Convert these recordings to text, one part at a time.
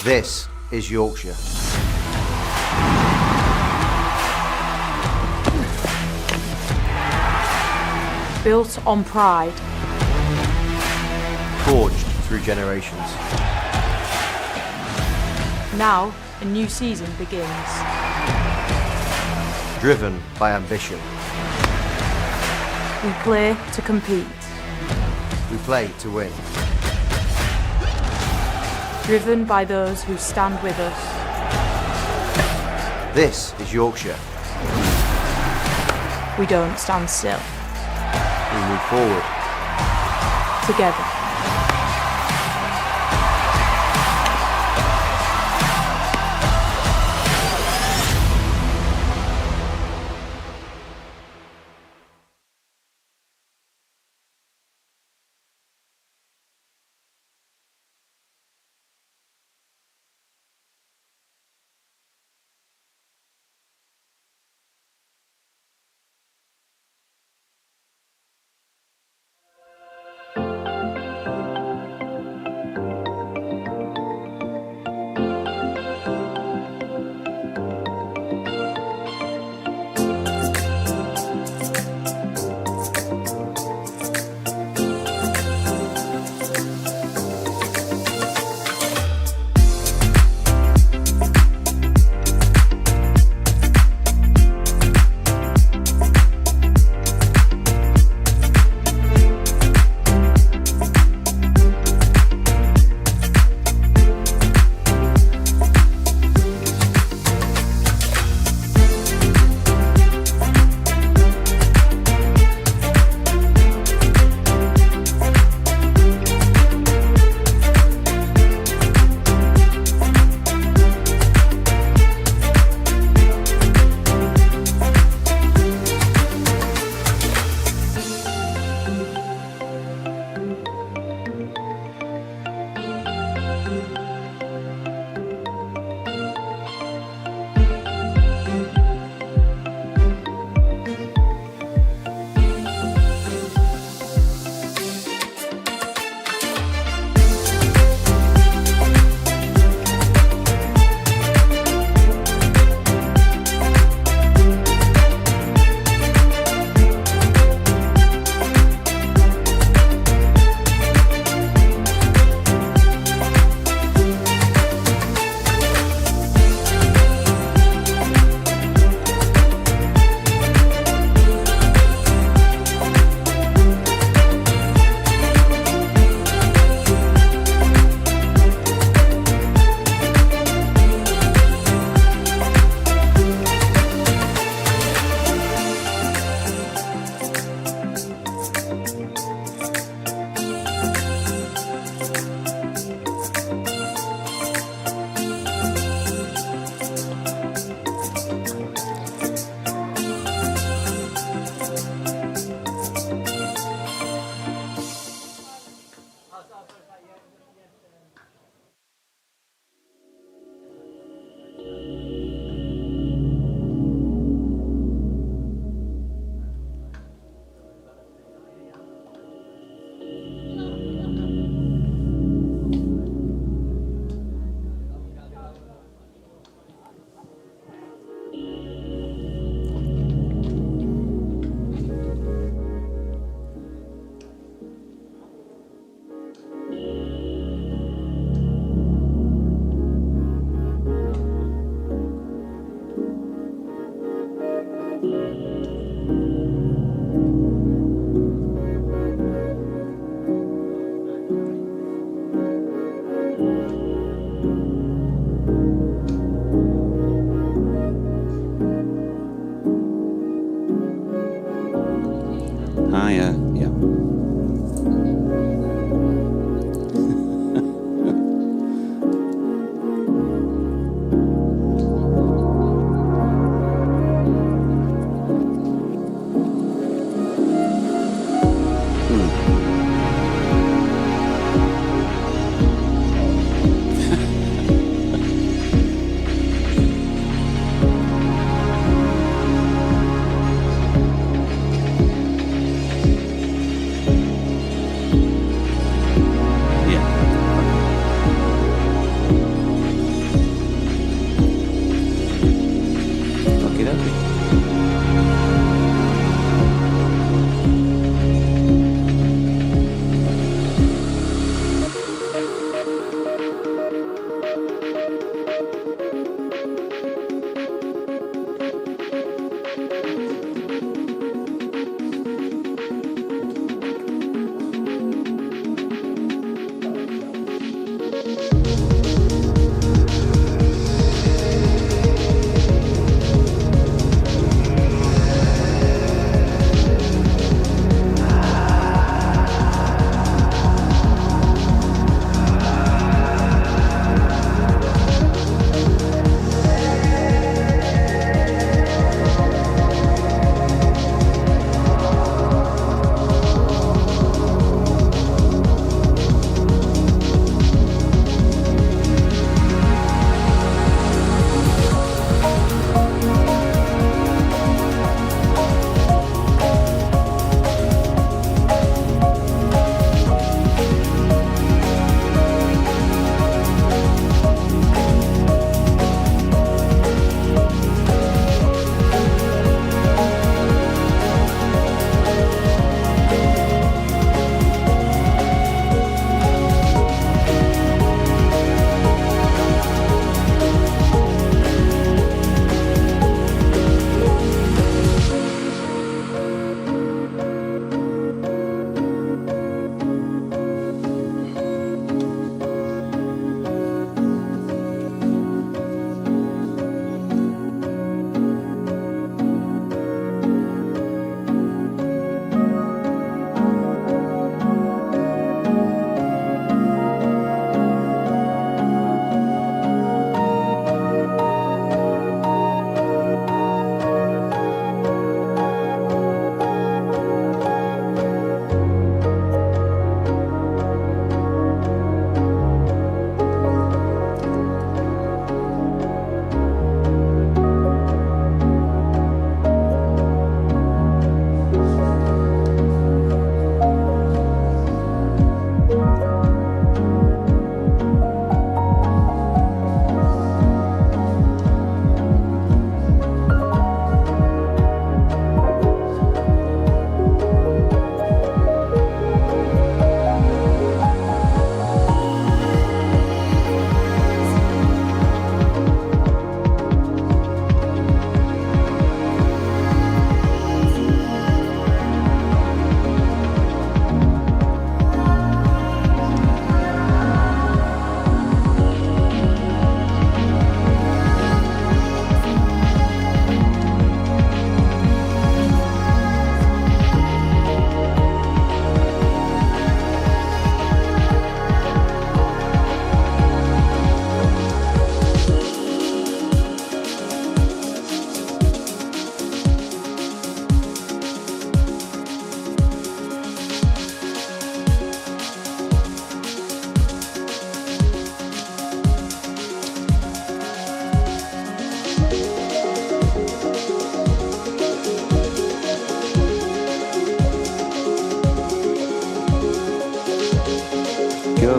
This is Yorkshire. Built on pride. Forged through generations. Now, a new season begins. Driven by ambition. We play to compete. We play to win. Driven by those who stand with us. This is Yorkshire. We don't stand still. We move forward. Together.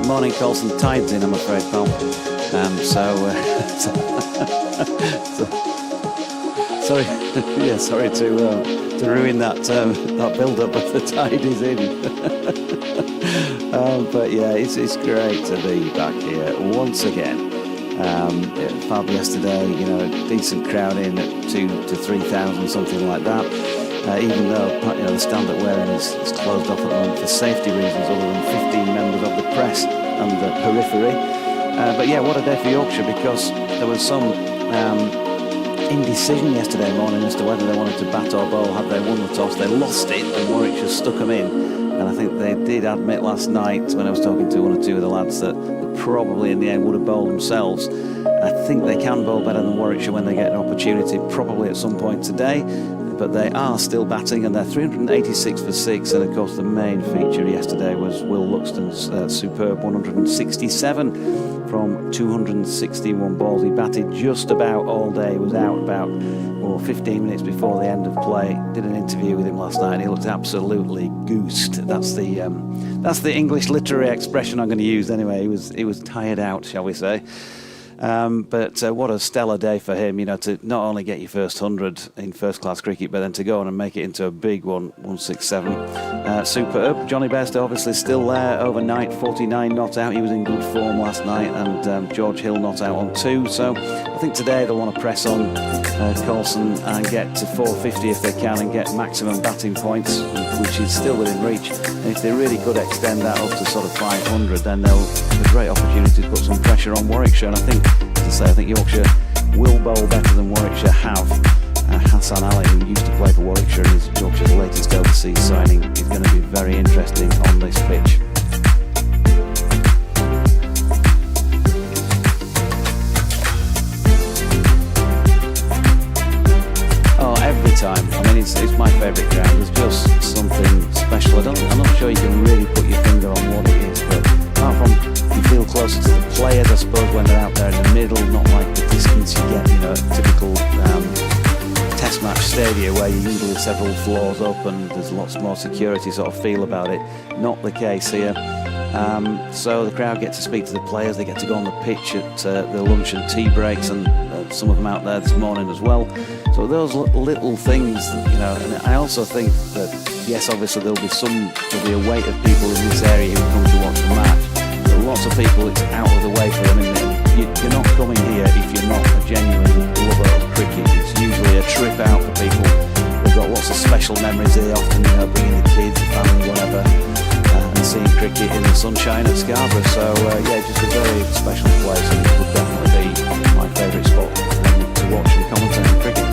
morning Colson, tides in, I'm afraid, pal. Sorry, yeah, sorry to ruin that build-up, but the tide is in. But yeah, it's great to be back here once again. Fab yesterday, you know, decent crowd in at 2,000 to 3,000, something like that. Even though, you know, the stand that we're in is closed off at the moment for safety reasons, other than 15 members of the press and the periphery. But yeah, what a day for Yorkshire, because there was some indecision yesterday morning as to whether they wanted to bat or bowl. Had they won the toss, they lost it, and Warwickshire stuck them in. And I think they did admit last night, when I was talking to one or two of the lads, that they probably in the end would have bowled themselves. I think they can bowl better than Warwickshire when they get an opportunity, probably at some point today. But they are still batting, and they're 386 for 6. And of course, the main feature yesterday was Will Luxton's superb 167 from 261 balls. He batted just about all day. He was out about 15 minutes before the end of play. Did an interview with him last night, and he looked absolutely goosed. That's the English literary expression I'm going to use anyway. He was tired out, shall we say. But what a stellar day for him, you know, to not only get your first 100 in first-class cricket, but then to go on and make it into a big one, 167. Superb. Johnny Bairstow obviously still there overnight, 49 not out. He was in good form last night, and George Hill not out on 2. So I think today they'll want to press on Coulson and get to 450 if they can, and get maximum batting points, which is still within reach. And if they really could extend that up to sort of 500, then they'll have a great opportunity to put some pressure on Warwickshire. And I think, as I say, I think Yorkshire will bowl better than Warwickshire have. Hassan Ali, who used to play for Warwickshire and is Yorkshire's latest overseas signing, is going to be very interesting on this pitch. Oh, every time. I mean, it's my favourite ground. There's just something special. I'm not sure you can really put your finger on what it is, but apart from you feel closer to the players, I suppose, when they're out there in the middle, not like the distance you get, you know, typical test match stadia where you're usually several floors up and there's lots more security sort of feel about it. Not the case here. So the crowd get to speak to the players, they get to go on the pitch at the lunch and tea breaks, and some of them out there this morning as well. So those little things, you know, and I also think that, yes, obviously there'll be a weight of people in this area who come to watch the match. But lots of people, it's out of the way for them, and you're not coming here if you're not a genuine lover of cricket. It's usually a trip out for people. They've got lots of special memories here, often, you know, bringing the kids, the family, whatever, and seeing cricket in the sunshine at Scarborough. So yeah, just a very special place, and it would definitely be my favourite spot to watch and commentate on cricket.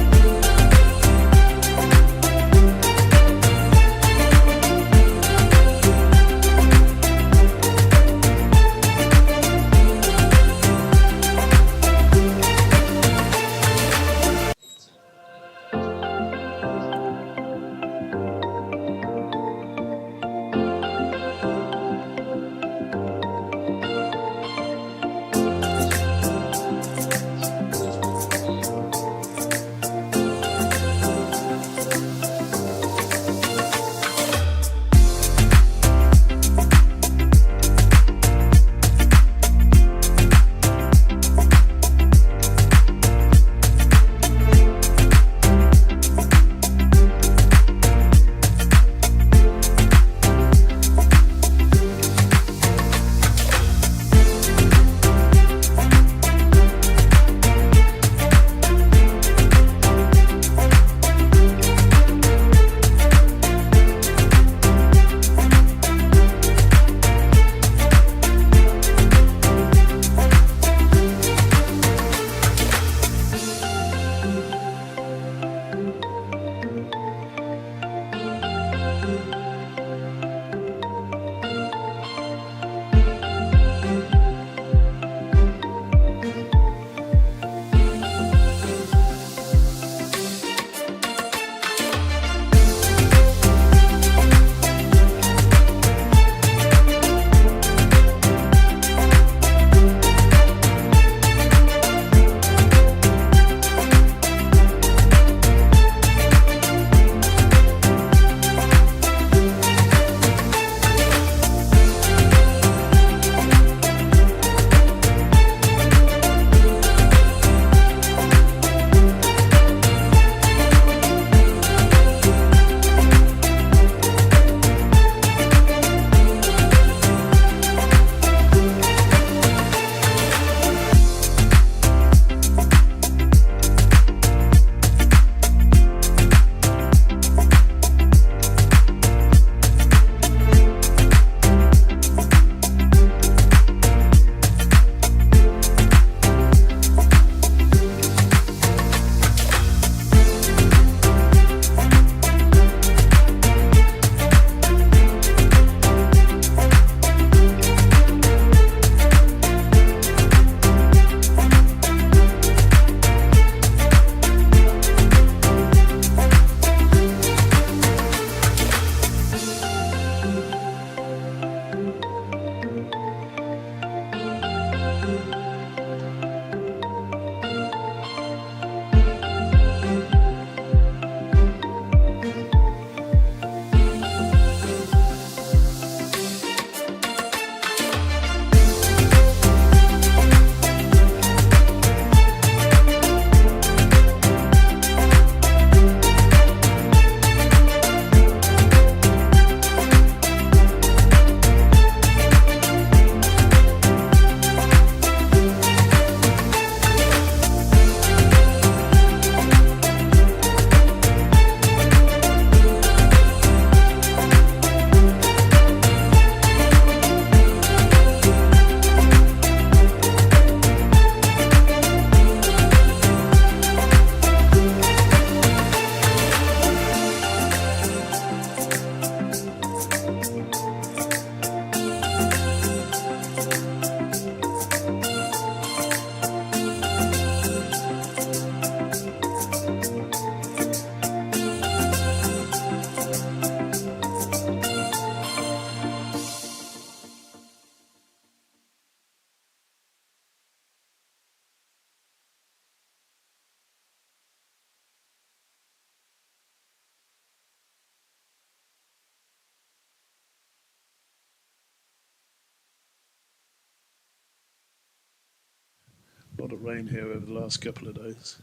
A lot of rain here over the last couple of days.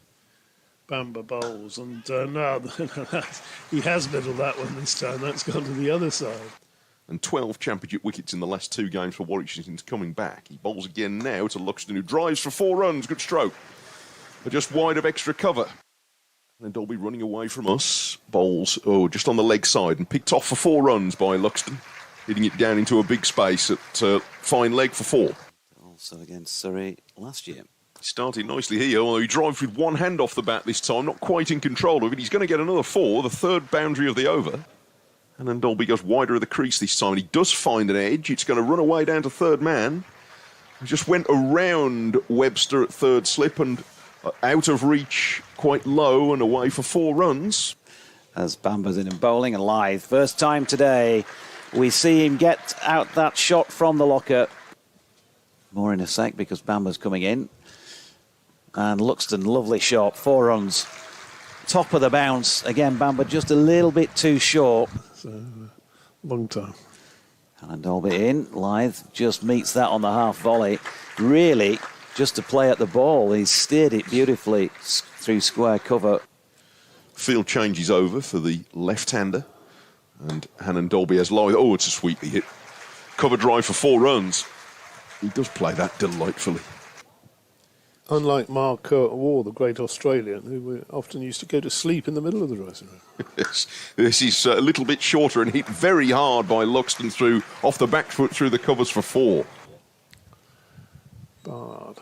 Bamber bowls, and now he has middled that one this time. That's gone to the other side. And 12 championship wickets in the last 2 games for Warwickshire since coming back. He bowls again now to Luxton, who drives for 4 runs. Good stroke. But just wide of extra cover. And Dolby running away from us. Bowls, just on the leg side, and picked off for 4 runs by Luxton, hitting it down into a big space at fine leg for 4. Also against Surrey last year. Started nicely here, although he drives with one hand off the bat this time, not quite in control of it. He's going to get another 4, the 3rd boundary of the over. And then Dolby goes wider of the crease this time, and he does find an edge. It's going to run away down to 3rd man. He just went around Webster at 3rd slip and out of reach, quite low, and away for 4 runs. As Bamber's in and bowling, and Lythe, first time today, we see him get out that shot from the locker. More in a sec because Bamber's coming in. And Luxton, lovely shot, 4 runs. Top of the bounce. Again, Bamber just a little bit too short. So, long time. And Dolby in. Lythe just meets that on the half volley. Really, just to play at the ball. He steered it beautifully through square cover. Field changes over for the left-hander. And Hannon Dolby has Lythe. Oh, it's a sweetly hit. Cover drive for 4 runs. He does play that delightfully. Unlike Mark Ward, the great Australian, who often used to go to sleep in the middle of the dressing room. Yes, this is a little bit shorter and hit very hard by Luxton through off the back foot through the covers for 4. Bard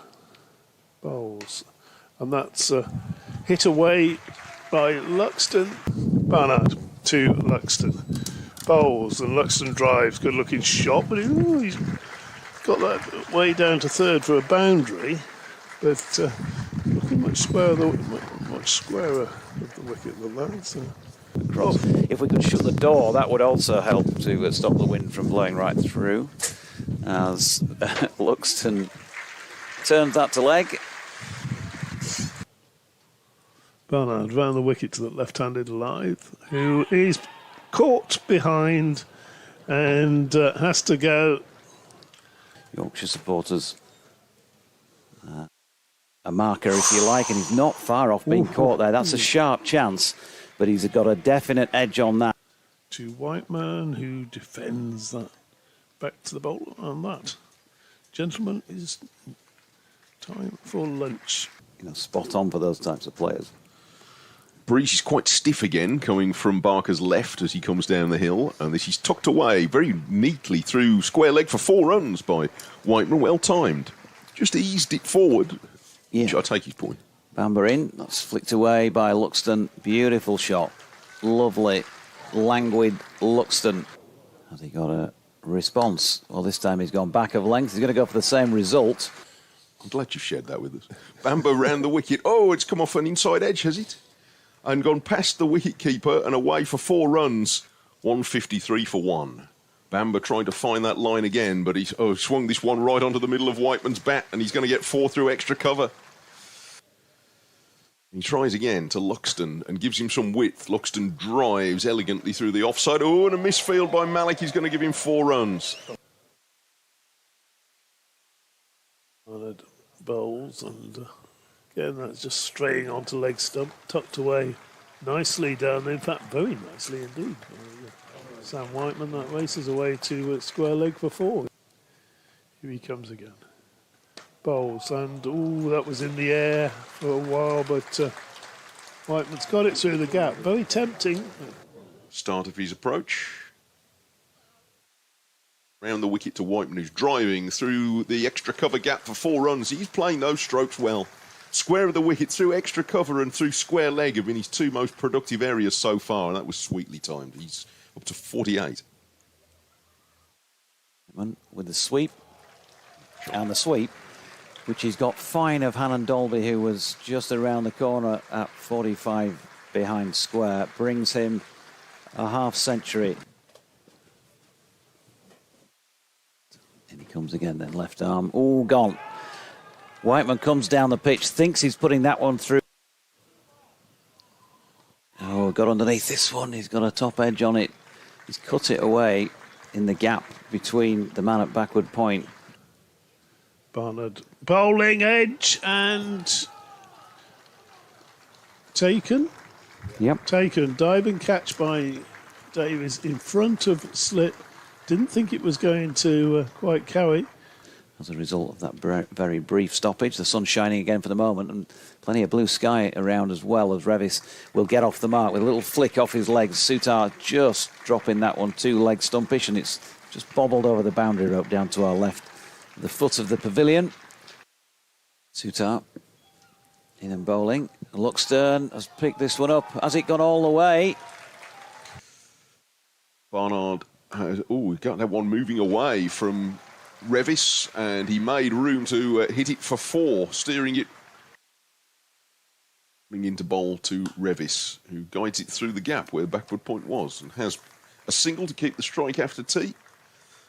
bowls, and that's hit away by Luxton. Barnard to Luxton. Bowls, and Luxton drives. Good looking shot, but he's got that way down to 3rd for a boundary. But looking much squarer of the wicket than that. So. If we could shut the door, that would also help to stop the wind from blowing right through. As Luxton turns that to leg. Barnard round the wicket to the left-handed Lythe, who is caught behind and has to go. Yorkshire supporters. A marker, if you like, and he's not far off being caught there. That's a sharp chance, but he's got a definite edge on that. To Whiteman, who defends that back to the bowl, and that, gentlemen, is time for lunch. You know, spot on for those types of players. Breeze is quite stiff again, coming from Barker's left as he comes down the hill, and this is tucked away very neatly through square leg for 4 runs by Whiteman, well timed. Just eased it forward. Yeah. I take his point. Bamber in, that's flicked away by Luxton. Beautiful shot. Lovely, languid Luxton. Has he got a response? Well, this time he's gone back of length. He's going to go for the same result. I'm glad you've shared that with us. Bamber round the wicket. Oh, it's come off an inside edge, has it? And gone past the wicket keeper and away for 4 runs. 153 for 1. Bamber trying to find that line again, but he's swung this one right onto the middle of Whiteman's bat, and he's going to get 4 through extra cover. He tries again to Luxton and gives him some width. Luxton drives elegantly through the offside. Oh, and a misfield by Malik. He's going to give him 4 runs. Bowls, and again, that's just straying onto leg stump, tucked away nicely down there. In fact, very nicely indeed. Sam Whiteman, that races away to square leg for 4. Here he comes again. Bowls, and that was in the air for a while, but Whiteman's got it through the gap. Very tempting. Start of his approach. Round the wicket to Whiteman, who's driving through the extra cover gap for 4 runs. He's playing those strokes well. Square of the wicket through extra cover and through square leg have been his 2 most productive areas so far, and that was sweetly timed. He's up to 48. With the sweep, and the sweep, which he's got fine of Hannon Dolby, who was just around the corner at 45 behind square, brings him a half century. In he comes again, then left arm. Oh, gone. Whiteman comes down the pitch, thinks he's putting that one through. Oh, got underneath this one. He's got a top edge on it. He's cut it away in the gap between the man at backward point. Barnard bowling edge and taken. Yep. Taken. Diving catch by Davies in front of slit. Didn't think it was going to quite carry. As a result of that very brief stoppage, the sun's shining again for the moment, and plenty of blue sky around as well, as Revis will get off the mark with a little flick off his legs. Sutar just dropping that one 2-leg stumpish, and it's just bobbled over the boundary rope down to our left, the foot of the pavilion. Sutar in and bowling. Luxton has picked this one up. Has it gone all the way? Barnard has, we got that one moving away from Revis, and he made room to hit it for 4, steering it into bowl to Revis, who guides it through the gap where the backward point was, and has a single to keep the strike after tea.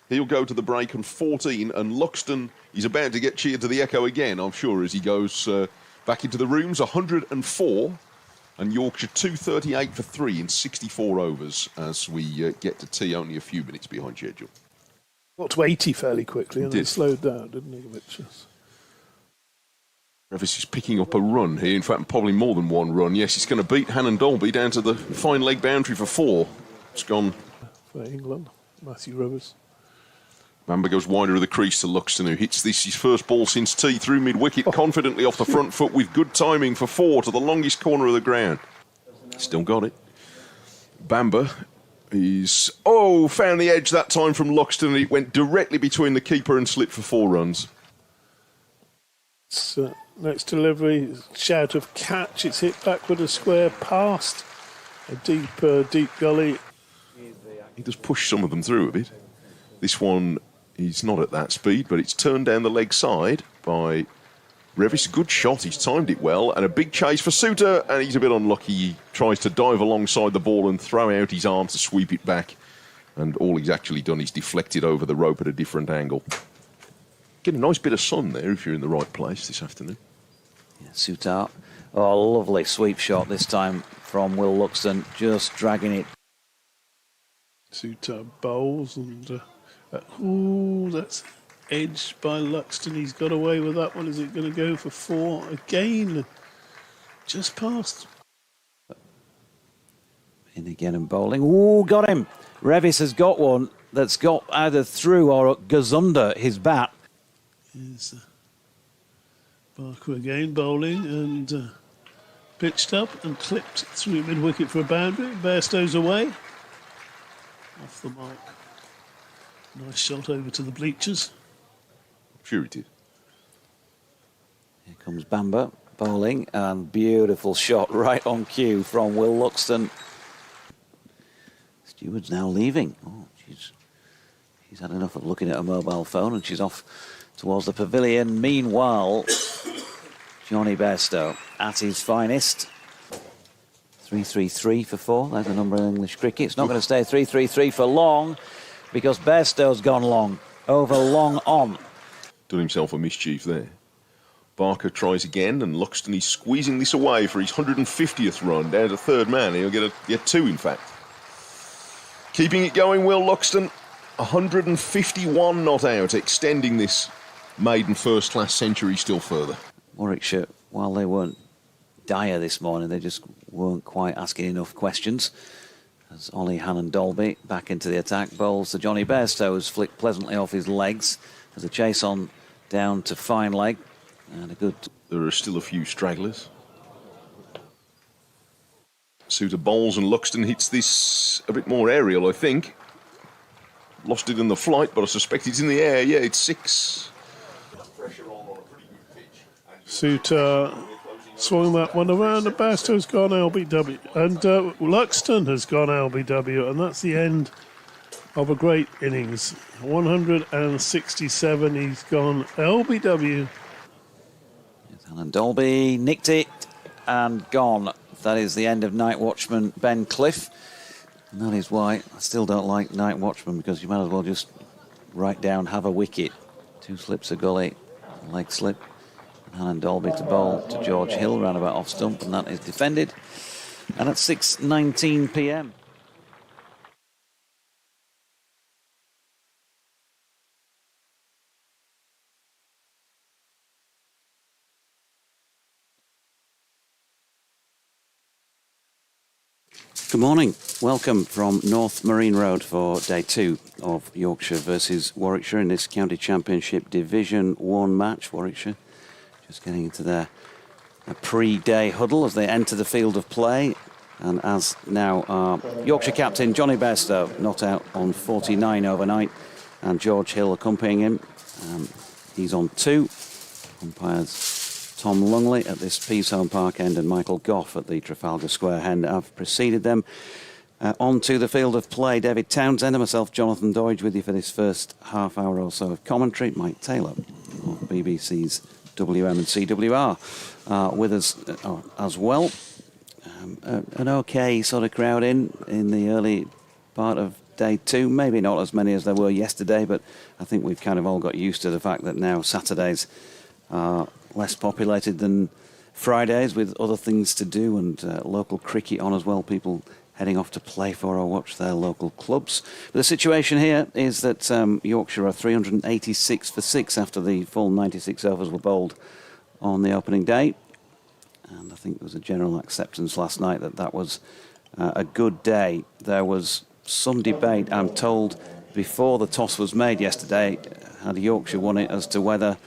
He'll go to the break on 14, and Luxton is about to get cheered to the echo again, I'm sure, as he goes back into the rooms. 104, and Yorkshire 238 for 3 in 64 overs as we get to tea, only a few minutes behind schedule. Got to 80 fairly quickly, and then slowed down, didn't he? Revis is picking up a run here, in fact, probably more than 1 run. Yes, he's going to beat Hannon Dolby down to the fine leg boundary for 4. It's gone. For England, Matthew Revis. Bamber goes wider of the crease to Luxton, who hits this his first ball since tea through mid-wicket, confidently off the front foot with good timing for 4 to the longest corner of the ground. Still got it. Bamber is, found the edge that time from Luxton, and it went directly between the keeper and slit for 4 runs. Next delivery, shout of catch. It's hit backward a square past a deep gully. He does push some of them through a bit. This one, he's not at that speed, but it's turned down the leg side by Revis. Good shot, he's timed it well, and a big chase for Suter, and he's a bit unlucky. He tries to dive alongside the ball and throw out his arm to sweep it back, and all he's actually done is deflected over the rope at a different angle. Get a nice bit of sun there if you're in the right place this afternoon. Yeah, Suter. Oh, lovely sweep shot this time from Will Luxton, just dragging it. Suter bowls, and that's edged by Luxton. He's got away with that one. Is it going to go for 4 again? Just past. In again and bowling. Ooh, got him. Revis has got one that's got either through or goes under his bat. Here's Barker again bowling, and pitched up and clipped through mid-wicket for a boundary. Bairstow's away. Off the mark. Nice shot over to the bleachers. Sure he did. Here comes Bamber bowling, and beautiful shot right on cue from Will Luxton. Steward's now leaving. Oh, she's had enough of looking at a mobile phone, and she's off towards the pavilion. Meanwhile, Johnny Bairstow at his finest. 3-3-3 for 4. There's the number in English cricket. It's not going to stay 3-3-3 for long. because Bairstow's gone long, over long on. Done himself a mischief there. Barker tries again, and Luxton is squeezing this away for his 150th run, down to third man. He'll get two, in fact. Keeping it going, Will Luxton. 151 not out, extending this maiden first-class century still further. Warwickshire, while they weren't dire this morning, they just weren't quite asking enough questions. As Ollie Hannon-Dolby back into the attack, bowls to Johnny Bairstow, who's flicked pleasantly off his legs. There's a chase on down to fine leg. And a good... There are still a few stragglers. Suter bowls and Luxton hits this a bit more aerial, I think. Lost it in the flight, but I suspect it's in the air. Yeah, it's 6. Suter swung that one around, and Bairstow's gone LBW. And Luxton has gone LBW, and that's the end of a great innings. 167, he's gone LBW. Alan Dolby nicked it and gone. That is the end of night watchman Ben Cliff. And that is why I still don't like night watchman, because you might as well just write down have a wicket. 2 slips a gully, leg slip. Alan Dolby to bowl to George Hill, round about off stump, and that is defended. And at 6:19 p.m. Good morning. Welcome from North Marine Road for day 2 of Yorkshire versus Warwickshire in this County Championship Division 1 match. Warwickshire just getting into their pre-day huddle as they enter the field of play. And as now our Yorkshire captain Johnny Bairstow not out on 49 overnight, and George Hill accompanying him. He's on 2. Umpires Tom Lungley at this Peasholm Park end and Michael Goff at the Trafalgar Square end have preceded them. On to the field of play, David Townsend and myself, Jonathan Doidge, with you for this first half hour or so of commentary. Mike Taylor of BBC's WM and CWR with us as well. An okay sort of crowd in the early part of day 2. Maybe not as many as there were yesterday, but I think we've kind of all got used to the fact that now Saturdays are less populated than Fridays, with other things to do, and local cricket on as well, people heading off to play for or watch their local clubs. But the situation here is that Yorkshire are 386 for 6 after the full 96 overs were bowled on the opening day. And I think there was a general acceptance last night that that was a good day. There was some debate, I'm told, before the toss was made yesterday, had Yorkshire won it, as to whether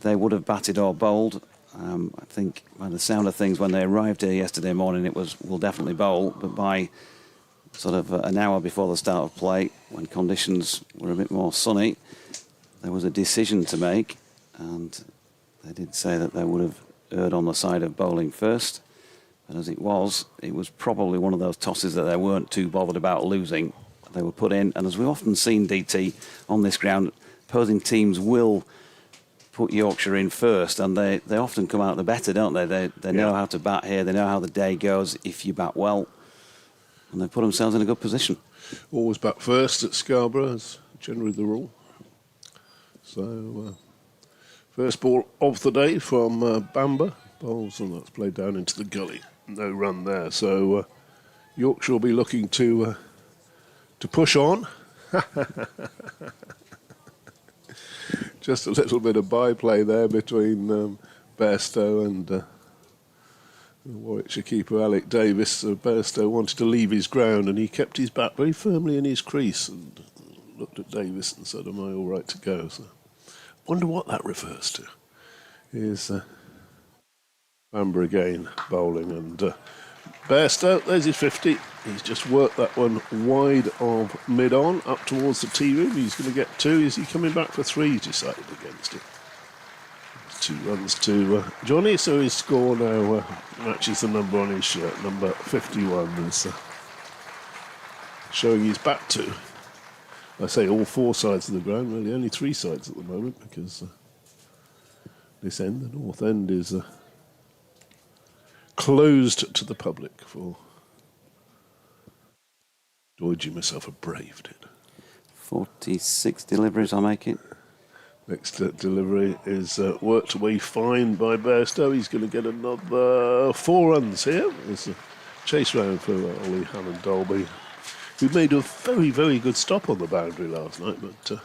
they would have batted or bowled. I think by the sound of things, when they arrived here yesterday morning, it was, we'll definitely bowl. But by sort of an hour before the start of play, when conditions were a bit more sunny, there was a decision to make. And they did say that they would have erred on the side of bowling first. But as it was probably one of those tosses that they weren't too bothered about losing. They were put in. And as we've often seen, DT, on this ground, opposing teams will put Yorkshire in first, and they often come out the better, don't they? They know how to bat here, they know how the day goes if you bat well, and they put themselves in a good position. Always bat first at Scarborough is generally the rule. So, first ball of the day from Bamber. Bowls, and that's played down into the gully. No run there. So, Yorkshire will be looking to push on. Just a little bit of byplay there between Bairstow and Warwickshire keeper Alec Davis. Bairstow wanted to leave his ground, and he kept his bat very firmly in his crease and looked at Davis and said, "Am I all right to go?" So, wonder what that refers to. Here's Bamber again bowling, and Bairstow, there's his 50. He's just worked that one wide of mid-on up towards the tee room. He's going to get 2. Is he coming back for 3? He's decided against it. 2 runs to Johnny, so his score now matches the number on his shirt. Number 51 is showing his bat to. I say all 4 sides of the ground, really only 3 sides at the moment, because this end, the north end, is closed to the public for... Doidge, you myself have braved it. 46 deliveries, I make it. Next delivery is worked away fine by Bairstow. He's going to get another 4 runs here. It's a chase round for Ollie Hammond Dolby, who made a very, very good stop on the boundary last night, but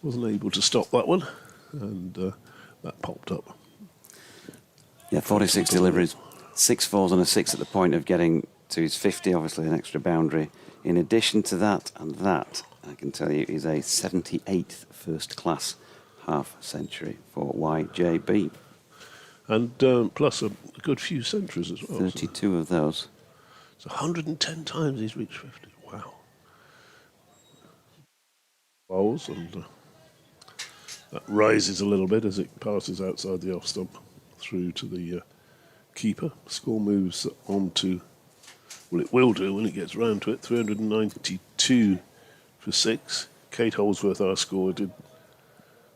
wasn't able to stop that one, and that popped up. Yeah, 46 deliveries, 6 fours and a 6 at the point of getting to his 50, obviously an extra boundary. In addition to that and that, I can tell you, is a 78th first-class half-century for YJB. And plus a good few centuries as well. 32 of those. It's 110 times he's reached 50. Wow. Bowls, and that rises a little bit as it passes outside the off stump through to the keeper. Score moves on to, well, it will do when it gets round to it, 392 for 6. Kate Holdsworth, our scorer, did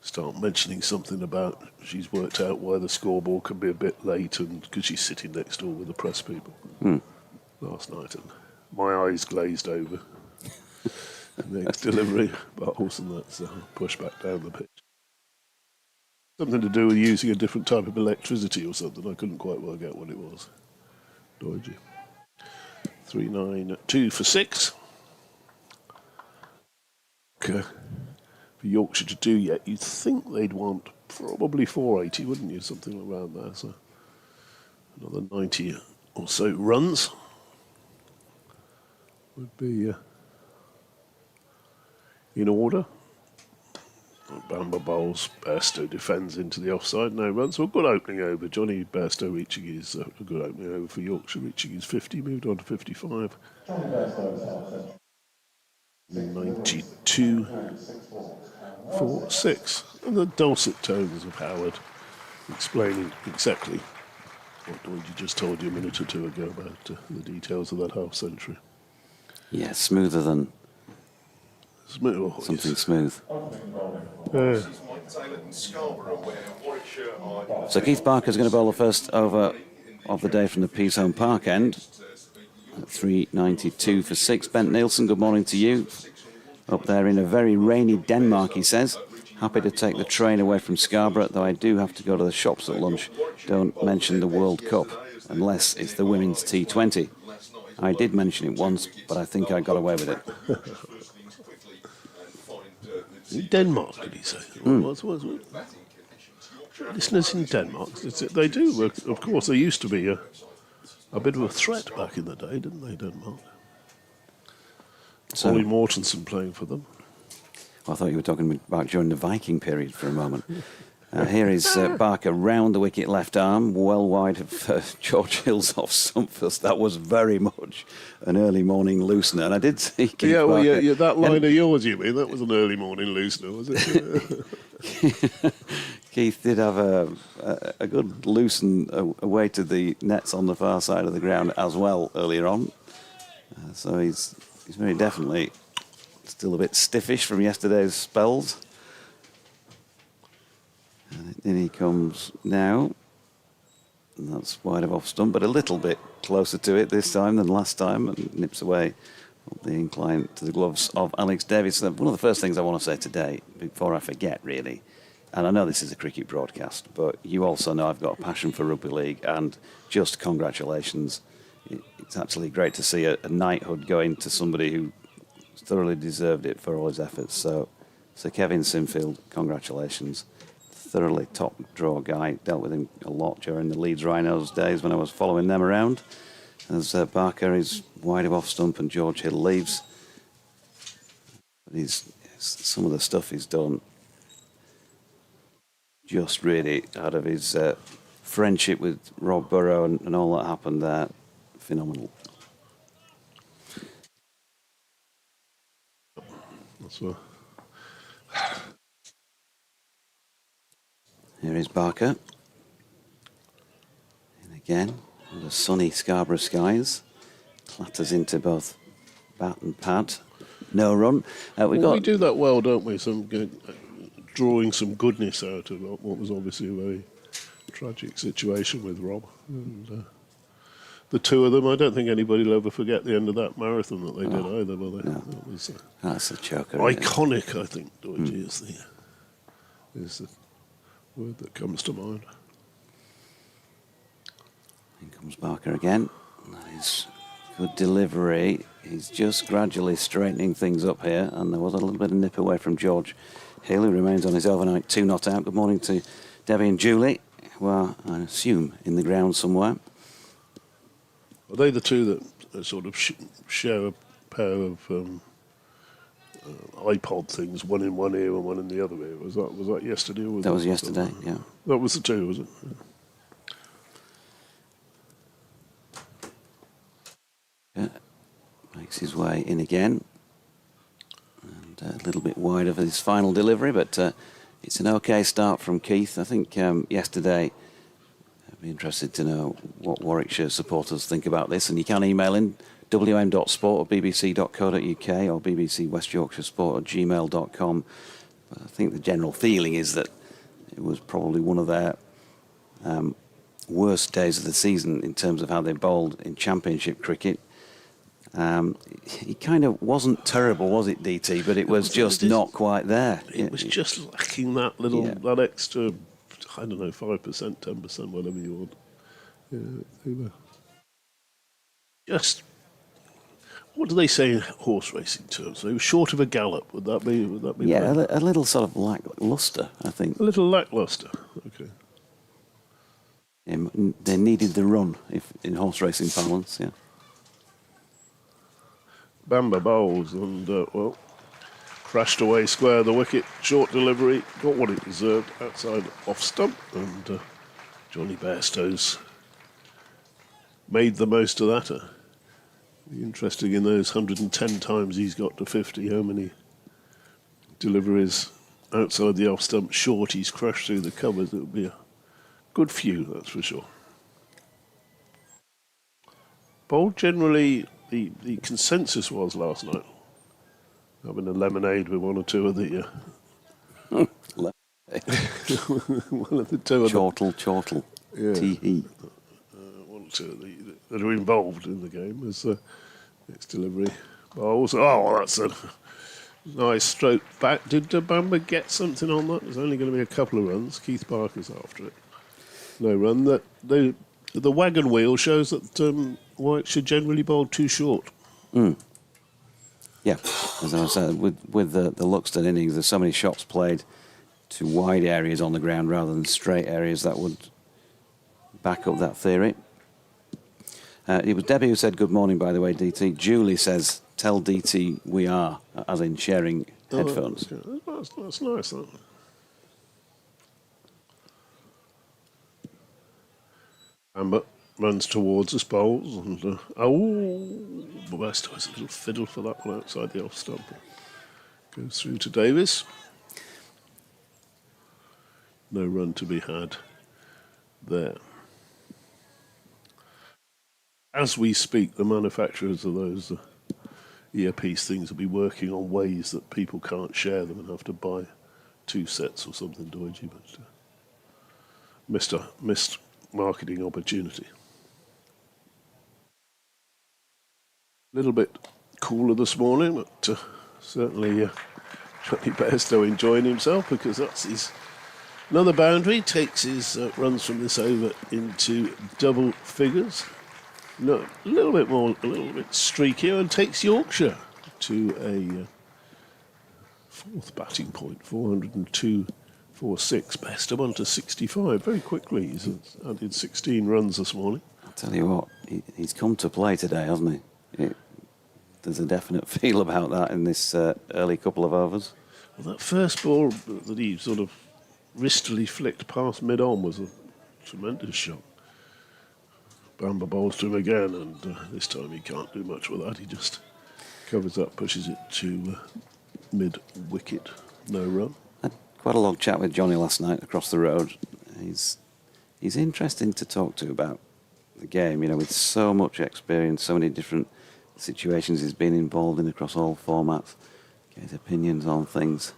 start mentioning something about she's worked out why the scoreboard can be a bit late, and because she's sitting next door with the press people last night, and my eyes glazed over. Next delivery, Bowles, and that's push back down the pitch. Something to do with using a different type of electricity or something. I couldn't quite work out what it was. Dodgy. 392 for 6. Okay. For Yorkshire to do yet, you'd think they'd want probably 480, wouldn't you? Something around there. So another 90 or so runs would be in order. Bamba Bowles, Bairstow defends into the offside, no runs. So a good opening over. Johnny Bairstow reaching his, a good opening over for Yorkshire, reaching his 50, moved on to 55. 92 for 6. And the dulcet tones of Howard explaining exactly what Dwight just told you a minute or two ago about the details of that half century. Yeah, smoother than Smooth, something smooth. So Keith Barker's going to bowl the first over of the day from the Pease Park end. At 392 for 6. Bent Nielsen, good morning to you. Up there in a very rainy Denmark, he says. Happy to take the train away from Scarborough, though I do have to go to the shops at lunch. Don't mention the World Cup, unless it's the women's T20. I did mention it once, but I think I got away with it. In Denmark, did he say? What's listeners in Denmark, they do, of course, there used to be a bit of a threat back in the day, didn't they, Denmark? So, Ollie Mortensen playing for them. I thought you were talking about during the Viking period for a moment. Here is Barker round the wicket left arm, well wide of George Hill's off stump first. That was very much an early morning loosener. And I did see Keith Barker. Yeah, that line of yours, you mean? That was an early morning loosener, was it? Keith did have a good loosen away to the nets on the far side of the ground as well earlier on. So he's very definitely still a bit stiffish from yesterday's spells. And in he comes now. And that's wide of off stump, but a little bit closer to it this time than last time, and nips away up the incline to the gloves of Alex Davies. So one of the first things I want to say today, before I forget really, and I know this is a cricket broadcast, but you also know I've got a passion for rugby league, and just congratulations. It's actually great to see a knighthood going to somebody who thoroughly deserved it for all his efforts. So Kevin Sinfield, congratulations. Thoroughly top draw guy. Dealt with him a lot during the Leeds Rhinos days when I was following them around. As Barker is wide of off stump and George Hill leaves. But some of the stuff he's done just really out of his friendship with Rob Burrow and all that happened there. Phenomenal. That's what. Here is Barker. And again, under sunny Scarborough skies. Clatters into both bat and pad. No run. We do that well, don't we? Drawing some goodness out of what was obviously a very tragic situation with Rob. And the two of them. I don't think anybody will ever forget the end of that marathon that they did either, will they? No. That was That's a choker. isn't it? iconic, I think, Doidge, is the word that comes to mind. In comes Barker again. That is good delivery. He's just gradually straightening things up here, and there was a little bit of nip away from George Hill, who remains on his overnight 2 not out. Good morning to Debbie and Julie, who are, I assume, in the ground somewhere. Are they the two that sort of share a pair of iPod things, one in one ear and one in the other ear? Was that yesterday? Or was That was yesterday, yeah. That was the two, was it? Yeah. Makes his way in again. And a little bit wide of his final delivery, but it's an okay start from Keith. I think yesterday, I'd be interested to know what Warwickshire supporters think about this. And you can email in wm.sport@bbc.co.uk or bbcwestyorkshiresport@gmail.com. But I think the general feeling is that it was probably one of their worst days of the season in terms of how they bowled in championship cricket. He kind of wasn't terrible, was it, DT? But it was just not quite there. It was just lacking that little, that extra, I don't know, 5%, 10%, whatever you want. Yeah, they were just, what do they say in horse racing terms? They were short of a gallop. Would that be? Yeah, right? a little sort of lackluster, I think. A little lackluster. Okay. They needed the run, if in horse racing parlance. Yeah. Bamba bowls and crashed away square the wicket. Short delivery, got what it deserved outside off stump, and Johnny Bairstow's made the most of that. Be interesting in those 110 times he's got to 50, how many deliveries outside the off stump short he's crashed through the covers. It would be a good few, that's for sure. Bowled generally, the consensus was last night having a lemonade with one or two of the one of the two of Chortle, Yeah. tee. one or two of that are involved in the game as its delivery bowls. Oh, that's a nice stroke back. Did Bamba get something on that? There's only going to be a couple of runs. Keith Parker's after it. No run. That the wagon wheel shows that Warwickshire generally bowled too short. Yeah, as I said, with the Luxton innings, there's so many shots played to wide areas on the ground rather than straight areas that would back up that theory. It was Debbie who said good morning, by the way, DT. Julie says, tell DT we are, as in sharing headphones. That's nice, that. Amber runs towards us, bowls, and West has a little fiddle for that one outside the off stump. Goes through to Davis. No run to be had there. As we speak, the manufacturers of those earpiece things will be working on ways that people can't share them and have to buy 2 sets or something dodgy, but missed marketing opportunity. A little bit cooler this morning, but certainly Johnny Bairstow enjoying himself, because that's his another boundary. Takes his runs from this over into double figures. No, a little bit streakier, and takes Yorkshire to a 4th batting point, 402.46. Bairstow on to 65 very quickly. He's added 16 runs this morning. I'll tell you what, he's come to play today, hasn't he? There's a definite feel about that in this early couple of overs. Well, that first ball that he sort of wristily flicked past mid-on was a tremendous shot. Bamba bowls to him again, and this time he can't do much with that. He just covers up, pushes it to mid-wicket. No run. I had quite a long chat with Johnny last night across the road. He's interesting to talk to about the game, with so much experience, so many different situations he's been involved in across all formats. Get his opinions on things.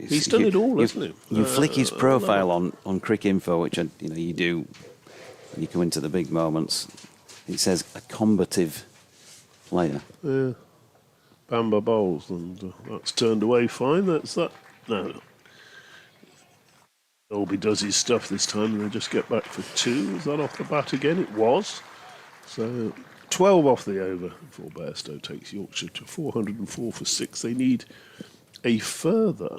He's done it all, hasn't he? You flick his profile on Crick Info, which you do when you come into the big moments. It says a combative player. Yeah. Bamba bowls, and that's turned away fine. That's that. No. Dolby does his stuff this time, and they just get back for 2. Is that off the bat again? It was. So 12 off the over before Bairstow takes Yorkshire to 404 for 6. They need a further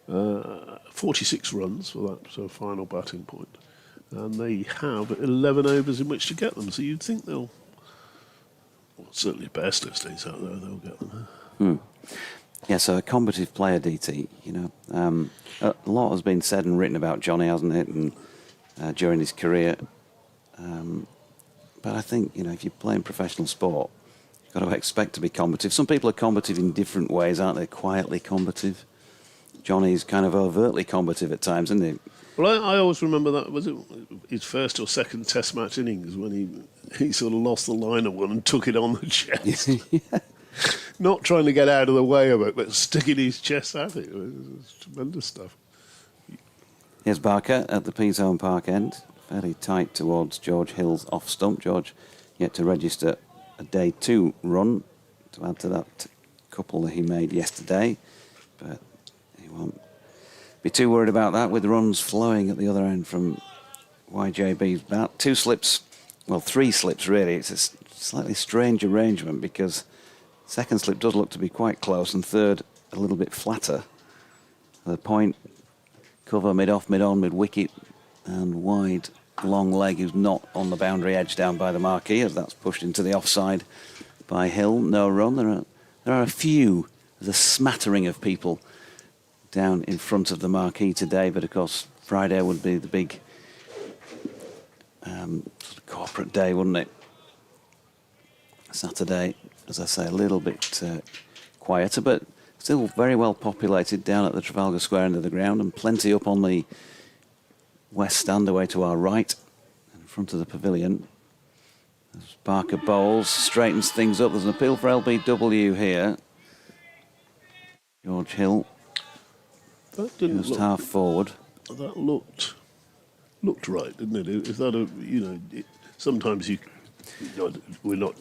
46 runs for that final batting point. And they have 11 overs in which to get them. So you'd think they'll... Well, certainly if Bairstow stays out there, they'll get them. Yeah, so a combative player, DT. A lot has been said and written about Johnny, hasn't it, and during his career. But I think, if you're playing professional sport, you've got to expect to be combative. Some people are combative in different ways, aren't they? Quietly combative. Johnny's kind of overtly combative at times, isn't he? Well, I always remember that, was it his first or second Test match innings when he sort of lost the line at one and took it on the chest. Yeah. Not trying to get out of the way of it, but sticking his chest at it. It was tremendous stuff. Here's Barker at the P-Zone Park end, fairly tight towards George Hill's off stump. George yet to register a day 2 run to add to that couple that he made yesterday, but he won't be too worried about that with runs flowing at the other end from YJB's bat. 2 slips, well 3 slips really. It's a slightly strange arrangement because second slip does look to be quite close and third a little bit flatter. The point, cover mid-off, mid-on, mid-wicket and wide long leg who's not on the boundary edge down by the marquee as that's pushed into the offside by Hill. No run. There are a few, there's a smattering of people down in front of the marquee today, but of course Friday would be the big sort of corporate day, wouldn't it? Saturday, as I say, a little bit quieter, but still very well populated down at the Trafalgar Square end of the ground and plenty up on the west stand away to our right in front of the pavilion. As Barker bowls, straightens things up. There's an appeal for LBW here. George Hill That didn't just look, half forward. that looked right, didn't it? Is that sometimes we're not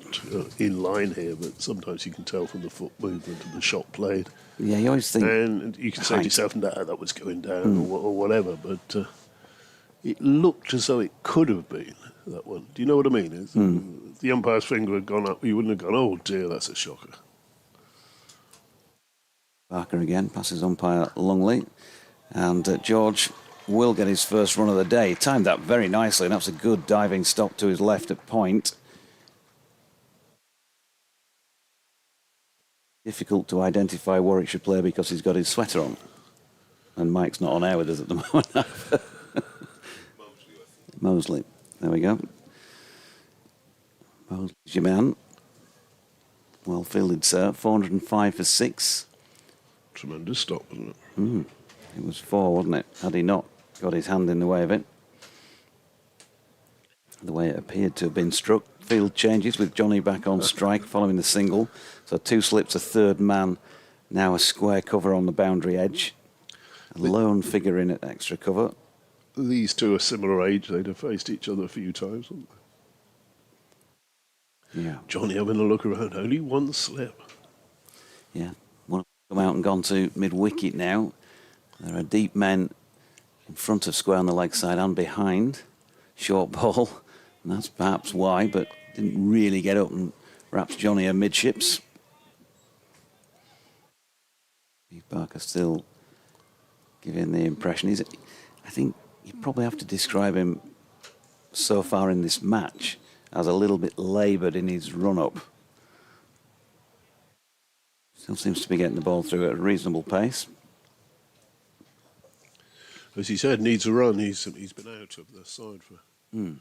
in line here, but sometimes you can tell from the foot movement and the shot played. Yeah, you always think... And you can say to yourself, no, that was going down or whatever, but it looked as though it could have been that one. Do you know what I mean? If the umpire's finger had gone up, you wouldn't have gone, oh dear, that's a shocker. Barker again, passes umpire Lungley. And George will get his first run of the day. Timed that very nicely, and that's a good diving stop to his left at point. Difficult to identify Warwickshire player because he's got his sweater on. And Mike's not on air with us at the moment. Mosley. There we go. Mosley's your man. Well fielded, sir. 405 for 6. Tremendous stop, wasn't it? It was 4, wasn't it? Had he not got his hand in the way of it. The way it appeared to have been struck. Field changes with Johnny back on strike following the single. So 2 slips, a third man. Now a square cover on the boundary edge. A lone figure in at extra cover. These two are similar age. They'd have faced each other a few times, wouldn't they? Yeah. Johnny having a look around. Only 1 slip. Yeah. One come out and gone to mid-wicket now. There are deep men in front of square on the leg side and behind. Short ball. And that's perhaps why, but didn't really get up and wraps Johnny amidships. Steve Barker still giving the impression. I think you probably have to describe him so far in this match as a little bit laboured in his run-up. Still seems to be getting the ball through at a reasonable pace. As he said, needs a run. He's been out of the side for a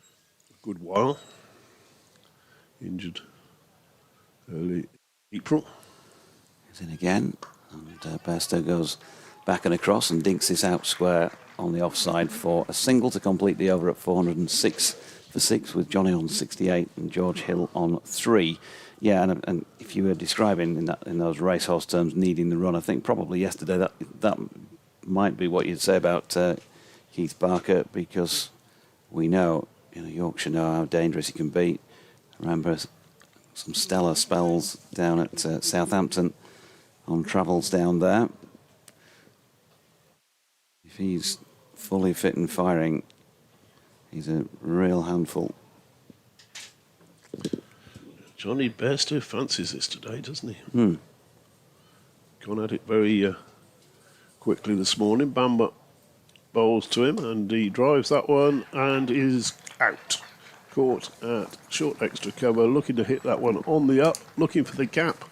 good while. Injured early April. He's in again, and Bairstow goes back and across and dinks this out square on the offside for a single to complete the over at 406 for 6 with Johnny on 68 and George Hill on 3. Yeah, and if you were describing in those racehorse terms needing the run, I think probably yesterday that might be what you'd say about Keith Barker, because we know, Yorkshire know how dangerous he can be. I remember some stellar spells down at Southampton on travels down there. If he's fully fit and firing, he's a real handful. Johnny Bairstow fancies this today, doesn't he? Gone at it very quickly this morning. Bamba bowls to him, and he drives that one and is out. Caught at short extra cover, looking to hit that one on the up, looking for the gap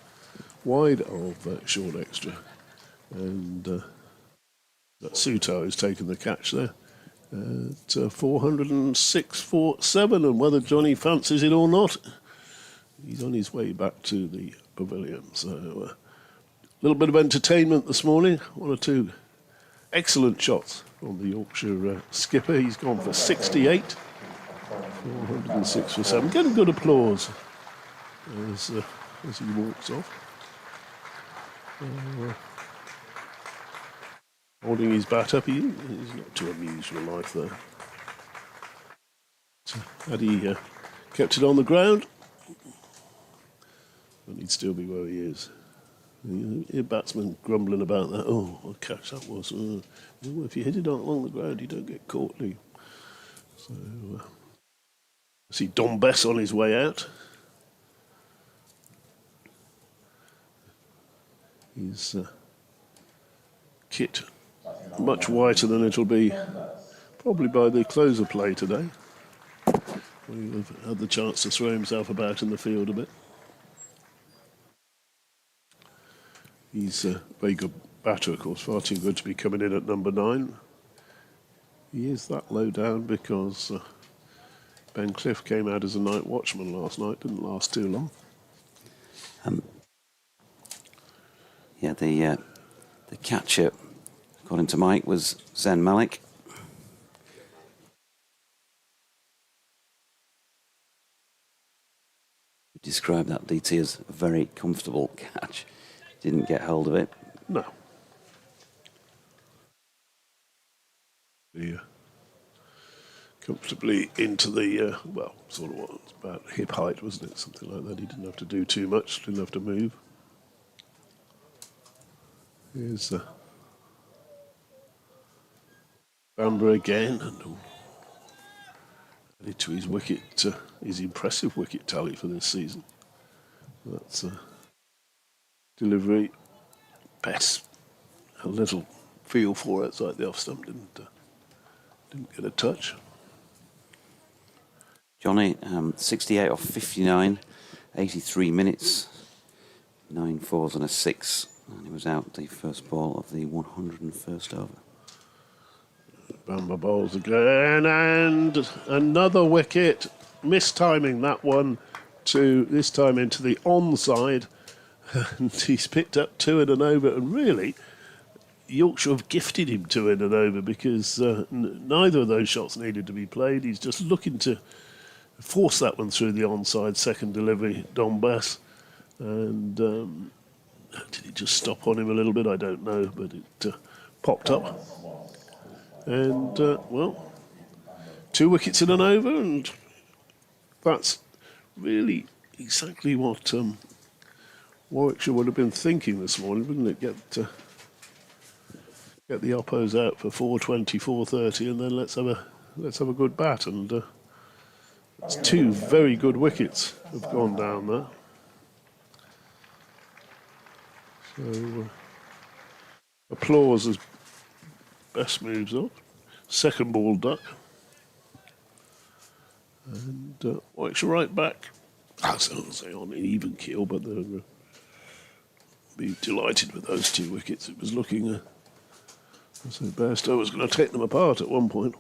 wide of short extra. And Suto has taken the catch there at 406 for 7, and whether Johnny fancies it or not, he's on his way back to the pavilion. So a little bit of entertainment this morning. 1 or 2 excellent shots from the Yorkshire skipper. He's gone for 68. 406 for 7. Getting good applause as he walks off. Holding his bat up, he's not too amused with life there. So had he kept it on the ground, then he'd still be where he is. You hear batsmen grumbling about that. Oh, what a catch that was. If you hit it along the ground, you don't get caught, do you? So, I see Don Bess on his way out. His kit much whiter than it'll be probably by the close of play today. He'll have had the chance to throw himself about in the field a bit. He's a very good batter, of course, far too good to be coming in at number 9. He is that low down because Ben Cliff came out as a night watchman last night, didn't last too long. Yeah, the catcher, according to Mike, was Zen Malik. He described that DT as a very comfortable catch. Didn't get hold of it. No. Yeah. Comfortably into the, sort of what, about hip height, wasn't it? Something like that. He didn't have to do too much, didn't have to move. Here's Bamber again, and added to his wicket, his impressive wicket tally for this season. That's delivery. Best a little feel for it. It's like the off stump didn't get a touch. Johnny, 68 off 59, 83 minutes, 9 fours and a 6. And he was out the first ball of the 101st over. Bamba bowls again, and another wicket. Mistiming that one to this time into the onside. And he's picked up 2 in an over, and really, Yorkshire have gifted him 2 in an over because neither of those shots needed to be played. He's just looking to force that one through the onside second delivery, Don Bass. And did he just stop on him a little bit? I don't know, but it popped up. And, 2 wickets in an over, and that's really exactly what Warwickshire would have been thinking this morning, wouldn't it? Get the oppos out for 4:20, 4:30, and then let's have a good bat. And it's 2 very good wickets have gone down there. So applause as Best moves on. Second ball duck. And Warwickshire right back. I was going to say on an even keel, but they'll be delighted with those 2 wickets. It was looking as though Bairstow was going to take them apart at one point.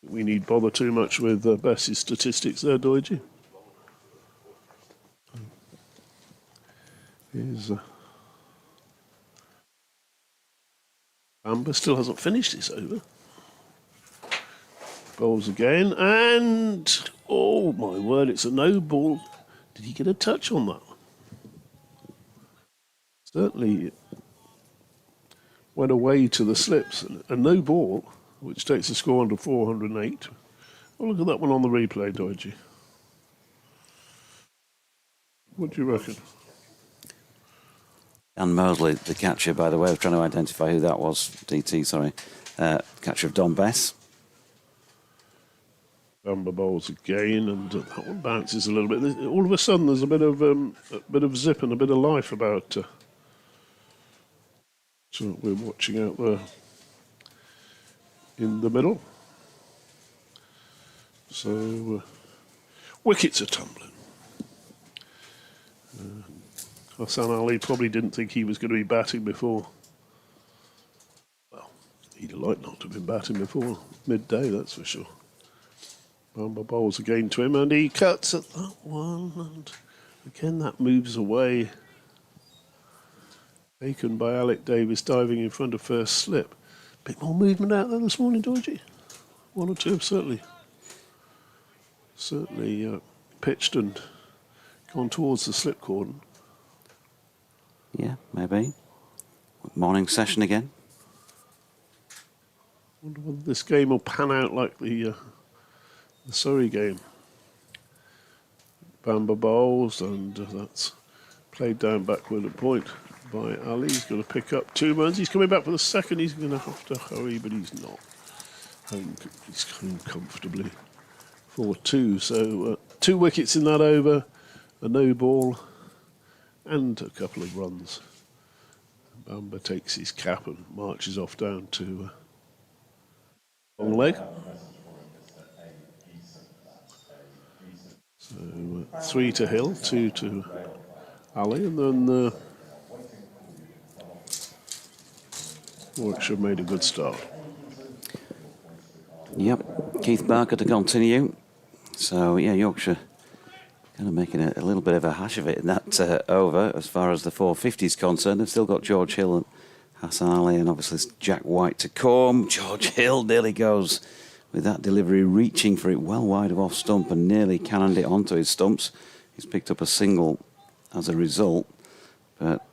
We need bother too much with Bess's statistics there, Doige. Here's Amber still hasn't finished this over. Bowls again, and oh my word, it's a no ball. Did he get a touch on that? certainly went away to the slips. A no ball, which takes the score under 408. Well, look at that one on the replay, Doidgy. What do you reckon? Dan Mosley, the catcher, by the way, I was trying to identify who that was. DT, sorry. Catcher of Don Bess. Bamba bowls again, and that one bounces a little bit. All of a sudden, there's a bit of zip and a bit of life about. So we're watching out there in the middle. So wickets are tumbling. Hassan Ali probably didn't think he was going to be batting before. Well, he'd like not to have been batting before midday, that's for sure. Bamba bowls again to him, and he cuts at that one, and again that moves away. Taken by Alec Davis, diving in front of first slip. Bit more movement out there this morning, Georgie. One or two have certainly pitched and gone towards the slip cordon. Yeah, maybe. Morning session again. Wonder whether this game will pan out like the Surrey game. Bamba bowls, and that's played down backward at point by Ali. He's going to pick up 2 runs. He's coming back for the second. He's going to have to hurry, but he's not. He's home comfortably for 2. So 2 wickets in that over, a no ball, and a couple of runs. Bamba takes his cap and marches off down to long leg. So 3 to Hill, 2 to Ali, and then Warwickshire made a good start. Yep, Keith Barker to continue. So, yeah, Yorkshire kind of making a little bit of a hash of it in that over as far as the 450 is concerned. They've still got George Hill and Hassan Ali, and obviously Jack White to come. George Hill nearly goes with that delivery, reaching for it well wide of off stump and nearly cannoned it onto his stumps. He's picked up a single as a result, but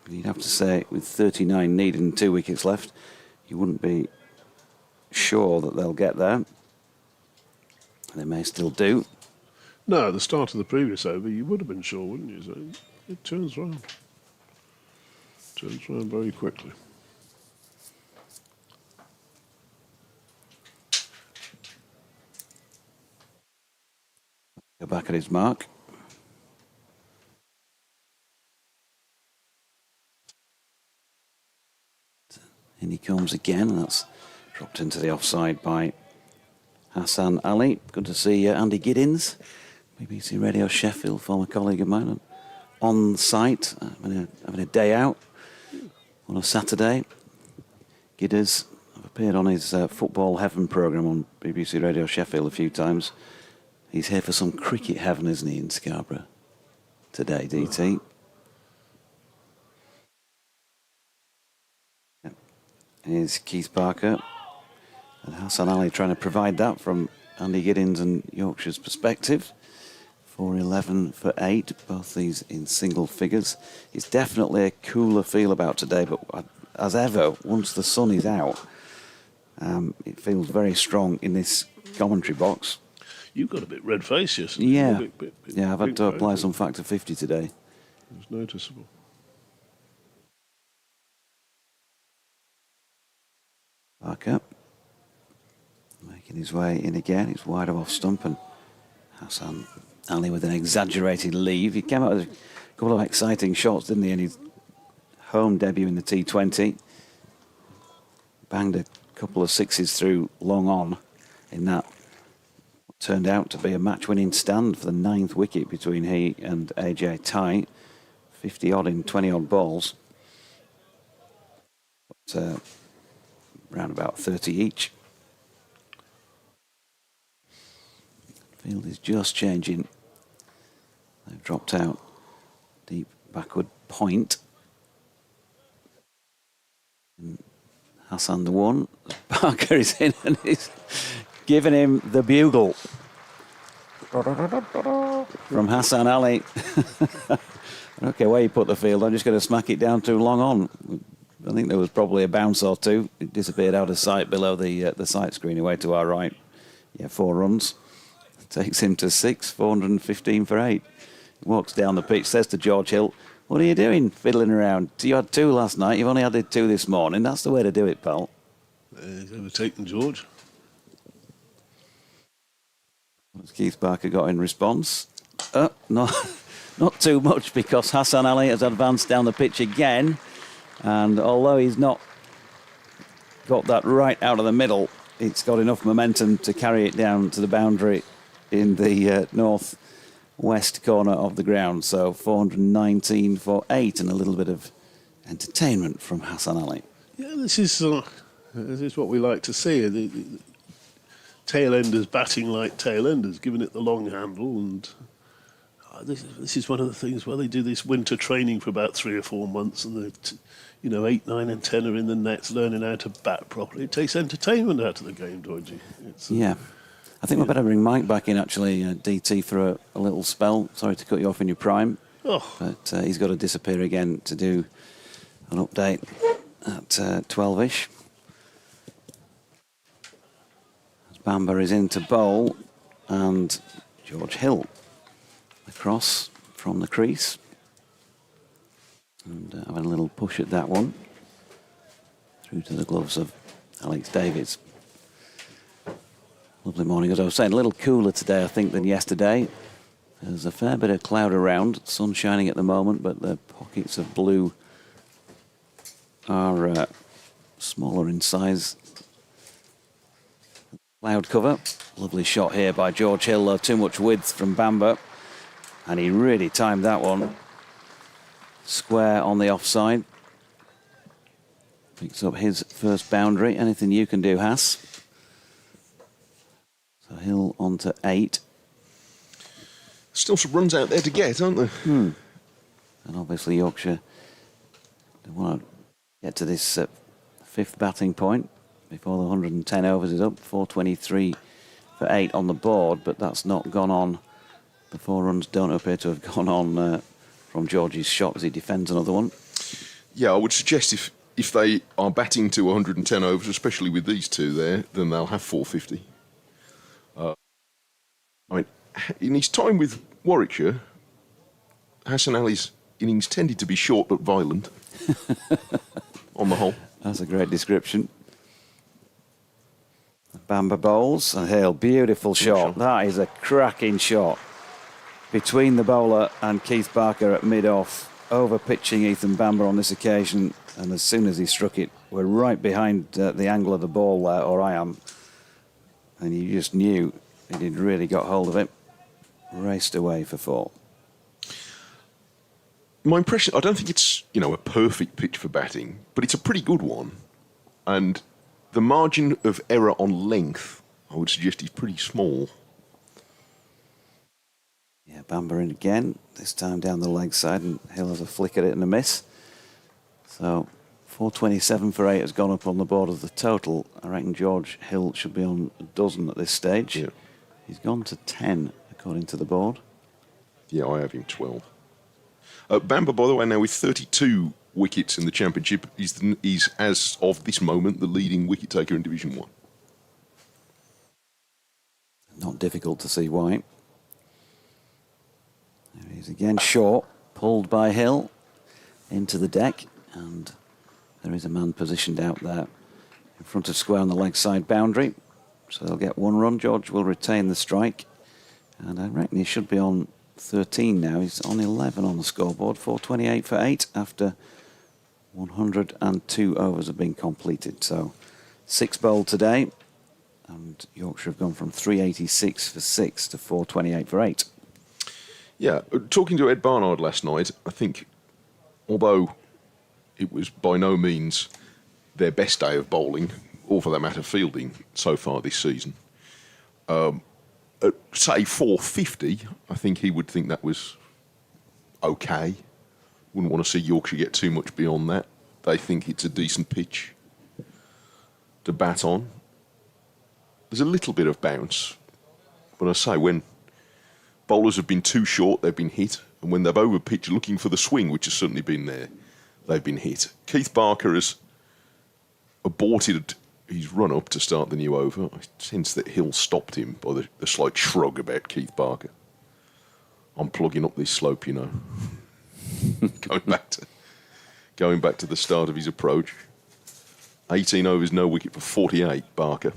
you'd have to say with 39 needed and 2 wickets left, you wouldn't be sure that they'll get there. They may still do. No, at the start of the previous over, you would have been sure, wouldn't you? So it turns round. Turns round very quickly. Go back at his mark. In he comes again, and that's dropped into the offside by Hassan Ali. Good to see Andy Giddins, BBC Radio Sheffield, former colleague of mine, on site, having a day out on a Saturday. Gidders, I've appeared on his Football Heaven programme on BBC Radio Sheffield a few times. He's here for some cricket heaven, isn't he, in Scarborough today, DT? Yep. Here's Keith Barker and Hassan Ali trying to provide that from Andy Giddins and Yorkshire's perspective. 4-11 for 8, both these in single figures. It's definitely a cooler feel about today, but as ever, once the sun is out, it feels very strong in this commentary box. You've got a bit red face yesterday. Yeah, yeah, I've had to apply some factor 50 today. It was noticeable. Barker making his way in again. He's wide of off stump, and Hassan Ali with an exaggerated leave. He came out with a couple of exciting shots, didn't he, in his home debut in the T20. Banged a couple of sixes through long on in that what turned out to be a match-winning stand for the 9th wicket between he and AJ Tye. 50-odd in 20-odd balls. But, around about 30 each. Field is just changing. They've dropped out deep backward point. And Hassan the one. Barker is in and he's giving him the bugle. From Hassan Ali. Okay, where you put the field, I'm just going to smack it down too long on. I think there was probably a bounce or two. It disappeared out of sight below the sight screen away to our right. Yeah, 4 runs. Takes him to 6, 415 for 8. Walks down the pitch, says to George Hill, "What are you doing, fiddling around? You had 2 last night, you've only added 2 this morning. That's the way to do it, pal." He's overtaken George. What's Keith Barker got in response? No, not too much, because Hassan Ali has advanced down the pitch again. And although he's not got that right out of the middle, it's got enough momentum to carry it down to the boundary in the north-west corner of the ground. So 419 for 8 and a little bit of entertainment from Hassan Ali. Yeah, this is what we like to see. The tail-enders batting like tail-enders, giving it the long handle. And this is one of the things where they do this winter training for about 3 or 4 months, and 8, 9 and 10 are in the nets learning how to bat properly. It takes entertainment out of the game, Georgie. Yeah. I think we better bring Mike back in, actually, DT, for a little spell. Sorry to cut you off in your prime. Oh. But he's got to disappear again to do an update at 12-ish. Bamber is in to bowl, and George Hill across from the crease. And having a little push at that one. Through to the gloves of Alex Davies. Lovely morning, as I was saying. A little cooler today, I think, than yesterday. There's a fair bit of cloud around. Sun shining at the moment, but the pockets of blue are smaller in size. Cloud cover. Lovely shot here by George Hill, though. Too much width from Bamber. And he really timed that one. Square on the offside. Picks up his first boundary. Anything you can do, Hass. So Hill on to 8. Still some runs out there to get, aren't there? And obviously Yorkshire, they want to get to this 5th batting point before the 110 overs is up. 423 for 8 on the board, but that's not gone on. The 4 runs don't appear to have gone on from George's shot as he defends another one. Yeah, I would suggest if they are batting to 110 overs, especially with these 2 there, then they'll have 450. In his time with Warwickshire, Hassan Ali's innings tended to be short but violent on the whole. That's a great description. Bamber bowls and Hale, beautiful shot. That is a cracking shot. Between the bowler and Keith Barker at mid-off, over-pitching Ethan Bamber on this occasion, and as soon as he struck it, we're right behind the angle of the ball there, or I am, and you just knew he'd really got hold of it. Raced away for 4. My impression, I don't think it's, a perfect pitch for batting, but it's a pretty good one. And the margin of error on length, I would suggest, is pretty small. Yeah, Bamber in again, this time down the leg side, and Hill has a flick at it and a miss. So 427 for 8 has gone up on the board of the total. I reckon George Hill should be on a dozen at this stage. Yeah. He's gone to 10, according to the board. Yeah, I have him 12. Bamber, by the way, now with 32 wickets in the Championship, is, as of this moment, the leading wicket taker in Division 1. Not difficult to see why. There he is again, short, pulled by Hill into the deck, and there is a man positioned out there in front of square on the leg side boundary. So they'll get 1 run. George will retain the strike, and I reckon he should be on 13 now. He's on 11 on the scoreboard. 428 for 8 after 102 overs have been completed. So 6 bowled today, and Yorkshire have gone from 386 for 6 to 428 for 8. Yeah, talking to Ed Barnard last night, I think, although it was by no means their best day of bowling, or for that matter fielding, so far this season, at, say, 450, I think he would think that was okay. Wouldn't want to see Yorkshire get too much beyond that. They think it's a decent pitch to bat on. There's a little bit of bounce, but I say, when bowlers have been too short, they've been hit, And when they've over-pitched looking for the swing, which has certainly been there, they've been hit. Keith Barker has aborted his run-up to start the new over. I sense that Hill stopped him by the slight shrug about Keith Barker. I'm plugging up this slope, you know. going back to the start of his approach. 18 overs, no wicket for 48, Barker.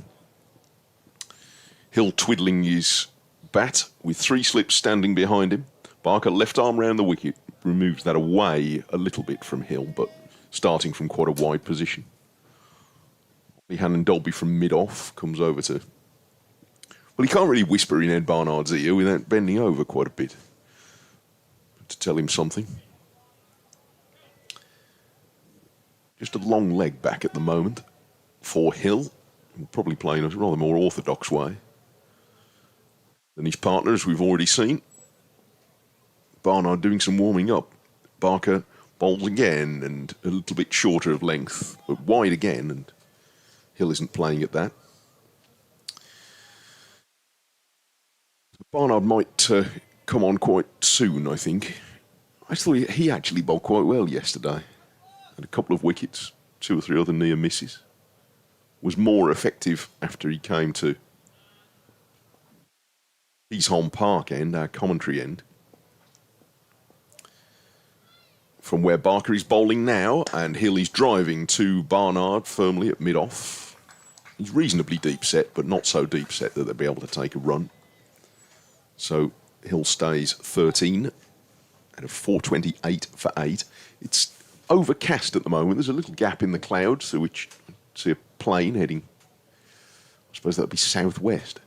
Hill twiddling his bat with 3 slips standing behind him. Barker left arm round the wicket, removes that away a little bit from Hill, but starting from quite a wide position. Hannon Dolby from mid-off comes over to... Well, he can't really whisper in Ed Barnard's ear without bending over quite a bit to tell him something. Just a long leg back at the moment for Hill. He'll probably play in a rather more orthodox way than his partner, as we've already seen. Barnard doing some warming up. Barker bowls again and a little bit shorter of length, but wide again, and Hill isn't playing at that. Barnard might come on quite soon, I think. I thought he actually bowled quite well yesterday. Had a couple of wickets, 2 or 3 other near misses. Was more effective after he came to Easholm Park end, our commentary end. From where Barker is bowling now, and Hill is driving to Barnard firmly at mid-off. He's reasonably deep set, but not so deep set that they'll be able to take a run. So Hill stays 13 out of 428 for 8. It's overcast at the moment. There's a little gap in the clouds through which I see a plane heading, I suppose that would be southwest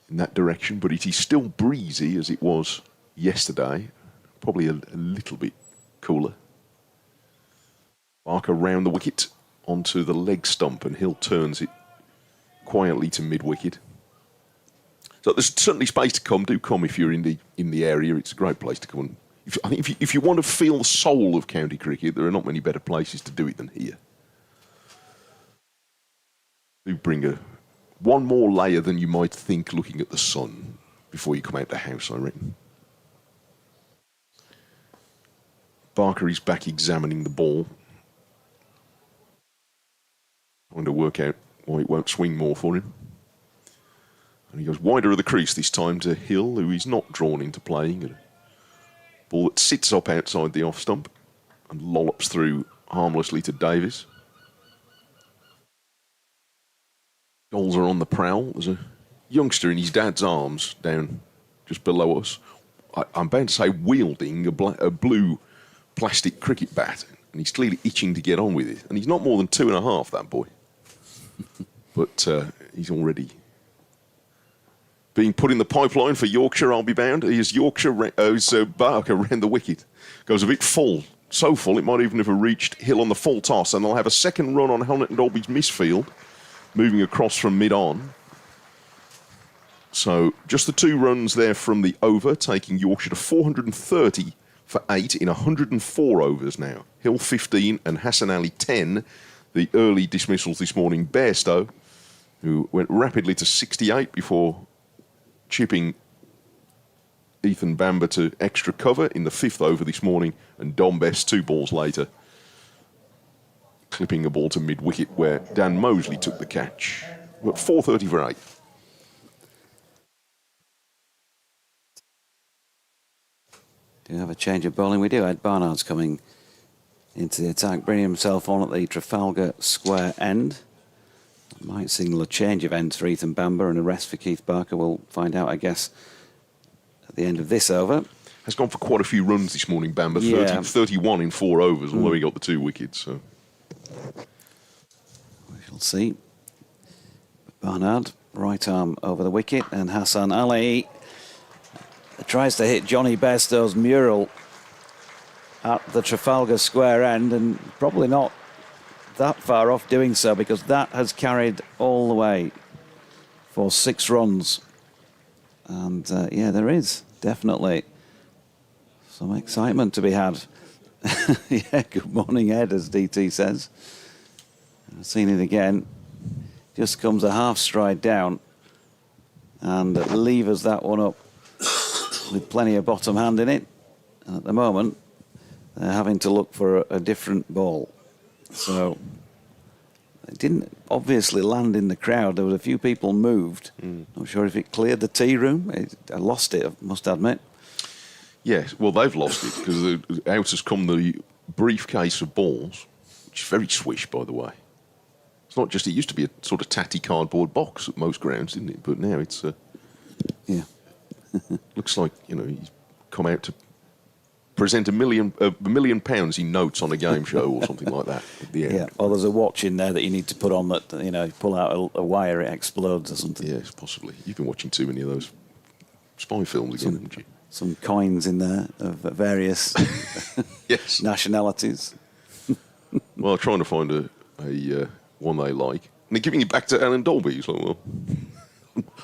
in that direction, but it is still breezy as it was yesterday. Probably a little bit cooler. Barker round the wicket onto the leg stump, and Hill turns it quietly to mid-wicket. So there's certainly space to come. Do come if you're in the area. It's a great place to come. And I think if you want to feel the soul of county cricket, there are not many better places to do it than here. Do bring one more layer than you might think looking at the sun before you come out the house, I reckon. Barker is back examining the ball. Trying to work out why it won't swing more for him. And he goes wider of the crease this time to Hill, who is not drawn into playing. A ball that sits up outside the off stump and lollops through harmlessly to Davies. Goals are on the prowl. There's a youngster in his dad's arms down just below us. I'm bound to say wielding a blue plastic cricket bat, and he's clearly itching to get on with it. And he's not more than 2.5, that boy. But he's already being put in the pipeline for Yorkshire, I'll be bound. Here's Barker round the wicket. Goes a bit full. So full, it might even have reached Hill on the full toss, and they'll have a second run on Hamilton Dolby's misfield, moving across from mid-on. So just the 2 runs there from the over, taking Yorkshire to 430 for 8 in 104 overs now. Hill 15 and Hassan Ali 10. The early dismissals this morning, Bairstow, who went rapidly to 68 before chipping Ethan Bamber to extra cover in the 5th over this morning, and Dom Best 2 balls later, clipping a ball to mid-wicket where Dan Mosley took the catch. But 430 for 8. Do you have a change of bowling? We do. Ed Barnard's coming into the attack, bringing himself on at the Trafalgar Square end. Might signal a change of ends for Ethan Bamber and a rest for Keith Barker. We'll find out, I guess, at the end of this over. Has gone for quite a few runs this morning, Bamber. Yeah. 31 in 4 overs, although he got the 2 wickets. So We shall see. Barnard, right arm over the wicket, and Hassan Ali tries to hit Johnny Bairstow's mural at the Trafalgar Square end, and probably not that far off doing so, because that has carried all the way for 6 runs. And yeah, there is definitely some excitement to be had. Yeah, good morning, Ed, as DT says. I've seen it again. Just comes a half stride down and levers that one up with plenty of bottom hand in it. And at the moment, they're having to look for a different ball. So it didn't obviously land in the crowd. There was a few people moved. Not sure if it cleared the tea room. I lost it, I must admit. Yes, well, they've lost it because out has come the briefcase of balls, which is very swish, by the way. It's not just, it used to be a sort of tatty cardboard box at most grounds, didn't it? But now it's, Yeah. looks like, you know, he's come out to present £1 million in notes on a game show or something like that at the end. Yeah, or there's a watch in there that you need to put on that, you know, pull out a wire, it explodes or something. Yes, possibly. You've been watching too many of those spy films again, haven't you? Some coins in there of various Yes. nationalities. Well, trying to find a one they like. And they're giving it back to Alan Dolby. He's like, well,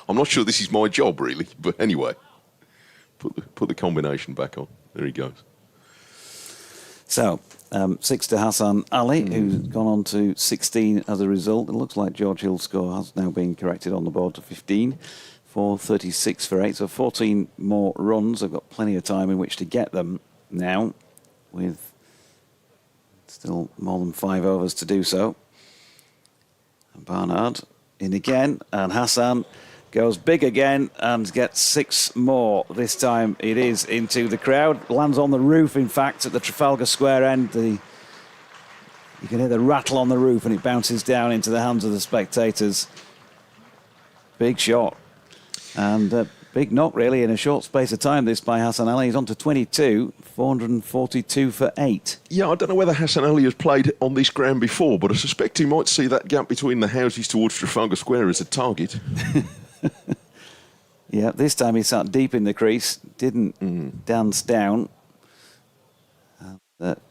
I'm not sure this is my job, really. But anyway, put the combination back on. There he goes. So, 6 to Hassan Ali, who's gone on to 16 as a result. It looks like George Hill's score has now been corrected on the board to 15. 4.36 for 8, so 14 more runs. I've got plenty of time in which to get them now, with still more than 5 overs to do so. And Barnard in again, and Hassan goes big again and gets 6 more. This time it is into the crowd. Lands on the roof, in fact, at the Trafalgar Square end. You can hear the rattle on the roof and it bounces down into the hands of the spectators. Big shot. And a big knock, really, in a short space of time, this by Hassan Ali. He's on to 22, 442 for 8. Yeah, I don't know whether Hassan Ali has played on this ground before, but I suspect he might see that gap between the houses towards Trafalgar Square as a target. Yeah, this time he sat deep in the crease, didn't dance down, and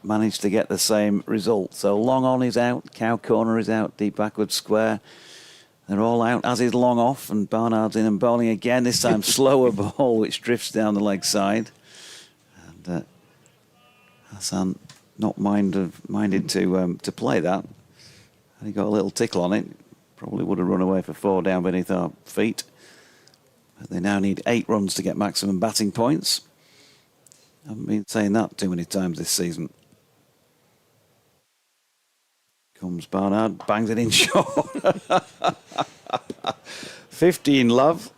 managed to get the same result. So long on is out, cow corner is out, deep backward square. They're all out, as is long off, and Barnard's in and bowling again. This time slower ball, which drifts down the leg side. And Hassan not minded to play that. And he got a little tickle on it. Probably would have run away for 4 down beneath our feet. But they now need 8 runs to get maximum batting points. Haven't been saying that too many times this season. Comes Barnard, bangs it in short. 15 love.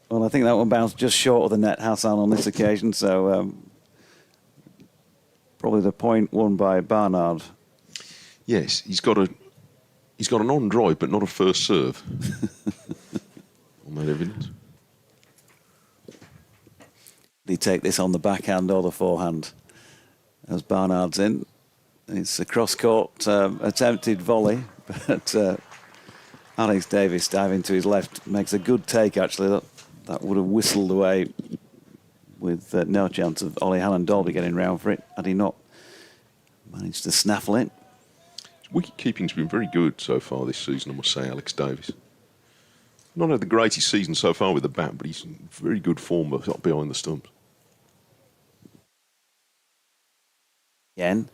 Well, I think that one bounced just short of the net, Hassan, on this occasion. So probably the point won by Barnard. Yes, he's got an on-drive, but not a first serve. On that evidence. Did he take this on the backhand or the forehand? As Barnard's in. It's a cross-court attempted volley, but Alex Davis diving to his left makes a good take, actually. That would have whistled away with no chance of Ollie Halland-Dolby getting round for it, had he not managed to snaffle it. Wicket-keeping's been very good so far this season, I must say, Alex Davis. Not had the greatest season so far with the bat, but he's in very good form up behind the stumps. Again.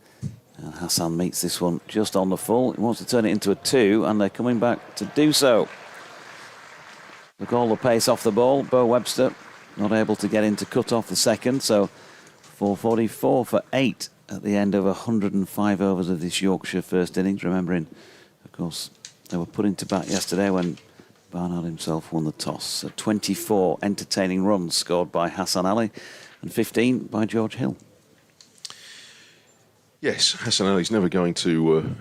And Hassan meets this one just on the full. He wants to turn it into a 2, and they're coming back to do so. Look, all the pace off the ball. Bo Webster not able to get into cut off the second, so 444 for 8 at the end of 105 overs of this Yorkshire first innings. Remembering, of course, they were put into bat yesterday when Barnard himself won the toss. So 24 entertaining runs scored by Hassan Ali and 15 by George Hill. Yes, Hassan Ali's never going to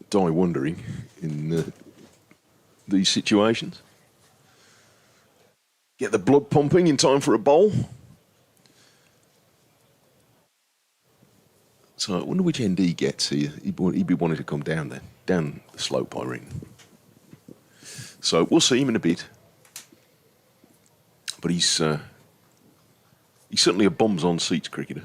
die wondering in these situations. Get the blood pumping in time for a bowl. So I wonder which end he gets. He'd be wanting to come down then, down the slope, I reckon. So we'll see him in a bit. But he's certainly a bombs-on-seats cricketer.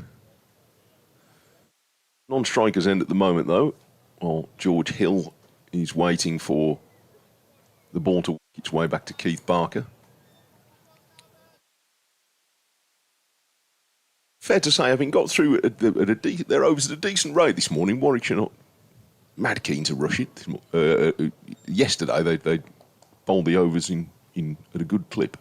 Non-strikers end at the moment, though, while George Hill is waiting for the ball to work its way back to Keith Barker. Fair to say, having got through their overs at a decent rate this morning, Warwickshire not mad keen to rush it. Yesterday, they bowled the overs in at a good clip.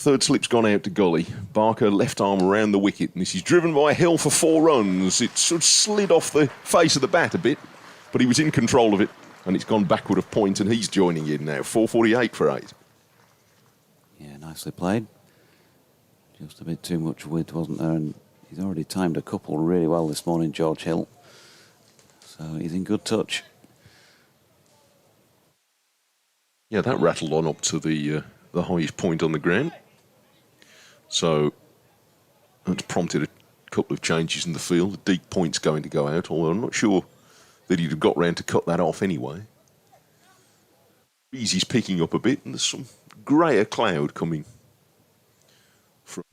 Third slip's gone out to Gully. Barker left arm around the wicket, and this is driven by Hill for 4 runs. It sort of slid off the face of the bat a bit, but he was in control of it, and it's gone backward a point, and he's joining in now. 448 for 8. Yeah, nicely played. Just a bit too much width, wasn't there? And he's already timed a couple really well this morning, George Hill. So he's in good touch. Yeah, that rattled on up to the highest point on the ground. So that's prompted a couple of changes in the field. The deep point's going to go out, although I'm not sure that he'd have got round to cut that off anyway. Breeze is picking up a bit, and there's some greyer cloud coming from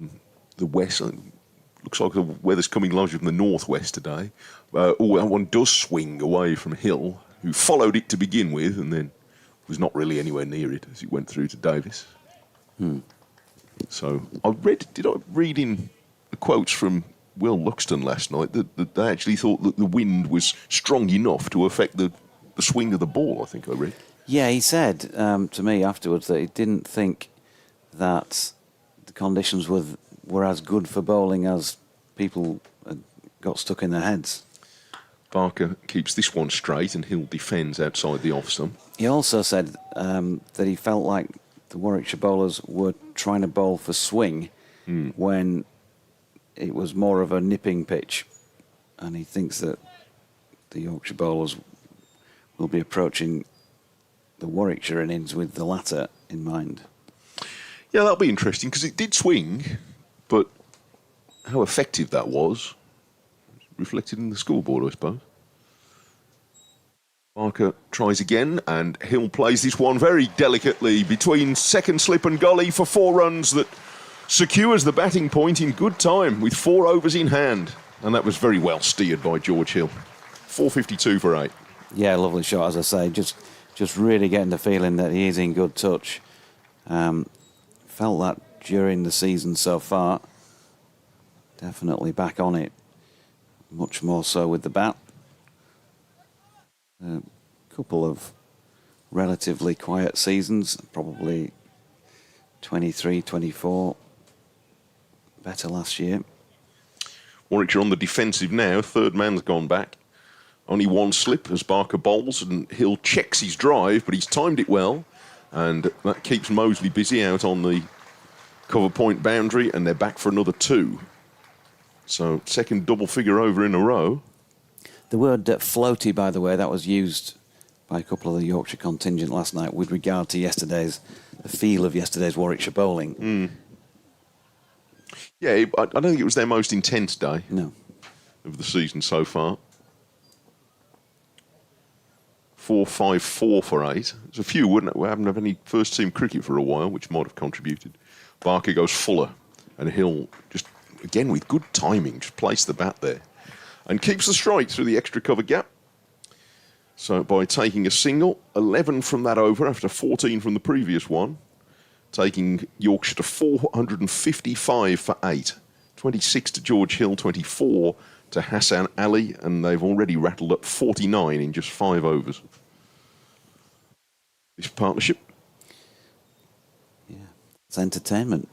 the west. Looks like the weather's coming largely from the northwest today. That one does swing away from Hill, who followed it to begin with, and then was not really anywhere near it as it went through to Davis. So did I read in the quotes from Will Luxton last night that they actually thought that the wind was strong enough to affect the swing of the ball, I think I read. Yeah, he said to me afterwards that he didn't think that the conditions were as good for bowling as people got stuck in their heads. Barker keeps this one straight and Hill defends outside the off stump. He also said that he felt like the Warwickshire bowlers were trying to bowl for swing when it was more of a nipping pitch, and he thinks that the Yorkshire bowlers will be approaching the Warwickshire innings with the latter in mind. Yeah, that'll be interesting because it did swing, but how effective that was reflected in the scoreboard, I suppose. Barker tries again, and Hill plays this one very delicately between second slip and Gully for 4 runs that secures the batting point in good time with 4 overs in hand. And that was very well steered by George Hill. 452 for 8. Yeah, lovely shot, as I say. Just really getting the feeling that he is in good touch. Felt that during the season so far. Definitely back on it. Much more so with the bat. A couple of relatively quiet seasons, probably 23, 24. Better last year. Warwickshire on the defensive now. Third man's gone back. Only 1 slip as Barker bowls, and Hill checks his drive, but he's timed it well, and that keeps Mosley busy out on the cover point boundary, and they're back for another 2. So second double figure over in a row. The word floaty, by the way, that was used by a couple of the Yorkshire contingent last night with regard to the feel of yesterday's Warwickshire bowling. Yeah, I don't think it was their most intense day of the season so far. 454 for 8. There's a few, wouldn't it? We haven't had any first team cricket for a while, which might have contributed. Barker goes fuller, and Hill just, again, with good timing, just placed the bat there. And keeps the strike through the extra cover gap. So by taking a single, 11 from that over after 14 from the previous one, taking Yorkshire to 455 for 8. 26 to George Hill, 24 to Hassan Ali, and they've already rattled up 49 in just 5 overs. This partnership. Yeah, it's entertainment.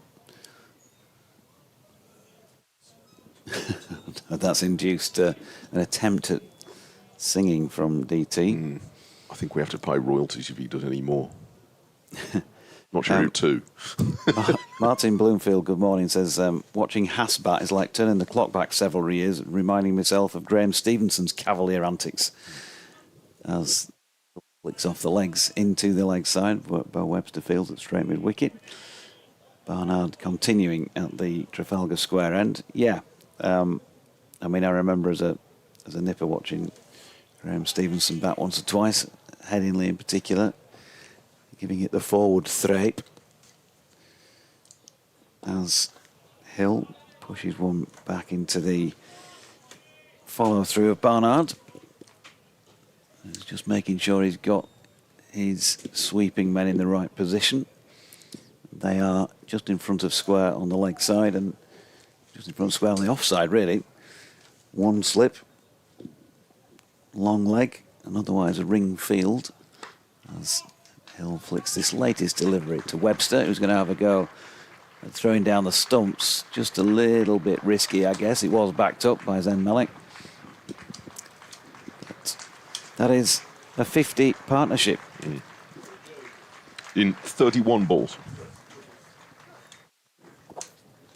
That's induced an attempt at singing from DT. I think we have to pay royalties if he does any more. Not sure who to. Martin Bloomfield, good morning, says, watching Hasbat is like turning the clock back several years, reminding myself of Graham Stevenson's cavalier antics. As flicks off the legs into the leg side, by Webster fields at straight mid wicket. Barnard continuing at the Trafalgar Square end. Yeah, I mean, I remember as a nipper watching Graham Stevenson bat once or twice, Headingley in particular, giving it the forward thrape as Hill pushes one back into the follow-through of Barnard. He's just making sure he's got his sweeping men in the right position. They are just in front of square on the leg side and just in front of square on the offside, really. 1 slip, long leg, and otherwise a ring field as Hill flicks this latest delivery to Webster, who's going to have a go Throwing down the stumps, just a little bit risky, I guess. It was backed up by Zen Melik. But that is a 50 partnership. In 31 balls.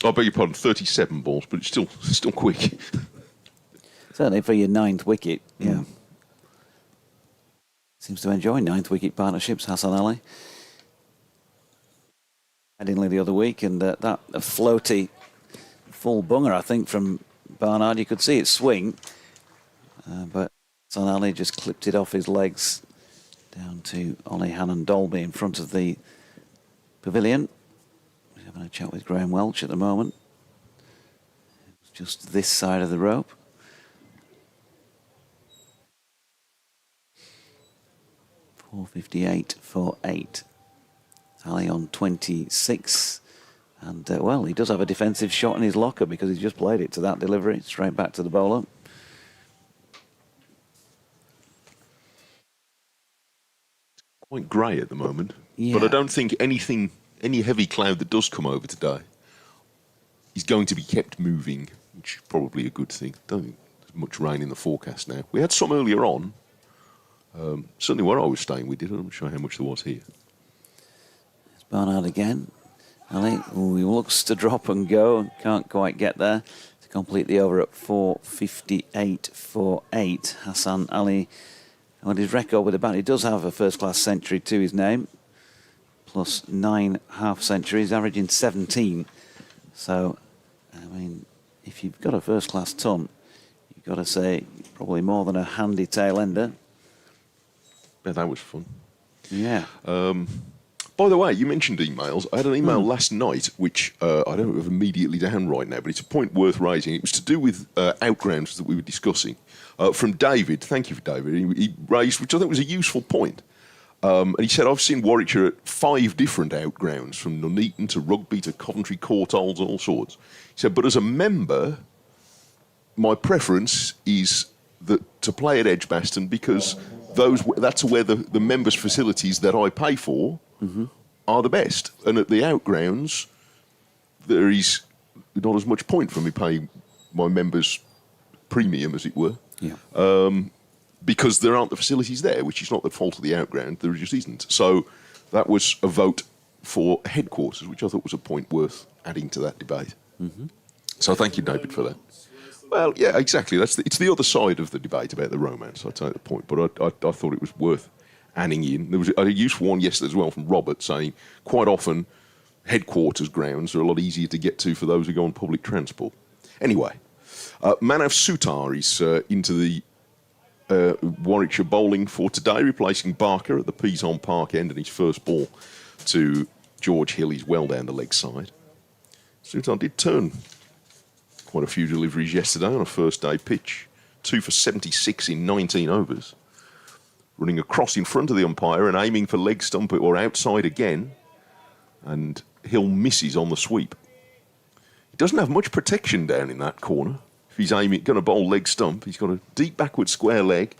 I beg your pardon, 37 balls, but it's still quick. Certainly for your 9th wicket, yeah. Seems to enjoy 9th wicket partnerships, Hassan Ali. Headingly the other week, and that a floaty full bunger, I think, from Barnard. You could see it swing, but Hassan Ali just clipped it off his legs down to Ollie Hannon Dolby in front of the pavilion. We're having a chat with Graham Welch at the moment. It's just this side of the rope. .458 for 8. Ali on 26. And, well, he does have a defensive shot in his locker because he's just played it to that delivery, straight back to the bowler. Quite grey at the moment. Yeah. But I don't think any heavy cloud that does come over today is going to be kept moving, which is probably a good thing. Don't think there's much rain in the forecast now. We had some earlier on. Certainly where I was staying, we did. I'm not sure how much there was here. It's Barnard again. Ali, ooh, he looks to drop and go. Can't quite get there to complete the over at 458 for 8. Hassan Ali, on his record with the bat, he does have a first-class century to his name, plus 9 half-centuries, averaging 17. So, I mean, if you've got a first-class ton, you've got to say probably more than a handy tail-ender. Yeah, that was fun. Yeah. By the way, you mentioned emails. I had an email last night, which I don't have immediately down right now, but it's a point worth raising. It was to do with outgrounds that we were discussing. From David, thank you for David, he raised, which I think was a useful point. And he said, I've seen Warwickshire at 5 different outgrounds, from Nuneaton to Rugby to Coventry, Courtaulds, all sorts. He said, but as a member, my preference is to play at Edgbaston because that's where the members' facilities that I pay for are the best. And at the outgrounds, there is not as much point for me paying my members' premium, as it were. Yeah. Because there aren't the facilities there, which is not the fault of the outground, there just isn't. So that was a vote for headquarters, which I thought was a point worth adding to that debate. So thank you, David, for that. Well, yeah, exactly. It's the other side of the debate about the romance, I take the point, but I thought it was worth adding in. There was a useful one yesterday as well from Robert saying quite often headquarters grounds are a lot easier to get to for those who go on public transport. Anyway, Manav Sutar is into the Warwickshire bowling for today, replacing Barker at the Peas-on Park end, and his first ball to George Hill. He's well down the leg side. Sutar did turn quite a few deliveries yesterday on a first day pitch. 2 for 76 in 19 overs. Running across in front of the umpire and aiming for leg stump or outside again. And Hill misses on the sweep. He doesn't have much protection down in that corner. If he's going to bowl leg stump, he's got a deep backward square leg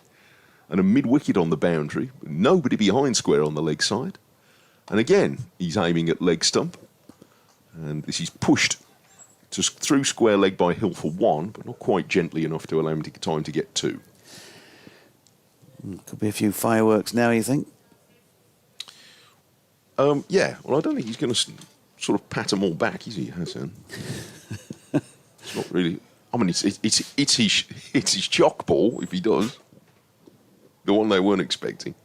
and a mid-wicket on the boundary. Nobody behind square on the leg side. And again, he's aiming at leg stump. And this is pushed through square leg by Hill for 1, but not quite gently enough to allow him time to get 2. Could be a few fireworks now, you think? Yeah, well, I don't think he's going to sort of pat them all back, is he, Hassan? It's not really. I mean, it's his chalk ball, if he does. The one they weren't expecting.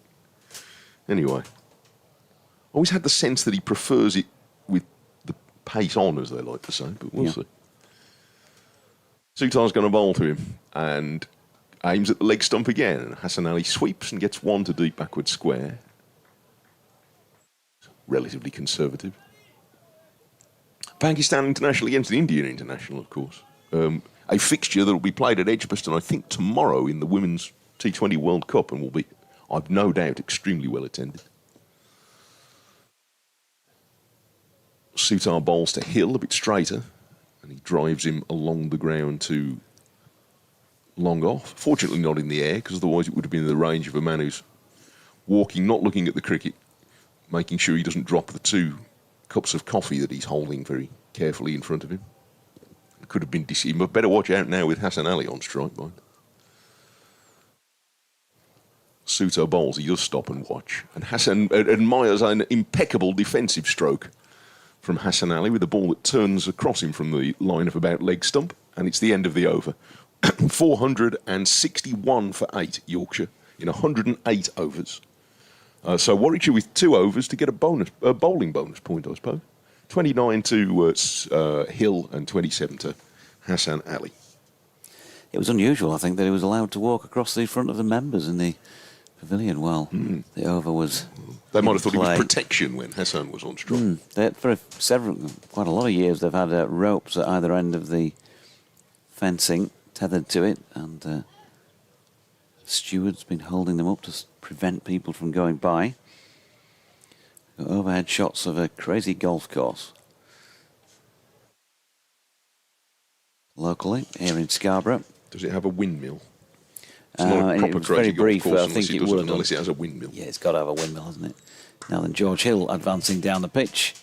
Anyway, I always had the sense that he prefers it with the pace on, as they like to say, but we'll see. Sutar's going to bowl to him and aims at the leg stump again. And Hassan Ali sweeps and gets 1 to deep backward square. Relatively conservative. Pakistan International against the Indian International, of course. A fixture that will be played at Edgbaston, I think, tomorrow in the Women's T20 World Cup and will be, I've no doubt, extremely well attended. Sutar bowls to Hill a bit straighter and he drives him along the ground to long off. Fortunately not in the air, because otherwise it would have been in the range of a man who's walking, not looking at the cricket, making sure he doesn't drop the 2 cups of coffee that he's holding very carefully in front of him. Could have been deceived, but better watch out now with Hassan Ali on strike, mind. Suto bowls, he does stop and watch. And Hassan admires an impeccable defensive stroke from Hassan Ali with a ball that turns across him from the line of about leg stump, and it's the end of the over. 461 for 8, Yorkshire, in 108 overs. So Warwickshire with 2 overs to get a bowling bonus point, I suppose. 29 to Hill and 27 to Hassan Ali. It was unusual, I think, that he was allowed to walk across the front of the members in the pavilion while the over was. They might have thought it was protection when Hassan was on strike. For quite a lot of years, they've had ropes at either end of the fencing tethered to it, and stewards been holding them up to prevent people from going by. Got overhead shots of a crazy golf course. Locally, here in Scarborough. Does it have a windmill? It's not a proper it was very brief, course, I think it would. Unless it has a windmill. Yeah, it's got to have a windmill, hasn't it? Now then, George Hill advancing down the pitch.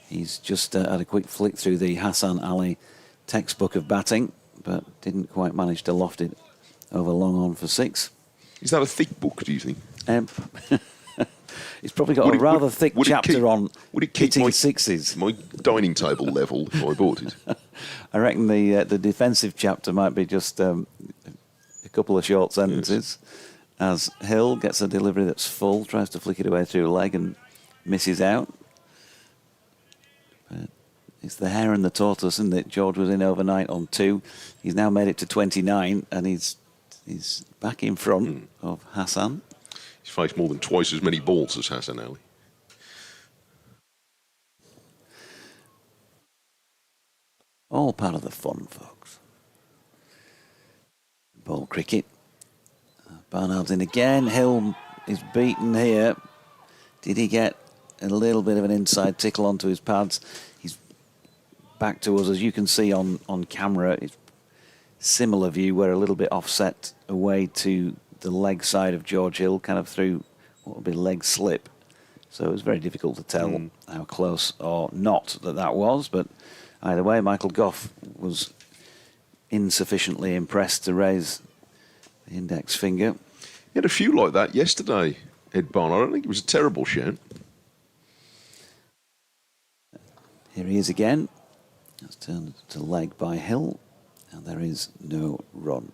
He's just had a quick flick through the Hassan Ali textbook of batting, but didn't quite manage to loft it over long on for 6. Is that a thick book, do you think? It's probably got a rather thick chapter on hitting sixes. My dining table level if I bought it. I reckon the defensive chapter might be just a couple of short sentences. Yes. As Hill gets a delivery that's full, tries to flick it away through a leg and misses out. But it's the hare and the tortoise, isn't it? George was in overnight on 2. He's now made it to 29, and he's back in front of Hassan. He's faced more than twice as many balls as Hassan Ali. All part of the fun, folks. Ball cricket. Barnard's in again. Hill is beaten here. Did he get a little bit of an inside tickle onto his pads? He's back to us, as you can see on camera. It's similar view. We're a little bit offset away to the leg side of George Hill, kind of through what would be leg slip. So it was very difficult to tell how close or not that was. But either way, Michael Gough was insufficiently impressed to raise the index finger. He had a few like that yesterday, Ed Barnard. I don't think it was a terrible shout. Here he is again. That's turned to leg by Hill, and there is no run.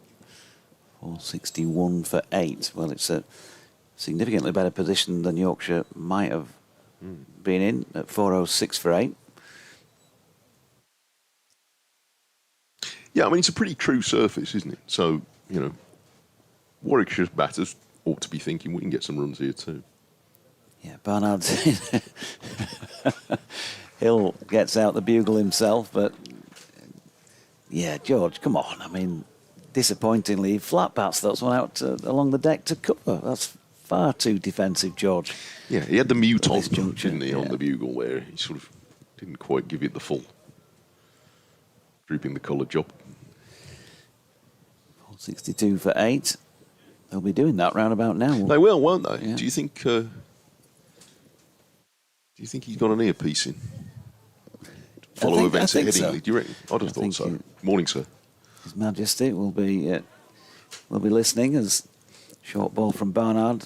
461 for 8. Well, it's a significantly better position than Yorkshire might have been in at 406 for 8. Yeah, I mean, it's a pretty true surface, isn't it? So, you know, Warwickshire's batters ought to be thinking we can get some runs here too. Yeah, Barnard's in. Hill gets out the bugle himself, but yeah, George, come on. I mean, disappointingly, flat bats those one out along the deck to cover. That's far too defensive, George. Yeah, he had the mute on, juncture, didn't he, on the bugle there. He sort of didn't quite give it the full drooping the colour job. 462 for 8. They'll be doing that round about now. They will, won't they? Yeah. Do you think he's got an earpiece in? Follow events at Headingley. So. Do you reckon? I'd have thought so. Morning, sir. His Majesty will be listening as short ball from Barnard,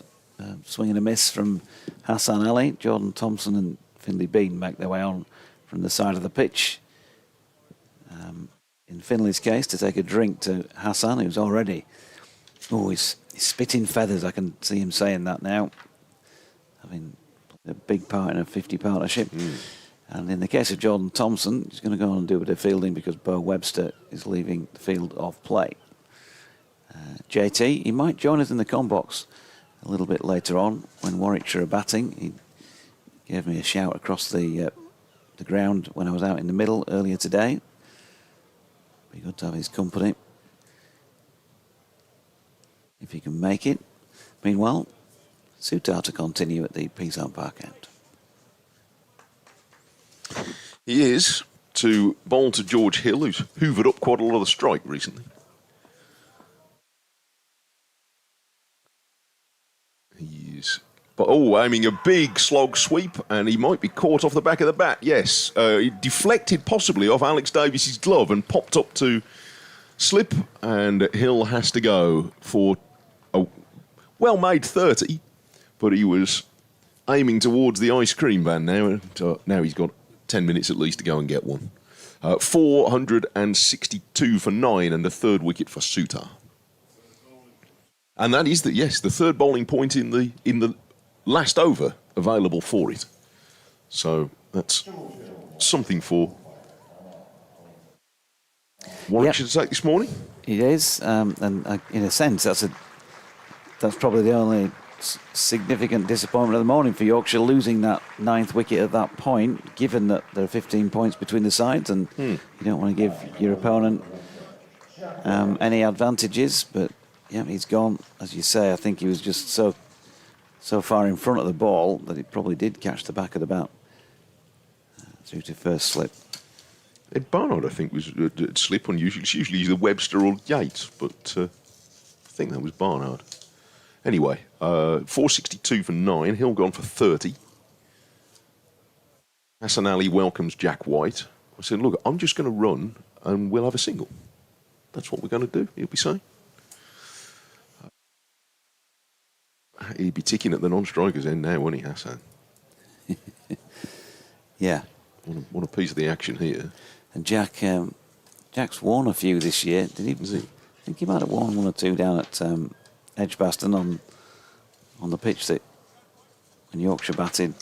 swing and a miss from Hassan Ali. Jordan Thompson and Finlay Bean make their way on from the side of the pitch. In Finlay's case, to take a drink to Hassan, who's already, he's spitting feathers. I can see him saying that now, having played a big part in a 50 partnership. And in the case of Jordan Thompson, he's going to go on and do a bit of fielding because Bo Webster is leaving the field of play. JT, he might join us in the com box a little bit later on when Warwickshire are batting. He gave me a shout across the ground when I was out in the middle earlier today. Be good to have his company if he can make it. Meanwhile, Sutar to continue at the Peasant Park end. He is to bowl to George Hill, who's hoovered up quite a lot of the strike recently. He's But aiming a big slog sweep, and he might be caught off the back of the bat. Yes, it deflected possibly off Alex Davis's glove and popped up to slip, and Hill has to go for a well-made 30, but he was aiming towards the ice cream van now, and now he's got 10 minutes at least to go and get one. 462 for 9 and the third wicket for Suter. And that is the third bowling point in the last over available for it. So that's something for Warwickshire to take this morning. It is, and in a sense, that's probably the only significant disappointment of the morning for Yorkshire, losing that 9th wicket at that point, given that there are 15 points between the sides, and you don't want to give your opponent any advantages. But yeah, he's gone, as you say. I think he was just so far in front of the ball that it probably did catch the back of the bat through to first slip. Ed Barnard, I think, was slip unusually. It's usually either Webster or Yates, but I think that was Barnard. Anyway, 462 for 9. Hill gone for 30. Hassan Ali welcomes Jack White. I said, look, I'm just going to run and we'll have a single. That's what we're going to do, he'll be saying. He'd be ticking at the non-strikers end now, wouldn't he, Hassan? Yeah. Want a piece of the action here. And Jack's won a few this year. Did he? Is he? I think he might have won 1 or 2 down at Edgbaston on the pitch that when Yorkshire batted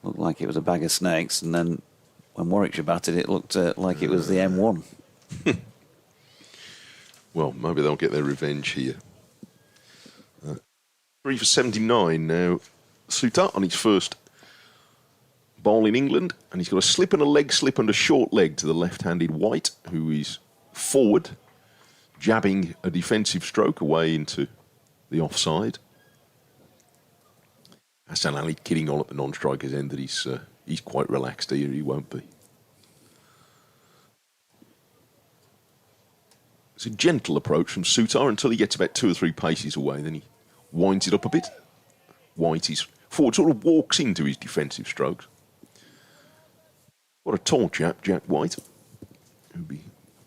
looked like it was a bag of snakes, and then when Warwickshire batted it looked like it was the M1. Well, maybe they'll get their revenge here. 3 for 79 now. Suter on his first bowl in England, and he's got a slip and a leg slip and a short leg to the left-handed White, who is forward, jabbing a defensive stroke away into the offside. Hassan Ali kidding on at the non-striker's end that he's quite relaxed here. He won't be. It's a gentle approach from Suter until he gets about 2 or 3 paces away. Then he winds it up a bit. White is forward, sort of walks into his defensive strokes. What a tall chap, Jack White. He'll be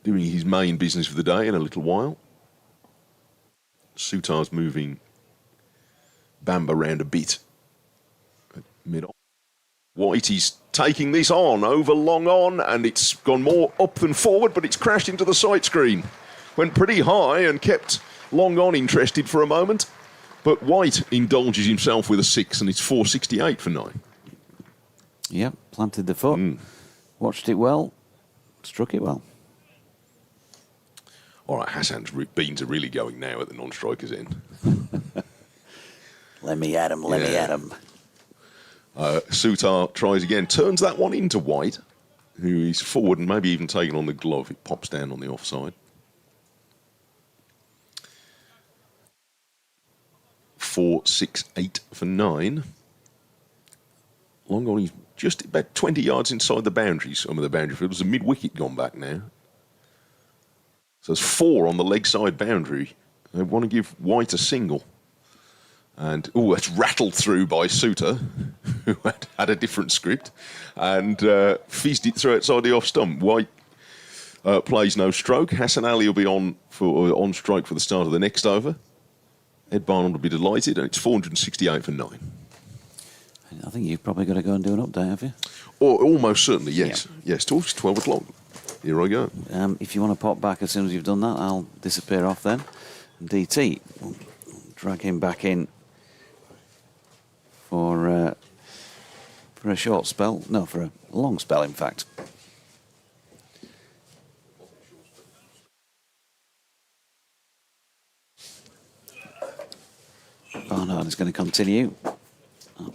doing his main business for the day in a little while. Sutar's moving Bamba round a bit at mid-on. White is taking this on, over long on, and it's gone more up than forward, but it's crashed into the sight screen. Went pretty high and kept long on interested for a moment, but White indulges himself with a 6, and it's 468 for 9. Yep, planted the foot, watched it well, struck it well. All right, Hassan's beans are really going now at the non-striker's end. Let me at him, let me at him. Suter tries again, turns that one into White, who is forward and maybe even taking on the glove. It pops down on the offside. 468 for 9. Long on, he's just about 20 yards inside the boundary. Some of the boundary field. There's a mid-wicket gone back now. So there's 4 on the leg side boundary. They want to give White a single. And, that's rattled through by Suter, who had a different script, and fizzed it through outside the off stump. White plays no stroke. Hassan Ali will be on strike for the start of the next over. Ed Barnard will be delighted, and it's 468 for 9. I think you've probably got to go and do an update, have you? Or almost certainly, yes. Yep. Yes, it's 12 o'clock. Here I go. If you want to pop back as soon as you've done that, I'll disappear off then. And DT, we'll drag him back in for a short spell. No, for a long spell, in fact. Barnard is going to continue at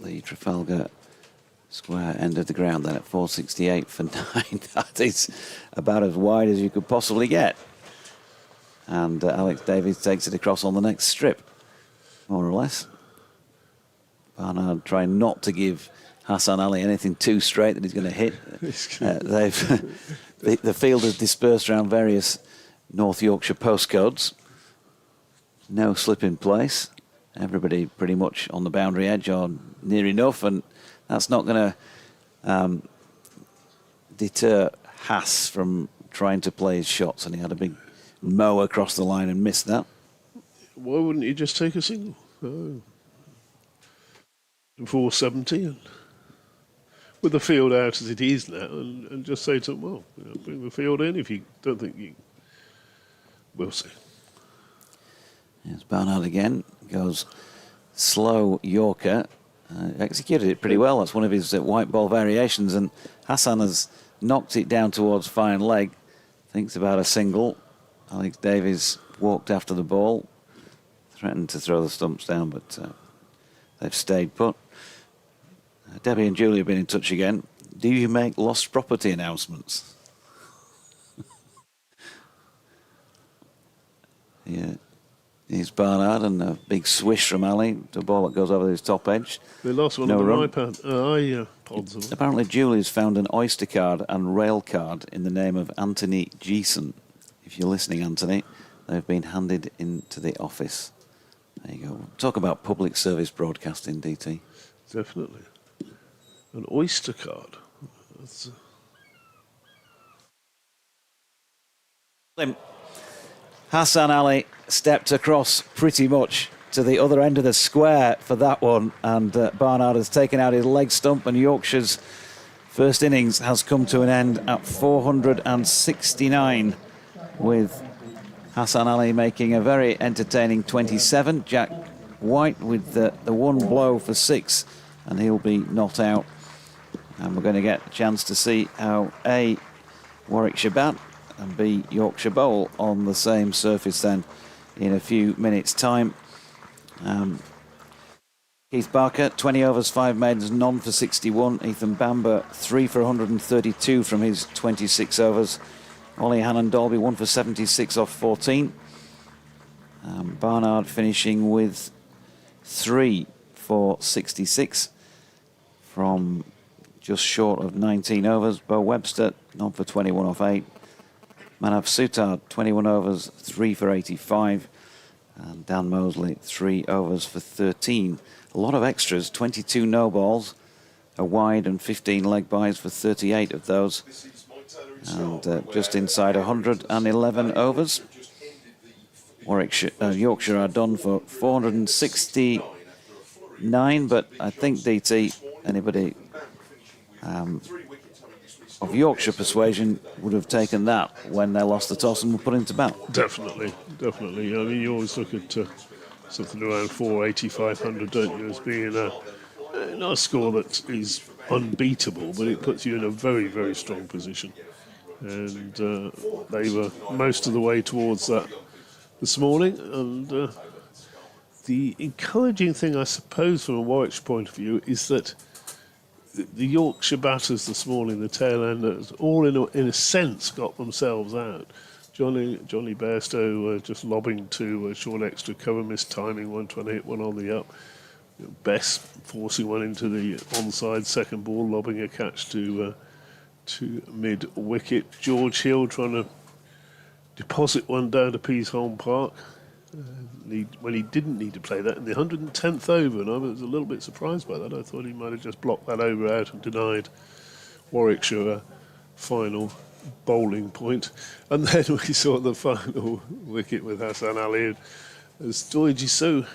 the Trafalgar Square end of the ground then at 468 for 9. That is about as wide as you could possibly get. And Alex Davies takes it across on the next strip, more or less. Barnard trying not to give Hassan Ali anything too straight that he's going to hit. The field has dispersed around various North Yorkshire postcodes. No slip in place. everybody pretty much on the boundary edge or near enough, and that's not going to deter Haas from trying to play his shots, and he had a big mow across the line and missed that. Why wouldn't you just take a single? Oh. 470 and with the field out as it is now, and just say to them, well, bring the field in if you don't think you. We'll see. Here's Barnard again, goes slow Yorker, executed it pretty well. That's one of his white ball variations, and Hassan has knocked it down towards fine leg, thinks about a single. Alex Davies walked after the ball, threatened to throw the stumps down, but they've stayed put. Debbie and Julie have been in touch again. Do you make lost property announcements? Yeah. Here's Barnard and a big swish from Ali. The ball that goes over his top edge. They lost one of the iPods. Apparently Julie's found an Oyster card and rail card in the name of Anthony Geeson. If you're listening, Anthony, they've been handed into the office. There you go. Talk about public service broadcasting, DT. Definitely. An Oyster card. Hassan Ali stepped across pretty much to the other end of the square for that one, and Barnard has taken out his leg stump, and Yorkshire's first innings has come to an end at 469, with Hassan Ali making a very entertaining 27. Jack White with the one blow for 6, and he'll be not out. And we're going to get a chance to see how A, Warwickshire bat, and B, Yorkshire bowl on the same surface then in a few minutes' time. Keith Barker, 20 overs, 5 maidens, none for 61. Ethan Bamber, 3 for 132 from his 26 overs. Ollie Hannon-Dolby, 1 for 76 off 14. Barnard finishing with 3 for 66 from just short of 19 overs. Bo Webster, none for 21 off 8. Manav Sutard, 21 overs, 3 for 85. And Dan Mosley, 3 overs for 13. A lot of extras, 22 no balls, a wide and 15 leg byes for 38 of those. And just inside 111 overs. Yorkshire are done for 469, but I think, DT, anybody of Yorkshire persuasion would have taken that when they lost the toss and were put into bat. Definitely. I mean, you always look at something around 480, 500, don't you, as being not a score that is unbeatable, but it puts you in a very, very strong position. And they were most of the way towards that this morning. And the encouraging thing, I suppose, from a Warwickshire point of view, is that the Yorkshire batters this morning, the tail enders, all in a sense got themselves out. Johnny Bairstow just lobbing to Sean Extra, cover missed timing, one trying to hit one on the up. Bess forcing one into the onside second ball, lobbing a catch to mid wicket. George Hill trying to deposit one down to Peasholm Park when he didn't need to play that in the 110th over, and I was a little bit surprised by that. I thought he might have just blocked that over out and denied Warwickshire a final bowling point. And then we saw the final wicket with Hassan Ali, as Doidge so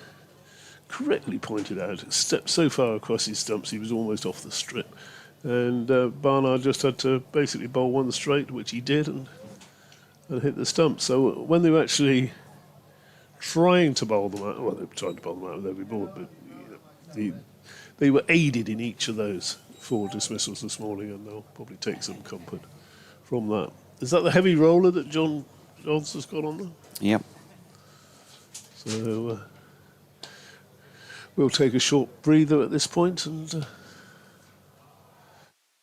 correctly pointed out, stepped so far across his stumps he was almost off the strip, and Barnard just had to basically bowl one straight, which he did, and hit the stump. So when they were actually trying to bowl them out, well, they were trying to bowl them out with every ball, but they were aided in each of those 4 dismissals this morning, and they'll probably take some comfort from that. Is that the heavy roller that John Johnson's got on there? Yep. So we'll take a short breather at this point and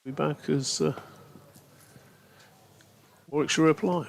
be back as Warwickshire reply.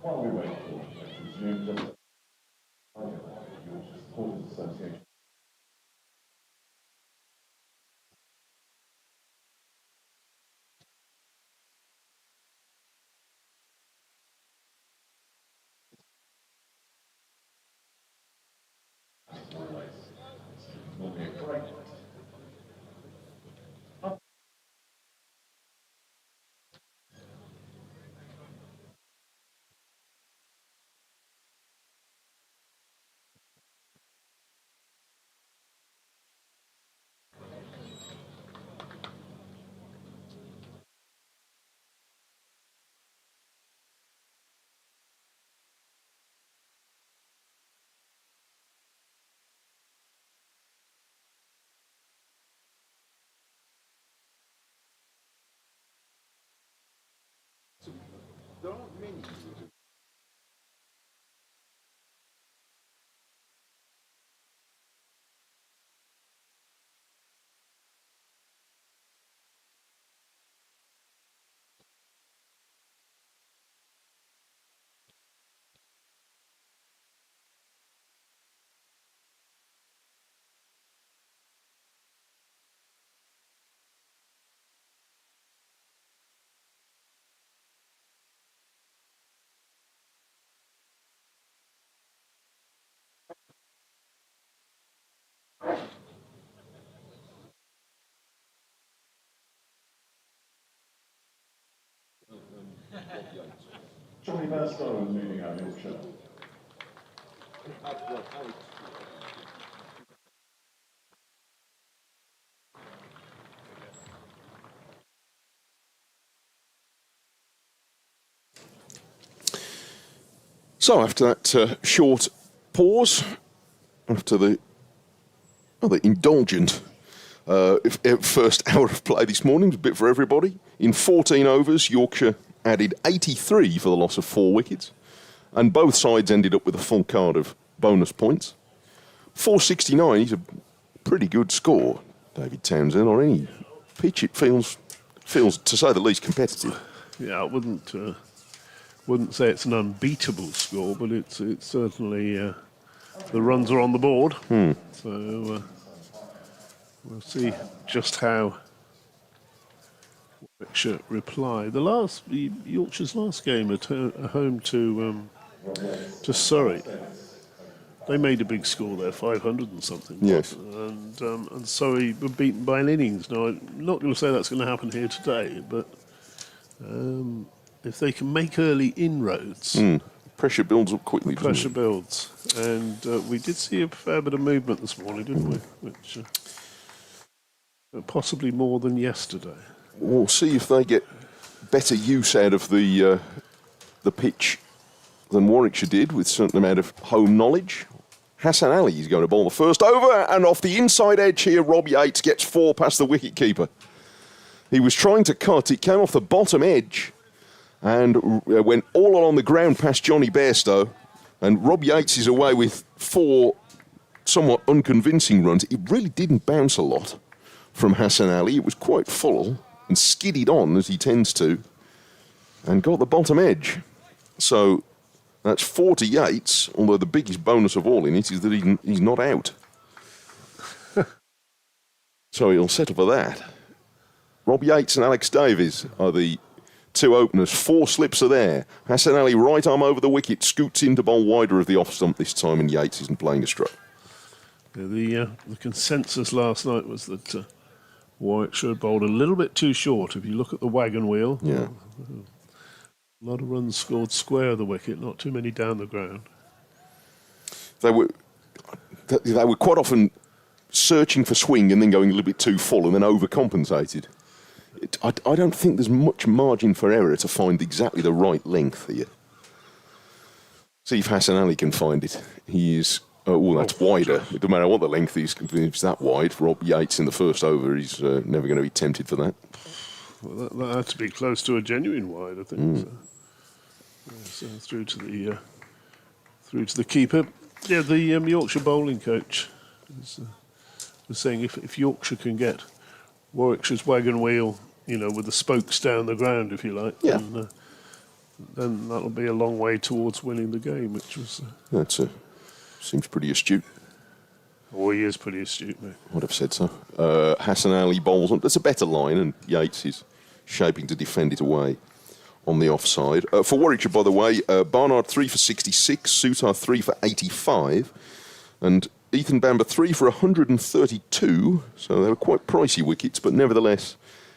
While we wait for it to resume, just Yorkshire Supporters Association. Will be a great There aren't many. Johnny Bairstow is leading out Yorkshire. So after that short pause, after the indulgent first hour of play this morning, was a bit for everybody. In 14 overs, Yorkshire added 83 for the loss of 4 wickets, and both sides ended up with a full card of bonus points. 469 is a pretty good score, David Townsend. On any pitch, it feels to say the least competitive. Yeah, I wouldn't say it's an unbeatable score, but it's certainly the runs are on the board. So we'll see just how Warwickshire reply. Yorkshire's last game at home to Surrey, they made a big score there, 500 and something. Yes. And Surrey were beaten by an innings. Now, I'm not going to say that's going to happen here today, but if they can make early inroads... Pressure builds up quickly, doesn't Pressure it? builds. And we did see a fair bit of movement this morning, didn't we? Which possibly more than yesterday. We'll see if they get better use out of the pitch than Warwickshire did, with a certain amount of home knowledge. Hassan Ali is going to bowl the first over, and off the inside edge here, Rob Yates gets 4 past the wicket-keeper. He was trying to cut, it came off the bottom edge and went all along the ground past Johnny Bairstow, and Rob Yates is away with 4 somewhat unconvincing runs. It really didn't bounce a lot from Hassan Ali. It was quite full and skidded on, as he tends to, and got the bottom edge. So that's 40 Yates, although the biggest bonus of all in it is that he's not out. So he'll settle for that. Rob Yates and Alex Davies are the 2 openers. 4 slips are there. Hassan Ali, right arm over the wicket, scoots in to bowl wider of the off stump this time, and Yates isn't playing a stroke. Yeah, the consensus last night was that Warwickshire bowled a little bit too short. If you look at the wagon wheel, Yeah. a lot of runs scored square of the wicket, not too many down the ground. They were quite often searching for swing and then going a little bit too full and then overcompensated. I don't think there's much margin for error to find exactly the right length here. See if Hassan Ali can find it. He is... that's wider. It doesn't matter what the length is. If it's that wide, Rob Yates in the first over, he's never going to be tempted for that. Well, that had to be close to a genuine wide, I think. So through to the keeper. Yeah, the Yorkshire bowling coach was saying if Yorkshire can get Warwickshire's wagon wheel, with the spokes down the ground, if you like, Yeah. then then that'll be a long way towards winning the game, which was... Seems pretty astute. Oh, he is pretty astute, mate. I'd have said so. Hassan Ali bowls on. That's a better line, and Yates is shaping to defend it away on the offside. For Warwickshire, by the way, Barnard 3 for 66, Sutar 3 for 85, and Ethan Bamber 3 for 132. So they were quite pricey wickets, but nevertheless,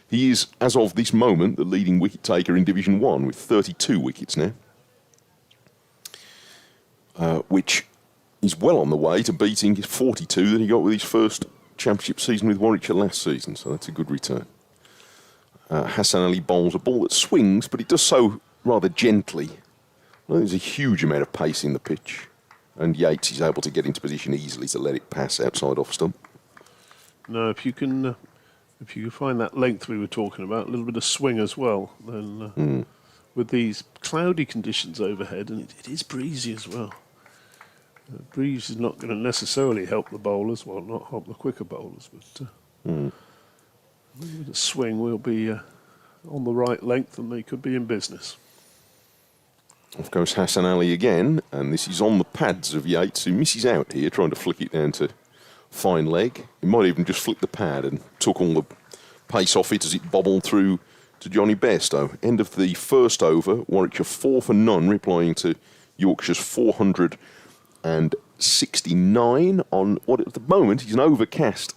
he is, as of this moment, the leading wicket taker in Division 1 with 32 wickets now, which is well on the way to beating his 42 that he got with his first championship season with Warwickshire last season. So that's a good return. Hassan Ali bowls a ball that swings, but it does so rather gently. I don't think there's a huge amount of pace in the pitch, and Yates is able to get into position easily to let it pass outside off stump. No, if you can find that length we were talking about, a little bit of swing as well, then with these cloudy conditions overhead, and it is breezy as well. The breeze is not going to necessarily help the bowlers, well, not help the quicker bowlers, but a little bit of swing will be on the right length, and they could be in business. Off goes Hassan Ali again, and this is on the pads of Yates, who misses out here, trying to flick it down to fine leg. He might even just flick the pad and took all the pace off it as it bobbled through to Johnny Bairstow. End of the first over, Warwickshire 4 for none, replying to Yorkshire's 469 on what at the moment is an overcast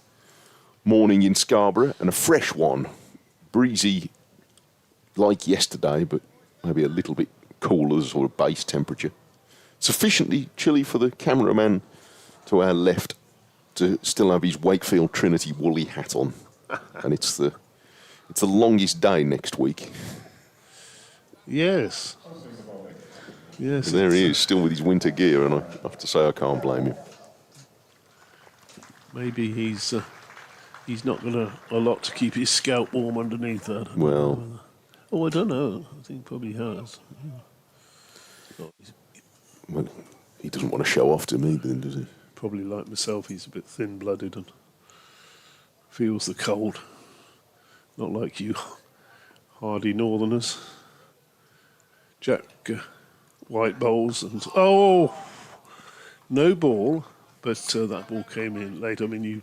morning in Scarborough, and a fresh one. Breezy like yesterday, but maybe a little bit cooler as sort of base temperature. Sufficiently chilly for the cameraman to our left to still have his Wakefield Trinity woolly hat on. And it's the longest day next week. Yes. Yes. And there he is, still with his winter gear, and I have to say I can't blame him. Maybe he's not got a lot to keep his scalp warm underneath that. Well, I don't know. I think he probably has. well, he doesn't want to show off to me then, does he? Probably like myself, he's a bit thin-blooded and feels the cold. Not like you hardy northerners. Jack White bowls and... Oh! No ball, but that ball came in late. I mean, you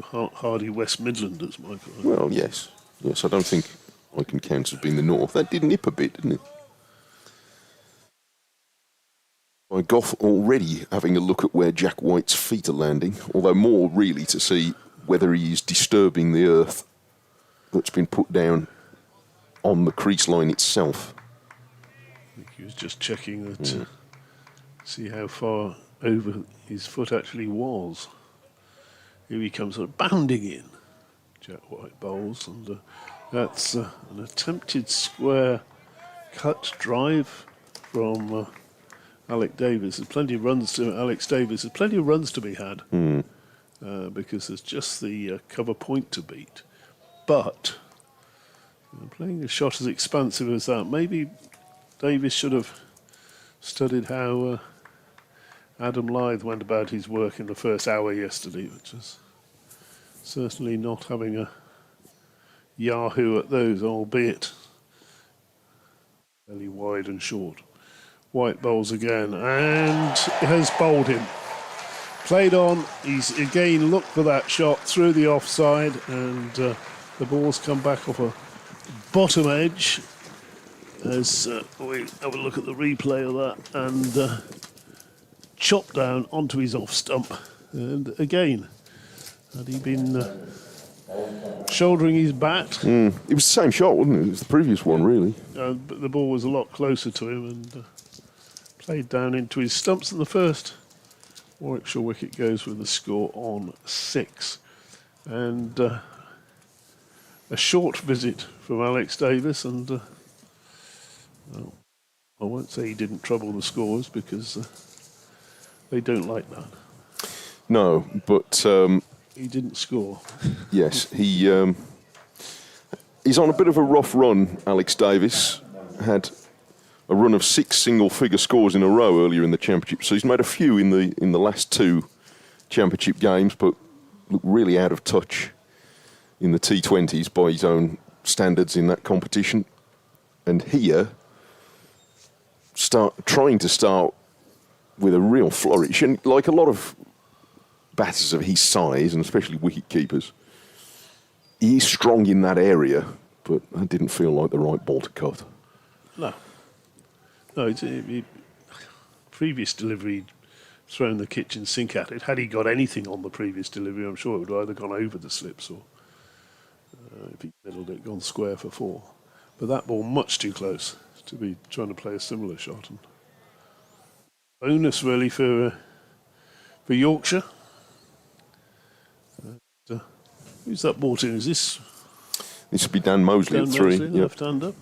hardy West Midlanders, Michael. Well, yes. Yes, I don't think I can count as being the north. That did nip a bit, didn't it? By Goff already having a look at where Jack White's feet are landing, although more really to see whether he is disturbing the earth that's been put down on the crease line itself. I think he was just checking that, see how far over his foot actually was. Here he comes sort of bounding in. Jack White bowls, and that's an attempted square cut drive from Alec Davis. There's plenty of runs to Alex Davis. There's plenty of runs to be had because there's just the cover point to beat. But playing a shot as expansive as that, maybe Davis should have studied how Adam Lyth went about his work in the first hour yesterday, which was certainly not having a yahoo at those, albeit fairly wide and short. White bowls again, and has bowled him. Played on, he's again looked for that shot through the offside, and the ball's come back off a bottom edge as we have a look at the replay of that, and chopped down onto his off stump. And again, had he been shouldering his bat? It was the same shot, wasn't it? It was the previous one, really. But the ball was a lot closer to him, and played down into his stumps, and the first Warwickshire wicket goes with the score on 6. And a short visit from Alex Davis, and well, I won't say he didn't trouble the scores, because they don't like that. No, but He didn't score. yes, he's on a bit of a rough run. Alex Davis had a run of 6 single-figure scores in a row earlier in the championship, so he's made a few in the last 2 championship games, but looked really out of touch in the T20s by his own standards in that competition. And here, trying to start with a real flourish. And like a lot of batters of his size, and especially wicket keepers, he is strong in that area, but that didn't feel like the right ball to cut. No. No, previous delivery, he'd thrown the kitchen sink at it. Had he got anything on the previous delivery, I'm sure it would have either gone over the slips or, if he middled it, gone square for 4. But that ball much too close to be trying to play a similar shot. And bonus really for Yorkshire. Who's that ball to? Is this This would be Dan Mosley at 3. Mosley, left-hander?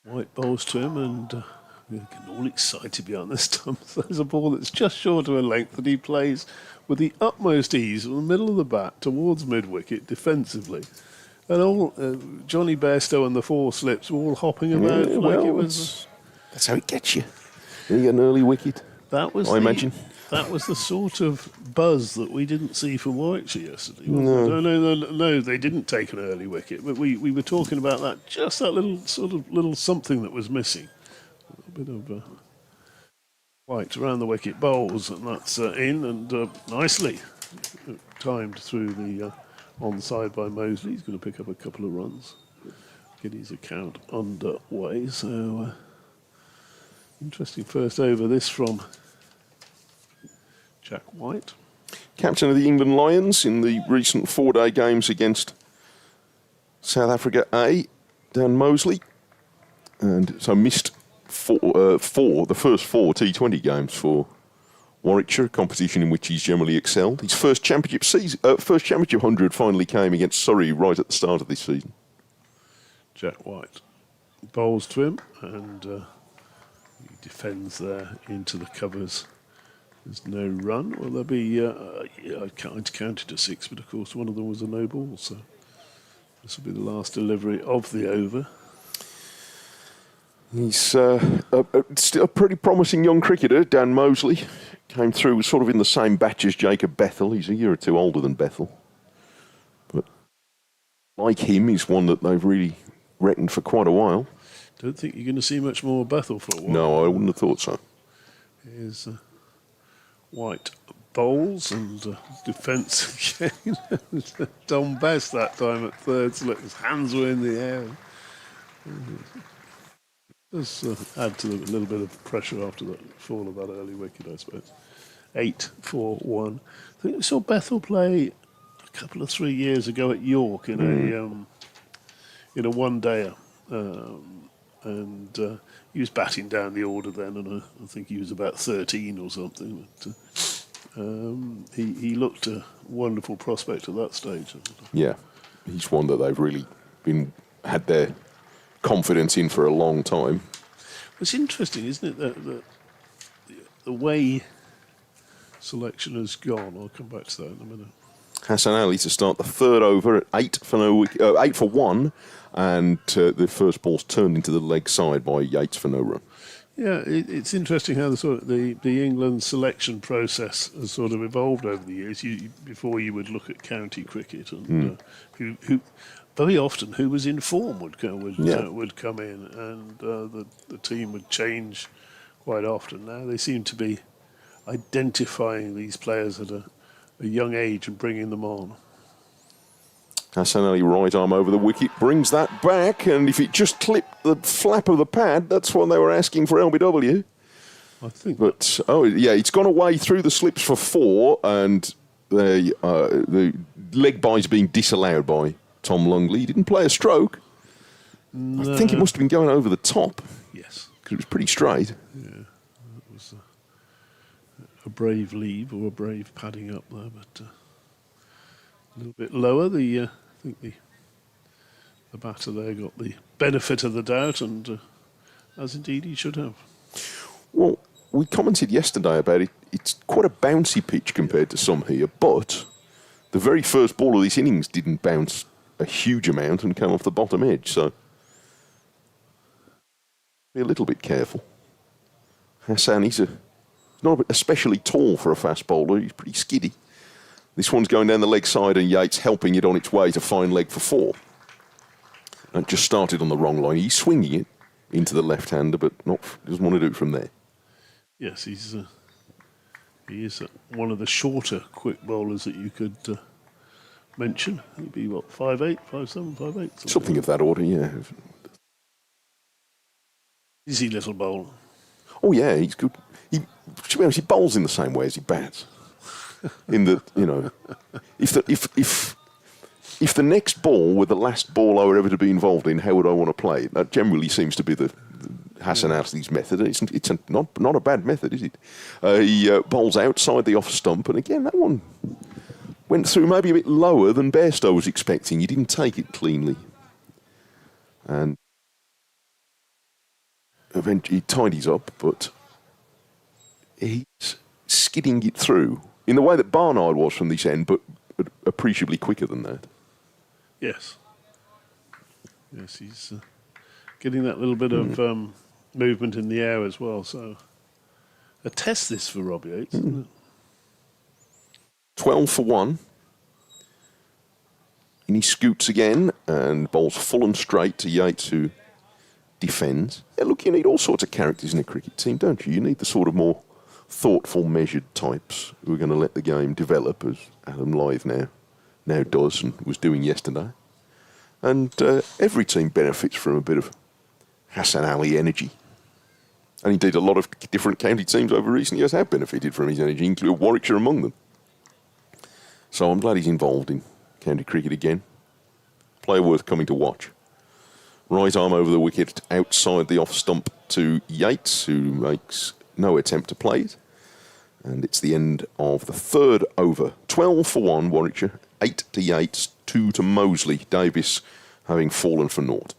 White bowls to him, and we're getting all excited behind this time. There's a ball that's just short of a length that he plays with the utmost ease in the middle of the bat towards mid-wicket defensively. And all Johnny Bairstow and the 4 slips were all hopping about like it was. That's how it gets you. You get an early wicket. That was, imagine. That was the sort of buzz that we didn't see from Warwickshire yesterday. No, they didn't take an early wicket, but we were talking about that, just that little something that was missing. A bit of white around the wicket bowls, and that's in, and nicely timed through the onside by Mosley. He's going to pick up a couple of runs, get his account underway. So interesting first over this from Jack White. Captain of the England Lions in the recent 4-day games against South Africa A, Dan Mosley. And so missed the first 4 T20 games for Warwickshire, a competition in which he's generally excelled. His first championship 100 finally came against Surrey right at the start of this season. Jack White bowls to him, and he defends there into the covers. There's no run. Well, there'll be, I counted to 6, but of course one of them was a no ball, so this will be the last delivery of the over. He's still a pretty promising young cricketer, Dan Mosley. Came through sort of in the same batch as Jacob Bethel. He's a year or 2 older than Bethel. But like him, he's one that they've really reckoned for quite a while. Don't think you're going to see much more Bethel for a while. No, I wouldn't have thought so. Here's White bowls and defence again. Dom Best that time at third slip. His hands were in the air. Does add to a little bit of pressure after the fall of that early wicket, I suppose. 8-4-1. I think we saw Bethel play a couple of 3 years ago at York in a one-dayer, and he was batting down the order then, and I think he was about 13 or something. But he looked a wonderful prospect at that stage. Yeah, he's one that they've really had their confidence in for a long time. It's interesting, isn't it, that the way selection has gone. I'll come back to that in a minute. Hassan Ali to start the 3rd over at 8 for 1, and the first ball's turned into the leg side by Yates for no run. Yeah, it's interesting how the England selection process has sort of evolved over the years. Before you would look at county cricket, and who very often who was in form would come in, and the team would change quite often. Now they seem to be identifying these players at a young age and bringing them on. Hassan Ali right arm over the wicket, brings that back, and if it just clipped the flap of the pad, that's what they were asking for LBW. I think. But, it's gone away through the slips for 4, and the leg by's being disallowed by Tom Lungley. He didn't play a stroke. No. I think it must have been going over the top. Yes. Because it was pretty straight. Yeah, that was a brave leave or a brave padding up there, but a little bit lower. I think the batter there got the benefit of the doubt, and as indeed he should have. Well, we commented yesterday about it. It's quite a bouncy pitch compared to some here, but the very first ball of this innings didn't bounce a huge amount and came off the bottom edge, so be a little bit careful. Hassan, he's not especially tall for a fast bowler. He's pretty skiddy. This one's going down the leg side, and Yates helping it on its way to fine leg for 4. And just started on the wrong line. He's swinging it into the left-hander, but doesn't want to do it from there. Yes, he is one of the shorter quick bowlers that you could mention. He'd be, what, 5'8", 5'7", 5'8"? Something of that order, yeah. Easy little bowler. Oh, yeah, he's good. To be honest, he bowls in the same way as he bats. In that, you know, if the next ball were the last ball I were ever to be involved in, how would I want to play it? That generally seems to be the Hassan Ali's method. It's not a bad method, is it? He bowls outside the off stump, and again, that one went through maybe a bit lower than Bairstow was expecting. He didn't take it cleanly. And eventually he tidies up, but he's skidding it through in the way that Barnard was from this end, but appreciably quicker than that. Yes. Yes, he's getting that little bit of movement in the air as well. So a test this for Robbie Yates, isn't it? 12 for 1. And he scoots again and bowls full and straight to Yates, who defends. Yeah, look, you need all sorts of characters in a cricket team, don't you? You need the sort of more thoughtful, measured types who are going to let the game develop, as Adam Lyth now does and was doing yesterday. And every team benefits from a bit of Hassan Ali energy. And indeed, a lot of different county teams over recent years have benefited from his energy, including Warwickshire among them. So I'm glad he's involved in county cricket again. Player worth coming to watch. Right arm over the wicket, outside the off stump to Yates, who makes no attempt to play it. And it's the end of the third over. 12 for 1, Warwickshire. 8 to Yates, 2 to Mosley. Davis having fallen for naught.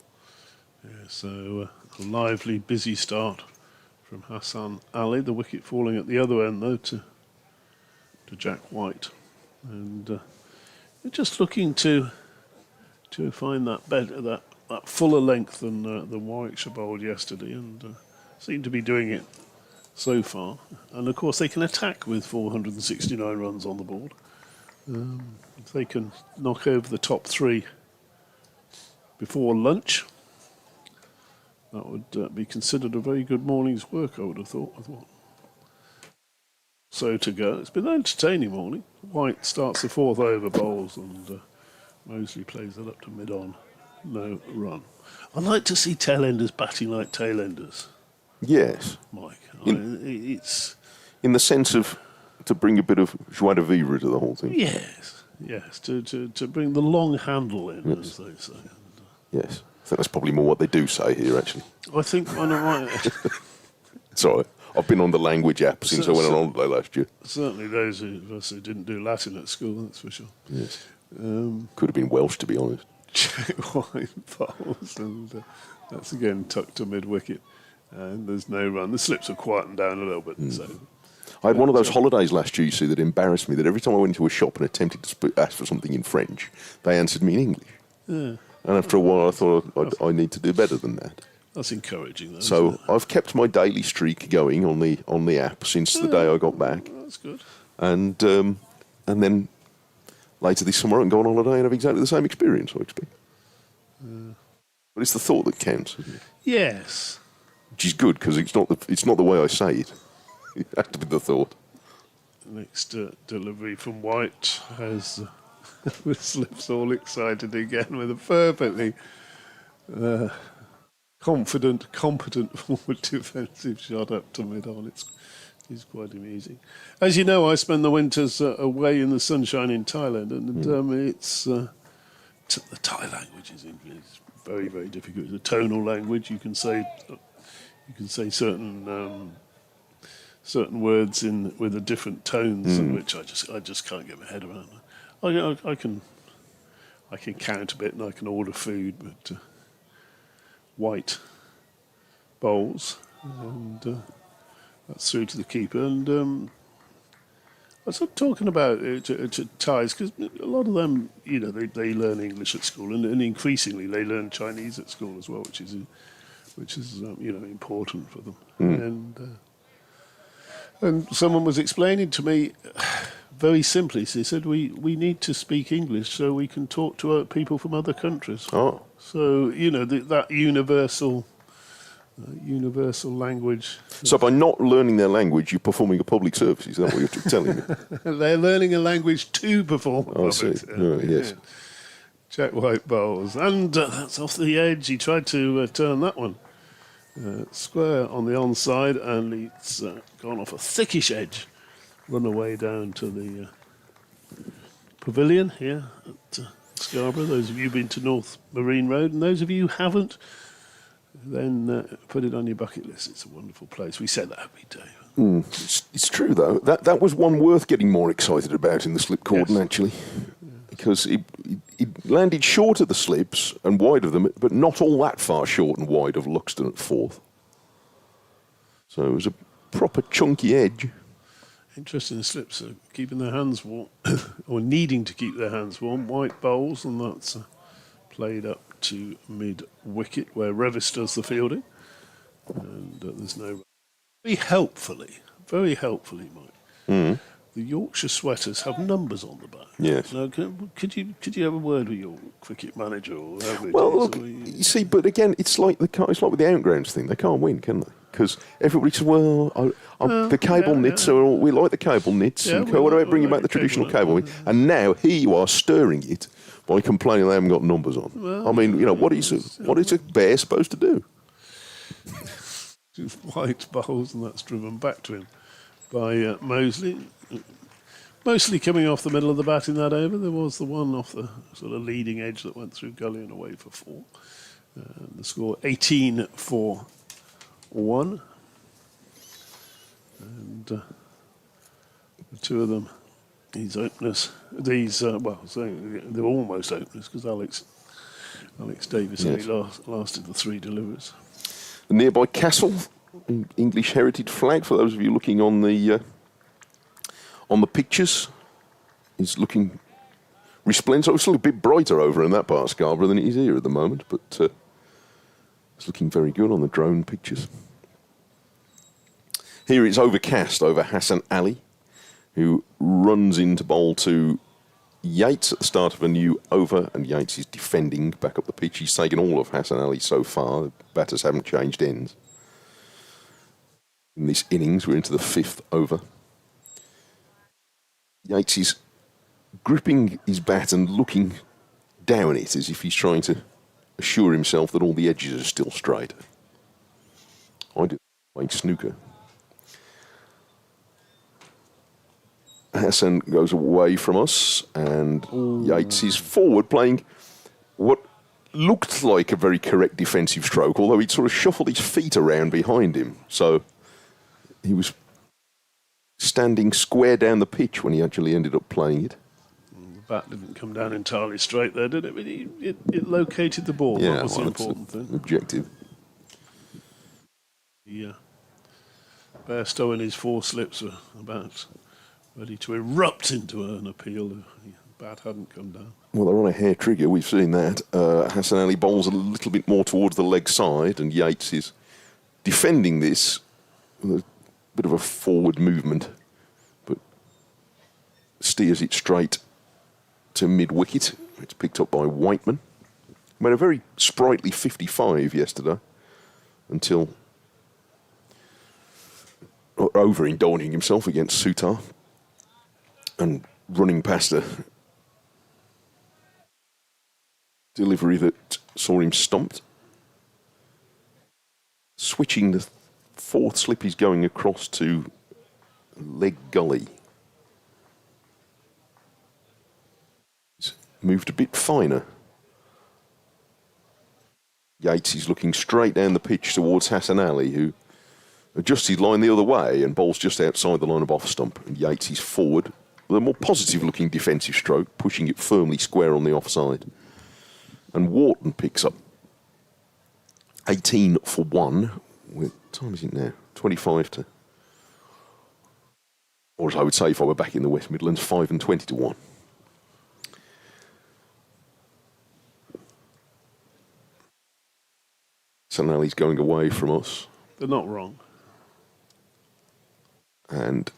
Yeah, so a lively, busy start from Hassan Ali. The wicket falling at the other end, though, to Jack White. And just looking to find that better, that fuller length than Warwickshire bowled yesterday, and seem to be doing it so far. And of course, they can attack with 469 runs on the board. If they can knock over the top 3 before lunch, that would be considered a very good morning's work, I would have thought. So to go. It's been an entertaining morning. White starts the 4th over, bowls, and Mosley plays it up to mid-on. No run. I like to see tail-enders batting like tail-enders. Yes. Mike. It's in the sense of to bring a bit of joie de vivre to the whole thing. Yes. To bring the long handle in, as they say. Yes. I think that's probably more what they do say here, actually. I think one of my... Sorry. I've been on the language app since I went on holiday last year. Certainly those of us who didn't do Latin at school, that's for sure. Yes. Could have been Welsh, to be honest. White bowls, and that's again tucked to mid-wicket. And there's no run. The slips have quietened down a little bit. So I had one of those holidays last year, you see, that embarrassed me, that every time I went into a shop and attempted to ask for something in French, they answered me in English. Yeah. And after a while, I thought I need to do better than that. That's encouraging, though. So I've kept my daily streak going on the app since the day I got back. That's good. And then later this summer, I can go on holiday and have exactly the same experience, I expect. But it's the thought that counts, isn't it? Yes. Which is good, because it's not the way I say it. It has to be the thought. Next delivery from White has with slips all excited again with a perfectly confident, competent forward defensive shot up to mid-on. It's quite amusing. As you know, I spend the winters away in the sunshine in Thailand, and it's the Thai language is very, very difficult. It's a tonal language. You can say certain words with the different tones, which I just can't get my head around. I can count a bit and I can order food, but White bowls, and that's through to the keeper. And I was talking about to Thais, because a lot of them, they learn English at school, and increasingly they learn Chinese at school as well, which is important for them. And someone was explaining to me very simply. They said we need to speak English so we can talk to people from other countries. Oh, So, you know, that universal language. So by not learning their language, you're performing a public service. Is that what you're telling me? They're learning a language to perform a I see. public service. Right, yes. Jack White bowls. And that's off the edge. He tried to turn that one square on the onside, and it's gone off a thickish edge. Run away down to the pavilion here at Scarborough. Those of you who've been to North Marine Road, and those of you who haven't, then put it on your bucket list. It's a wonderful place. We said that every day. It's true, though. That was one worth getting more excited about in the slip cordon, Yes. actually. Because it landed short of the slips and wide of them, but not all that far short and wide of Luxton at fourth. So it was a proper chunky edge. Interesting, the slips are keeping their hands warm, or needing to keep their hands warm. White bowls, and that's played up to mid-wicket, where Revis does the fielding. And there's no... Very helpfully, Mike, the Yorkshire Sweaters have numbers on the back. Yes. Now, could you have a word with your cricket manager or whoever it Well, is, look, or you see, but again, it's like with the outgrounds thing. They can't win, can they? Because everybody says, well, the cable knits, we like the cable knits, Yeah, and we what like- about bringing we back the like the traditional cable cable? And now here you are stirring it by complaining they haven't got numbers on. Well, I mean, you know, what is a bear supposed to do? White bowls, and that's driven back to him by Mosley. Mostly coming off the middle of the bat in that over. There was the one off the sort of leading edge that went through gully and away for 4. The score 18 for 1. And the two of them, these openers, so they're almost openers because Alex Davis Yes. only lasted the 3 deliveries. The nearby castle, English heritage flag, for those of you looking on the pictures, is looking resplendent. It's a little bit brighter over in that part of Scarborough than it is here at the moment, but it's looking very good on the drone pictures. Here it's overcast over Hassan Ali, who runs into bowl to Yates at the start of a new over, and Yates is defending back up the pitch. He's taken all of Hassan Ali so far. The batters haven't changed ends. In this innings, we're into the 5th over. Yates is gripping his bat and looking down it as if he's trying to assure himself that all the edges are still straight. I do like snooker. Hassan goes away from us, and Yates is forward playing what looked like a very correct defensive stroke, although he'd sort of shuffled his feet around behind him. So he was standing square down the pitch when he actually ended up playing it. The bat didn't come down entirely straight there, did it? But it located the ball. That was the important thing. Objective. Yeah. Bairstow and his 4 slips were about ready to erupt into an appeal. The bat hadn't come down. Well, they're on a hair trigger. We've seen that. Hassan Ali bowls a little bit more towards the leg side, and Yates is defending this with a bit of a forward movement, but steers it straight to mid-wicket. It's picked up by Whiteman. Made a very sprightly 55 yesterday until overindulging himself against Sutar and running past a delivery that saw him stumped. Switching the 4th slip, he's going across to leg gully. He's moved a bit finer. Yates is looking straight down the pitch towards Hassan Ali, who adjusts his line the other way and bowls just outside the line of off stump. And Yates is forward with a more positive looking defensive stroke, pushing it firmly square on the offside. And Wharton picks up 18 for 1. What time is it now? 25 to... Or as I would say if I were back in the West Midlands, 5 and 20 to 1. So now he's going away from us. They're not wrong. And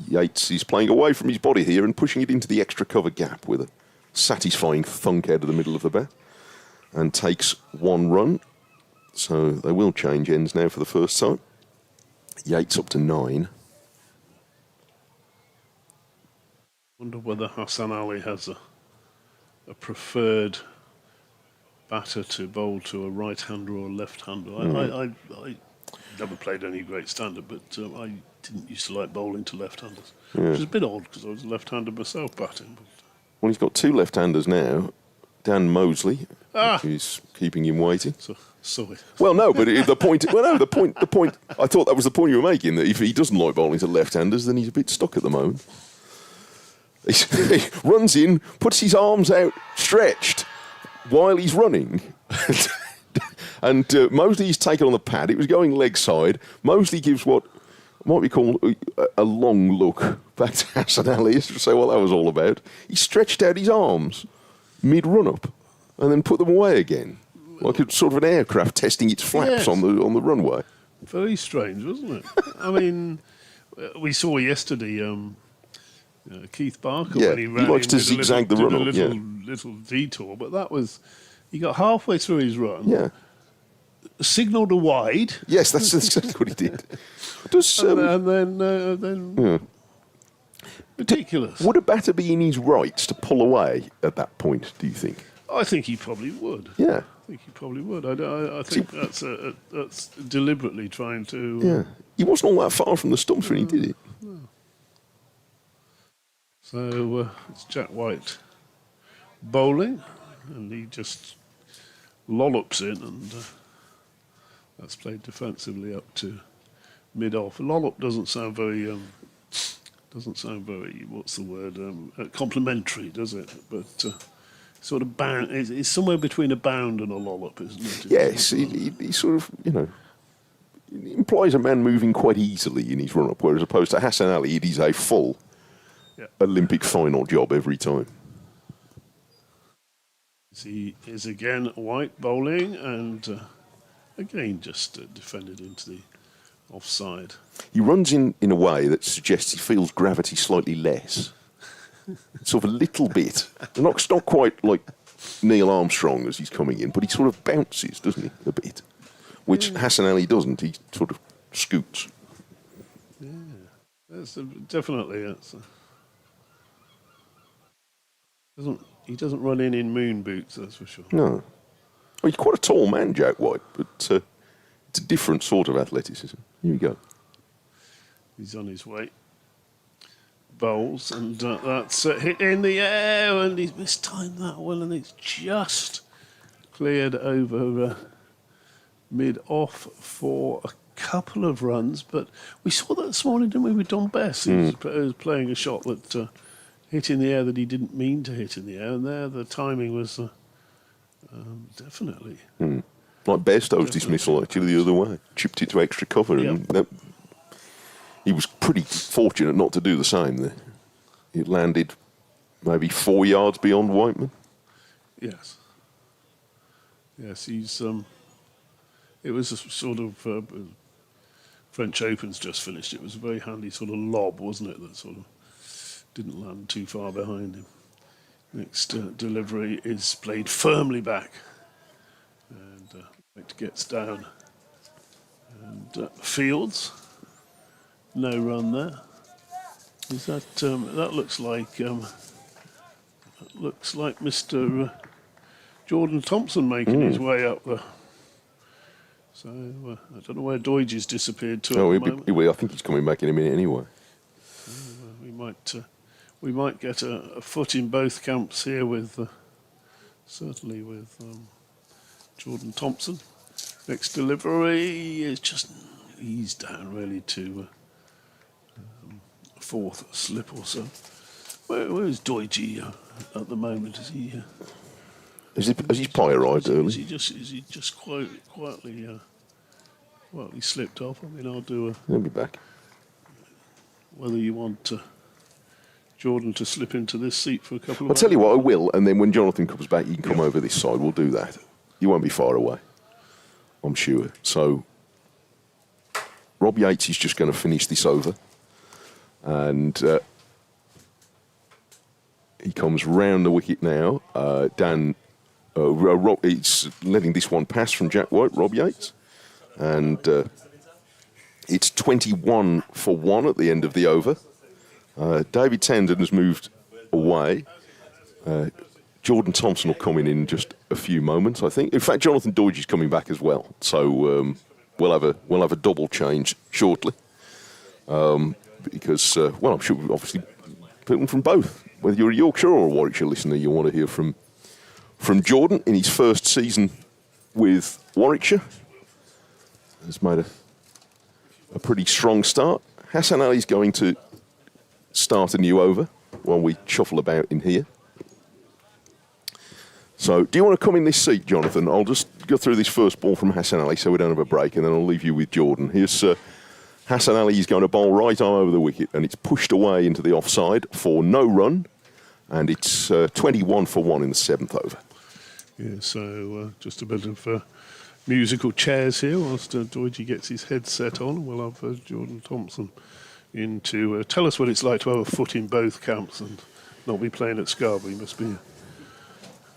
Yates is playing away from his body here and pushing it into the extra cover gap with a satisfying thunk out of the middle of the bat. and takes 1 run. So they will change ends now for the first time. Yates up to 9. Wonder whether Hassan Ali has a preferred batter to bowl to, a right-hander or a left-hander. I never played any great standard, but I didn't used to like bowling to left-handers, which is a bit odd because I was a left-hander myself batting. But Well, he's got 2 left-handers now. Dan Mosley, who's keeping him waiting. Sorry. Well, no, but the point. Well, no, the point. I thought that was the point you were making. That if he doesn't like bowling to left-handers, then he's a bit stuck at the moment. He runs in, puts his arms out stretched while he's running, and Mosley's taken on the pad. It was going leg side. Mosley gives what might be called a long look back to Hassan Ali to say what that was all about. He stretched out his arms mid-run-up and then put them away again, like a sort of an aircraft testing its flaps on the runway. Very strange, wasn't it? I mean, we saw yesterday Keith Barker when he ran. He likes to zigzag the run-up, little detour, but that was, he got halfway through his run. Yeah. Signalled a wide. Yes, that's exactly what he did. And then ridiculous. Would a batter be in his rights to pull away at that point, do you think? I think he probably would. Yeah. I think he probably would. I think that's deliberately trying to... Yeah. He wasn't all that far from the stumps when he did it. No. So it's Jack White bowling, and he just lollops in, and that's played defensively up to mid-off. Lollop doesn't sound very... what's the word, complimentary, does it? But sort of bound, it's somewhere between a bound and a lollop, isn't it? Yes, he sort of, it implies a man moving quite easily in his run-up, whereas opposed to Hassan Ali, it is a full Olympic final job every time. He is again White bowling, and again just defended into the offside. He runs in a way that suggests he feels gravity slightly less. Sort of a little bit. Not quite like Neil Armstrong as he's coming in, but he sort of bounces, doesn't he, a bit? Which Hassan Ali doesn't. He sort of scoots. Yeah, that's definitely. He doesn't run in moon boots, that's for sure. No. Well, he's quite a tall man, Jack White, but it's a different sort of athleticism. Here we go. He's on his way. Bowls, and that's hit in the air, and he's mistimed that one, and it's just cleared over mid-off for a couple of runs. But we saw that this morning, didn't we, with Don Bess? He was playing a shot that hit in the air that he didn't mean to hit in the air, and there the timing was definitely... Like Bairstow's dismissal, actually, the other way. Chipped it to extra cover, and he was pretty fortunate not to do the same there. It landed maybe 4 yards beyond Whiteman. Yes. Yes, he's... it was a sort of... French Open's just finished. It was a very handy sort of lob, wasn't it, that sort of didn't land too far behind him. Next delivery is played firmly back. And White gets down. And Fields... No run there. Is that that looks like Mr. Jordan Thompson making his way up there. So I don't know where Doidge's disappeared to at the moment. I think he's coming back in a minute anyway. We might get a foot in both camps here with certainly with Jordan Thompson. Next delivery is just eased down really to. Fourth slip or so. Where is Doidge at the moment? Is he? Has his pie arrived early? Is he just quietly slipped off? I mean, I'll do a. He'll be back. Whether you want Jordan to slip into this seat for a couple of. I'll tell you what, I will, and then when Jonathan comes back, you can come over this side. We'll do that. You won't be far away, I'm sure. So, Rob Yates is just going to finish this over. And he comes round the wicket now. Dan It's letting this one pass from Jack White, Rob Yates. And it's 21 for 1 at the end of the over. David Tandon has moved away. Jordan Thompson will come in just a few moments, I think. In fact, Jonathan Doidge is coming back as well. So we'll have a double change shortly. Because, I'm sure obviously people from both. Whether you're a Yorkshire or a Warwickshire listener, you want to hear from Jordan in his first season with Warwickshire. Has made a pretty strong start. Hassan Ali's going to start a new over while we shuffle about in here. So, do you want to come in this seat, Jonathan? I'll just go through this first ball from Hassan Ali so we don't have a break, and then I'll leave you with Jordan. Here's Hassan Ali. He's going to bowl right arm over the wicket, and it's pushed away into the offside for no run, and it's 21 for 1 in the 7th over. Yeah, so just a bit of musical chairs here whilst Doidge gets his headset on. We'll have Jordan Thompson in to tell us what it's like to have a foot in both camps and not be playing at Scarborough. He must be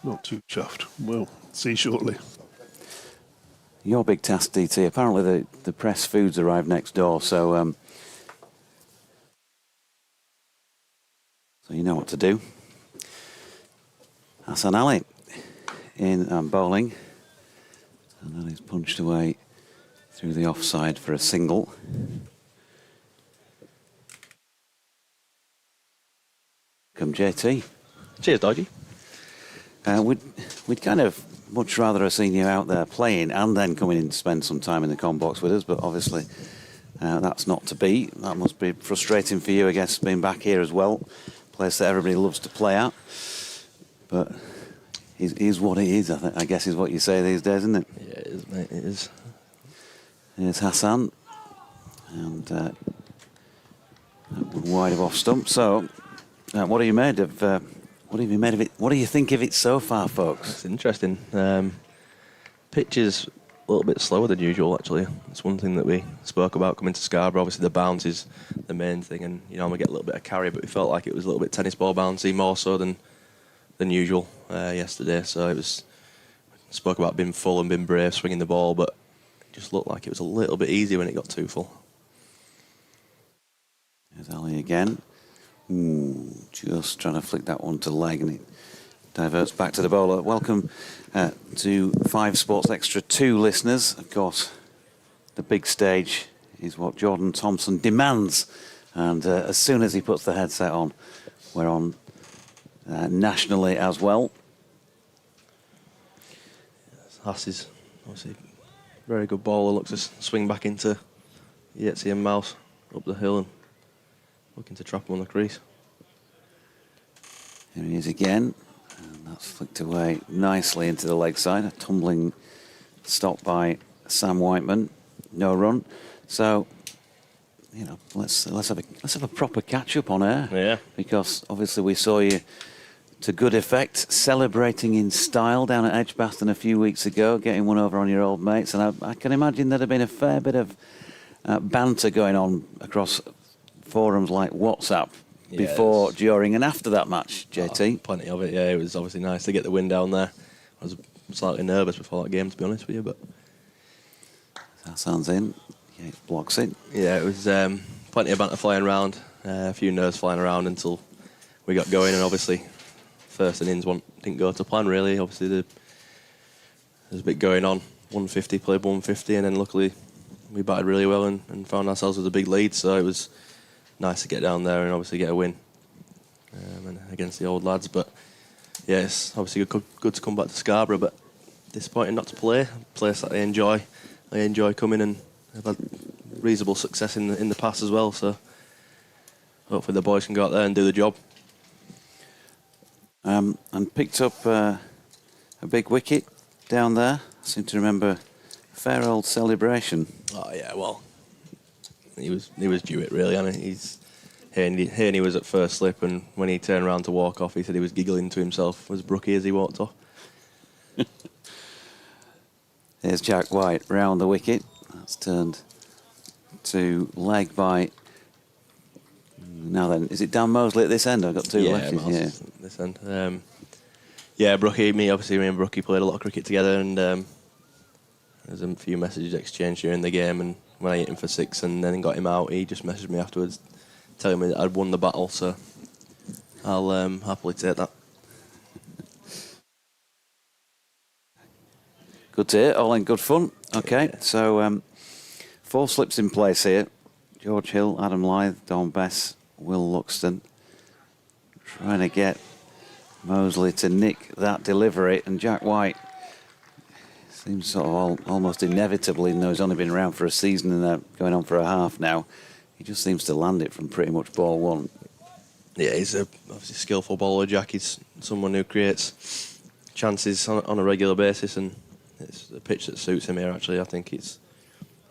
not too chuffed. We'll see shortly. Your big task, DT. Apparently the press foods arrived next door, so you know what to do. Hassan Ali in and bowling. And then he's punched away through the offside for a single. Come JT. Cheers, Dodgy. We'd kind of much rather have seen you out there playing and then coming in to spend some time in the comm box with us, but obviously that's not to be. That must be frustrating for you, I guess, being back here as well. Place that everybody loves to play at. But it is what it is, I guess is what you say these days, isn't it? Yeah, it is, mate, it is. Here's Hassan. And wide of off stump. So, what have you made of... What have you made of it? What do you think of it so far, folks? It's interesting. Pitch is a little bit slower than usual, actually. It's one thing that we spoke about coming to Scarborough. Obviously, the bounce is the main thing, and you normally get a little bit of carry, but we felt like it was a little bit tennis ball bouncy, more so than usual yesterday. So it was spoke about being full and being brave, swinging the ball, but it just looked like it was a little bit easier when it got too full. There's Ali again. Just trying to flick that one to leg, and it diverts back to the bowler. Welcome to 5 Sports Extra 2 listeners. Of course, the big stage is what Jordan Thompson demands, and as soon as he puts the headset on, we're on nationally as well. Hass is obviously a very good bowler. Looks to swing back into Yatesy and Mouse up the hill and looking to trap him on the crease. Here he is again, and that's flicked away nicely into the leg side. A tumbling stop by Sam Whiteman, no run. So, you know, let's have a proper catch up on air. Yeah. Because obviously we saw you to good effect, celebrating in style down at Edgbaston a few weeks ago, getting one over on your old mates, and I can imagine there'd have been a fair bit of banter going on across forums like WhatsApp before, during and after that match, JT. Oh, plenty of it, yeah. It was obviously nice to get the win down there. I was slightly nervous before that game, to be honest with you, but... Hassan's in. Yates blocks it. Yeah, it was plenty of banter flying around, a few nerves flying around until we got going, and obviously first innings didn't go to plan, really. Obviously there's a bit going on. 150, played 150, and then luckily we batted really well and found ourselves with a big lead, so it was nice to get down there and obviously get a win and against the old lads. But yeah, it's obviously good to come back to Scarborough, but disappointing not to play. A place that I enjoy coming, and I've had reasonable success in the past as well. So hopefully the boys can go out there and do the job. And picked up a big wicket down there. I seem to remember a fair old celebration. Oh yeah, well, he was due it really. I mean, Haney was at first slip, and when he turned around to walk off, he said he was giggling to himself as Brookie as he walked off. There's Jack White round the wicket. That's turned to leg by. Now then, is it Dan Mosley at this end? I've got two left. Yeah, this end. Yeah, me and Brookie played a lot of cricket together, and there's a few messages exchanged during the game. And when I hit him for 6 and then got him out, he just messaged me afterwards, telling me that I'd won the battle. So I'll happily take that. Good to hear. All in good fun. Okay, so 4 slips in place here. George Hill, Adam Lyth, Don Bess, Will Luxton. Trying to get Mosley to nick that delivery, and Jack White seems sort of almost inevitable, even though he's only been around for a season and going on for a half now. He just seems to land it from pretty much ball one. Yeah, he's obviously skillful bowler, Jack. He's someone who creates chances on a regular basis, and it's a pitch that suits him here, actually. I think it's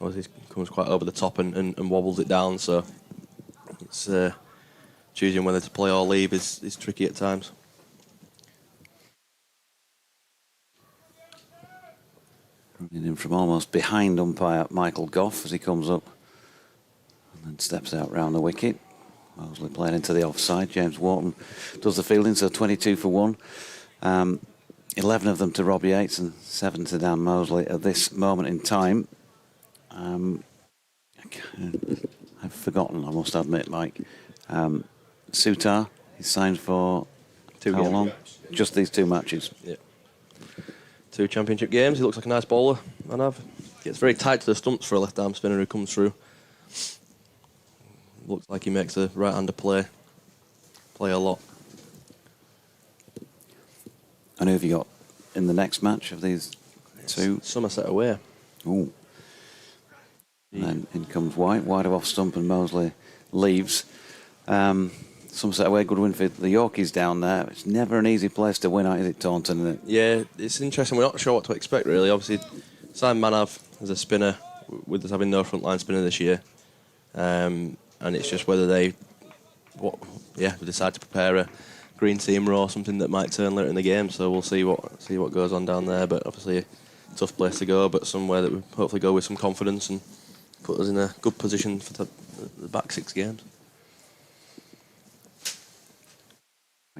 obviously comes quite over the top and wobbles it down, so it's choosing whether to play or leave is tricky at times. Running in from almost behind umpire Michael Goff as he comes up and then steps out round the wicket. Mosley playing into the offside. James Wharton does the fielding, so 22 for 1. 11 of them to Rob Yates and 7 to Dan Mosley at this moment in time. I've forgotten, I must admit, Mike. Sutar, he's signed for 2 how games. long? Just these 2 matches. Yeah. 2 championship games. He looks like a nice bowler, Manav. Gets very tight to the stumps for a left-arm spinner who comes through. Looks like he makes the right-hander play a lot. And who have you got in the next match of these 2? Somerset away. Ooh. And then in comes White. White off stump and Mosley leaves. Somerset away, good win for the Yorkies down there. It's never an easy place to win, is it, Taunton? Yeah, it's interesting. We're not sure what to expect, really. Obviously, Simon Manav as a spinner, with us having no frontline spinner this year. And it's just whether they decide to prepare a green seamer or something that might turn later in the game. So we'll see what goes on down there. But obviously a tough place to go, but somewhere that we hopefully go with some confidence and put us in a good position for the back 6 games.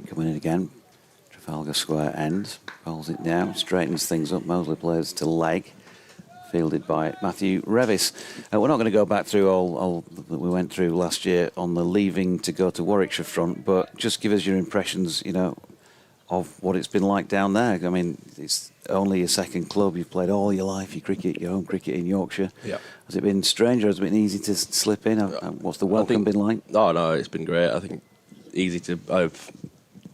Coming in again. Trafalgar Square end. Bowls it down, straightens things up. Mosley plays to leg. Fielded by Matthew Revis. We're not going to go back through all that we went through last year on the leaving to go to Warwickshire front, but just give us your impressions, of what it's been like down there. I mean, it's only your second club. You've played all your life, your home cricket in Yorkshire. Yeah. Has it been strange or has it been easy to slip in? What's the welcome been like? No, it's been great. I think I've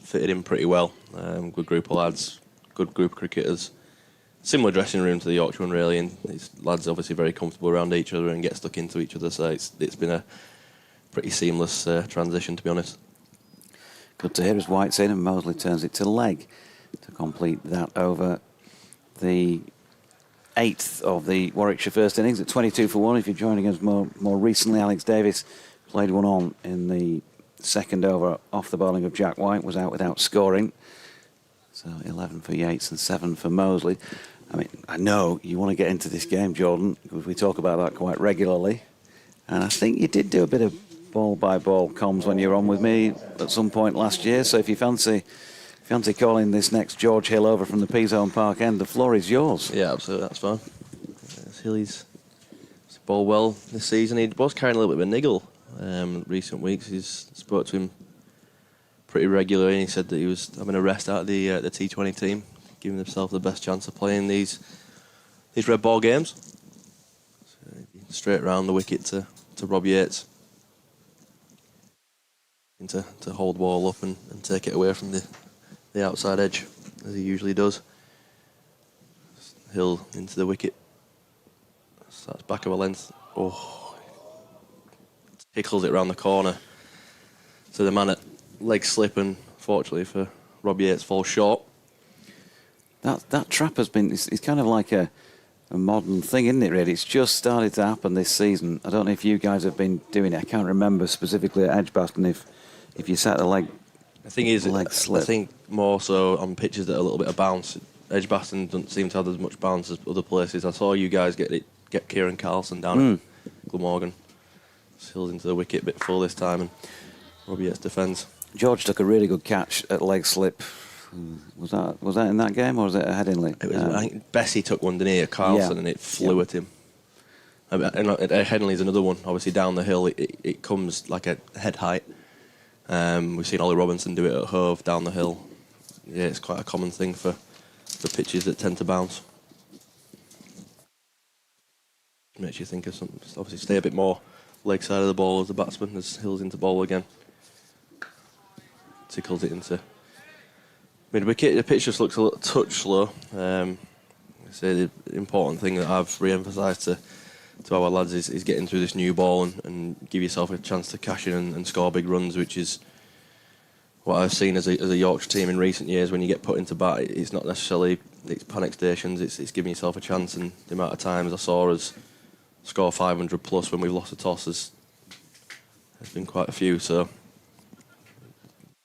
fitted in pretty well. Good group of lads, good group of cricketers. Similar dressing room to the Yorkshire one, really, and these lads are obviously very comfortable around each other and get stuck into each other, so it's been a pretty seamless transition, to be honest. Good to hear as White's in and Mosley turns it to leg to complete that over the 8th of the Warwickshire first innings at 22 for 1. If you're joining us more recently, Alex Davis played one on in the second over off the bowling of Jack White, was out without scoring. So 11 for Yates and 7 for Mosley. I mean, I know you want to get into this game, Jordan, because we talk about that quite regularly. And I think you did do a bit of ball-by-ball comms when you were on with me at some point last year. So if you fancy calling this next George Hill over from the P-Zone Park end, the floor is yours. Yeah, absolutely, that's fine. Hilly's bowled well this season. He was carrying a little bit of a niggle recent weeks. He's spoke to him pretty regularly, and he said that he was having a rest out of the T20 team, giving himself the best chance of playing these red ball games. So straight round the wicket to Rob Yates, to hold the ball up and take it away from the outside edge, as he usually does. Hill into the wicket, starts back of a length. Tickles it round the corner to the man at leg slip, and fortunately for Rob Yates, falls short. That trap has been, it's kind of like a modern thing, isn't it, really? It's just started to happen this season. I don't know if you guys have been doing it. I can't remember specifically at Edgbaston if you sat the leg. The thing is, leg slip. I think more so on pitches that are a little bit of bounce. Edgbaston doesn't seem to have as much bounce as other places. I saw you guys get Kieran Carlson down at Glamorgan. Hills into the wicket, a bit full this time, and Robbie Yates defends. George took a really good catch at leg slip Was that in that game, or was it at Headingley? It was, I think Bessie took one, didn't he, at Carlson, Yeah. and it flew at him. And Headingley's another one. Obviously, down the hill, it comes like a head height. We've seen Ollie Robinson do it at Hove down the hill. Yeah, it's quite a common thing for pitches that tend to bounce. Makes you think of something. Obviously, stay a bit more leg side of the ball as the batsman as Hill's into ball again. Tickles it into mid-wicket. The pitch just looks a little touch slow. I say the important thing that I've re-emphasised to our lads is getting through this new ball and give yourself a chance to cash in and score big runs, which is what I've seen as a Yorkshire team in recent years. When you get put into bat, it's not necessarily it's panic stations, it's giving yourself a chance, and the amount of times I saw us score 500 plus when we've lost a toss has been quite a few, so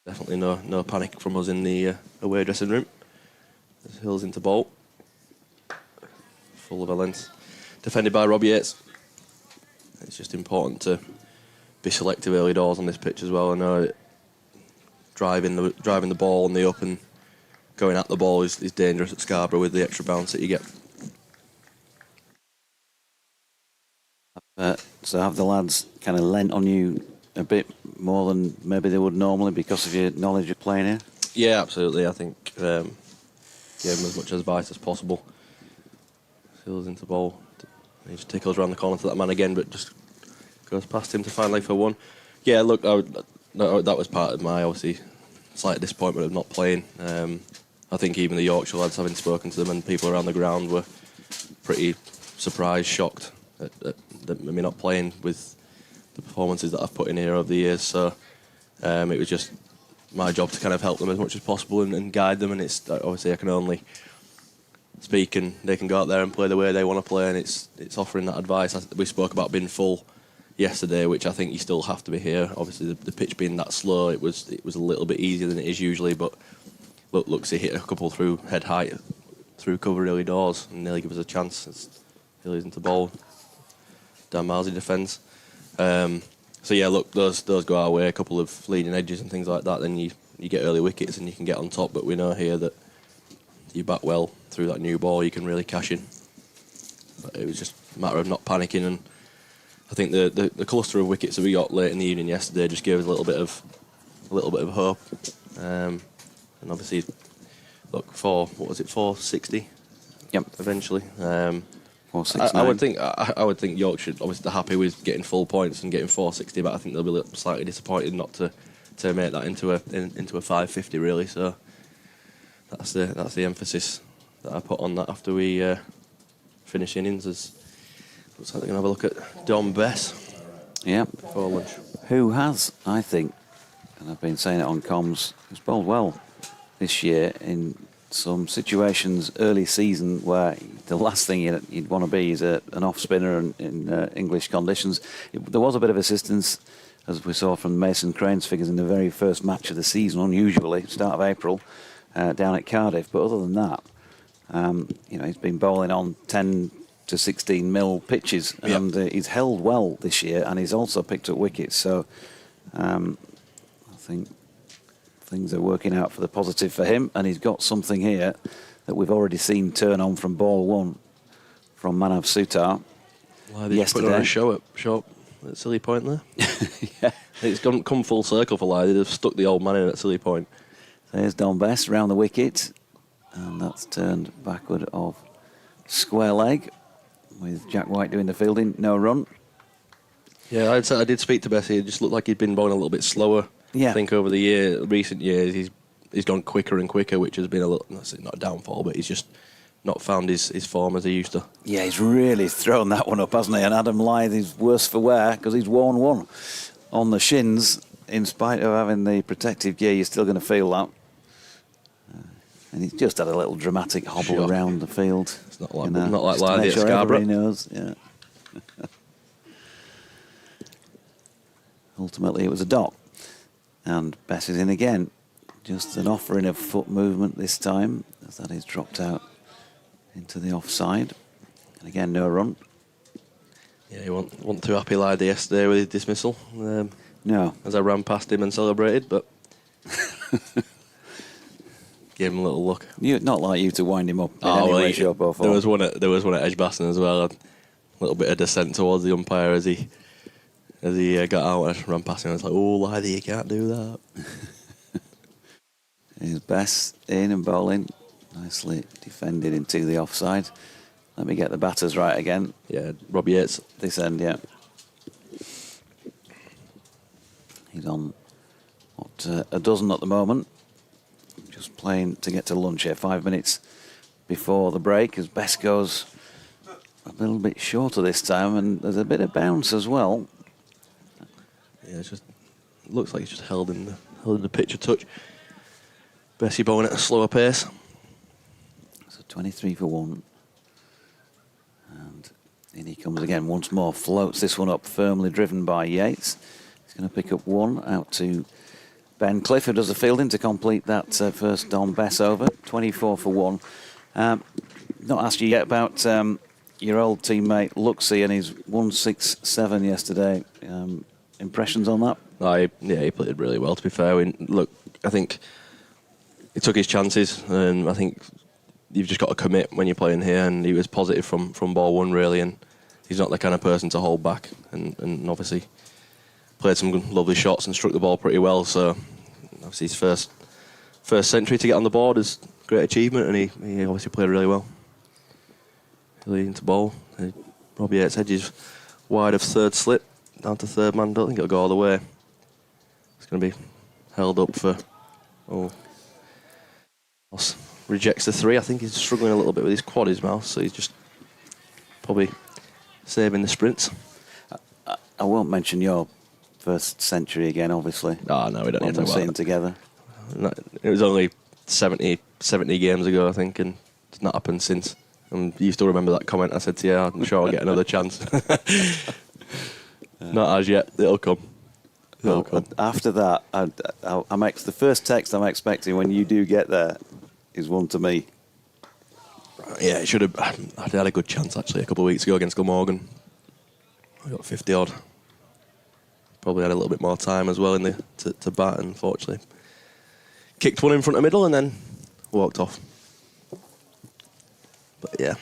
definitely no panic from us in the away dressing room. As Hill's into ball, full of a length, defended by Rob Yates. It's just important to be selective early doors on this pitch as well. I know driving the ball on the up and going at the ball is dangerous at Scarborough with the extra bounce that you get. So have the lads kind of lent on you a bit more than maybe they would normally because of your knowledge of playing here? Yeah, absolutely. I think give them as much advice as possible. Seals into ball. He just tickles around the corner to that man again, but just goes past him to find leg for one. Yeah, look, that was part of my obviously slight disappointment of not playing. I think even the Yorkshire lads, having spoken to them and people around the ground, were pretty surprised, shocked at me not playing with the performances that I've put in here over the years. So it was just my job to kind of help them as much as possible and guide them. And it's obviously I can only speak and they can go out there and play the way they want to play. And it's offering that advice. We spoke about being full yesterday, which I think you still have to be here. Obviously the pitch being that slow, it was a little bit easier than it is usually. But look, he hit a couple through head height, through cover early doors, and nearly give us a chance. It's Hilly's into ball. Dan Marsley defends. So yeah, look, those go our way. A couple of leading edges and things like that. Then you get early wickets and you can get on top. But we know here that you bat well through that new ball, you can really cash in. But it was just a matter of not panicking. And I think the cluster of wickets that we got late in the evening yesterday just gave us a little bit of hope. And obviously, look, 460. Yep. Eventually. 469. I would think Yorkshire obviously they're happy with getting full points and getting 460, but I think they'll be slightly disappointed not to make that into a 550 really. So that's the emphasis that I put on that after we finish innings. Looks like they're going to have a look at Dom Bess. Yeah. Before lunch. Who has, I think, and I've been saying it on comms, who's bowled well this year in some situations early season where the last thing you'd want to be is an off spinner in English conditions. There was a bit of assistance, as we saw from Mason Crane's figures in the very first match of the season, unusually, start of April, down at Cardiff. But other than that, he's been bowling on 10 to 16 mil pitches, and he's held well this year, and he's also picked up wickets. So I think things are working out for the positive for him, and he's got something here that we've already seen turn on from ball one from Manav Sutar yesterday. Put on a show at Silly Point there. Yeah. It's come full circle for Lydia. They've stuck the old man in at Silly Point. There's Don Best round the wicket, and that's turned backward of square leg with Jack White doing the fielding. No run. Yeah, I did speak to Bessie. It just looked like he'd been bowling a little bit slower. Yeah. I think over the recent years, he's gone quicker and quicker, which has been not a downfall, but he's just not found his form as he used to. Yeah, he's really thrown that one up, hasn't he? And Adam Lyth is worse for wear because he's worn one on the shins. In spite of having the protective gear, you're still going to feel that. And he's just had a little dramatic hobble around the field. It's not like Lyth at Scarborough. Everybody knows, yeah. Ultimately, it was a dot. And Bess is in again. Just an offering of foot movement this time, as that is dropped out into the offside. And again, no run. Yeah, you wasn't too happy Lyth yesterday with his dismissal. No. As I ran past him and celebrated, but gave him a little look. Not like you to wind him up in any way, shape or form. There was one at Edgbaston as well. A little bit of dissent towards the umpire as he got out and ran past him. I was like, oh, Lyther, you can't do that. His best in and bowling. Nicely defended into the offside. Let me get the batters right again. Yeah, Robbie Yates. This end, yeah. He's on, a dozen at the moment. Just playing to get to lunch here. 5 minutes before the break as Best goes a little bit shorter this time, and there's a bit of bounce as well. Yeah, it just looks like he's just held in the pitch a touch. Bessie bowling at a slower pace. So 23 for 1. And in he comes again once more. Floats this one up, firmly driven by Yates. He's going to pick up 1 out to Ben Cliff, who does the fielding to complete that first Don Bess over. 24 for 1. Not asked you yet about your old teammate Luxie and his 167 yesterday. Impressions on that? He played really well, to be fair. I think he took his chances, and I think you've just got to commit when you're playing here, and he was positive from ball one, really, and he's not the kind of person to hold back, and obviously played some lovely shots and struck the ball pretty well, so obviously his first century to get on the board is a great achievement, and he obviously played really well. Leading to bowl. Robbie Yates edges wide of third slip, down to third man. Don't think it'll go all the way. It's going to be held up for... Rejects the 3. I think he's struggling a little bit with his quad, his mouth, so he's just probably saving the sprints. I won't mention your first century again, obviously. Oh, no, we don't need to talk about it. Together. No, it was only 70 games ago, I think, and it's not happened since. And you still remember that comment I said to you, I'm sure I'll get another chance. Not as yet, it'll come. After that, the first text I'm expecting when you do get there is one to me. Yeah, it should have. I had a good chance actually a couple of weeks ago against Glamorgan. I got 50 odd. Probably had a little bit more time as well to bat, and unfortunately kicked one in front of middle and then walked off. But yeah,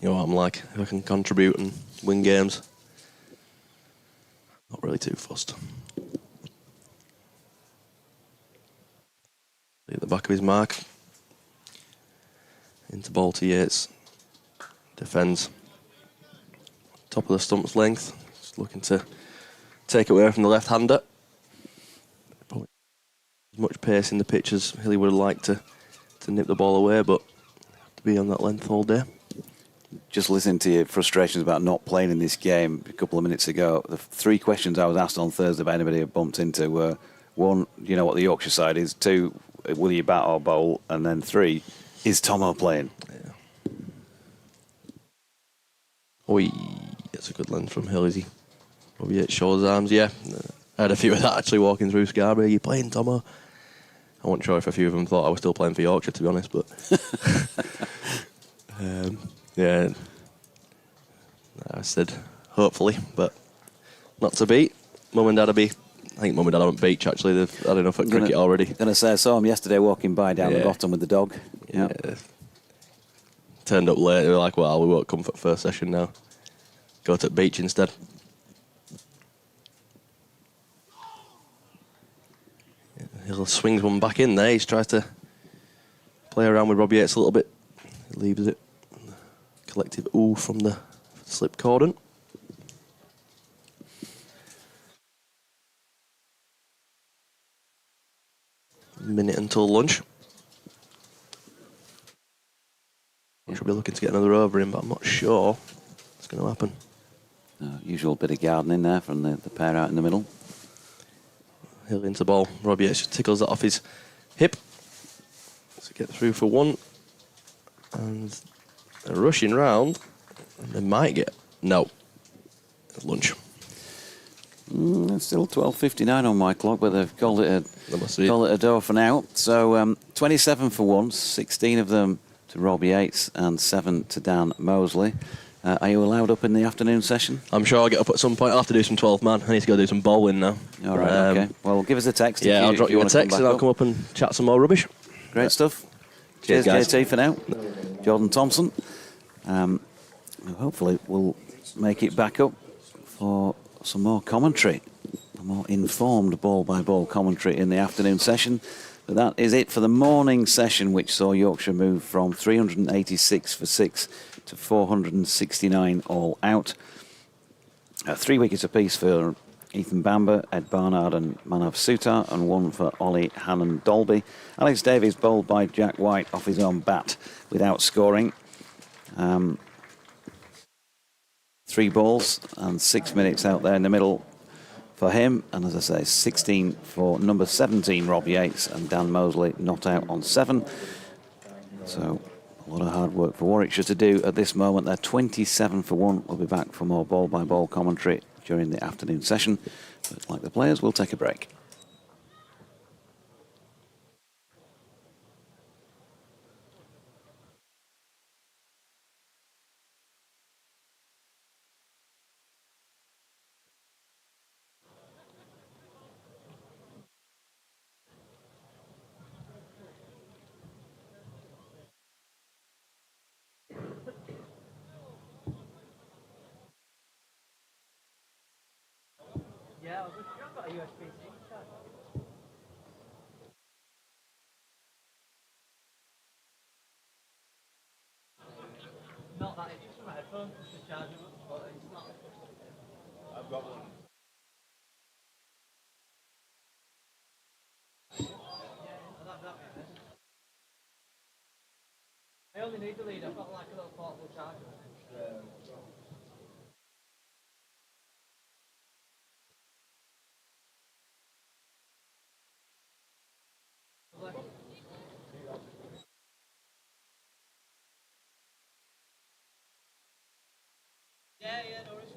you know what I'm like. If I can contribute and win games, not really too fussed. At the back of his mark. Into ball to Yates. Defends. Top of the stump's length. Just looking to take it away from the left-hander. Probably as much pace in the pitch as Hilly would have liked to nip the ball away, but to be on that length all day. Just listening to your frustrations about not playing in this game a couple of minutes ago, the 3 questions I was asked on Thursday by anybody I bumped into were, 1, do you know what the Yorkshire side is? 2, will you bat or bowl? And then 3, is Tomo playing? Yeah. Oi, that's a good length from Hill, is he? Probably at Shaw's arms, yeah. I had a few of that actually walking through Scarborough. Are you playing, Tomo? I wasn't sure if a few of them thought I was still playing for Yorkshire, to be honest, but... yeah. I said, hopefully, but not to beat. Mum and Dad will be... I think Mum and Dad are on beach, actually. They've had enough at cricket already. Going to say, I saw him yesterday walking by down the bottom with the dog. Yeah. Turned up late. They were like, well, we won't come for first session now. Go to the beach instead. He'll swings one back in there. He tries to play around with Robbie Yates a little bit. He leaves it. Collective ooh from the slip cordon. Minute until lunch. I should be looking to get another over in, but I'm not sure what's going to happen. Usual bit of gardening there from the pair out in the middle. Hill into ball. Robbie Yates just tickles that off his hip. So get through for 1. And they're rushing round. And they might get... No. Lunch. It's still 12:59 on my clock, but they've called it a door for now. So 27 for 1, 16 of them to Robbie Yates and 7 to Dan Mosley. Are you allowed up in the afternoon session? I'm sure I'll get up at some point. I'll have to do some 12 man. I need to go do some bowling now. All right, okay. Well, give us a text. Yeah, I'll drop you a text and I'll come up and chat some more rubbish. Great stuff. Cheers, guys. JT, for now. Jordan Thompson. Who hopefully will make it back up for some more commentary, a more informed ball-by-ball commentary in the afternoon session. But that is it for the morning session, which saw Yorkshire move from 386 for 6 to 469 all out. 3 wickets apiece for Ethan Bamber, Ed Barnard and Manav Sutar, and 1 for Ollie Hannon Dolby. Alex Davies bowled by Jack White off his own bat without scoring. 3 balls and 6 minutes out there in the middle for him. And as I say, 16 for number 17, Rob Yates, and Dan Mosley not out on 7. So a lot of hard work for Warwickshire to do at this moment. They're 27 for 1. We'll be back for more ball-by-ball commentary during the afternoon session. But like the players, we'll take a break. I only need the lead. I've got like a little portable charger. Yeah, no worries.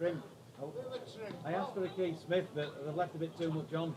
Trim. I asked for a Keith Smith, but they've left a bit too much on.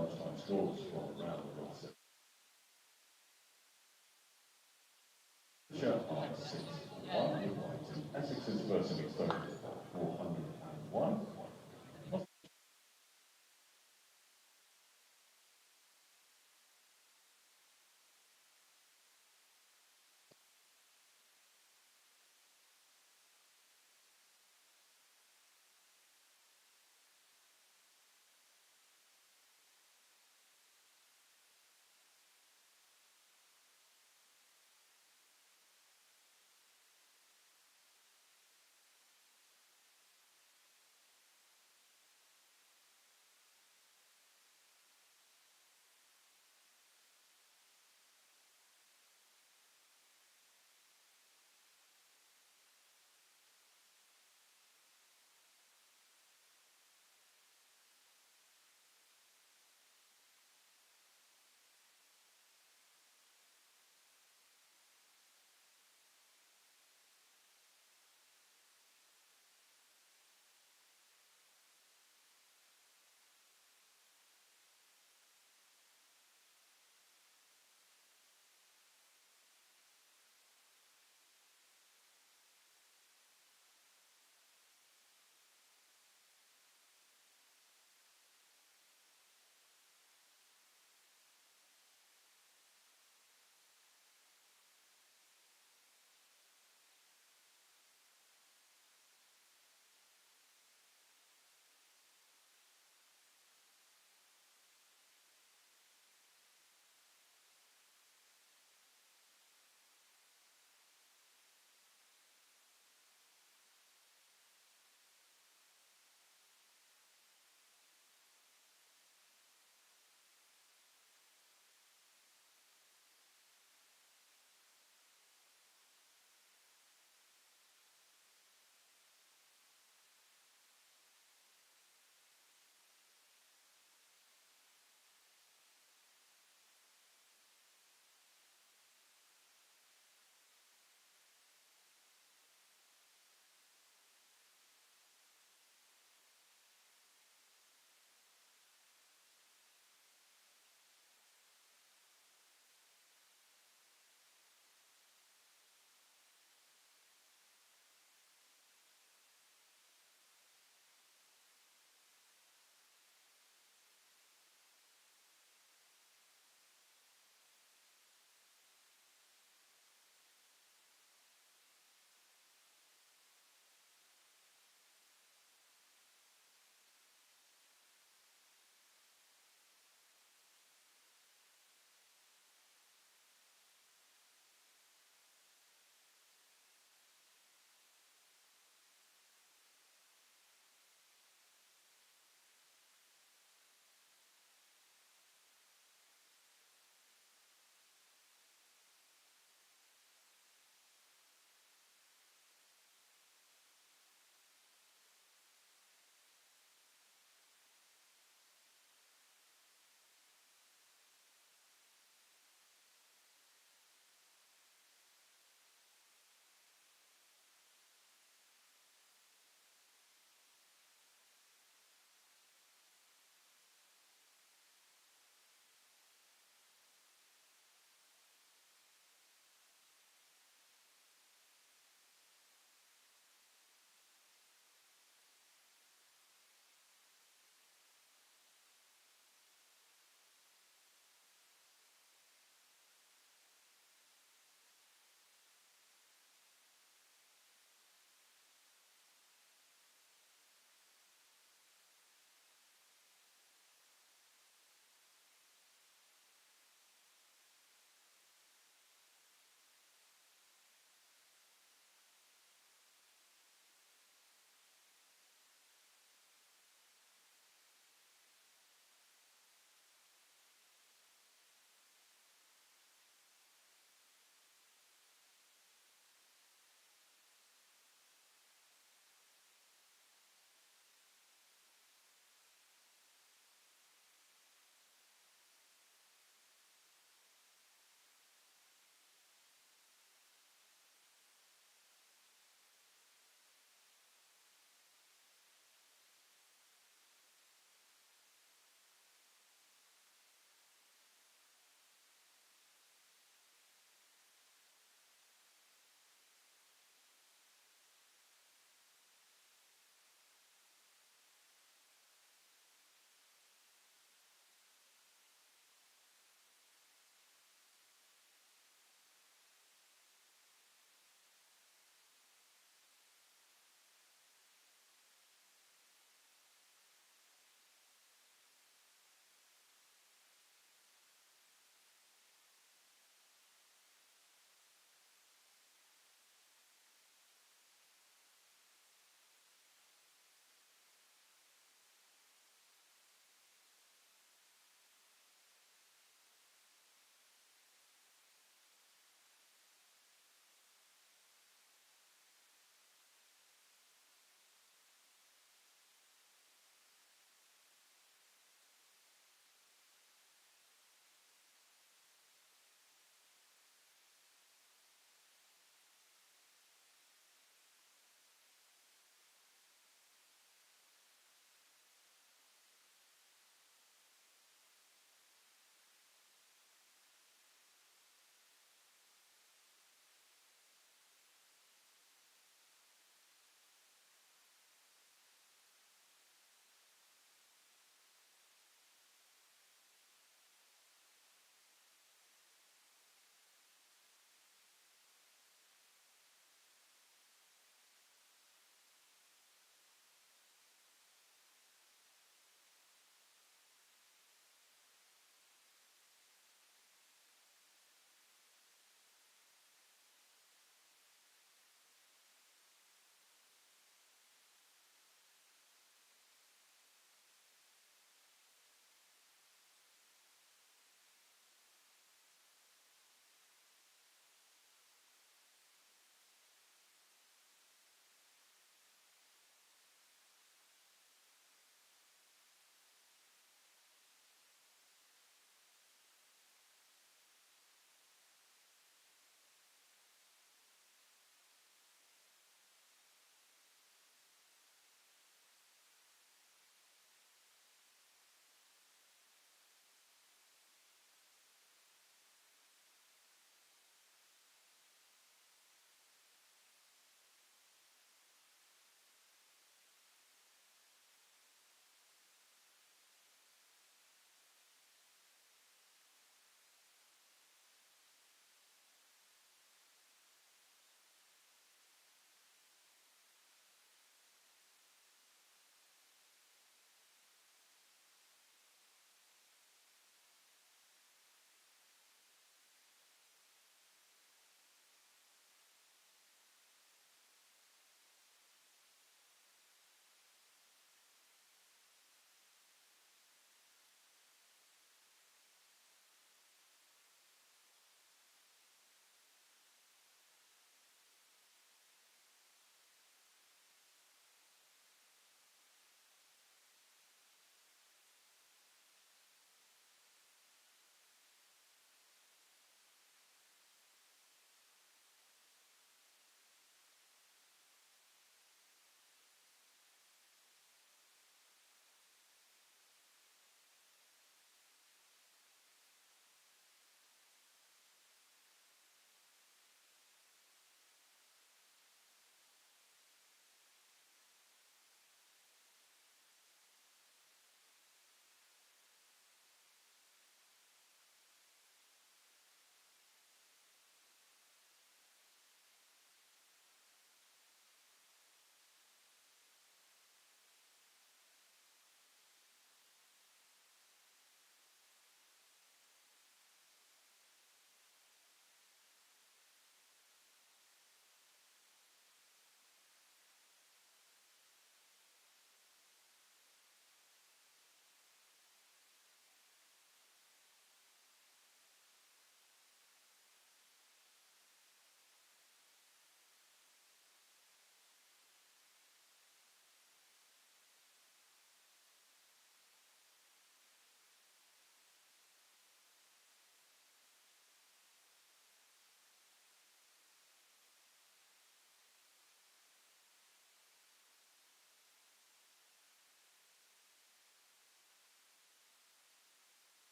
lunchtime scores from around the North Sea. Yorkshire are 6-1 with White. Essex's first innings total 401.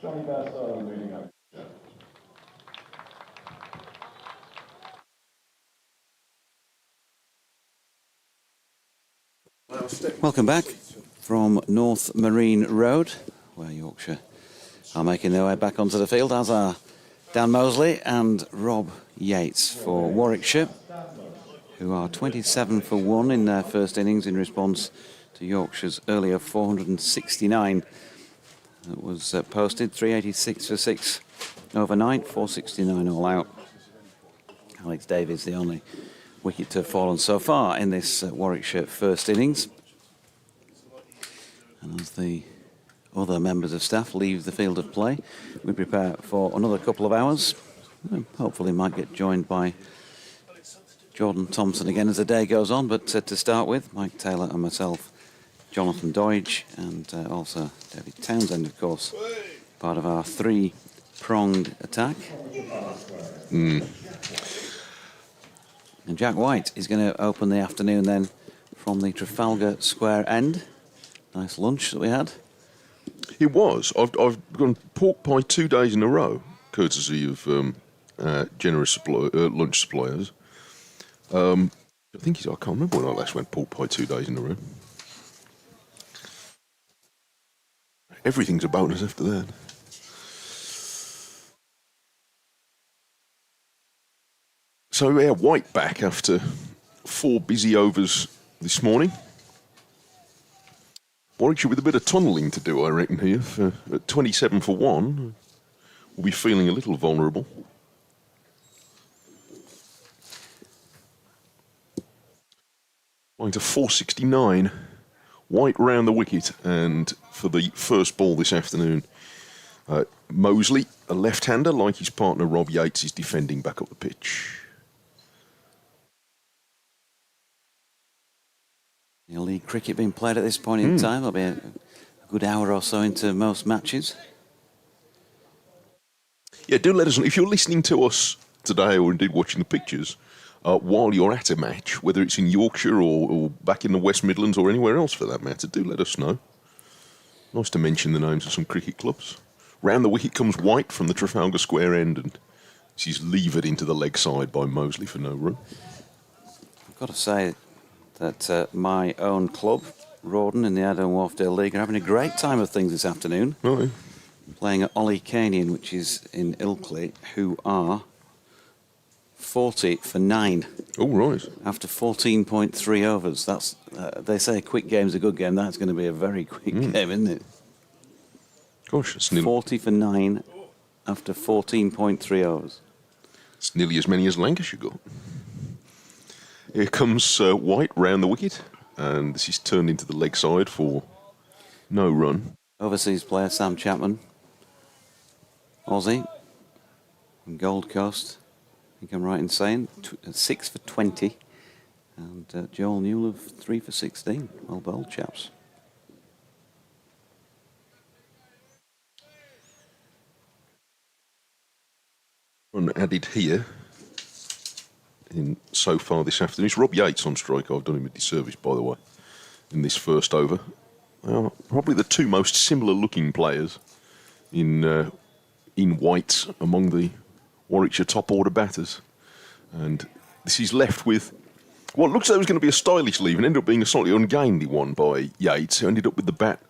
Johnny Basso leading up. Welcome back from North Marine Road, where Yorkshire are making their way back onto the field, as are Dan Mosley and Rob Yates for Warwickshire, who are 27 for 1 in their first innings in response to Yorkshire's earlier 469. That was posted, 386 for 6 overnight, 469 all out. Alex Davies, the only wicket to have fallen so far in this Warwickshire first innings. And as the other members of staff leave the field of play, we prepare for another couple of hours. Hopefully might get joined by Jordan Thompson again as the day goes on, but to start with, Mike Taylor and myself, Jonathan Doidge, and also David Townsend, of course, part of our three-pronged attack. And Jack White is going to open the afternoon then from the Trafalgar Square end. Nice lunch that we had. It was. I've gone pork pie 2 days in a row, courtesy of generous lunch suppliers. I can't remember when I last went pork pie 2 days in a row. Everything's a bonus after that. So yeah, White back after 4 busy overs this morning. Warwickshire with a bit of tunnelling to do, I reckon, here. At 27 for 1, we'll be feeling a little vulnerable. Going to 469. White round the wicket, and for the first ball this afternoon, Mosley, a left-hander, like his partner Rob Yates, is defending back up the pitch. League cricket being played at this point in time. There'll be a good hour or so into most matches. Yeah, do let us know if you're listening to us today, or indeed watching the pictures, while you're at a match, whether it's in Yorkshire or back in the West Midlands or anywhere else for that matter. Do let us know. Nice to mention the names of some cricket clubs. Round the wicket comes White from the Trafalgar Square end, and she's levered into the leg side by Mosley for no run. I've got to say that my own club, Rawdon, in the Adden Wharfdale League, are having a great time of things this afternoon. Right. Playing at Ollie Canian, which is in Ilkley, who are 40 for 9. Oh, right. After 14.3 overs. That's they say a quick game's a good game. That's going to be a very quick game, isn't it? Gosh, it's nearly 40 for 9 after 14.3 overs. It's nearly as many as Lancashire got. Here comes White round the wicket, and this is turned into the leg side for no run. Overseas player Sam Chapman, Aussie, from Gold Coast. I think I'm right in saying 6 for 20, and Joel Newell of 3 for 16. Well bowled, chaps. Run added here. In so far this afternoon. It's Rob Yates on strike. I've done him a disservice, by the way, in this first over. Well, probably the two most similar looking players in White among the Warwickshire top order batters. And this is left with what looks like it was going to be a stylish leave and ended up being a slightly ungainly one by Yates, who ended up with the bat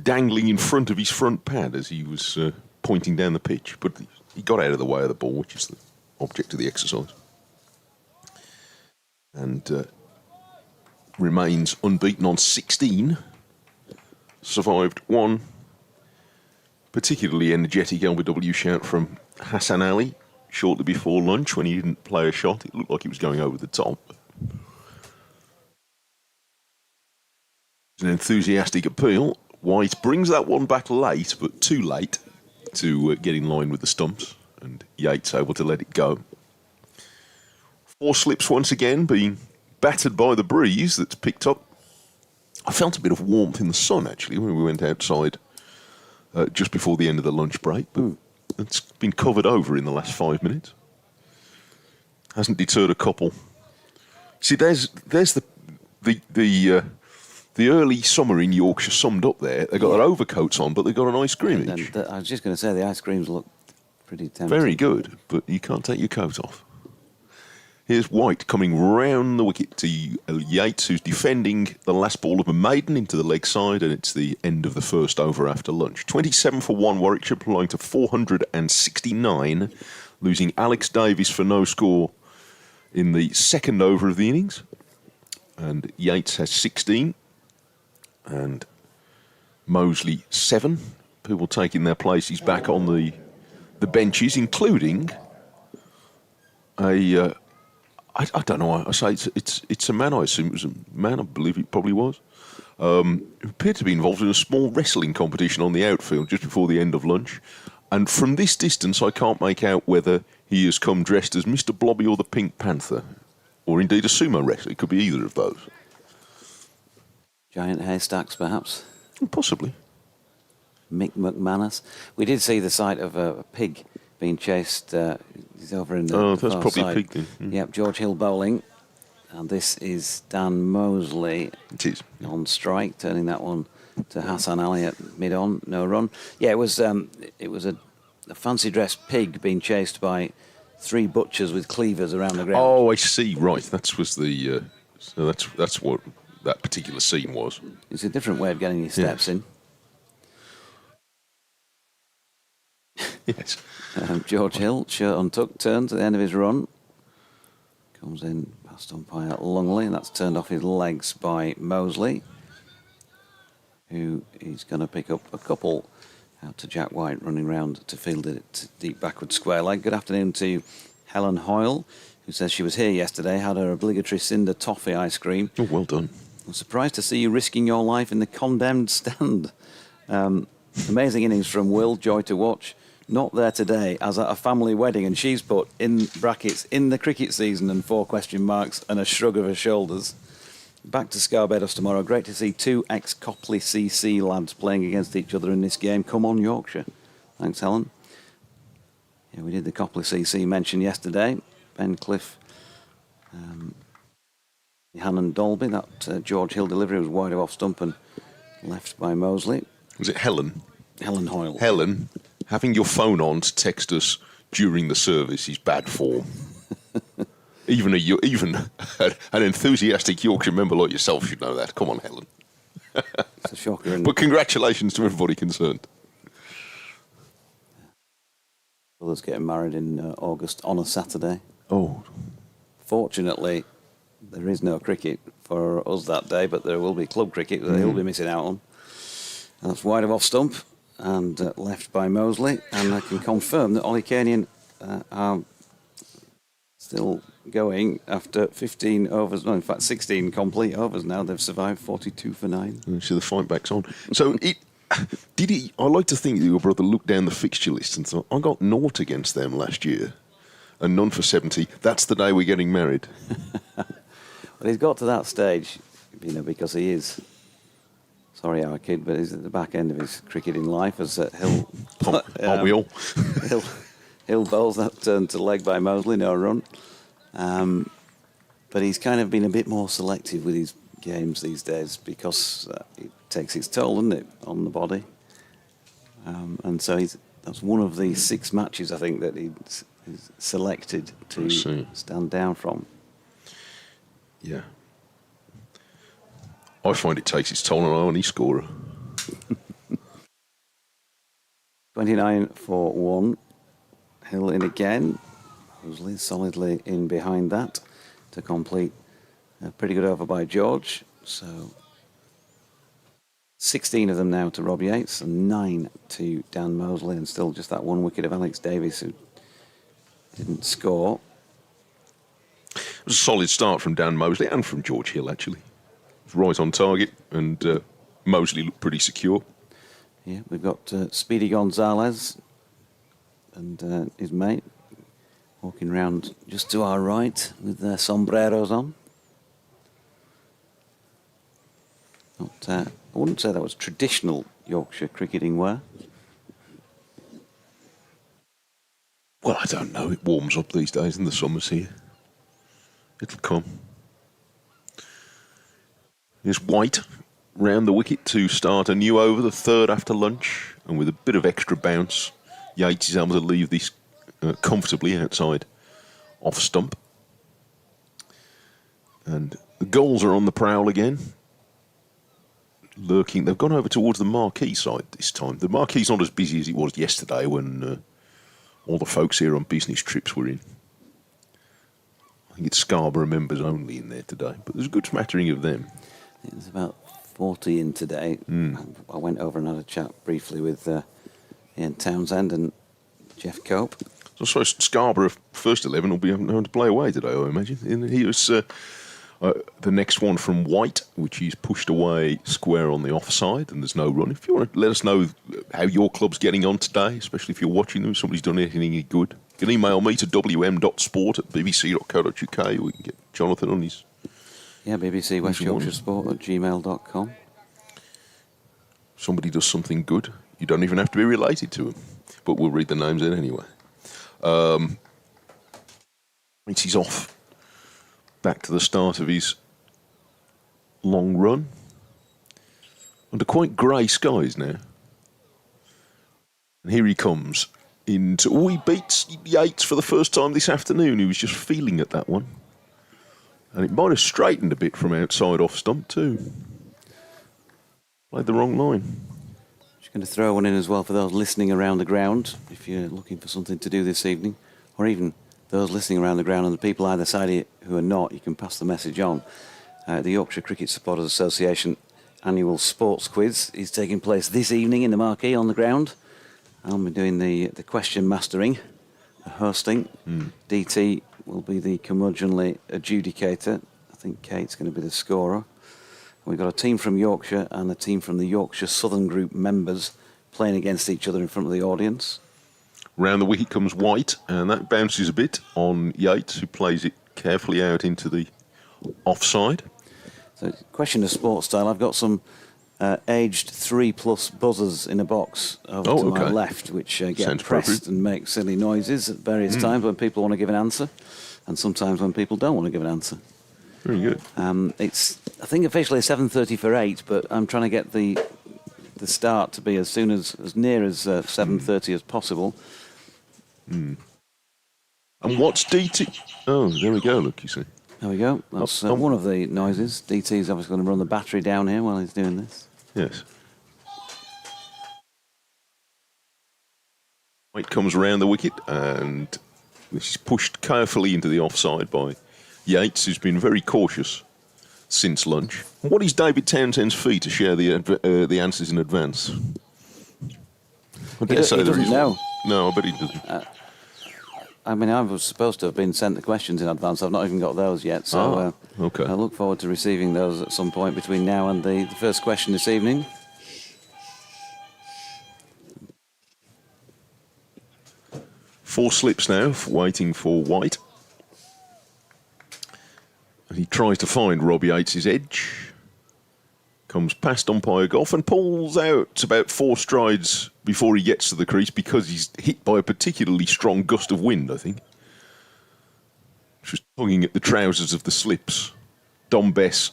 dangling in front of his front pad as he was pointing down the pitch. But he got out of the way of the ball, which is the object of the exercise, and remains unbeaten on 16. Survived one particularly energetic LBW shout from Hassan Ali shortly before lunch when he didn't play a shot. It looked like he was going over the top. An enthusiastic appeal. White brings that one back late, but too late to get in line with the stumps, and Yates able to let it go. 4 slips once again, being battered by the breeze that's picked up. I felt a bit of warmth in the sun, actually, when we went outside just before the end of the lunch break, but it's been covered over in the last 5 minutes. Hasn't deterred a couple See, there's the early summer in Yorkshire summed up there. They've got their overcoats on, but they've got an ice cream. I was just going to say the ice creams look pretty tempting. Very good, but you can't take your coat off. Here's White coming round the wicket to Yates, who's defending the last ball of a maiden into the leg side, and it's the end of the first over after lunch. 27 for 1, Warwickshire playing to 469, losing Alex Davies for no score in the second over of the innings. And Yates has 16, and Mosley 7. People taking their places back on the benches, including a... I don't know why I say it's a man. I assume it was a man. I believe it probably was. Who appeared to be involved in a small wrestling competition on the outfield just before the end of lunch. And from this distance, I can't make out whether he has come dressed as Mr. Blobby or the Pink Panther, or indeed a sumo wrestler. It could be either of those. Giant haystacks, perhaps. Possibly. Mick McManus. We did see the sight of a pig being chased. He's over in the that's far probably side. a pig then. Mm. Yep, George Hill bowling. And this is Dan Mosley It is. on strike, turning that one to Hassan Ali at mid-on, no run. Yeah, it was a fancy-dressed pig being chased by 3 butchers with cleavers around the ground. Oh, I see. Right, that was the. So that's what that particular scene was. It's a different way of getting your steps in. Yes. George Hill, shirt untucked, turned to the end of his run. Comes in past umpire Lungley, and that's turned off his legs by Mosley, who is going to pick up a couple out to Jack White, running round to field it deep backward square leg. Good afternoon to Helen Hoyle, who says she was here yesterday, had her obligatory cinder toffee ice cream. Oh, well done. I'm surprised to see you risking your life in the condemned stand. Amazing innings from Will, joy to watch. Not there today, as at a family wedding, and she's put in brackets, in the cricket season, and 4 question marks and a shrug of her shoulders. Back to Scarborough tomorrow. Great to see 2 ex-Copley CC lads playing against each other in this game. Come on, Yorkshire. Thanks, Helen. Yeah, we did the Copley CC mention yesterday. Ben Cliff, Hannon Dolby, that George Hill delivery was wide of off stump and left by Mosley. Was it Helen? Helen Hoyle. Helen, having your phone on to text us during the service is bad form. Even an enthusiastic Yorkshire member like yourself should know that. Come on, Helen. It's a shocker. But congratulations to everybody concerned. Brothers getting married in August on a Saturday. Oh. Fortunately, there is no cricket for us that day, but there will be club cricket that he'll be missing out on. And that's wide of off stump and left by Mosley. And I can confirm that Ollie Kanian are still going after 15 overs, no, in fact 16 complete overs now. They've survived 42 for 9. So the fight back's on. So did he? I like to think that your brother looked down the fixture list and thought, I got 0 against them last year and none for 70. That's the day we're getting married. Well, he's got to that stage, because he is, sorry our kid, but he's at the back end of his cricketing life as Hill. Aren't we all? Hill bowls that turn to leg by Mosley, no run. But he's kind of been a bit more selective with his games these days because it takes its toll, doesn't it, on the body? And so that's one of the 6 matches, I think, that he's selected to stand down from. Yeah. I find it takes its toll on any scorer. 29 for 1. Hill in again. Mosley solidly in behind that to complete a pretty good over by George. So 16 of them now to Rob Yates and 9 to Dan Mosley, and still just that 1 wicket of Alex Davies who didn't score. It was a solid start from Dan Mosley and from George Hill, actually. It was right on target, and Mosley looked pretty secure. Yeah, we've got Speedy Gonzalez and his mate walking round just to our right with their sombreros on. I wouldn't say that was traditional Yorkshire cricketing wear. Well, I don't know. It warms up these days in the summers here. It'll come. There's White round the wicket to start a new over, the third after lunch, and with a bit of extra bounce, Yates is able to leave this comfortably outside off stump. And the Gulls are on the prowl again. Lurking. They've gone over towards the marquee side this time. The marquee's not as busy as it was yesterday when all the folks here on business trips were in. I think it's Scarborough members only in there today, but there's a good smattering of them. There's about 40 in today. I went over and had a chat briefly with Ian Townsend and Jeff Cope. So I suppose Scarborough first 11 will be having to play away today, I imagine. And here's the next one from White, which is pushed away square on the offside, and there's no run. If you want to let us know how your club's getting on today, especially if you're watching them, if somebody's done anything good, you can email me to wm.sport@bbc.co.uk, or we can get Jonathan on his... Yeah, BBC West Yorkshire Sport at gmail.com. Somebody does something good, you don't even have to be related to them, but we'll read the names in anyway. He's off back to the start of his long run under quite grey skies now. And here he comes into... Oh, he beats Yates for the first time this afternoon. He was just feeling at that one. And it might have straightened a bit from outside off stump too. Played the wrong line. Just going to throw one in as well for those listening around the ground, if you're looking for something to do this evening, or even those listening around the ground and the people either side of it who are not, you can pass the message on. The Yorkshire Cricket Supporters Association annual sports quiz is taking place this evening in the marquee on the ground. I'll be doing the question mastering, the hosting. DT will be the curmudgeonly adjudicator. I think Kate's going to be the scorer. We've got a team from Yorkshire and a team from the Yorkshire Southern Group members playing against each other in front of the audience. Round the wicket comes White, and that bounces a bit on Yates, who plays it carefully out into the offside. So, question of sports style. I've got some aged 3+ buzzers in a box over to my left, which get pressed and make silly noises at various times when people want to give an answer, and sometimes when people don't want to give an answer. Very good. It's, I think, officially 7:30 for 8, but I'm trying to get the start to be as near as 7:30 as possible. And what's DT? Oh, there we go, look, you see. There we go. That's one of the noises. DT's obviously going to run the battery down here while he's doing this. Yes. White comes around the wicket, and this is pushed carefully into the offside by Yates, who's been very cautious since lunch. What is David Townsend's fee to share the answers in advance? He doesn't know. No, I bet he doesn't. I mean, I was supposed to have been sent the questions in advance. I've not even got those yet, so okay. I look forward to receiving those at some point between now and the first question this evening. Four slips now, waiting for White. And he tries to find Rob Yates' edge. Comes past umpire golf and pulls out about 4 strides before he gets to the crease because he's hit by a particularly strong gust of wind, I think. Just tugging at the trousers of the slips. Dom Bess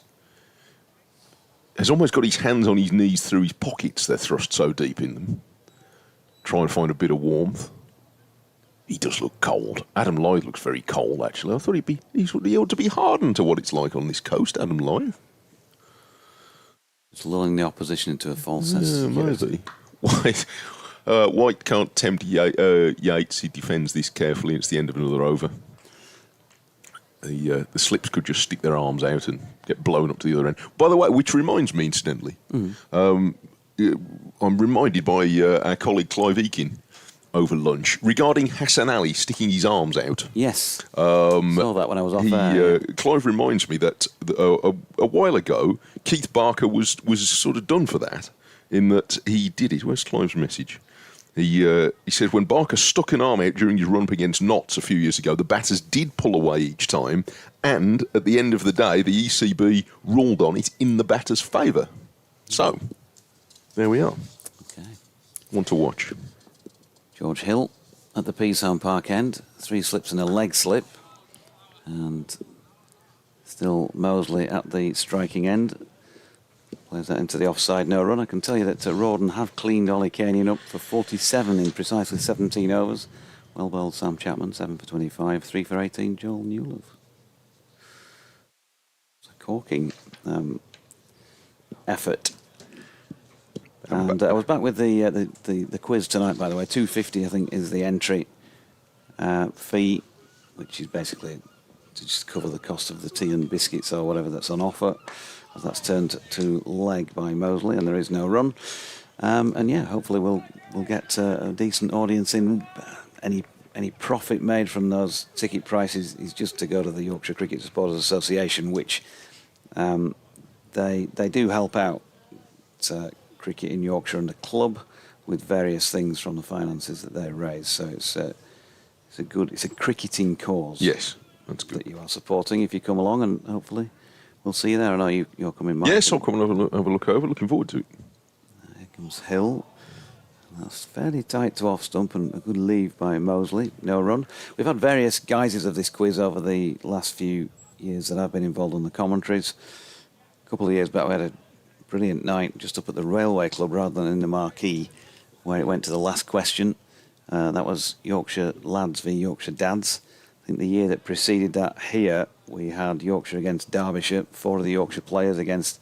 has almost got his hands on his knees through his pockets. They're thrust so deep in them. Trying to find a bit of warmth. He does look cold. Adam Lythe looks very cold, actually. I thought he ought to be hardened to what it's like on this coast, Adam Lythe. It's lulling the opposition into a false sense of security. White can't tempt Yates. He defends this carefully. It's the end of another over. The slips could just stick their arms out and get blown up to the other end. By the way, which reminds me, incidentally, I'm reminded by our colleague Clive Eakin over lunch regarding Hassan Ali sticking his arms out. Yes, saw that when I was off there. Clive reminds me that a while ago, Keith Barker was sort of done for that, in that he did it. Where's Clive's message? He said when Barker stuck an arm out during his run up against Notts a few years ago, the batters did pull away each time, and at the end of the day, the ECB ruled on it in the batter's favour. So, there we are. Okay. One to watch. George Hill at the Peasholm Park end, 3 slips and a leg slip, and still Mosley at the striking end. Plays that into the offside, no run. I can tell you that Rawdon have cleaned Ollie Kanian up for 47 in precisely 17 overs. Well bowled Sam Chapman, 7 for 25, 3 for 18 Joel Newlove. It's a corking effort. And I was back with the quiz tonight, by the way. 250, I think, is the entry fee, which is basically to just cover the cost of the tea and biscuits or whatever that's on offer. That's turned to leg by Mosley, and there is no run. And yeah, hopefully we'll get a decent audience in. Any profit made from those ticket prices is just to go to the Yorkshire Cricket Supporters Association, which they do help out cricket in Yorkshire and the club with various things from the finances that they raise. So it's a cricketing cause. Yes, that's good. That you are supporting if you come along, and hopefully we'll see you there. I know you're coming, Mike. Yes, I'll come and have a look over. Looking forward to it. Here comes Hill. That's fairly tight to off stump, and a good leave by Mosley. No run. We've had various guises of this quiz over the last few years that I've been involved in the commentaries. A couple of years back we had a brilliant night just up at the Railway Club rather than in the Marquee, where it went to the last question. That was Yorkshire lads v Yorkshire dads. I think the year that preceded that here, we had Yorkshire against Derbyshire, 4 of the Yorkshire players against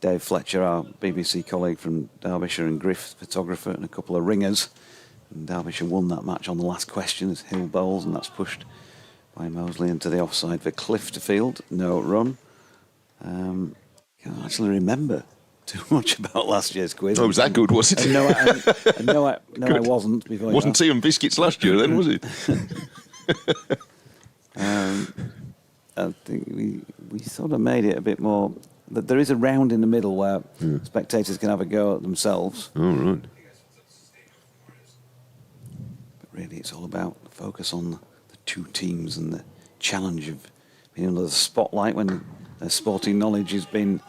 Dave Fletcher, our BBC colleague from Derbyshire, and Griff, photographer, and a couple of ringers. And Derbyshire won that match on the last question as Hill bowls, and that's pushed by Mosley into the offside for Cliff to field. No run. Can't actually remember too much about last year's quiz. Oh, was that good, was it? No, I wasn't. Before Wasn't tea and biscuits last year then, was it? I think we sort of made it a bit more. That there is a round in the middle where spectators can have a go at themselves. Oh, right. But really, it's all about the focus on the two teams and the challenge of being under the spotlight when their sporting knowledge has been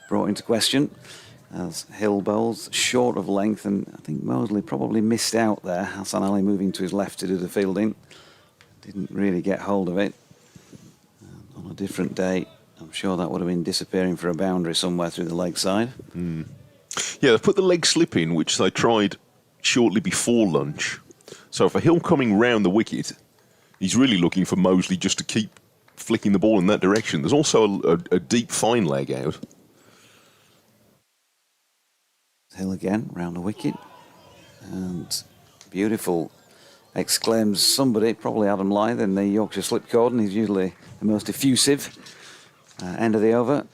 brought into question. As Hill bowls short of length, and I think Mosley probably missed out there. Hassan Ali moving to his left to do the fielding. Didn't really get hold of it. On a different day, I'm sure that would have been disappearing for a boundary somewhere through the leg side. Yeah, they've put the leg slip in, which they tried shortly before lunch. So for Hill coming round the wicket, he's really looking for Mosley just to keep flicking the ball in that direction. There's also a deep fine leg out. Hill again, round the wicket. And beautiful, exclaims somebody, probably Adam Lyth in the Yorkshire slip cordon. He's usually the most effusive. End of the over.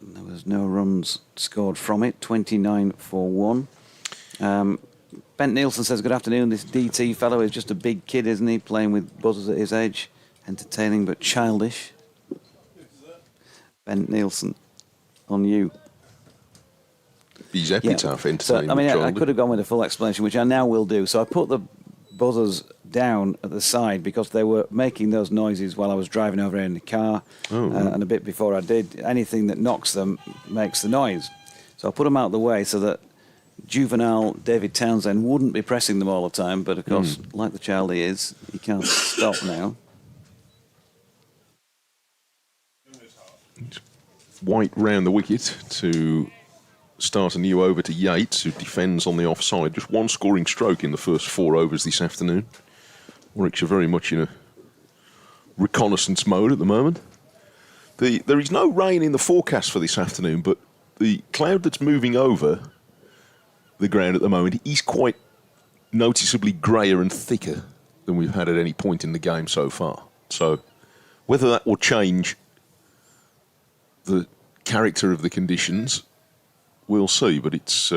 There was no runs scored from it. 29 for 1. Bent Nielsen says, good afternoon. This DT fellow is just a big kid, isn't he? Playing with buzzers at his age. Entertaining but childish. Bent Nielsen, on you. He's epitaph, entertaining. So, I mean, I could have gone with a full explanation, which I now will do. So I put the buzzers down at the side because they were making those noises while I was driving over here in the car, and a bit before I did. Anything that knocks them makes the noise. So I put them out of the way so that juvenile David Townsend wouldn't be pressing them all the time, but of course, like the child he is, he can't stop now. White round the wicket to start a new over to Yates, who defends on the offside. Just one scoring stroke in the first 4 overs this afternoon. Warwickshire very much in a reconnaissance mode at the moment. There is no rain in the forecast for this afternoon, but the cloud that's moving over the ground at the moment is quite noticeably greyer and thicker than we've had at any point in the game so far. So whether that will change the character of the conditions, we'll see, but it's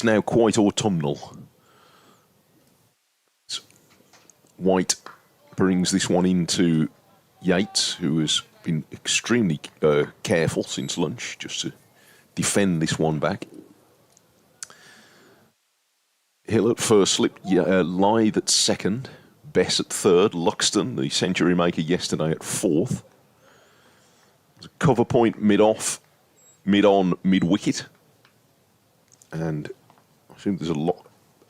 now quite autumnal. White brings this one into Yates, who has been extremely careful since lunch, just to defend this one back. Hill at first slip, Lyth at second, Bess at third, Luxton, the century maker yesterday, at fourth. There's a cover point mid-off, mid-on, mid-wicket. And I think there's a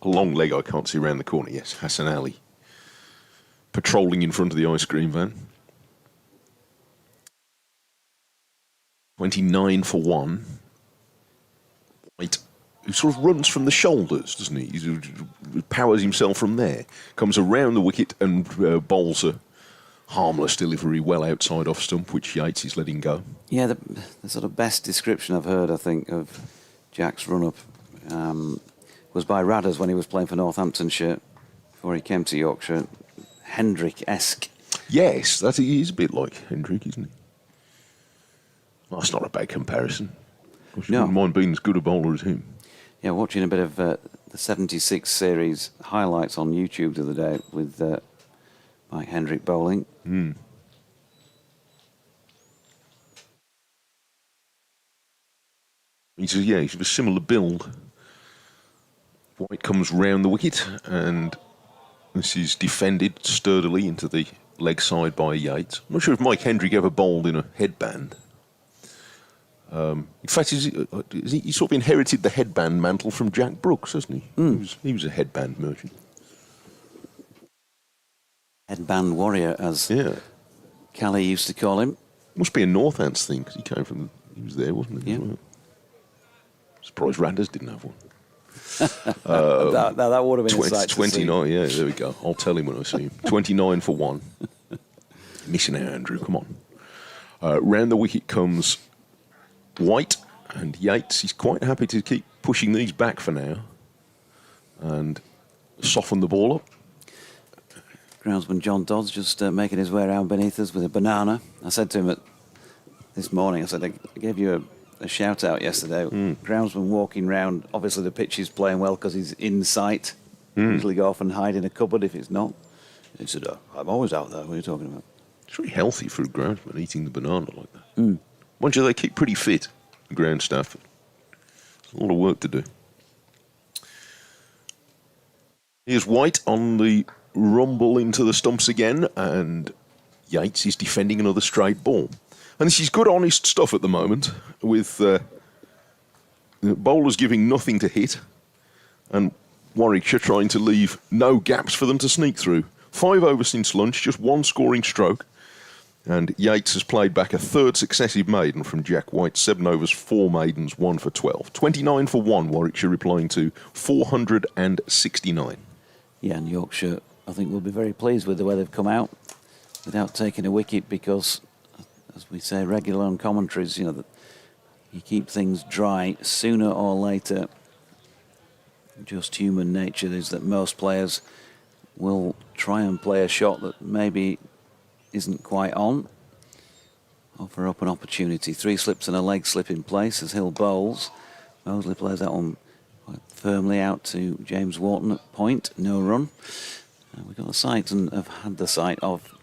long leg I can't see around the corner. Yes, Hassan Ali patrolling in front of the ice cream van. 29 for 1. White, who sort of runs from the shoulders, doesn't he? He powers himself from there. Comes around the wicket and bowls a harmless delivery well outside off stump, which Yates is letting go. Yeah, the sort of best description I've heard, I think, of Jack's run-up was by Radders when he was playing for Northamptonshire before he came to Yorkshire. Hendrick-esque. Yes, he is a bit like Hendrick, isn't he? Well, that's not a bad comparison. I wouldn't mind being as good a bowler as him. Yeah, watching a bit of the 76 series highlights on YouTube the other day with Mike Hendrick bowling. He's of a similar build. White comes round the wicket, and this is defended sturdily into the leg side by Yates. I'm not sure if Mike Hendrick ever bowled in a headband. In fact, he sort of inherited the headband mantle from Jack Brooks, hasn't he? He was a headband merchant. Headband warrior, as Callie used to call him. Must be a Northants thing, because he was there, wasn't he? Yeah. Well? Surprised Radders didn't have one. That would have been a sight to 29, yeah, there we go. I'll tell him when I see him. 29 for 1. Missing out, Andrew, come on. Round the wicket comes White, and Yates. He's quite happy to keep pushing these back for now and soften the ball up. Groundsman John Dodds just making his way around beneath us with a banana. I said to him this morning, I said, I gave you a shout out yesterday. Groundsman walking round. Obviously, the pitch is playing well because he's in sight. Usually go off and hide in a cupboard if it's not. He said, I'm always out there. What are you talking about? It's really healthy for a groundsman eating the banana like that. Mind you, they keep pretty fit, the ground staff. There's a lot of work to do. Here's White on the rumble into the stumps again, and Yates is defending another straight ball. And this is good, honest stuff at the moment, with the bowlers giving nothing to hit, and Warwickshire trying to leave no gaps for them to sneak through. 5 overs since lunch, just 1 scoring stroke, and Yates has played back a 3rd successive maiden from Jack White. 7 overs, 4 maidens, 1 for 12. 29 for 1, Warwickshire replying to 469. Yeah, and Yorkshire, I think, will be very pleased with the way they've come out without taking a wicket because, as we say, regular on commentaries, that you keep things dry sooner or later. Just human nature is that most players will try and play a shot that maybe isn't quite on. Offer up an opportunity. 3 slips and a leg slip in place as Hill bowls. Mosley plays that one quite firmly out to James Wharton at point. No run. We've got the sight and have had the sight of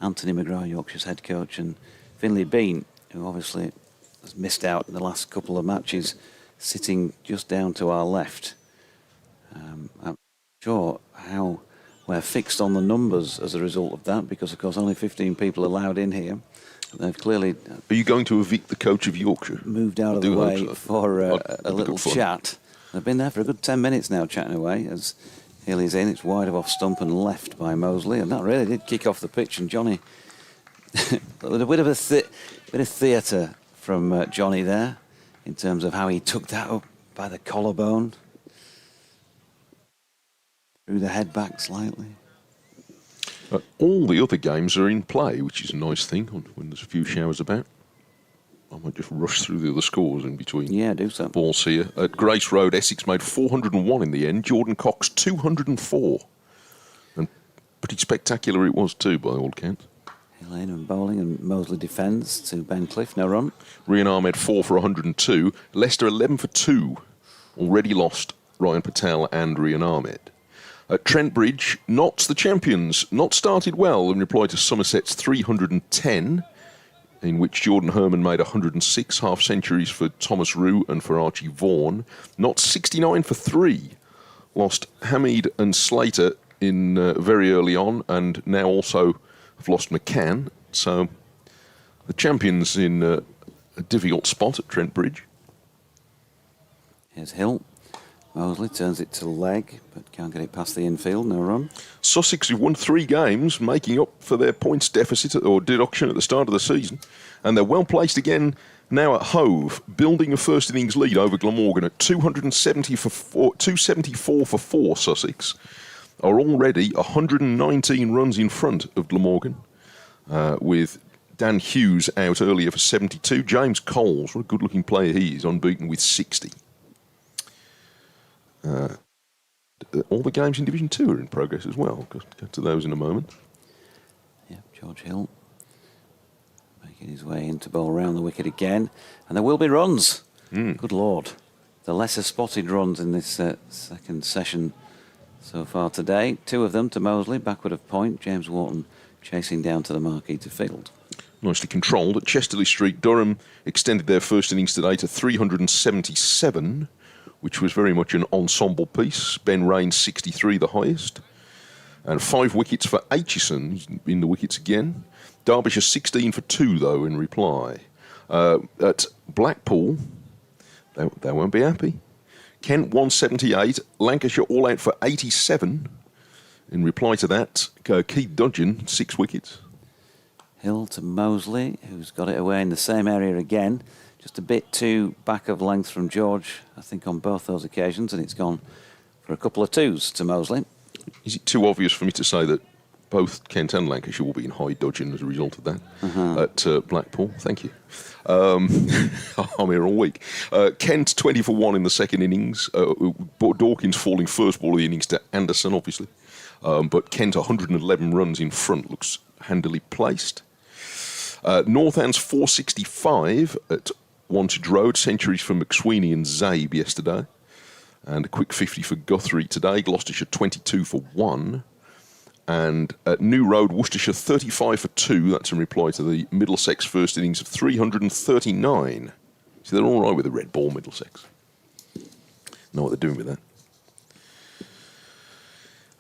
Anthony McGrath, Yorkshire's head coach, and Finlay Bean, who obviously has missed out in the last couple of matches, sitting just down to our left. I'm not sure how we're fixed on the numbers as a result of that, because of course only 15 people allowed in here. They've clearly... Are you going to evict the coach of Yorkshire? Moved out of the way for a little chat. They've been there for a good 10 minutes now chatting away as Healy's in. It's wide of off stump and left by Mosley, and that really did kick off the pitch. And Johnny, a bit of theatre from Johnny there in terms of how he took that up by the collarbone. Threw the head back slightly. All the other games are in play, which is a nice thing when there's a few showers about. I might just rush through the other scores in between. Yeah, do so. Balls here. At Grace Road, Essex made 401 in the end. Jordan Cox, 204. And pretty spectacular it was too, by all accounts. Elaine and bowling, and Mosley defends to Ben Cliff, no run. Rian Ahmed, 4 for 102. Leicester, 11 for 2. Already lost Ryan Patel and Rian Ahmed. At Trent Bridge, Notts, the champions, not started well in reply to Somerset's 310, in which Jordan Herman made 106 half-centuries for Thomas Rue and for Archie Vaughan. Notts 69 for 3. Lost Hamid and Slater in very early on, and now also have lost McCann. So the champions in a difficult spot at Trent Bridge. Here's Hill. Mosley turns it to leg, but can't get it past the infield. No run. Sussex, who've won 3 games, making up for their points deficit or deduction at the start of the season. And they're well placed again now at Hove, building a first innings lead over Glamorgan at 274 for 4. Sussex are already 119 runs in front of Glamorgan, with Dan Hughes out earlier for 72. James Coles, what a good-looking player he is, unbeaten with 60. All the games in Division 2 are in progress as well. We'll get to those in a moment. Yeah, George Hill making his way into bowl round the wicket again. And there will be runs. Good Lord. The lesser spotted runs in this second session so far today. 2 of them to Mosley, backward of point. James Wharton chasing down to the marquee to field. Nicely controlled. At Chesterley Street, Durham extended their first innings today to 377, which was very much an ensemble piece. Ben Raines, 63, the highest. And 5 wickets for Aitchison. He's in the wickets again. Derbyshire 16 for 2, though, in reply. At Blackpool, they won't be happy. Kent 178, Lancashire all out for 87. In reply to that, Keith Dudgeon, 6 wickets. Hill to Mosley, who's got it away in the same area again. Just a bit too back of length from George, I think, on both those occasions, and it's gone for a couple of 2s to Mosley. Is it too obvious for me to say that both Kent and Lancashire will be in high dudgeon as a result of that at Blackpool? Thank you. I'm here all week. Kent 20 for 1 in the second innings. Dawkins falling first ball of the innings to Anderson, obviously. But Kent 111 runs in front, looks handily placed. Northand's 465 at Wantage Road, centuries for McSweeney and Zabe yesterday. And a quick 50 for Guthrie today. Gloucestershire 22 for 1. And at New Road, Worcestershire 35 for 2. That's in reply to the Middlesex first innings of 339. So they're all right with the red ball, Middlesex. Know what they're doing with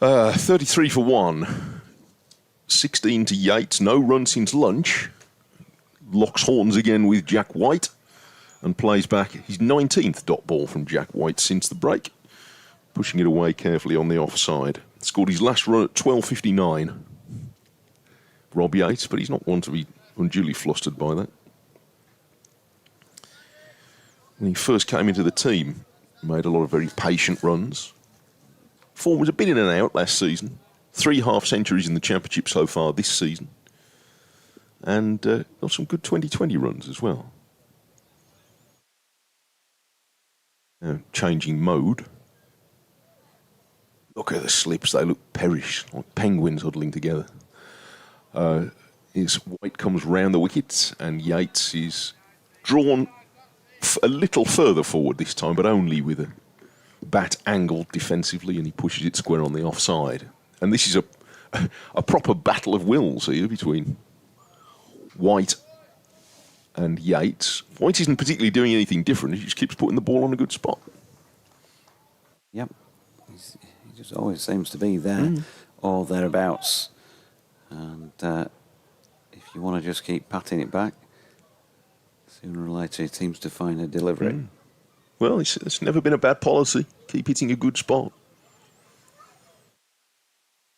that. 33 for 1. 16 to Yates. No run since lunch. Locks horns again with Jack White and plays back his 19th dot ball from Jack White since the break, pushing it away carefully on the offside. Scored his last run at 12:59. Rob Yates, but he's not one to be unduly flustered by that. When he first came into the team, he made a lot of very patient runs. Form was a bit in and out last season. 3 half-centuries in the championship so far this season. And got some good 2020 runs as well. Now, changing mode. Look at the slips, they look perish, like penguins huddling together. As White comes round the wickets and Yates is drawn a little further forward this time, but only with a bat angled defensively, and he pushes it square on the offside. And this is a proper battle of wills here between White and Yates. White isn't particularly doing anything different. He just keeps putting the ball on a good spot. Yep. He just always seems to be there or thereabouts. And if you want to just keep patting it back, sooner or later it seems to find a delivery. Well, it's never been a bad policy. Keep hitting a good spot.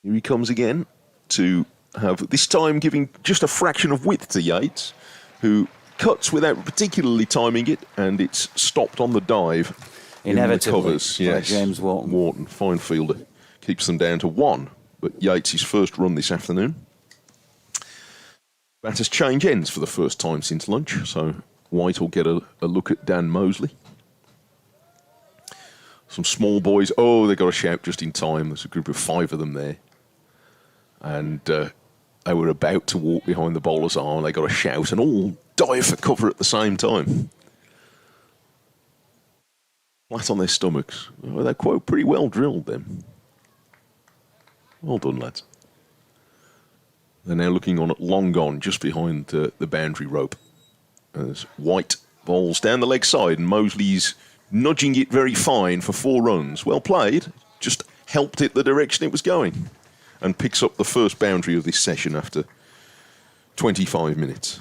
Here he comes again to have, this time giving just a fraction of width to Yates, who cuts without particularly timing it, and it's stopped on the dive. Inevitably, in the covers. Yes. James Wharton. Wharton, fine fielder, keeps them down to 1. But Yates' his first run this afternoon. Batters change ends for the first time since lunch, so White will get a look at Dan Mosley. Some small boys, they got a shout just in time. There's a group of 5 of them there. And they were about to walk behind the bowler's arm. They got a shout and all dive for cover at the same time. Flat on their stomachs. Well, they're quite pretty well drilled, them. Well done, lads. They're now looking on at long gone, just behind the boundary rope. As White bowls down the leg side, and Mosley's nudging it very fine for 4 runs. Well played, just helped it the direction it was going. And picks up the first boundary of this session after 25 minutes.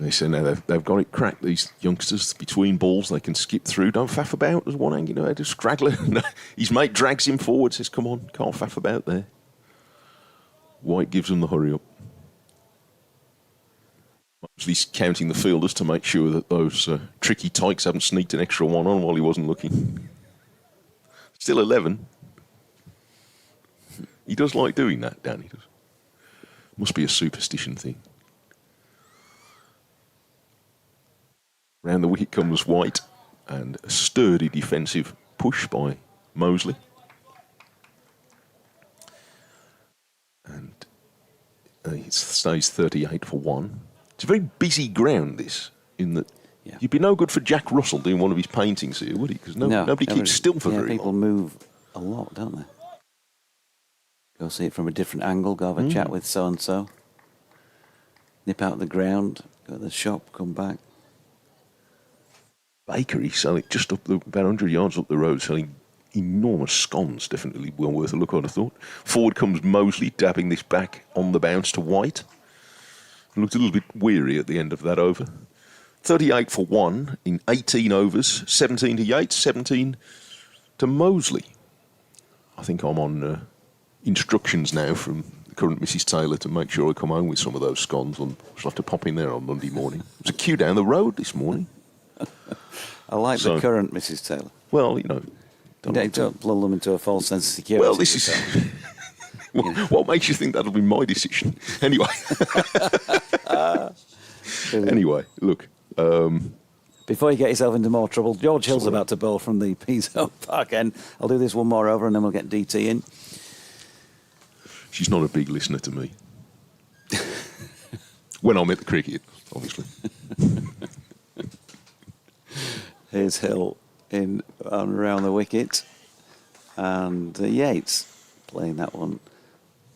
They say now they've got it cracked, these youngsters. Between balls, they can skip through. Don't faff about. There's one hanging out, a straggler. His mate drags him forward, says, come on, can't faff about there. White gives them the hurry up. He's counting the fielders to make sure that those tricky tykes haven't sneaked an extra one on while he wasn't looking. Still 11. He does like doing that, Danny does. Must be a superstition thing. Round the wicket comes White, and a sturdy defensive push by Mosley. And it stays 38 for 1. It's a very busy ground, this, in that you'd be no good for Jack Russell doing one of his paintings here, would he? Because nobody keeps still for very people long. Move a lot, don't they? Go see it from a different angle, go have a chat with so-and-so. Nip out the ground, go to the shop, come back. Bakery selling just up about 100 yards up the road, selling enormous scones. Definitely well worth a look, I'd have thought. Forward comes Mosley, dabbing this back on the bounce to White. Looked a little bit weary at the end of that over. 38 for 1 in 18 overs. 17 to Yates, 17 to Mosley. I think I'm on instructions now from the current Mrs. Taylor to make sure I come home with some of those scones. I'll have to pop in there on Monday morning. There's a queue down the road this morning. I like the current Mrs. Taylor. Well, you know. Don't lull them into a false sense of security. Well, this is... What makes you think that'll be my decision? Anyway. Anyway, look. Before you get yourself into more trouble, George Hill's about to bowl from the Pizzo Park end. I'll do this one more over and then we'll get DT in. She's not a big listener to me. When I'm at the cricket, obviously. Here's Hill in and around the wicket. And Yates playing that one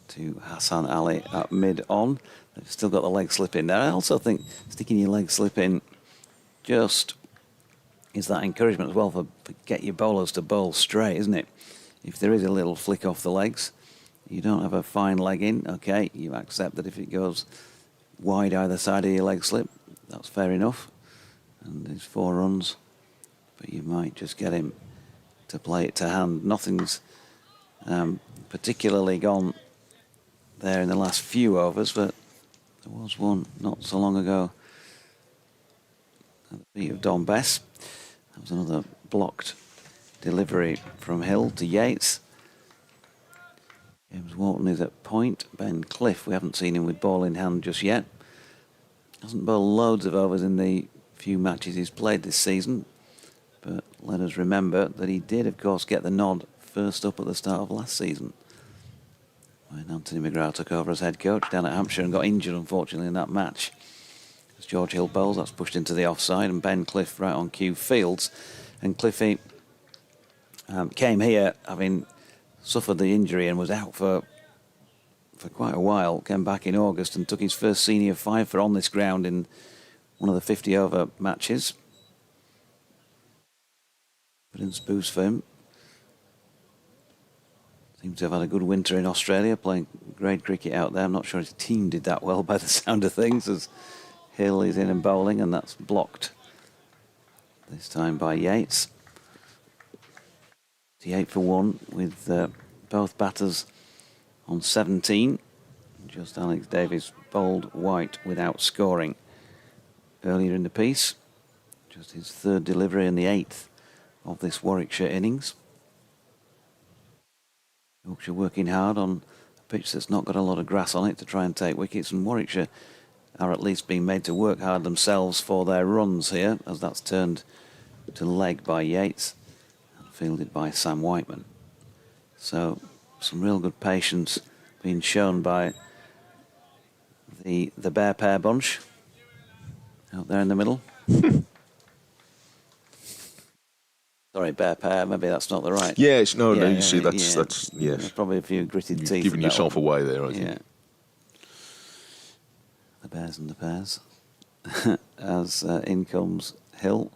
to Hassan Ali at mid-on. They've still got the leg slip in there. I also think sticking your leg slip in just is that encouragement as well for get your bowlers to bowl straight, isn't it? If there is a little flick off the legs, you don't have a fine leg in, okay, you accept that if it goes wide either side of your leg slip, that's fair enough. And there's 4 runs, but you might just get him to play it to hand. Nothing's particularly gone there in the last few overs, but there was one not so long ago at the feet of Don Bess. That was another blocked delivery from Hill to Yates. James Wharton is at point. Ben Cliff, we haven't seen him with ball in hand just yet. Hasn't bowled loads of overs in the few matches he's played this season, but let us remember that he did, of course, get the nod first up at the start of last season when Anthony McGrath took over as head coach down at Hampshire and got injured, unfortunately, in that match. As George Hill bowls, that's pushed into the offside, and Ben Cliff right on cue fields. And Cliffy came here having suffered the injury and was out for quite a while, came back in August and took his first senior 5 on this ground in one of the 50-over matches. Brilliant boost for him. Seems to have had a good winter in Australia, playing great cricket out there. I'm not sure his team did that well by the sound of things, as Hill is in and bowling, and that's blocked this time by Yates. 8 for 1 with both batters on 17. Just Alex Davis bowled White without scoring earlier in the piece. Just his 3rd delivery and the 8th of this Warwickshire innings. Yorkshire working hard on a pitch that's not got a lot of grass on it to try and take wickets, and Warwickshire are at least being made to work hard themselves for their runs here, as that's turned to leg by Yates and fielded by Sam Whiteman. So some real good patience being shown by the Bear Pair bunch out there in the middle. Sorry, Bear Pair, maybe that's not the right. Yes, no, you see, that's yes. There's probably a few gritted You've teeth. given yourself away there, I think. Yeah. The Bears and the Pairs. As in comes Hill.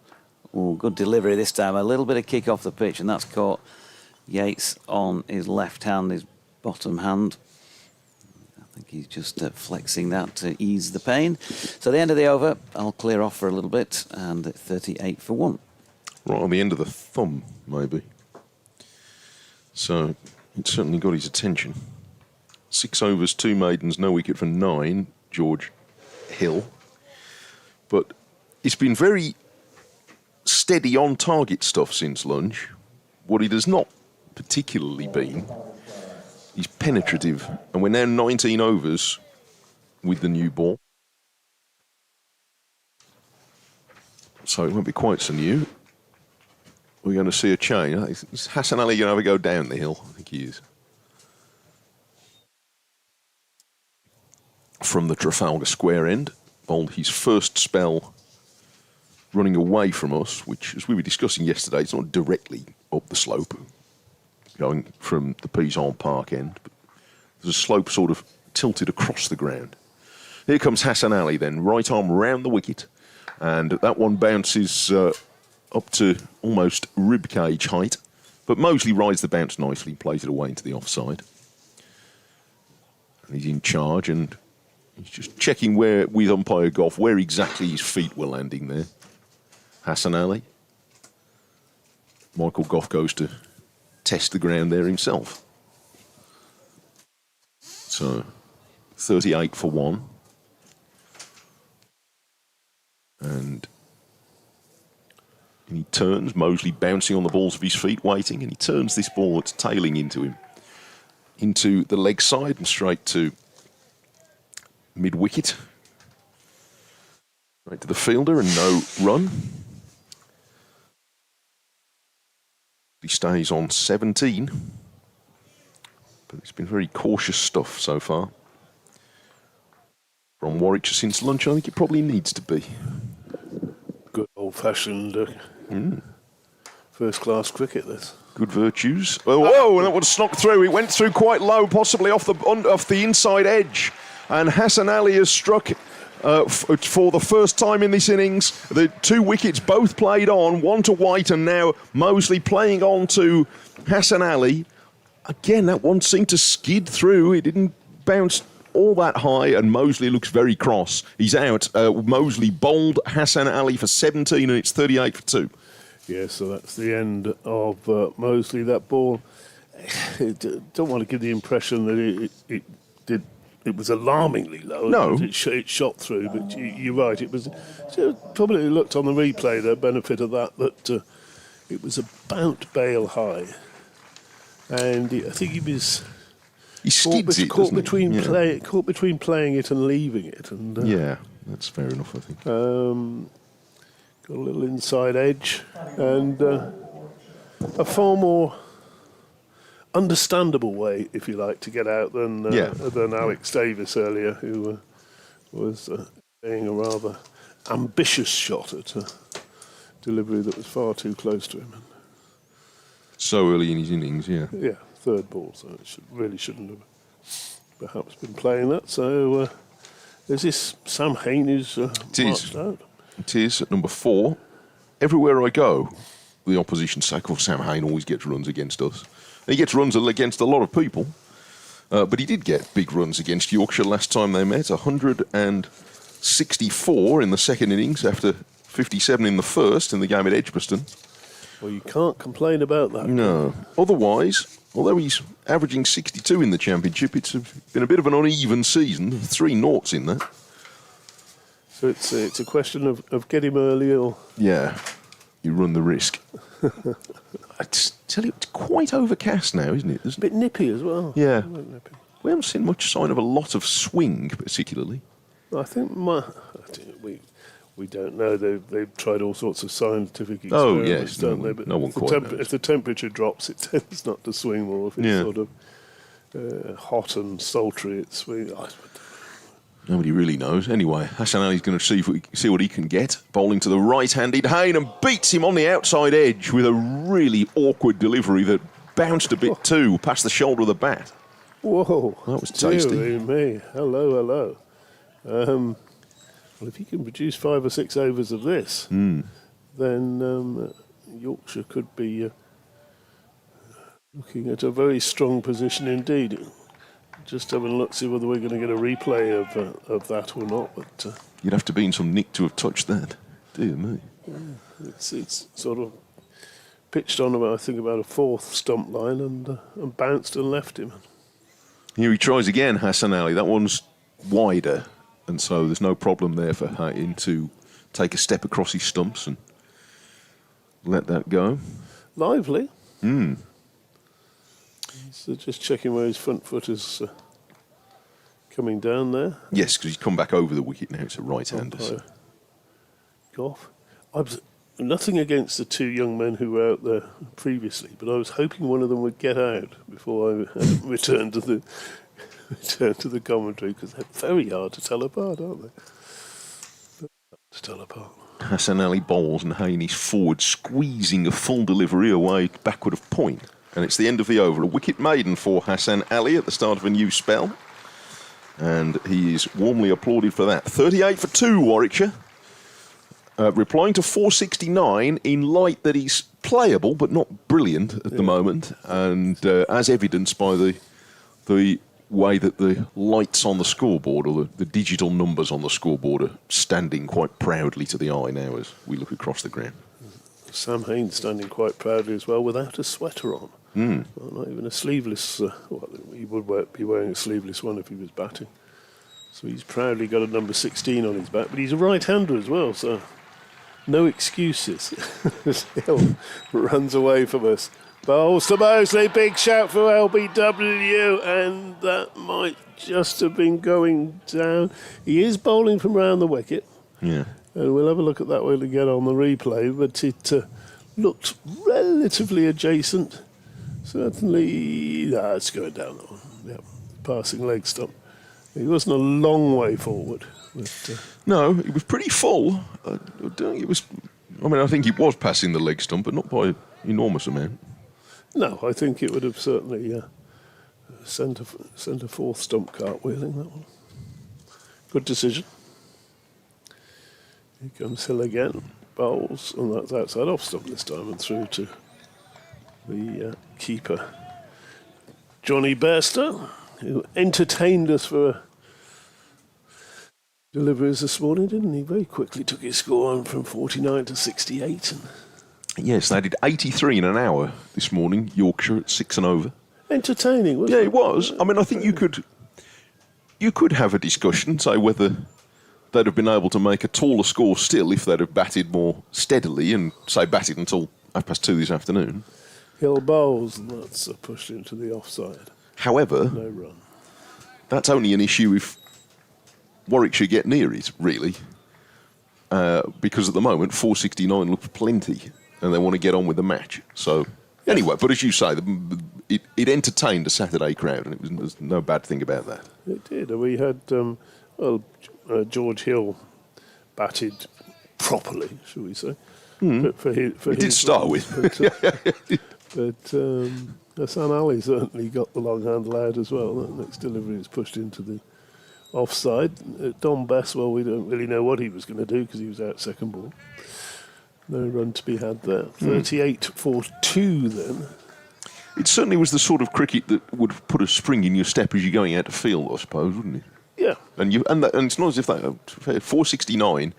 Oh, good delivery this time. A little bit of kick off the pitch, and that's caught Yates on his left hand, his bottom hand. I I think he's just flexing that to ease the pain. So the end of the over, I'll clear off for a little bit, and 38 for 1. Right on the end of the thumb, maybe. So it certainly got his attention. 6 overs, 2 maidens, no wicket for 9, George Hill. But it's been very steady on target stuff since lunch. What it has not particularly been is penetrative. And we're now 19 overs with the new ball. So it won't be quite so new. We're going to see a change. Is Hassan Ali going to have a go down the hill? I think he is. From the Trafalgar Square end, bowled his first spell running away from us, which, as we were discussing yesterday, it's not directly up the slope, going from the Pizon Park end, but there's a slope sort of tilted across the ground. Here comes Hassan Ali then, right arm round the wicket, and that one bounces up to almost rib cage height, but Mosley rides the bounce nicely, plays it away into the offside. And he's in charge, and he's just checking where, with umpire Goff, where exactly his feet were landing there. Hassan Ali. Michael Goff goes to test the ground there himself. So, 38 for 1. And he turns, Mosley bouncing on the balls of his feet, waiting, and he turns this ball that's tailing into him, into the leg side and straight to mid-wicket. Right to the fielder and no run. He stays on 17. But it's been very cautious stuff so far. From Warwickshire since lunch, I think it probably needs to be. Good old-fashioned first-class cricket, this. Good virtues. Oh, whoa, and that one snuck through. It went through quite low, possibly off the inside edge. And Hassan Ali has struck for the first time in this innings. The 2 wickets both played on, one to White, and now Mosley playing on to Hassan Ali. Again, that one seemed to skid through. It didn't bounce all that high, and Mosley looks very cross. He's out. Mosley bowled Hassan Ali for 17, and it's 38 for 2. Yeah, so that's the end of Mosley. That ball, don't want to give the impression that it was alarmingly low. No. It shot through, but you're right. It was probably looked on the replay, the benefit of that it was about bail high. And I think he was... He skids it, caught doesn't he? between Yeah. caught between playing it and leaving it. And Yeah, that's fair enough, I think. got a little inside edge and a far more understandable way, if you like, to get out than Alex Davis earlier, who was playing a rather ambitious shot at a delivery that was far too close to him. So early in his innings, yeah. Yeah, third ball, so it really shouldn't have perhaps been playing that. So there's this Sam Hain who's marched out. It is at number 4. Everywhere I go, the opposition say, "Oh, Sam Hain always gets runs against us." And he gets runs against a lot of people, but he did get big runs against Yorkshire last time they met. 164 in the second innings after 57 in the first in the game at Edgbaston. Well, you can't complain about that. No. Otherwise, although he's averaging 62 in the championship, it's been a bit of an uneven season. 3 noughts in that. So it's a question of get him early or... Yeah, you run the risk. I tell you, it's quite overcast now, isn't it? It's a bit nippy as well. Yeah. A bit nippy. We haven't seen much sign of a lot of swing, particularly. I think we don't know. They've tried all sorts of scientific experiments, Oh, yes. don't they? But No one quite knows. if the temperature drops, it tends not to swing more. If it's sort of hot and sultry, it swings. Nobody really knows. Anyway, Hassan Ali's going to see what he can get. Bowling to the right-handed Hain and beats him on the outside edge with a really awkward delivery that bounced a bit too past the shoulder of the bat. Whoa. That was tasty. Dear me. Hello. Well, if he can produce 5 or 6 overs of this, then Yorkshire could be looking at a very strong position indeed. Just having a look, see whether we're going to get a replay of that or not. But You'd have to be in some nick to have touched that. Dear me. it's sort of pitched on about, I think, about a fourth stump line and bounced and left him. Here he tries again, Hassan Ali. That one's wider, and so there's no problem there for Hayden to take a step across his stumps and let that go. Lively. So just checking where his front foot is coming down there. Yes, because he's come back over the wicket now. It's a right-hander. So. Goff. Nothing against the two young men who were out there previously, but I was hoping one of them would get out before I returned to the commentary, because they're very hard to tell apart, aren't they? To tell apart. Hassan Ali bowls and Haney's forward, squeezing a full delivery away backward of point. And it's the end of the over. A wicket maiden for Hassan Ali at the start of a new spell. And he is warmly applauded for that. 38 for 2, Warwickshire. Replying to 469 in light that he's playable but not brilliant at the moment, and as evidenced by the way that the lights on the scoreboard, or the digital numbers on the scoreboard, are standing quite proudly to the eye now as we look across the ground. Sam Haines standing quite proudly as well, without a sweater on. Well, not even a sleeveless. Well, he would be wearing a sleeveless one if he was batting. So he's proudly got a number 16 on his back, but he's a right-hander as well, so no excuses. Hill runs away from us. Bowls to Mosley, big shout for LBW, and that might just have been going down. He is bowling from round the wicket. Yeah. And we'll have a look at that when we get on the replay, but it looked relatively adjacent. Certainly, it's going down that one. Yeah, passing leg stump. He wasn't a long way forward. But, no, it was pretty full. It was. I mean, I think he was passing the leg stump, but not by an enormous amount. No, I think it would have certainly sent a fourth stump cartwheeling, that one. Good decision. Here comes Hill again. Bowls, and that's outside off stump this time, and through to the keeper, Johnny Bairstow, who entertained us for deliveries this morning, didn't he? Very quickly took his score on from 49 to 68. Yes, they did 83 in an hour this morning, Yorkshire at 6 and over. Entertaining, wasn't it? Yeah, it was. I mean, I think you could have a discussion, say whether they'd have been able to make a taller score still if they'd have batted more steadily and, say, batted until 2:30 this afternoon. Hill bowls, and that's pushed into the offside. However, No run. that's only an issue if Warwickshire get near it, really, because at the moment 469 looks plenty, and they want to get on with the match. So anyway, but as you say, it entertained a Saturday crowd, and there's no bad thing about that. It did. We had George Hill batted properly, shall we say? It did start with. But Hassan Ali certainly got the long handle out as well. That next delivery is pushed into the offside. Don Besswell, we don't really know what he was going to do because he was out second ball. No run to be had there. 38 for 2 then. It certainly was the sort of cricket that would put a spring in your step as you're going out to field, I suppose, wouldn't it? Yeah. And it's not as if that 469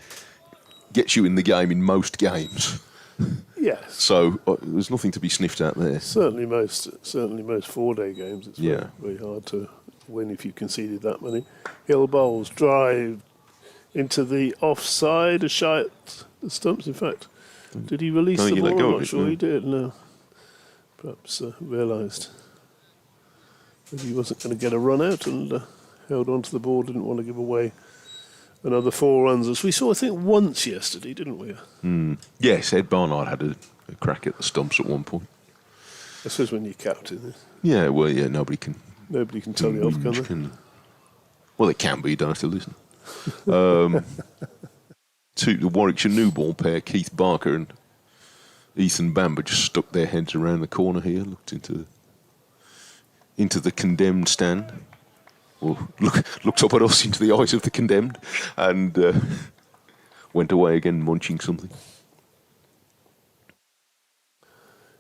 gets you in the game in most games. Yes. So there's nothing to be sniffed at there. Certainly most 4-day games. It's Yeah. very hard to win if you conceded that many. Hill bowls, drive into the offside, a shy at the stumps. In fact, did he release the ball? I'm not sure he did. No. Perhaps realised that he wasn't going to get a run out and held onto the ball. Didn't want to give away another 4 runs, as we saw, I think, once yesterday, didn't we? Yes, Ed Barnard had a crack at the stumps at one point. I suppose when you're captain, Yeah, well, yeah, nobody can tell you off, can they? Well, they can, but you don't have to listen. To the Warwickshire new ball pair, Keith Barker and Ethan Bamber, just stuck their heads around the corner here, looked into the condemned stand, or looked up at us into the eyes of the condemned, and went away again munching something.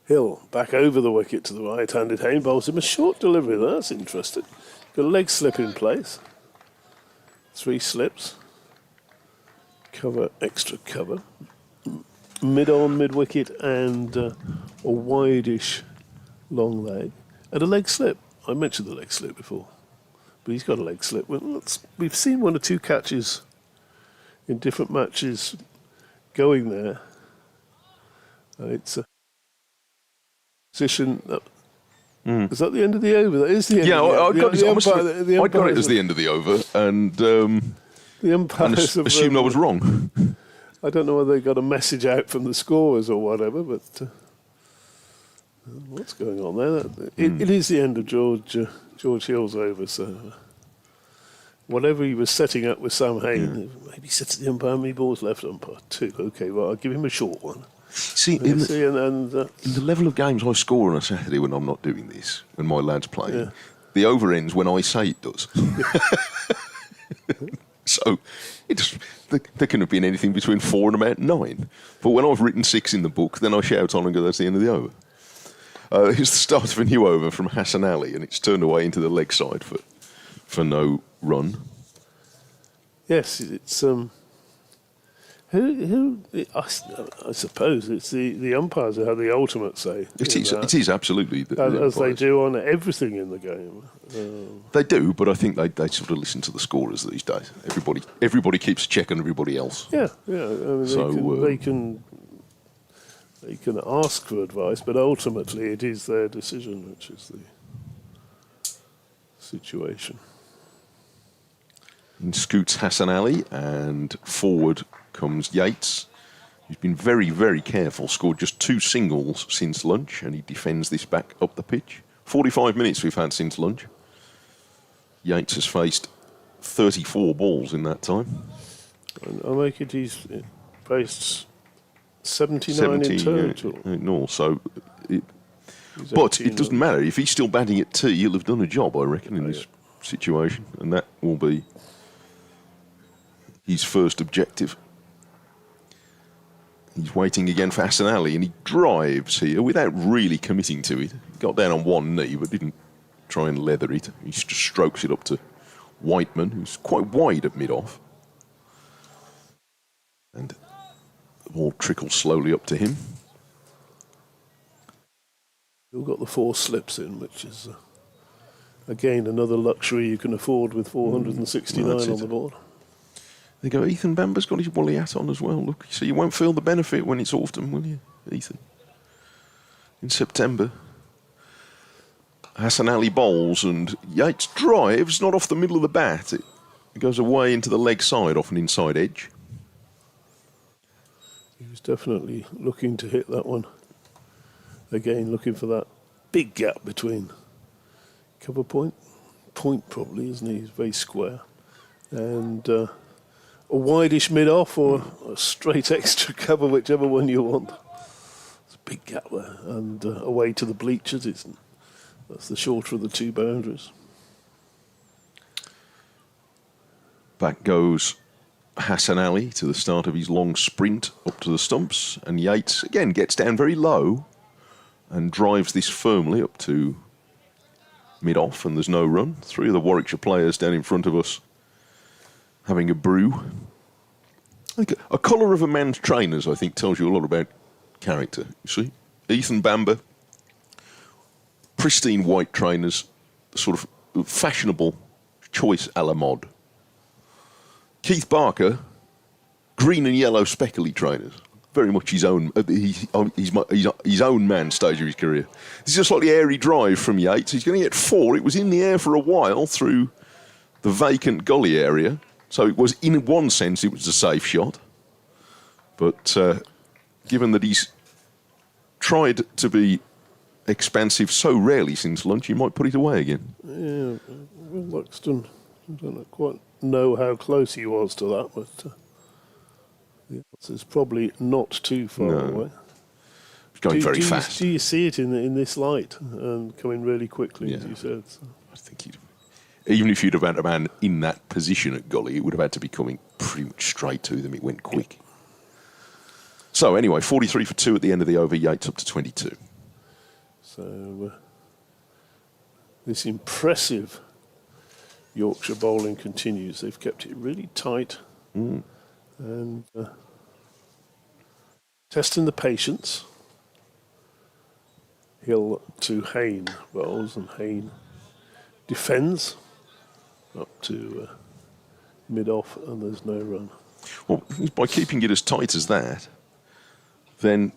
Hill back over the wicket to the right-handed Hayne, bowls him a short delivery. That's interesting. Got a leg slip in place. 3 slips. Cover, extra cover. Mid-on, mid-wicket, and a wide-ish long leg. And a leg slip. I mentioned the leg slip before. But he's got a leg slip. We've seen 1 or 2 catches in different matches going there. It's a position. Is that the end of the over? That is the end. Yeah, of the I got it as the end of the over, and the umpires assumed I was wrong. I don't know whether they got a message out from the scorers or whatever, but what's going on there? It is the end of George Hill's over, so whatever he was setting up with Sam Hain, maybe said to the umpire, me ball's left umpire too. Okay, well, I'll give him a short one. See, in the level of games I score on a Saturday when I'm not doing this, when my lad's playing, the over ends when I say it does. So there can have been anything between 4 and about 9. But when I've written 6 in the book, then I shout on and go, that's the end of the over. It's the start of a new over from Hassan Ali, and it's turned away into the leg side for no run. Yes, it's I suppose it's the umpires who have the ultimate say. It is absolutely as they do on everything in the game. They do, but I think they sort of listen to the scorers these days. Everybody keeps a check on everybody else. Yeah. I mean, they can ask for advice, but ultimately it is their decision, which is the situation. In scoots Hassan Ali, and forward comes Yates. He's been very, very careful, scored just 2 singles since lunch, and he defends this back up the pitch. 45 minutes we've had since lunch. Yates has faced 34 balls in that time. I make it he's faced 79 in total. No, so... But it doesn't matter. If he's still batting at tee, he'll have done a job, I reckon, in this situation, and that will be his first objective. He's waiting again for Hassan Ali, and he drives here without really committing to it. He got down on one knee, but didn't try and leather it. He just strokes it up to Whiteman, who's quite wide at mid-off. And the ball trickles slowly up to him. You've got the 4 slips in, which is, again, another luxury you can afford with 469 on the board. There you go. Ethan Bamber's got his woolly hat on as well. Look, so you won't feel the benefit when it's autumn, will you, Ethan? In September. Hassan Ali bowls, and Yates drives, not off the middle of the bat. It goes away into the leg side, off an inside edge. He was definitely looking to hit that one. Again, looking for that big gap between cover point probably, isn't he? He's very square. And a wideish mid-off or a straight extra cover, whichever one you want. There's a big gap there. And away to the bleachers. That's the shorter of the 2 boundaries. Back goes Hassan Ali to the start of his long sprint up to the stumps. And Yates, again, gets down very low and drives this firmly up to mid-off, and there's no run. 3 of the Warwickshire players down in front of us having a brew. I think a colour of a man's trainers, I think, tells you a lot about character. You see? Ethan Bamber, pristine white trainers, sort of fashionable choice a la mode. Keith Barker, green and yellow speckly trainers. Very much his own. He's his own man stage of his career. This is a slightly airy drive from Yates. He's going to get 4. It was in the air for a while through the vacant gully area, so it was, in one sense, it was a safe shot. But given that he's tried to be expansive so rarely since lunch, he might put it away again. Yeah, Will Luxton, I don't quite know how close he was to that, but. It's probably not too far away. It's going very fast. Do you see it in this light and coming really quickly, as you said? So. I think even if you'd have had a man in that position at Gully, it would have had to be coming pretty much straight to them. It went quick. So anyway, 43 for 2 at the end of the over. Yates up to 22. So this impressive Yorkshire bowling continues. They've kept it really tight and testing the patience. Hill to Hayne bowls, and Hayne defends up to mid-off, and there's no run. Well, by keeping it as tight as that, then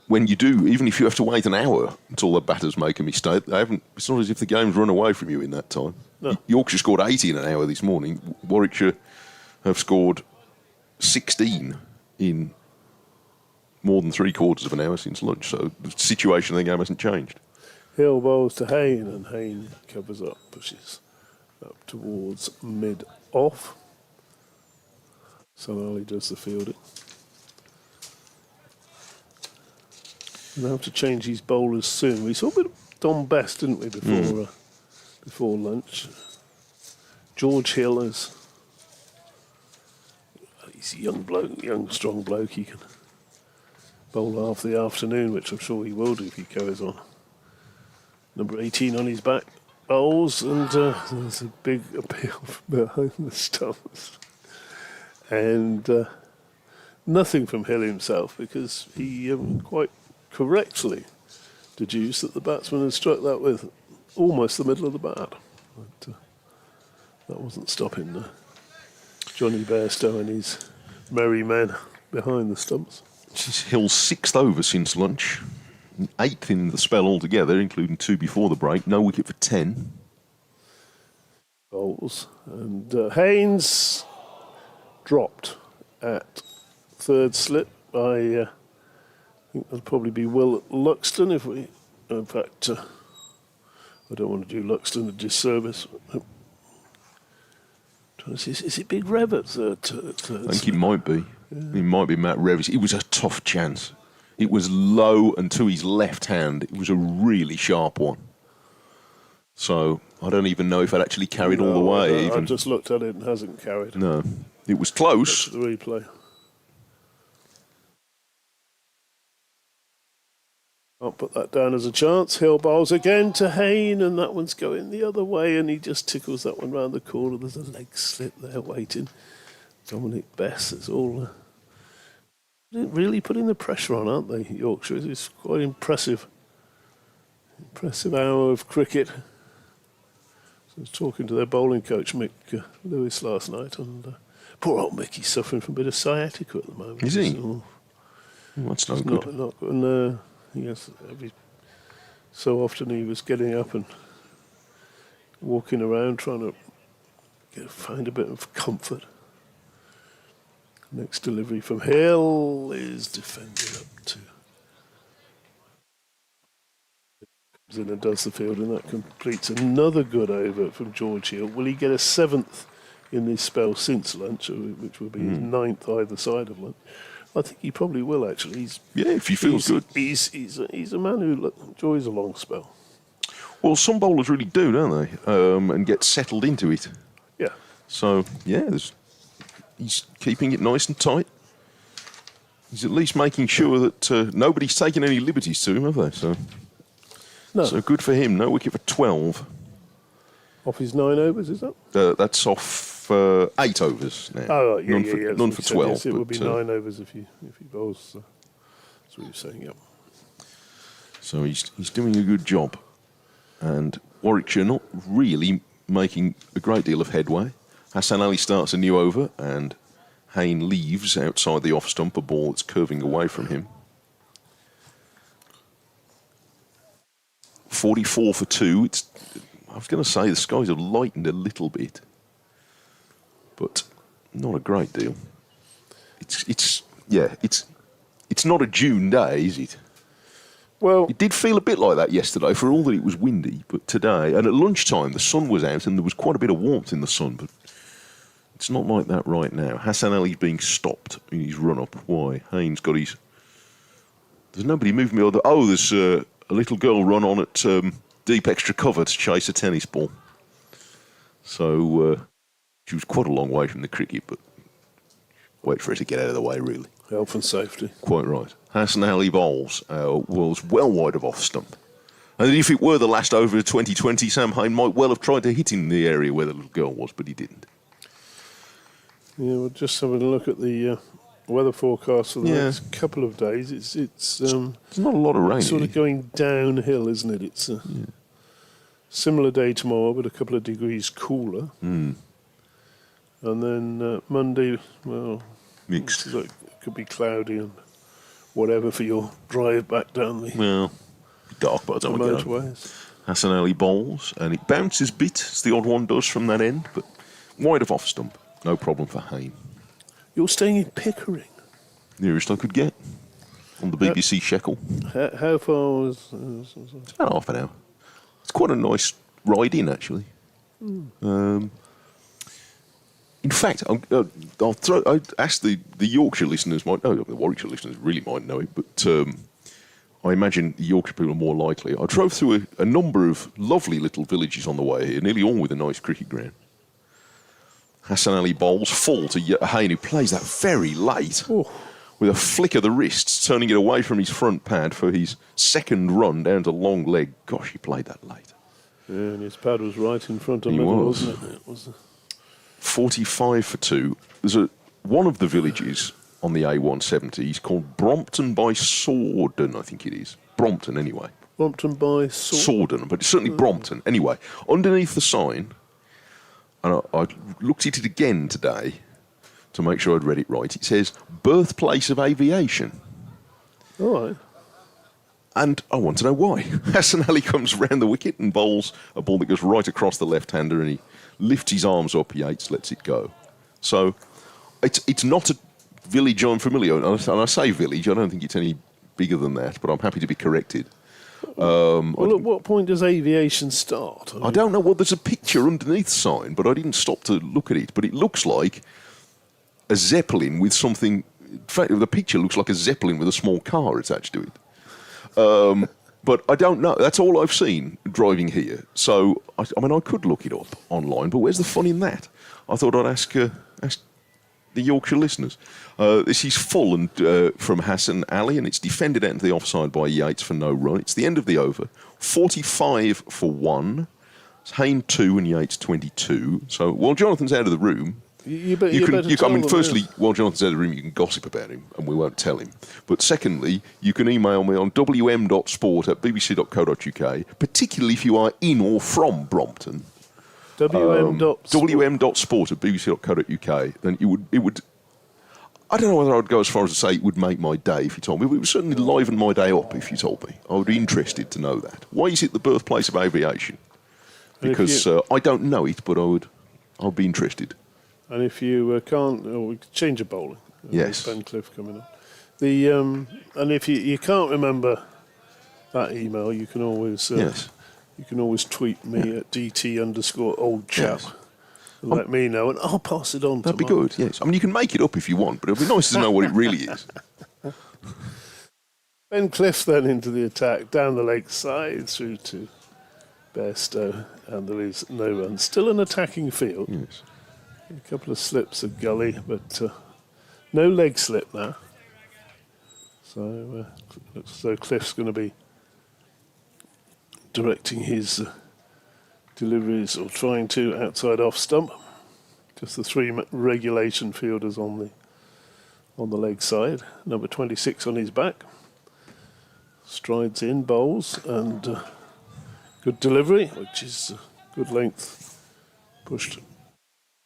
when you do, even if you have to wait an hour until the batters make a mistake, it's not as if the game's run away from you in that time. No. Yorkshire scored 80 in an hour this morning. Warwickshire have scored 16 in more than 3/4 of an hour since lunch, so the situation of the game hasn't changed. Hill bowls to Hayne, and Hayne covers up, pushes up towards mid-off. Salali does the fielding. We'll have to change these bowlers soon. We saw a bit of Don Best, didn't we, before lunch. George Hill he's a young bloke, young strong bloke. He can bowl half the afternoon, which I'm sure he will do if he goes on. Number 18 on his back bowls, and there's a big appeal from behind the stumps. And nothing from Hill himself, because he quite correctly deduced that the batsman had struck that with almost the middle of the bat. But that wasn't stopping Johnny Bairstow and his merry men behind the stumps. This is Hill's 6th over since lunch, 8th in the spell altogether, including 2 before the break. No wicket for 10. Bowls. And Haynes dropped at third slip by, I think that'll probably be Will Luxton. In fact, I don't want to do Luxton a disservice. Is it Big Rev at third? I think it might be. Yeah. It might be Matt Revis. It was a tough chance. It was low and to his left hand. It was a really sharp one. So I don't even know if it actually carried all the way. I just looked at it and hasn't carried. No, it was close. That's the replay. I'll put that down as a chance. Hill bowls again to Hayne, and that one's going the other way, and he just tickles that one round the corner. There's a leg slip there waiting. Dominic Bess is all really putting the pressure on, aren't they, Yorkshire? It's quite impressive. Impressive hour of cricket. So I was talking to their bowling coach, Mick Lewis, last night, and poor old Mick, he's suffering from a bit of sciatica at the moment. Is he? Well, that's no good. Not good. And, yes, so often he was getting up and walking around trying to find a bit of comfort. Next delivery from Hill is defended up to. Comes in and does the field, and that completes another good over from George Hill. Will he get a 7th in this spell since lunch, which will be his 9th either side of lunch? I think he probably will, actually. If he feels good. He's a man who enjoys a long spell. Well, some bowlers really do, don't they? And get settled into it. Yeah. So, he's keeping it nice and tight. He's at least making sure that nobody's taken any liberties to him, have they? So good for him. No wicket for 12. Off his 9 overs, is that? That's off 8 overs now. Oh, right, None for 12. Yes, it would be 9 overs if he bowls. That's what you're saying, yep. So he's doing a good job. And Warwickshire not really making a great deal of headway. Hassan Ali starts a new over, and Hayne leaves outside the off stump, a ball that's curving away from him. 44 for 2. I was going to say the skies have lightened a little bit, but not a great deal. It's not a June day, is it? Well, it did feel a bit like that yesterday, for all that it was windy. But today, and at lunchtime, the sun was out, and there was quite a bit of warmth in the sun. But it's not like that right now. Hassan Ali's being stopped in his run-up. Why? Haynes got his. There's nobody moving me. Oh, there's a little girl run on at deep extra cover to chase a tennis ball. So she was quite a long way from the cricket, but wait for her to get out of the way, really. Health and safety. Quite right. Hassan Ali bowls was well wide of off stump, And if it were the last over of 2020, Sam Hain might well have tried to hit in the area where the little girl was, but he didn't. Yeah, we're just having a look at the weather forecast for the Yeah. next couple of days. It's There's not a lot of rain. sort of here. going downhill, isn't it? It's a similar day tomorrow, but a couple of degrees cooler. Mm. And then Monday, well, Mixed. it could be cloudy and whatever for your drive back down the Well, dark by the time we get home. motorways. Hassan Ali bowls, and it bounces a bit, as the odd one does from that end, but wide of off stump. No problem for Hain. You're staying in Pickering. Nearest I could get on the BBC Shekel. How far was... It's about half an hour. It's quite a nice ride in, actually. In fact, I asked the Yorkshire listeners, might know, the Warwickshire listeners really might know it, but I imagine the Yorkshire people are more likely. I drove through a number of lovely little villages on the way here, nearly all with a nice cricket ground. Hassan Ali bowls full to Hain, who plays that very late with a flick of the wrists, turning it away from his front pad for his second run down to long leg. Gosh, he played that late. Yeah, and his pad was right in front of He middle, was. wasn't it? It was 45 for 2. There's one of the villages on the A170 is called Brompton by Sorden, I think it is. Brompton, anyway. Brompton by Sorden, but it's certainly Brompton. Anyway, underneath the sign, and I looked at it again today to make sure I'd read it right, it says, birthplace of aviation. All right. And I want to know why. Hassan Ali comes round the wicket and bowls a ball that goes right across the left-hander, and he lifts his arms up, Yates lets it go. So it's not a village I'm familiar with. And I say village, I don't think it's any bigger than that, but I'm happy to be corrected. Well, at what point does aviation start? I don't know. Well, there's a picture underneath the sign, but I didn't stop to look at it. But it looks like a Zeppelin with something... In fact, the picture looks like a Zeppelin with a small car attached to it. But I don't know. That's all I've seen driving here. So, I mean, I could look it up online, but where's the fun in that? I thought I'd ask the Yorkshire listeners. This is full and from Hassan Ali, and it's defended out into the offside by Yates for no run. It's the end of the over. 45 for 1. It's Hain 2 and Yates 22. So while Jonathan's out of the room... Firstly, while Jonathan's out of the room, you can gossip about him, and we won't tell him. But secondly, you can email me on wm.sport@bbc.co.uk, particularly if you are in or from Brompton. wm.sport@bbc.co.uk. Then it would. I don't know whether I would go as far as to say it would make my day if you told me, but it would certainly liven my day up if you told me. I would be interested to know that. Why is it the birthplace of aviation? Because I don't know it, but I'd be interested. And if you can't, we could change a bowling. Yes. Ben Cliff coming up. And if you can't remember that email, you can always you can always tweet me at dt_oldchap. Yes. And let me know, and I'll pass it on. That'd be good. Yes. I mean, you can make it up if you want, but it'd be nice to know what it really is. Ben Cliff then into the attack, down the leg side through to Bairstow, and there is no run. Still an attacking field. Yes. A couple of slips of gully, but no leg slip now. So looks as though Cliff's going to be directing his deliveries, or trying to, outside off stump. Just the three regulation fielders on the leg side. Number 26 on his back. Strides in, bowls, and good delivery, which is good length, pushed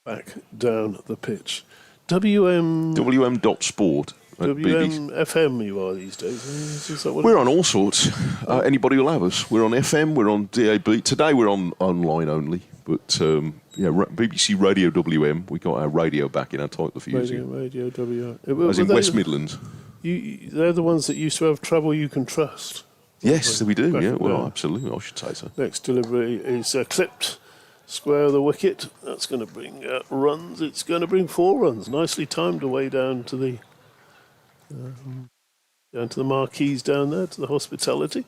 back down the pitch. wm.sport. WMFM you are these days. Is that what We're on all sorts. Anybody will have us. We're on FM, we're on DAB. Today we're on online only. But BBC Radio WM. We got our radio back in our title a few years ago. Radio WM. As in West Midlands. They're the ones that used to have Travel You Can Trust. Yes, we do. Yeah, well, absolutely. I should say so. Next delivery is clipped. Square of the wicket. That's going to bring runs. It's going to bring 4 runs. Nicely timed away down to the marquees down there, to the hospitality.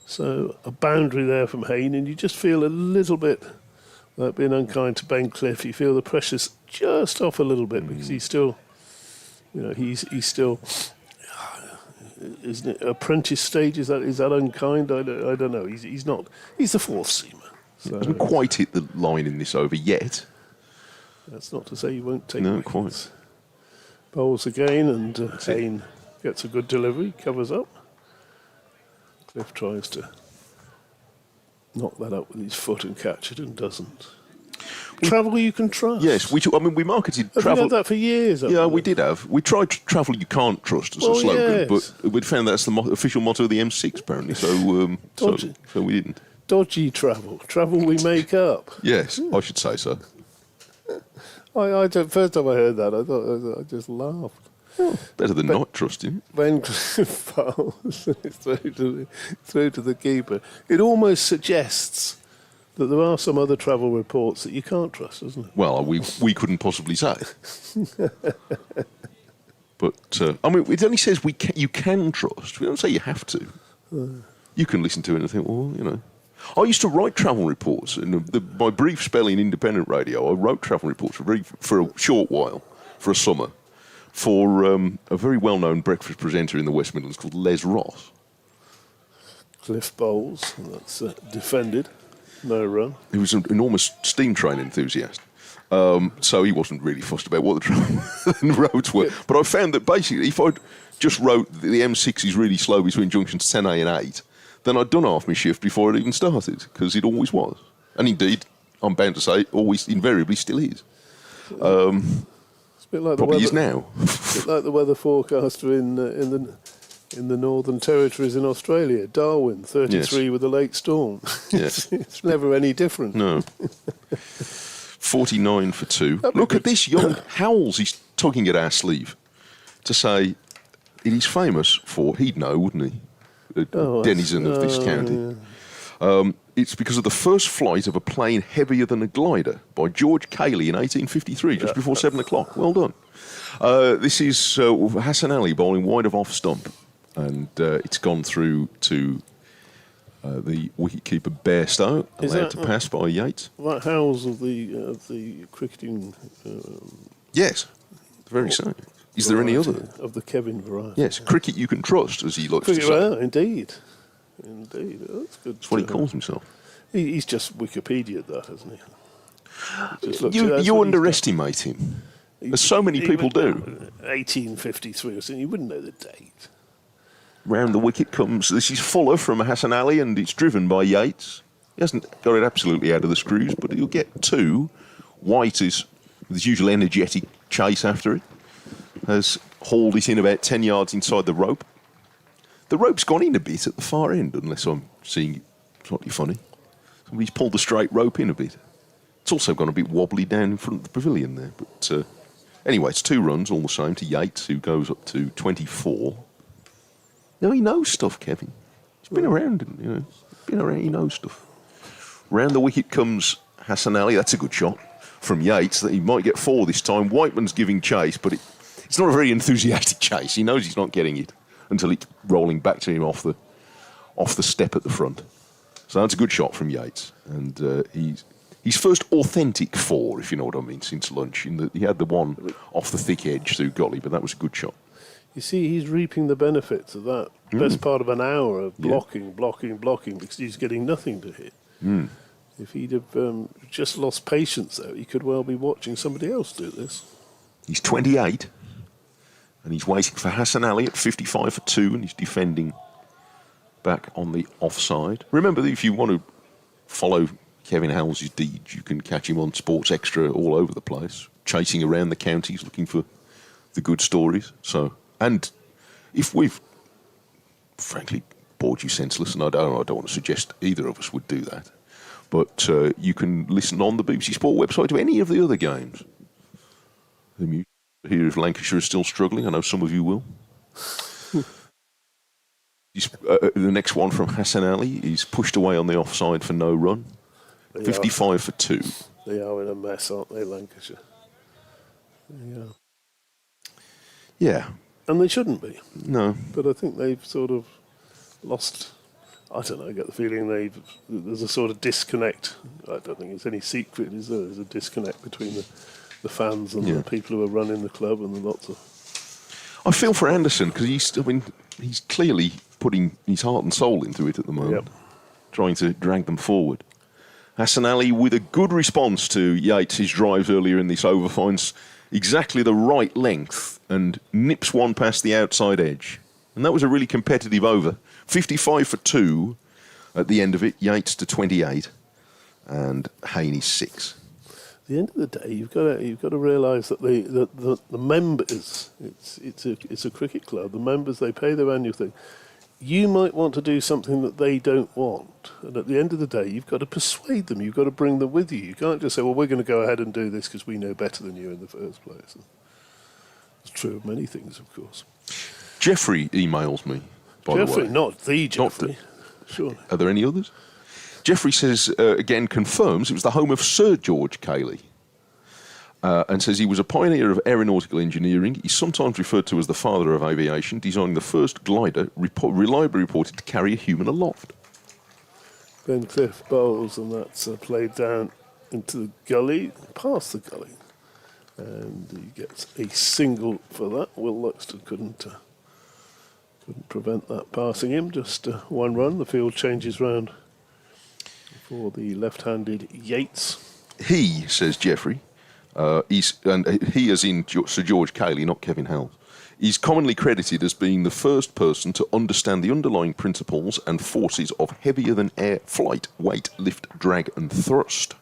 So a boundary there from Hain, and you just feel a little bit, without being unkind to Ben Cliff, you feel the pressure's just off a little bit because he's still, he's still isn't it? Apprentice stage, is that unkind? I don't know. He's not. He's the fourth seamer. So Hasn't quite hit the line in this over yet. that's not to say he won't take No, wickets. quite. Bowls again, and Hayne gets a good delivery, covers up. Cliff tries to knock that up with his foot and catch it, and doesn't. Travel you can trust. Yes, we marketed Have travel. you had that for years? Yeah, haven't we did have. We tried travel you can't trust as a Well, slogan, yes. but we'd found that's the official motto of the M6 apparently. So, so we didn't. Dodgy travel we make up. Yes, I should say so. First time I heard that, I just laughed. Better than not trusting. When Cliff bowls through to the keeper, it almost suggests that there are some other travel reports that you can't trust, doesn't it? Well, we couldn't possibly say. But I mean, it only says you can trust. We don't say you have to. You can listen to it and think, well, you know. I used to write travel reports in my brief spell in independent radio. I wrote travel reports for a short while, for a summer, for a very well-known breakfast presenter in the West Midlands called Les Ross. Cliff bowls, and that's defended. No run. He was an enormous steam train enthusiast. So he wasn't really fussed about what the roads were. But I found that basically, if I'd just wrote the M6 is really slow between junctions 10A and 8, then I'd done half my shift before it even started, because it always was. And indeed, I'm bound to say, always invariably still is. It's a bit like Probably the is now. It's a bit like the weather forecaster in the Northern Territories in Australia. Darwin, 33 Yes. with a late storm. Yes. It's never any different. No. 49 for 2. That'd be Look good. at this young Howells. He's tugging at our sleeve to say it is famous for, he'd know, wouldn't he? A denizen of this county. Yeah. It's because of the first flight of a plane heavier than a glider by George Cayley in 1853, just before 7 o'clock. Well done. This is Hassan Ali bowling wide of off stump, and it's gone through to the wicketkeeper Bairstow, Is allowed that- to pass by Yates. Like Howells of the cricketing. Yes, the very same. Is there any other? Of the Kevin variety. Yes, cricket you can trust, as he likes to Cricket, say. well, indeed. Indeed. That's good. That's what he calls himself. He's just Wikipedia'd that, hasn't he? Just looked at- You that's what he's done. underestimate him, as so many He people would- do. 1853 or something. You wouldn't know the date. Round the wicket comes, this is Fuller from Hassan Ali, and it's driven by Yates. He hasn't got it absolutely out of the screws, but he'll get 2. White is, with his usual energetic chase after it, has hauled it in about 10 yards inside the rope. The rope's gone in a bit at the far end, unless I'm seeing it slightly funny. Somebody's pulled the straight rope in a bit. It's also gone a bit wobbly down in front of the pavilion there. But anyway, it's 2 runs all the same to Yates, who goes up to 24. No, he knows stuff, Kevin. He's been around, he knows stuff. Round the wicket comes Hassan Ali. That's a good shot from Yates. That he might get 4 this time. Whiteman's giving chase, but it's not a very enthusiastic chase. He knows he's not getting it until it's rolling back to him off the step at the front. So that's a good shot from Yates, and he's his first authentic 4, if you know what I mean, since lunch. In that he had the one off the thick edge through Golly, but that was a good shot. You see, he's reaping the benefits of that. Best part of an hour of blocking, because he's getting nothing to hit. If he'd have just lost patience, though, he could well be watching somebody else do this. He's 28, and he's waiting for Hassan Ali at 55 for 2, and he's defending back on the offside. Remember that if you want to follow Kevin Howells' deeds, you can catch him on Sports Extra all over the place, chasing around the counties looking for the good stories. And if we've frankly bored you senseless, and I don't want to suggest either of us would do that, but you can listen on the BBC Sport website to any of the other games. Here, if Lancashire is still struggling, I know some of you will. The next one from Hassan Ali is pushed away on the offside for no run. 55 for 2. They are in a mess, aren't they, Lancashire? Yeah. Yeah. And they shouldn't be. No. But I think they've sort of lost, I don't know, I get the feeling there's a sort of disconnect. I don't think it's any secret, is there? There's a disconnect between the fans and the people who are running the club, and the lots of... I feel for Anderson, because he's clearly putting his heart and soul into it at the moment, trying to drag them forward. Hassan Ali with a good response to Yates' drives earlier in this over, finds exactly the right length and nips one past the outside edge. And that was a really competitive over. 55 for 2 at the end of it, Yates to 28 and Haney 6. At the end of the day, you've got to realise that the members, it's a cricket club, the members, they pay their annual thing. You might want to do something that they don't want. And at the end of the day, you've got to persuade them. You've got to bring them with you. You can't just say, well, we're going to go ahead and do this because we know better than you in the first place. It's true of many things, of course. Jeffrey emails me, by the way. Jeffrey, not the Jeffrey. Surely. Are there any others? Jeffrey says, again, confirms it was the home of Sir George Cayley. And says he was a pioneer of aeronautical engineering. He's sometimes referred to as the father of aviation, designing the first glider reliably reported to carry a human aloft. Ben Cliff bowls, and that's played down into the gully, past the gully. And he gets a single for that. Will Luxton couldn't prevent that passing him. Just one run. The field changes round for the left-handed Yates. He, says Jeffrey, he as in Sir George Cayley, not Kevin Howells, is commonly credited as being the first person to understand the underlying principles and forces of heavier-than-air flight, weight, lift, drag and thrust.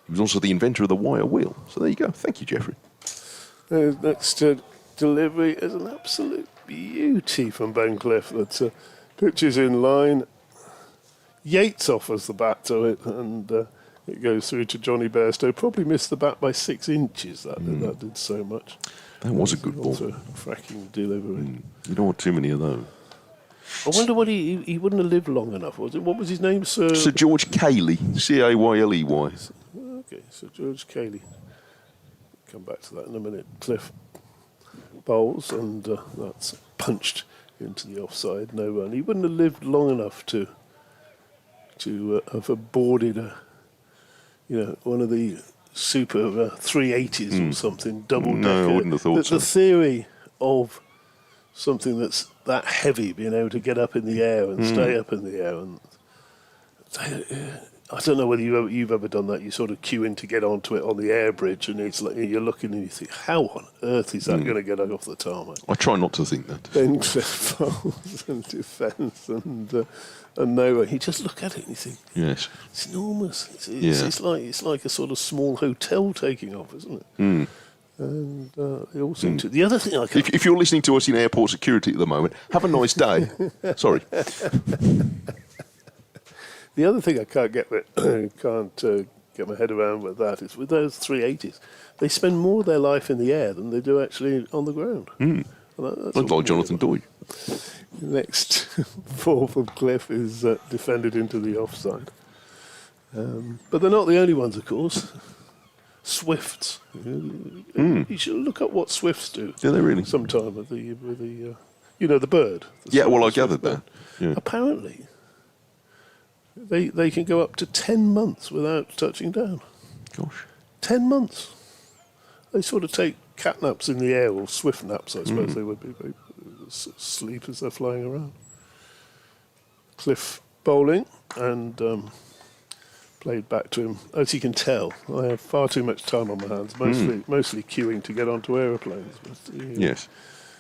He was also the inventor of the wire wheel. So there you go. Thank you, Jeffrey. Next delivery is an absolute beauty from Ben Cliff. That pitches in line. Yates offers the bat to it, and it goes through to Johnny Bairstow. Probably missed the bat by 6 inches. That did so much. That was a good ball. Also cracking delivery. You don't want too many of those. I wonder what he wouldn't have lived long enough, was it? What was his name, Sir? Sir George Cayley, Cayley. Okay, Sir George Cayley. Come back to that in a minute. Cliff bowls, and that's punched into the offside. No run. He wouldn't have lived long enough to have boarded one of the super 380s or something, double decker. No, I wouldn't have thought so. The theory of something that's that heavy being able to get up in the air and stay up in the air, and I don't know whether you've ever done that. You sort of queue in to get onto it on the air bridge, and it's like you're looking and you think, how on earth is that going to get off the tarmac? I try not to think that. Ben Cliff bowls and defence and nowhere. You just look at it and you think, yes, it's enormous. It's like a sort of small hotel taking off, isn't it? And they all seem to. The other thing I can't. If you're listening to us in airport security at the moment, have a nice day. Sorry. The other thing I can't get my head around with that is with those 380s, they spend more of their life in the air than they do actually on the ground. That's like Jonathan Doyle. The next ball from Cliff is defended into the offside. But they're not the only ones, of course. Swifts. You should look up what swifts do. Yeah, they really. Sometime with the the bird. I gathered that. Yeah. Apparently, they can go up to 10 months without touching down. Gosh. 10 months. They sort of take cat naps in the air, or swift naps, I suppose they would be. They sleep as they're flying around. Cliff bowling and played back to him. As you can tell, I have far too much time on my hands, mostly queuing to get onto aeroplanes. But, Yes.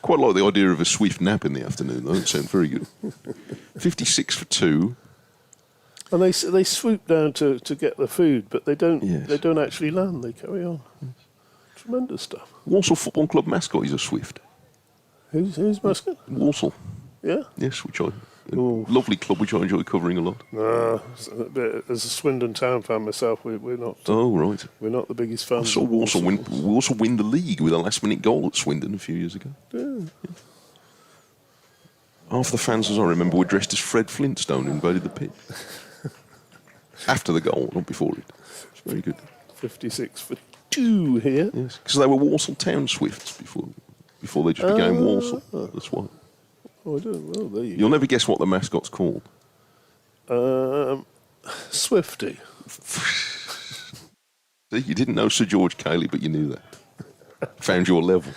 Quite like the idea of a swift nap in the afternoon, though. It sounds very good. 56 for 2. And they swoop down to get the food, but they don't. Yes. They don't actually land. They carry on. Yes. Tremendous stuff. Walsall Football Club mascot is a swift. Who's mascot? Walsall. Yeah. Yes, which lovely club which I enjoy covering a lot. As a Swindon Town fan myself, we're not. Oh right. We're not the biggest fans. I saw Walsall win the league with a last-minute goal at Swindon a few years ago. Yeah. Half the fans, as I remember, were dressed as Fred Flintstone who invaded the pitch. After the goal, not before it. It's very good. 56 for 2 here. Yes, because they were Walsall Town Swifts before they just became Walsall. That's why. Oh, I don't know. There you You'll never guess what the mascot's called. Swifty. See, you didn't know Sir George Cayley, but you knew that. Found your level.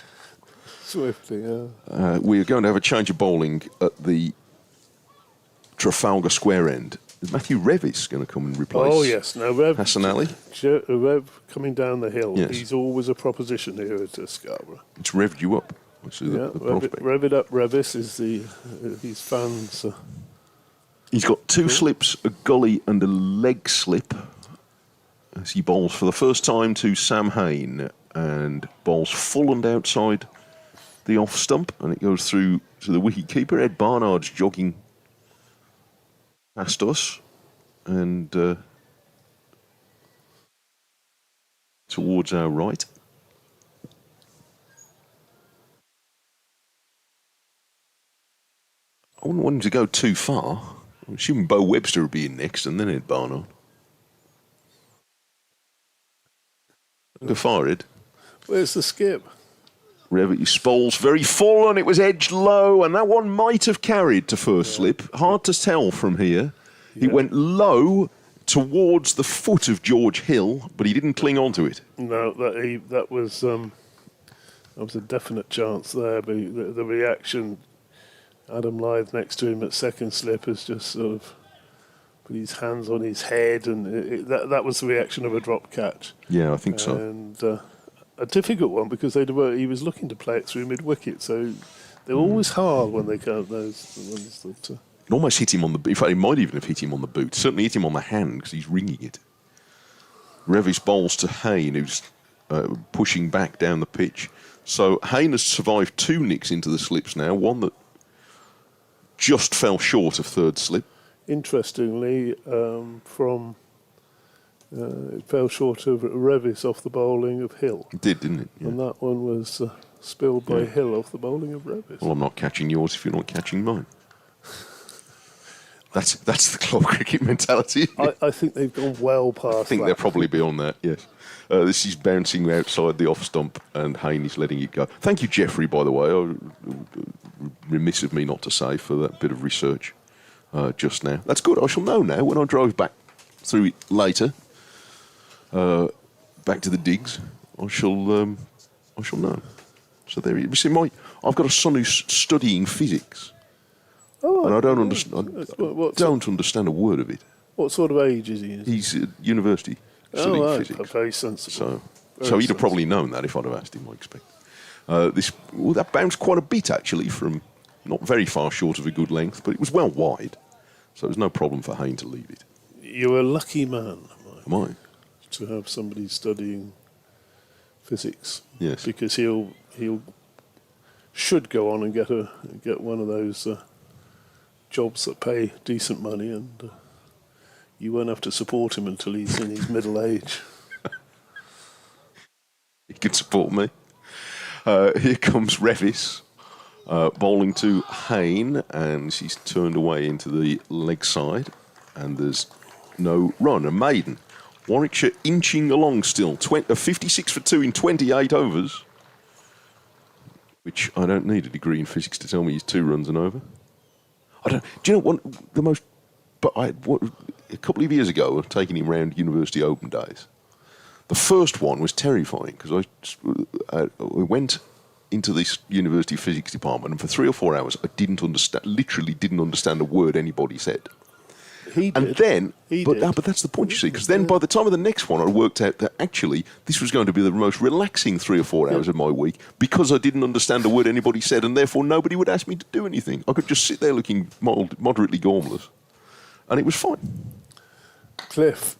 Swiftly, yeah. We're going to have a change of bowling at the Trafalgar Square end. Is Matthew Revis going to come and replace? Oh yes, now Rev. Hassan Ali? Rev coming down the hill. Yes. He's always a proposition here at Scarborough. It's revved you up. Which is the prospect. Rev it up, Revis is his fans. He's got two slips, a gully and a leg slip, as he bowls for the first time to Sam Hain and bowls full and outside the off stump, and it goes through to the wicket keeper. Ed Barnard's jogging past us and towards our right. I wouldn't want him to go too far. I'm assuming Bo Webster would be in next and then Ed Barnard. Go far, Ed. Where's the skip? Revity Spol's very full and it was edged low, and that one might have carried to first slip. Hard to tell from here. He went low towards the foot of George Hill, but he didn't cling onto it. No, that was a definite chance there. But the reaction, Adam Lyth next to him at second slip has just sort of put his hands on his head, and that was the reaction of a drop catch. Yeah, I think so. And a difficult one because he was looking to play it through mid-wicket, so they're always hard when they count those ones that... It almost hit him on the... In fact, it might even have hit him on the boot. Certainly hit him on the hand because he's ringing it. Revis bowls to Hain, who's pushing back down the pitch. So Hain has survived 2 nicks into the slips now, one that just fell short of third slip. Interestingly, it fell short of Revis off the bowling of Hill. It did, didn't it? Yeah. And that one was spilled by Hill off the bowling of Revis. Well, I'm not catching yours if you're not catching mine. That's the club cricket mentality. I think they've gone well past that. I think they're probably beyond that, yes. This is bouncing outside the off stump and Hain is letting it go. Thank you, Jeffrey, by the way. Remiss of me not to say for that bit of research just now. That's good. I shall know now when I drive back through it later. Back to the digs. I shall know. So there you see, I've got a son who's studying physics. Oh, and I don't understand a word of it. What sort of age is he? He's at university studying physics. Very sensible. So he'd have probably known that if I'd have asked him, I expect. That bounced quite a bit, actually, from not very far short of a good length, but it was well wide. So it was no problem for Hain to leave it. You're a lucky man, Mike, Am I? to have somebody studying physics. Yes. Because he'll should go on and get one of those jobs that pay decent money, and you won't have to support him until he's in his middle age. He can support me. Here comes Revis, bowling to Hain, and she's turned away into the leg side, and there's no run. A maiden. Warwickshire inching along still. 56 for 2 in 28 overs, which I don't need a degree in physics to tell me he's 2 runs and over. Do you know what the most? But a couple of years ago, I've taken him round University Open days. The first one was terrifying because I went into this university physics department, and for 3 or 4 hours, I literally didn't understand a word anybody said. He did. And then, but that's the point, you see, because then by the time of the next one, I worked out that actually this was going to be the most relaxing 3 or 4 hours of my week because I didn't understand a word anybody said, and therefore nobody would ask me to do anything. I could just sit there looking moderately gormless, and it was fine. Cliff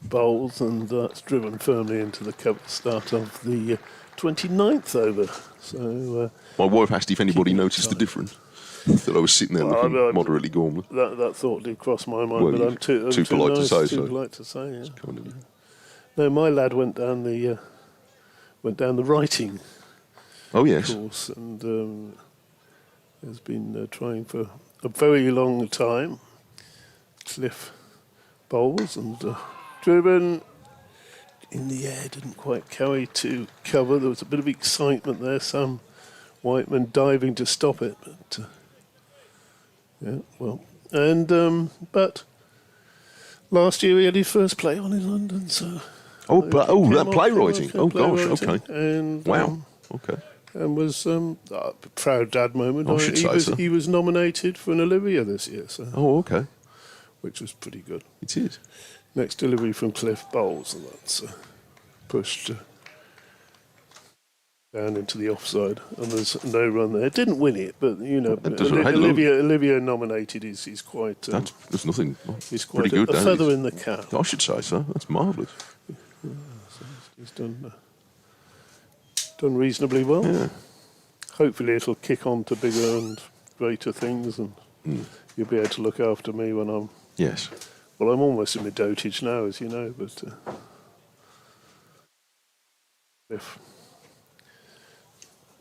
bowls, and that's driven firmly into the start of the 29th over. So my wife asked if anybody noticed the difference. That I was sitting there looking moderately gormless. That thought did cross my mind, but I'm too polite nice, to say too so. polite to say. Yeah. Kind of. No, my lad went down the writing. Oh yes. Course, and has been trying for a very long time. Cliff bowls and driven in the air, didn't quite carry to cover. There was a bit of excitement there. Sam Whiteman diving to stop it, but. Yeah, well, and but last year he had his first play on in London, so. That playwriting. Oh gosh, okay. And wow, okay. and was a proud dad moment. I should say so. He was nominated for an Olivia this year, so Oh, okay. which was pretty good. It is. Next delivery from Cliff Bowles, and that's pushed down into the offside, and there's no run there. Didn't win it, but you know, It doesn't hate Olivia nominated is quite. There's nothing. He's quite pretty good. a feather in the cap. I should say so. That's marvellous. So he's done reasonably well. Yeah. Hopefully it'll kick on to bigger and greater things, and you'll be able to look after me when I'm. Yes. Well, I'm almost in my dotage now, as you know, but if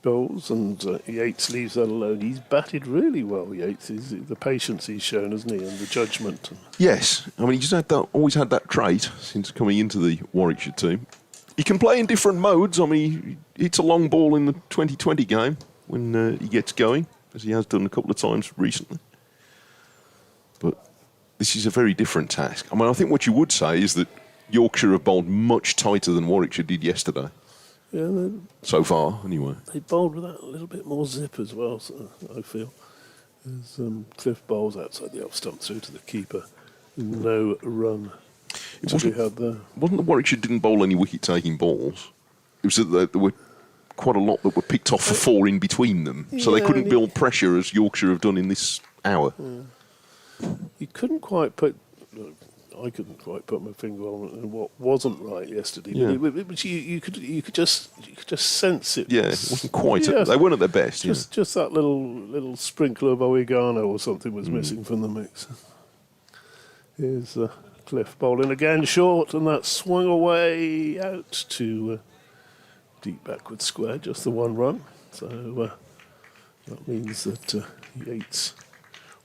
Bowles and Yates leaves that alone, he's batted really well. Yates, the patience he's shown, hasn't he, and the judgment. Yes. I mean, he's always had that trait since coming into the Warwickshire team. He can play in different modes. I mean, he hits a long ball in the 2020 game when he gets going, as he has done a couple of times recently. But this is a very different task. I mean, I think what you would say is that Yorkshire have bowled much tighter than Warwickshire did yesterday. Yeah, so far, anyway. They bowled with that a little bit more zip as well, so I feel. As Cliff bowls outside the off stump through to the keeper. No run to be had there. Wasn't that Warwickshire didn't bowl any wicket-taking balls? It was that there were quite a lot that were picked off for four in between them, so they couldn't build pressure as Yorkshire have done in this hour. Yeah. You couldn't quite put... I couldn't quite put my finger on what wasn't right yesterday. Yeah. But you could just sense it. Yeah, it wasn't quite. They weren't at their best. Just that little sprinkle of oregano or something was missing from the mix. Here's Cliff bowling again short, and that swung away out to deep backward square, just the one run. So that means that Yates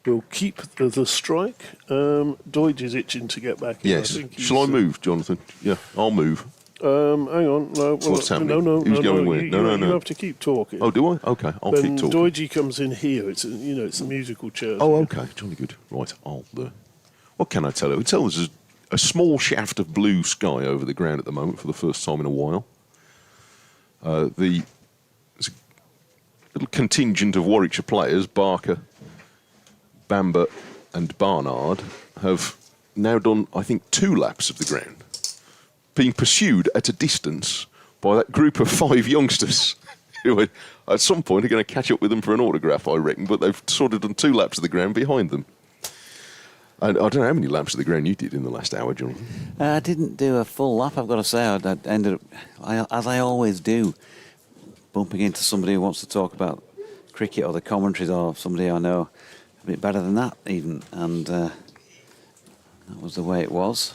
will keep the strike. Doidge is itching to get back in. Yes. Shall I move, Jonathan? Yeah, I'll move. Hang on. No, So what's happening? No. Who's going where? No. You have to keep talking. Oh, do I? Okay, I'll keep talking. Doidge comes in here. It's a musical chair. Oh, okay. Jolly good. Right, what can I tell you? I tell there's a small shaft of blue sky over the ground at the moment for the first time in a while. There's a little contingent of Warwickshire players, Barker, Bamber and Barnard, have now done, I think, 2 laps of the ground, being pursued at a distance by that group of 5 youngsters who at some point are going to catch up with them for an autograph, I reckon, but they've sort of done 2 laps of the ground behind them. And I don't know how many laps of the ground you did in the last hour, Jonathan. I didn't do a full lap, I've got to say. I ended up, as I always do, bumping into somebody who wants to talk about cricket or the commentaries, or somebody I know a bit better than that even, and that was the way it was.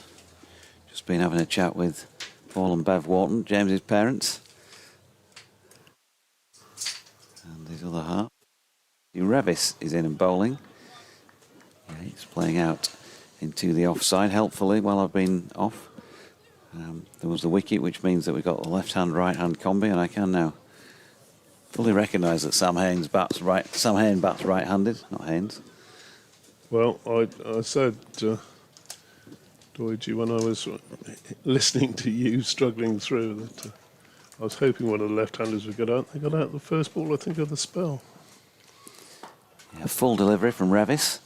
Just been having a chat with Paul and Bev Wharton, James's parents, and his other half. Revis is in and bowling. Yeah, he's playing out into the offside helpfully while I've been off. There was the wicket, which means that we've got the left-hand, right-hand combi, and I can now fully recognise that Sam Hain bats right-handed, not Haynes. Well, I said, Doidge, when I was listening to you struggling through, that I was hoping one of the left-handers would get out. They got out the first ball, I think, of the spell. Yeah, full delivery from Revis.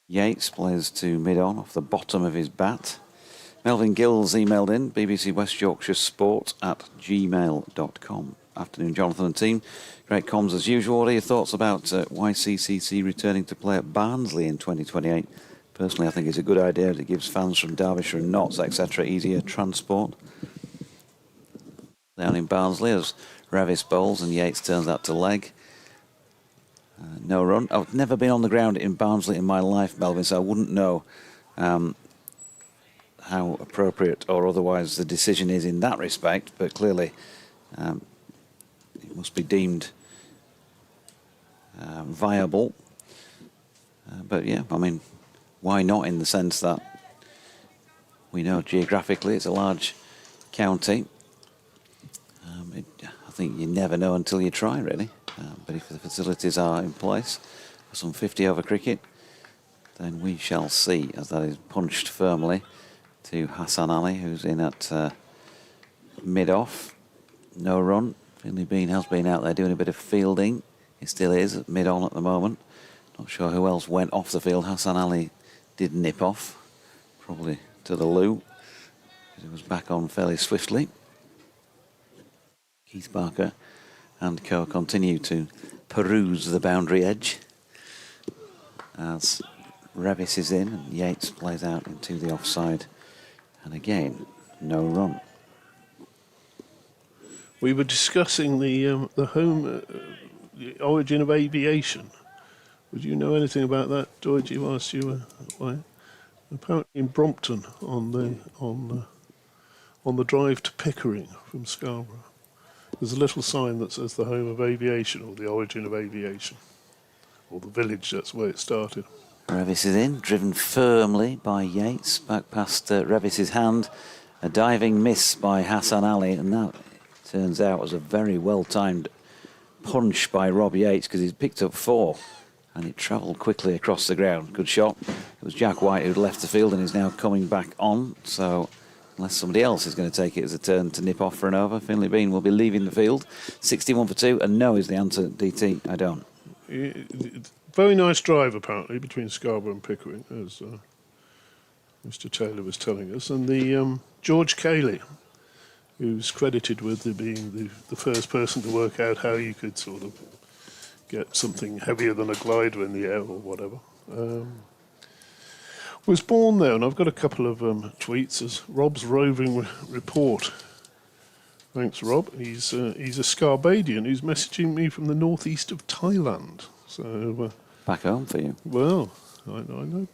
Yates plays to mid-on off the bottom of his bat. Melvin Gills emailed in, BBC West Yorkshire Sport @gmail.com. Afternoon, Jonathan and team. Great comms as usual. What are your thoughts about YCCC returning to play at Barnsley in 2028? Personally, I think it's a good idea. It gives fans from Derbyshire and Notts, etc., easier transport. Down in Barnsley as Revis bowls and Yates turns that to leg. No run. I've never been on the ground in Barnsley in my life, Melvin, so I wouldn't know how appropriate or otherwise the decision is in that respect, but clearly it must be deemed viable. But yeah, I mean, why not, in the sense that we know geographically it's a large county. I think you never know until you try, really. But if the facilities are in place for some 50-over cricket, then we shall see, as that is punched firmly to Hassan Ali, who's in at mid-off. No run. Finley Bean has been out there doing a bit of fielding. He still is at mid-on at the moment. Not sure who else went off the field. Hassan Ali did nip off, probably to the loo. He was back on fairly swiftly. Keith Barker and co continue to peruse the boundary edge as Revis is in and Yates plays out into the offside. And again, no run. We were discussing the home, the origin of aviation. Would you know anything about that, Georgie, whilst you were away? Apparently in Brompton on the drive to Pickering from Scarborough, there's a little sign that says the home of aviation, or the origin of aviation, or the village. That's where it started. Revis is in, driven firmly by Yates, back past Revis's hand. A diving miss by Hassan Ali, and that turns out was a very well-timed punch by Rob Yates, because he's picked up 4 and it travelled quickly across the ground. Good shot. It was Jack White who'd left the field and is now coming back on, so unless somebody else is going to take it as a turn to nip off for an over, Finley Bean will be leaving the field. 61 for 2, and no is the answer, DT. I don't. Very nice drive, apparently, between Scarborough and Pickering, as Mr. Taylor was telling us. And the George Cayley, who's credited with being the first person to work out how you could sort of get something heavier than a glider in the air or whatever, was born there. And I've got a couple of tweets as Rob's roving report. Thanks, Rob. He's a Scarbadian who's messaging me from the northeast of Thailand. So back home for you. Well, I know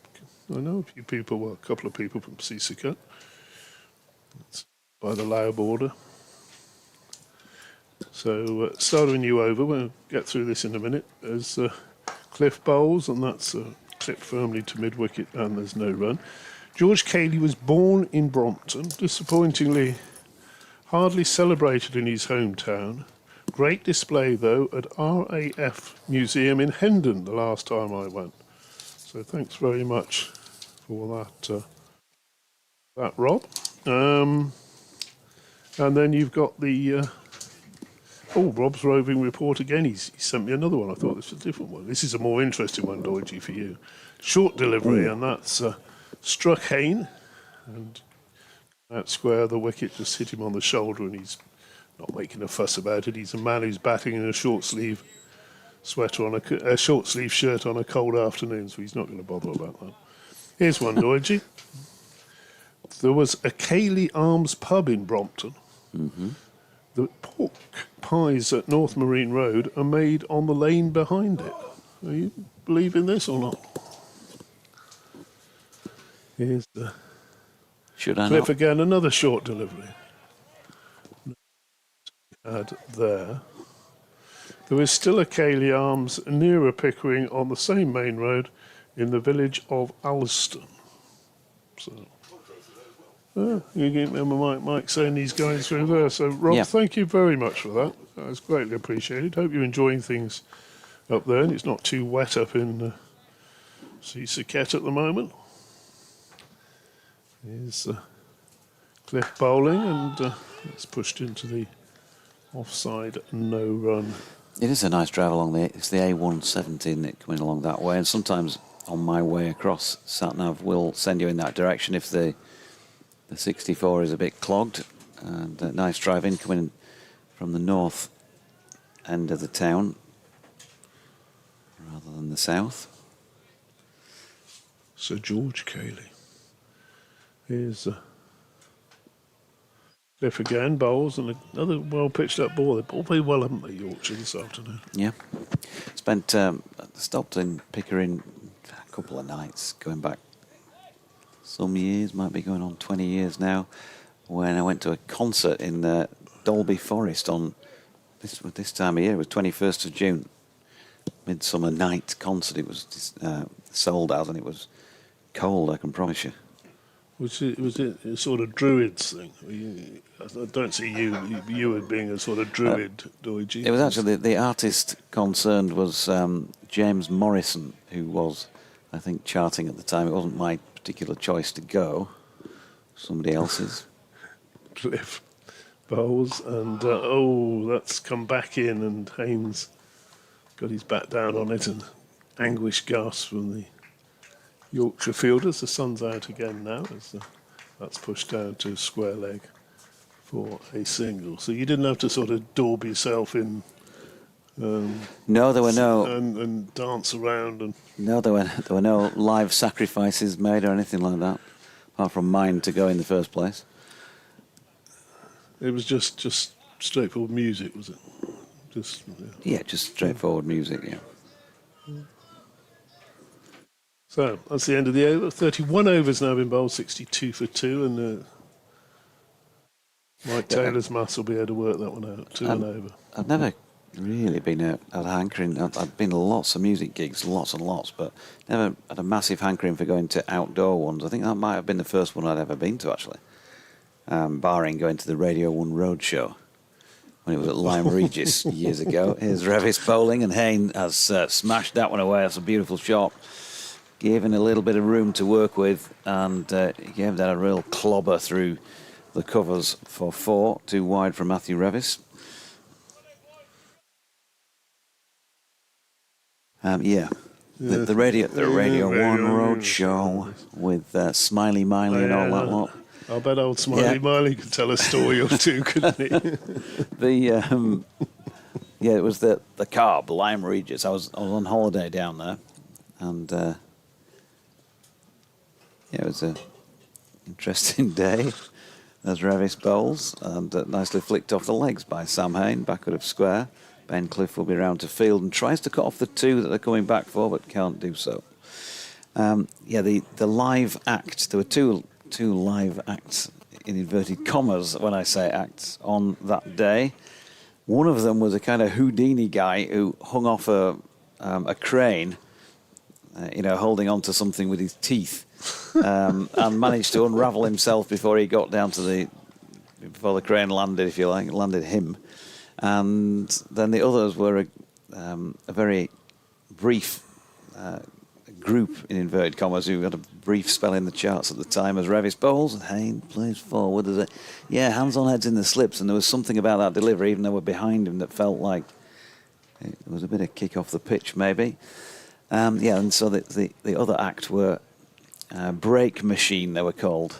a few people. Well, a couple of people from Sisikat. It's by the Lao border. So starting you over. We'll get through this in a minute. There's Cliff Bowles, and that's clipped firmly to mid-wicket, and there's no run. George Cayley was born in Brompton. Disappointingly, hardly celebrated in his hometown. Great display, though, at RAF Museum in Hendon the last time I went. So thanks very much for that Rob. And then you've got the... Rob's roving report again. He sent me another one. I thought this was a different one. This is a more interesting one, Doidgy, for you. Short delivery, and that's struck Hayne. And that square, the wicket just hit him on the shoulder, and he's not making a fuss about it. He's a man who's batting in a short sleeve sweater on a short sleeve shirt on a cold afternoon, so he's not going to bother about that. Here's one, Doidgy. There was a Cayley Arms pub in Brompton. Mm-hmm. The pork pies at North Marine Road are made on the lane behind it. Are you believing this or not? Here's the Should I clip not? again, another short delivery. Had there. There is still a Cayley Arms nearer Pickering on the same main road in the village of Alston. So, you get Mike saying he's going through there. So, Rob, Thank you very much for that. That was greatly appreciated. Hope you're enjoying things up there and it's not too wet up in Sisikat at the moment. Here's Cliff bowling, and it's pushed into the offside, no run. It is a nice drive along there. It's the A117 coming along that way, and sometimes on my way across, SatNav will send you in that direction if the 64 is a bit clogged. And a nice drive in coming from the north end of the town rather than the south. Sir George Cayley. Here's Cliff again, bowls, and another well-pitched up ball. They've all played well, haven't they, Yorkshire, this afternoon? Yeah. Stopped in Pickering a couple of nights, going back some years, might be going on 20 years now, when I went to a concert in Dolby Forest on this time of year. It was 21st of June, Midsummer Night concert. It was sold out, and it was cold, I can promise you. Was it a sort of Druids thing? I don't see you as being a sort of Druid, Doidgy. It was actually, the artist concerned was James Morrison, who was, I think, charting at the time. It wasn't my particular choice to go, somebody else's. Cliff. Bowles, and that's come back in, and Haynes got his bat down on it, and anguished gasps from the Yorkshire fielders. The sun's out again now as that's pushed down to square leg for a single. So you didn't have to sort of daub yourself in. No, there were no. And dance around and. No, there were no live sacrifices made or anything like that, apart from mine to go in the first place. It was just straightforward music, was it? Yeah, just straightforward music. Yeah. So that's the end of the over. 31 overs now been bowled, 62 for 2, and Mike Taylor's maths will be able to work that one out. 2 and over. I've never really been a hankering. I've been to lots of music gigs, lots and lots, but never had a massive hankering for going to outdoor ones. I think that might have been the first one I'd ever been to, actually, barring going to the Radio 1 Roadshow when it was at Lyme Regis years ago. Here's Revis bowling, and Hayne has smashed that one away. That's a beautiful shot. Given a little bit of room to work with, and he gave that a real clobber through the covers for 4, too wide for Matthew Revis. The Radio 1 Roadshow with Smiley Miley and all that lot. I bet old Smiley Miley could tell a story or two, couldn't he? It was the Carb, Lyme Regis. I was on holiday down there, and it was an interesting day. There's Revis bowls, and nicely flicked off the legs by Sam Hayne, backward of square. Ben Cliff will be round to field and tries to cut off the 2 that they're coming back for, but can't do so. The live act, there were two live acts in inverted commas when I say acts on that day. One of them was a kind of Houdini guy who hung off a crane, holding on to something with his teeth, and managed to unravel himself before he got down to before the crane landed, if you like, landed him. And then the others were a very brief group, in inverted commas, who had a brief spell in the charts at the time as Revis bowls, and Hayne plays forward. There's hands on heads in the slips, and there was something about that delivery, even though we're behind him, that felt like it was a bit of kick off the pitch, maybe. And so the other act were Break Machine, they were called,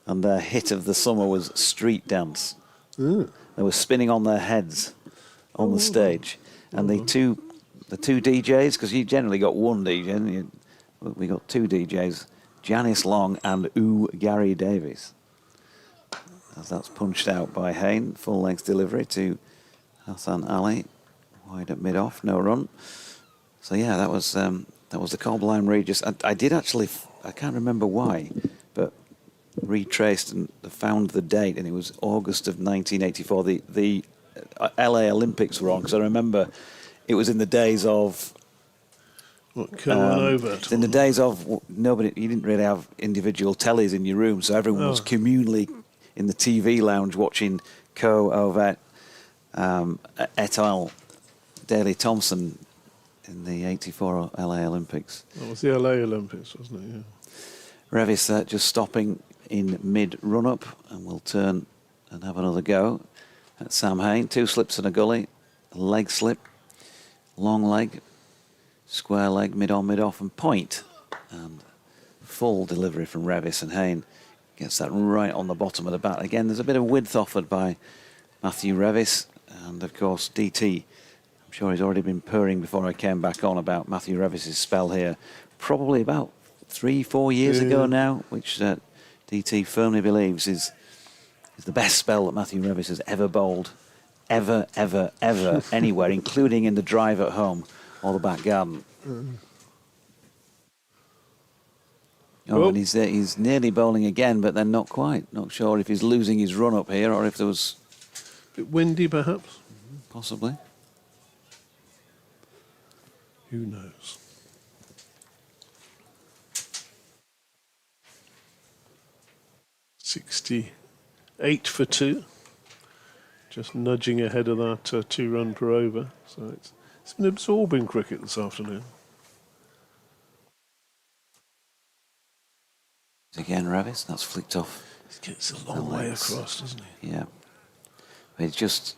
and their hit of the summer was Street Dance. They were spinning on their heads on the stage, and the two DJs, because you generally got one DJ, we got 2 DJs, Janice Long and Gary Davies. As that's punched out by Hayne, full length delivery to Hassan Ali, wide at mid off, no run. So that was the Cobb Lyme Regis. I did actually, I can't remember why, but retraced and found the date, and it was August of 1984. The LA Olympics were on, because I remember it was in the days of in the days of nobody. You didn't really have individual tellies in your room, so everyone was communally in the TV lounge watching Ovett, et al. Daley Thompson in the 84 LA Olympics. That was the LA Olympics, wasn't it? Yeah. Revis just stopping in mid run-up, and we'll turn and have another go at Sam Hayne. 2 slips and a gully, a leg slip, long leg, square leg, mid-on, mid-off, and point. And full delivery from Revis, and Hayne gets that right on the bottom of the bat. Again, there's a bit of width offered by Matthew Revis, and of course DT. I'm sure he's already been purring before I came back on about Matthew Revis's spell here, probably about 3-4 years ago now, which DT firmly believes is the best spell that Matthew Revis has ever bowled, ever, anywhere, including in the drive at home or the back garden. And he's nearly bowling again, but then not quite. Not sure if he's losing his run up here or if there was... A bit windy, perhaps? Possibly. Who knows? .68 for 2. Just nudging ahead of that 2-run per over. So it's been absorbing cricket this afternoon. Again, Revis, that's flicked off. He gets a long way across, doesn't he? Yeah. He just,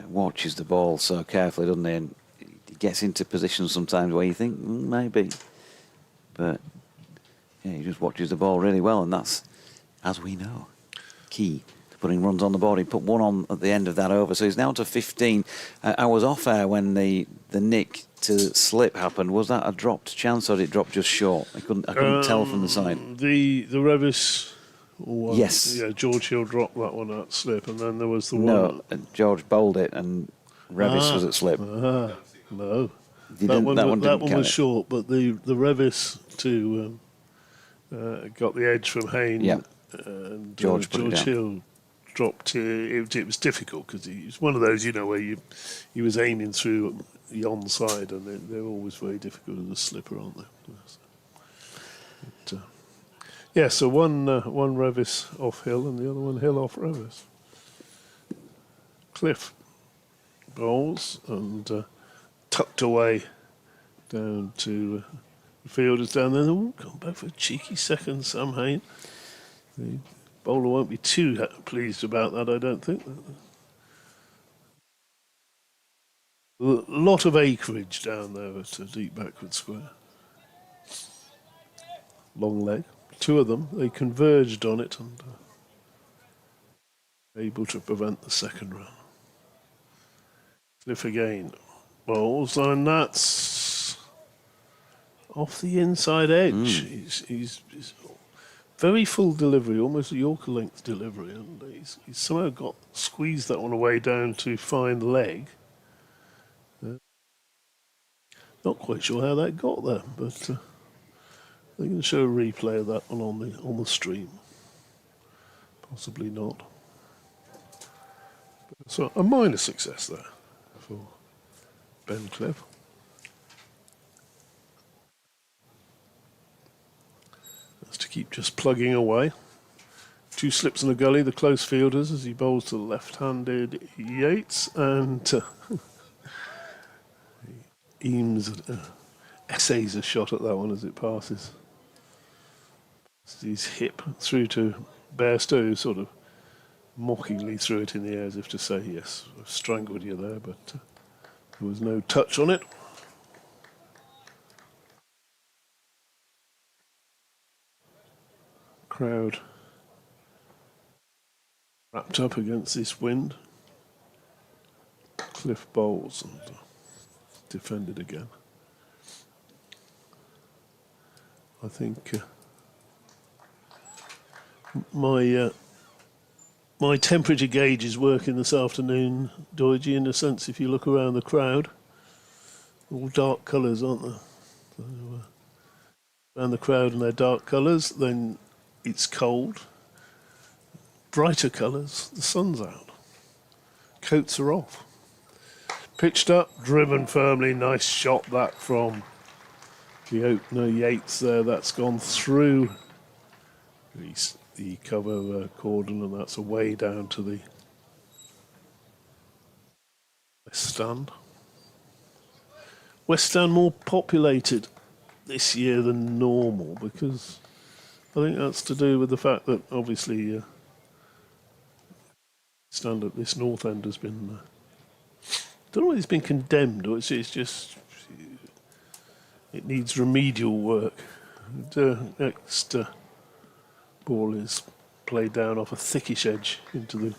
watches the ball so carefully, doesn't he? And he gets into positions sometimes where you think maybe, but yeah, he just watches the ball really well, and that's, as we know, key to putting runs on the board. He put one on at the end of that over, so he's now to 15. I was off air when the nick to slip happened. Was that a dropped chance, or did it drop just short? I couldn't tell from the side. The Revis one. Yes. Yeah, George Hill dropped that one at slip, and then there was the one. No, George bowled it, and Revis was at slip. No. That one was short, but the Revis to got the edge from Hayne. Yeah. And George Hill dropped. It was difficult because he's one of those, where he was aiming through the onside, and they're always very difficult as a slipper, aren't they? But, so one Revis off Hill and the other one Hill off Revis. Cliff bowls and tucked away down to the fielders down there. Gone back for a cheeky second, Sam Hayne. The bowler won't be too pleased about that, I don't think. A lot of acreage down there at a deep backward square. Long leg. Two of them, they converged on it and able to prevent the second run. Cliff again. Bowls, and that's off the inside edge. He's very full delivery, almost a Yorker length delivery, and he's somehow squeezed that one away down to fine leg. Not quite sure how that got there, but they're going to show a replay of that one on the stream. Possibly not. So a minor success there for Ben Cliff. That's to keep just plugging away. Two slips in the gully, the close fielders as he bowls to the left-handed Yates, and Eames essays a shot at that one as it passes. His hip through to Bairstow, who sort of mockingly threw it in the air as if to say, yes, I've strangled you there, but there was no touch on it. Crowd wrapped up against this wind. Cliff bowls and defended again. I think my temperature gauge is working this afternoon, Doidgy, in a sense. If you look around the crowd, all dark colours, aren't they? So, around the crowd and their dark colours, then it's cold. Brighter colours, the sun's out. Coats are off. Pitched up, driven firmly, nice shot that from the opener Yates there. That's gone through the cover cordon, and that's away down to the West Stand. West Stand more populated this year than normal, because I think that's to do with the fact that obviously stand at this north end has been don't know whether it's been condemned or it's just it needs remedial work. Next ball is played down off a thickish edge into the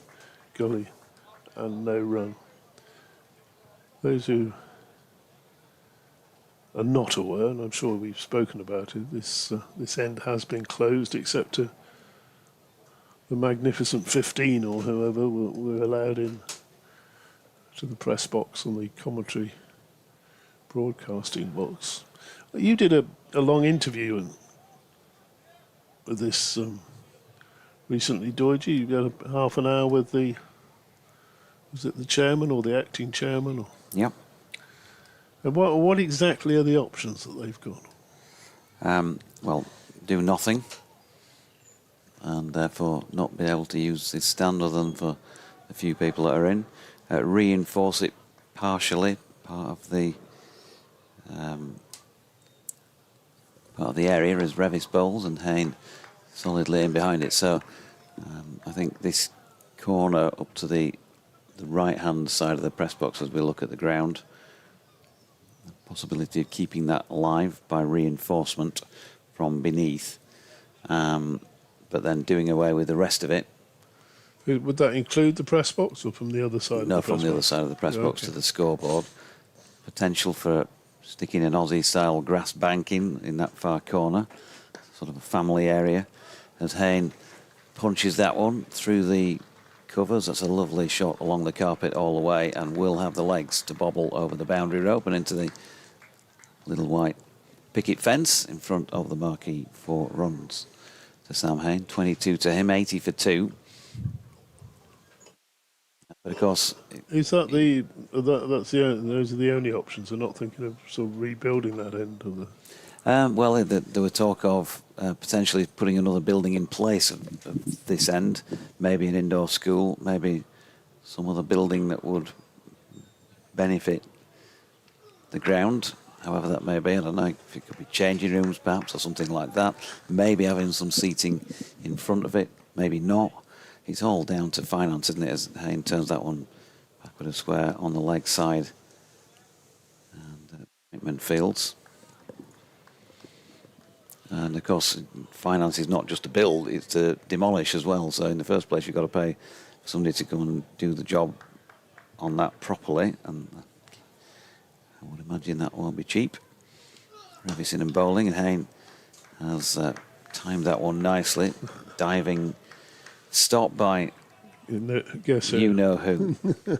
gully and no run. Those who are not aware, and I'm sure we've spoken about it, this end has been closed except to the magnificent 15 or whoever were allowed in to the press box and the commentary broadcasting box. You did a long interview with this recently, Doidgy. You had a half an hour with was it the chairman or the acting chairman? Yep. And what exactly are the options that they've got? Well, do nothing, and therefore not be able to use this stand other than for a few people that are in. Reinforce it partially, part of the area as Revis bowls and Hayne solidly in behind it. So I think this corner up to the right-hand side of the press box as we look at the ground. The possibility of keeping that alive by reinforcement from beneath, but then doing away with the rest of it. Would that include the press box or from the other side? No, of the from press the other box? side of the press box Okay. to the scoreboard. Potential for sticking an Aussie-style grass banking in that far corner, sort of a family area. As Hayne punches that one through the covers, that's a lovely shot along the carpet all the way, and will have the legs to bobble over the boundary rope and into the little white picket fence in front of the marquee for runs to Sam Hayne. 22 to him, 80 for 2. But of course, Is that that's those are the only options? They're not thinking of sort of rebuilding that end of the. well, there were talk of potentially putting another building in place of this end, maybe an indoor school, maybe some other building that would benefit the ground, however that may be. I don't know if it could be changing rooms perhaps or something like that. Maybe having some seating in front of it, maybe not. It's all down to finance, isn't it, as Hayne turns that one backward and square on the leg side. And Pittman Fields. And of course, finance is not just to build, it's to demolish as well. So in the first place, you've got to pay for somebody to come and do the job on that properly. And I would imagine that won't be cheap. Revison and bowling, and Hayne has timed that one nicely. Diving stop by Guess you know who. I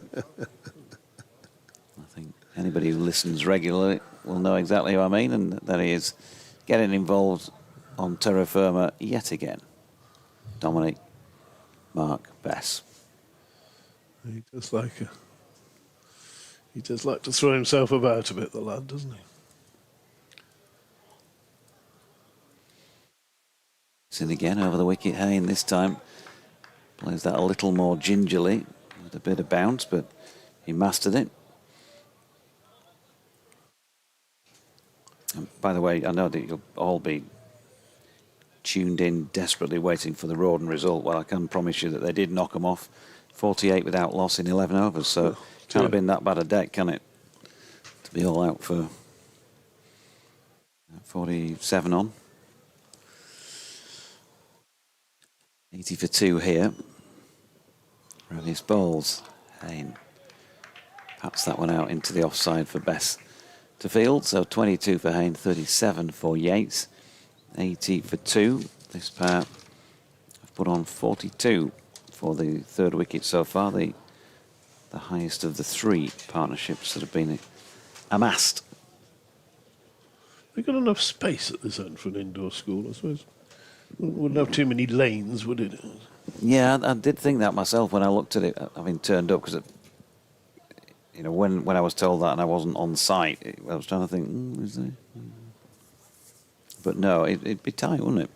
think anybody who listens regularly will know exactly who I mean, and that he is getting involved on terra firma yet again. Dominic Mark Bess. He does like to throw himself about a bit, the lad, doesn't he? It's in again over the wicket. Hayne this time plays that a little more gingerly with a bit of bounce, but he mastered it. And by the way, I know that you'll all be tuned in, desperately waiting for the Rawdon result. Well, I can promise you that they did knock them off 48 without loss in 11 overs, so can't have been that bad a deck, can it? To be all out for 47 on. 80 for 2 here. Ravius bowls. Hayne paps that one out into the offside for Bess to field. So 22 for Hayne, 37 for Yates. 80 for 2. This pair have put on 42 for the third wicket so far. The highest of the 3 partnerships that have been amassed. We've got enough space at this end for an indoor school, I suppose. Wouldn't have too many lanes, would it? Yeah, I did think that myself when I looked at it, having turned up, because you know, when I was told that and I wasn't on site, I was trying to think, is there? But no, it'd be tight, wouldn't it?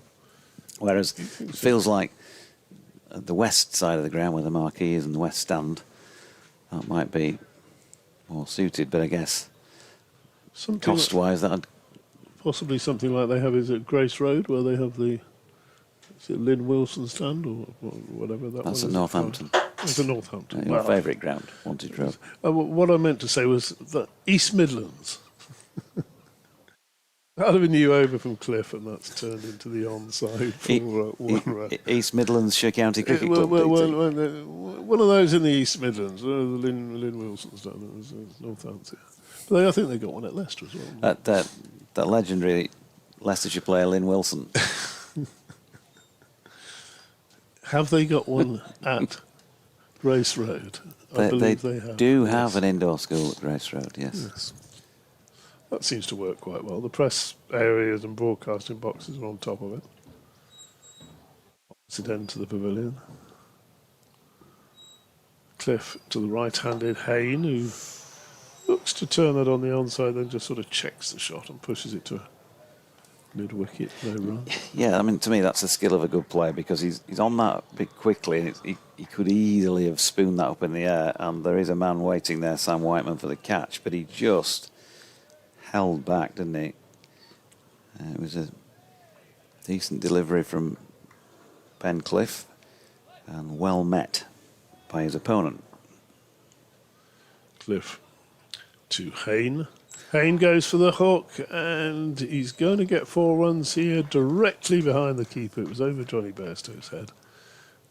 Whereas it feels like at the west side of the ground where the marquee is and the west stand, that might be more suited, but I guess cost-wise, that'd... Possibly something like they have is at Grace Road, where they have the... Is it Lynn Wilson stand or whatever that That's one at is? Northampton. It's at Northampton. Your favourite ground, Wantage Road. What I meant to say was that East Midlands. I'd have been you over from Cliff, and that's turned into the onside for one round. East Midlands County Cricket Club. One of those in the East Midlands, the Lynn Wilson stand, it was Northampton. But I think they got one at Leicester as well. That legendary Leicestershire player Lynn Wilson. Have they got one at Grace Road? I believe they have. Do have an indoor school at Grace Road, yes. That seems to work quite well. The press areas and broadcasting boxes are on top of it. Opposite end to the pavilion. Cliff to the right-handed Hayne, who looks to turn that on the onside, then just sort of checks the shot and pushes it to mid-wicket, no run. Yeah, I mean, to me, that's the skill of a good player, because he's on that a bit quickly, and he could easily have spooned that up in the air, and there is a man waiting there, Sam Whiteman, for the catch, but he just held back, didn't he? It was a decent delivery from Ben Cliff, and well met by his opponent. Cliff to Hayne. Hayne goes for the hook, and he's going to get 4 runs here directly behind the keeper. It was over Johnny Bairstow's head.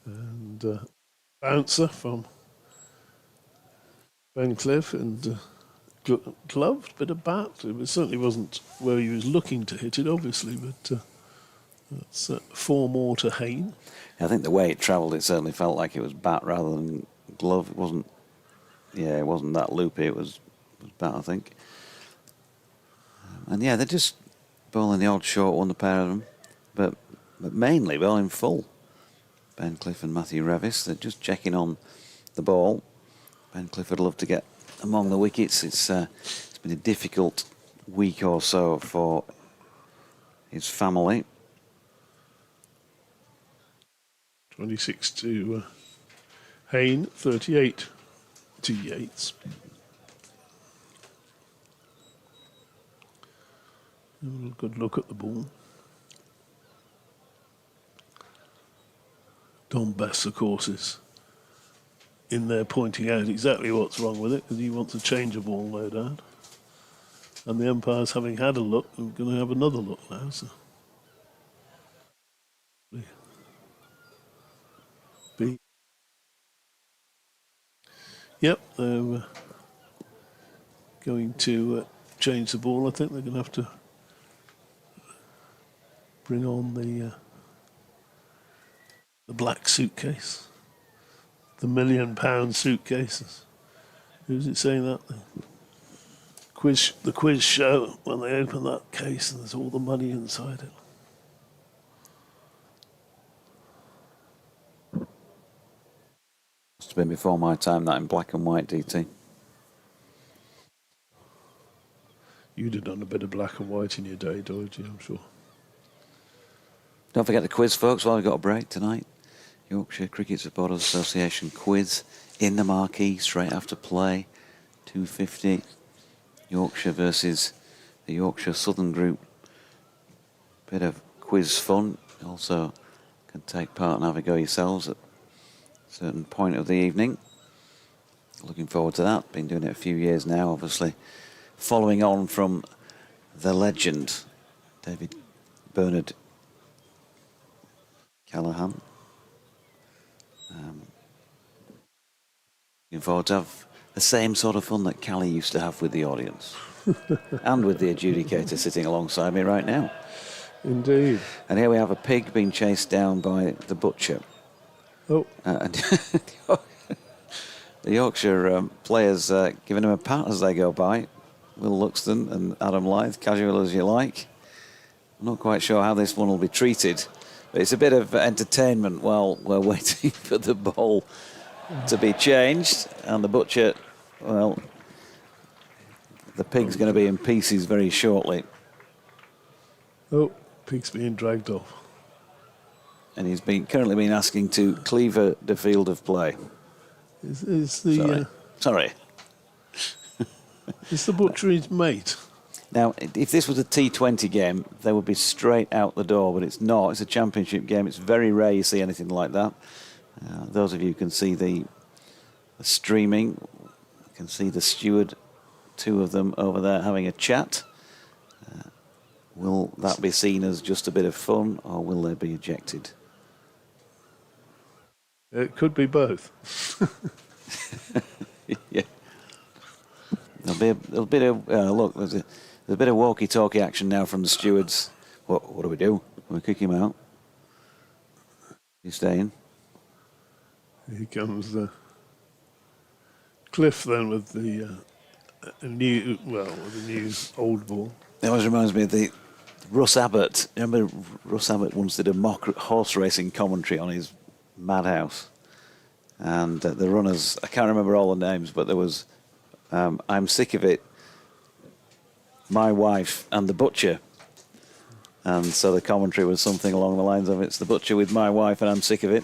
And bouncer from Ben Cliff, and gloved, bit of bat. It certainly wasn't where he was looking to hit it, obviously, but that's 4 more to Hayne. I think the way it travelled, it certainly felt like it was bat rather than glove. It wasn't, it wasn't that loopy. It was bat, I think. And yeah, they're just bowling the odd short one, the pair of them, but mainly bowling full. Ben Cliff and Matthew Revis, they're just checking on the ball. Ben Cliff would love to get among the wickets. It's been a difficult week or so for his family. 26 to Hayne, 38 to Yates. A good look at the ball. Don Bess, of course, is in there pointing out exactly what's wrong with it, because he wants to change a ball, no doubt. And the umpires, having had a look, are going to have another look now. So. B. Yep, they're going to change the ball. I think they're going to have to bring on the black suitcase, the £1 million suitcases. Who's it saying that? The quiz show, when they open that case and there's all the money inside it. Must have been before my time, that in black and white, DT. You'd have done a bit of black and white in your day, Georgie, I'm sure. Don't forget the quiz, folks, while we've got a break tonight. Yorkshire Cricket Supporters Association quiz in the marquee straight after play. 2:50. Yorkshire versus the Yorkshire Southern Group. Bit of quiz fun. You also can take part and have a go yourselves at a certain point of the evening. Looking forward to that. Been doing it a few years now, obviously. Following on from the legend, David Bernard Callahan. Looking forward to have the same sort of fun that Callie used to have with the audience. And with the adjudicator sitting alongside me right now. Indeed. And here we have a pig being chased down by the butcher. Oh. And the Yorkshire players giving him a pat as they go by. Will Luxton and Adam Lyth, casual as you like. I'm not quite sure how this one will be treated. But it's a bit of entertainment while we're waiting for the ball to be changed. And the butcher, well, the pig's going to be in pieces very shortly. Oh, pig's being dragged off. And he's currently been asking to cleaver the field of play. Is the Sorry. Is the butcher his mate? Now, if this was a T20 game, they would be straight out the door, but it's not. It's a championship game. It's very rare you see anything like that. Those of you who can see the streaming, can see the steward, 2 of them over there having a chat. Will that be seen as just a bit of fun, or will they be ejected? It could be both. Yeah. There's a bit of look. There's a bit of walkie-talkie action now from the stewards. What do we do? We kick him out. He's staying. Here comes Cliff then with the new old ball. That always reminds me of the Russ Abbott. Remember Russ Abbott once did a mock horse racing commentary on his Madhouse, and the runners, I can't remember all the names, but there was I'm sick of it, my wife and the butcher. And so the commentary was something along the lines of, it's the butcher with my wife and I'm sick of it.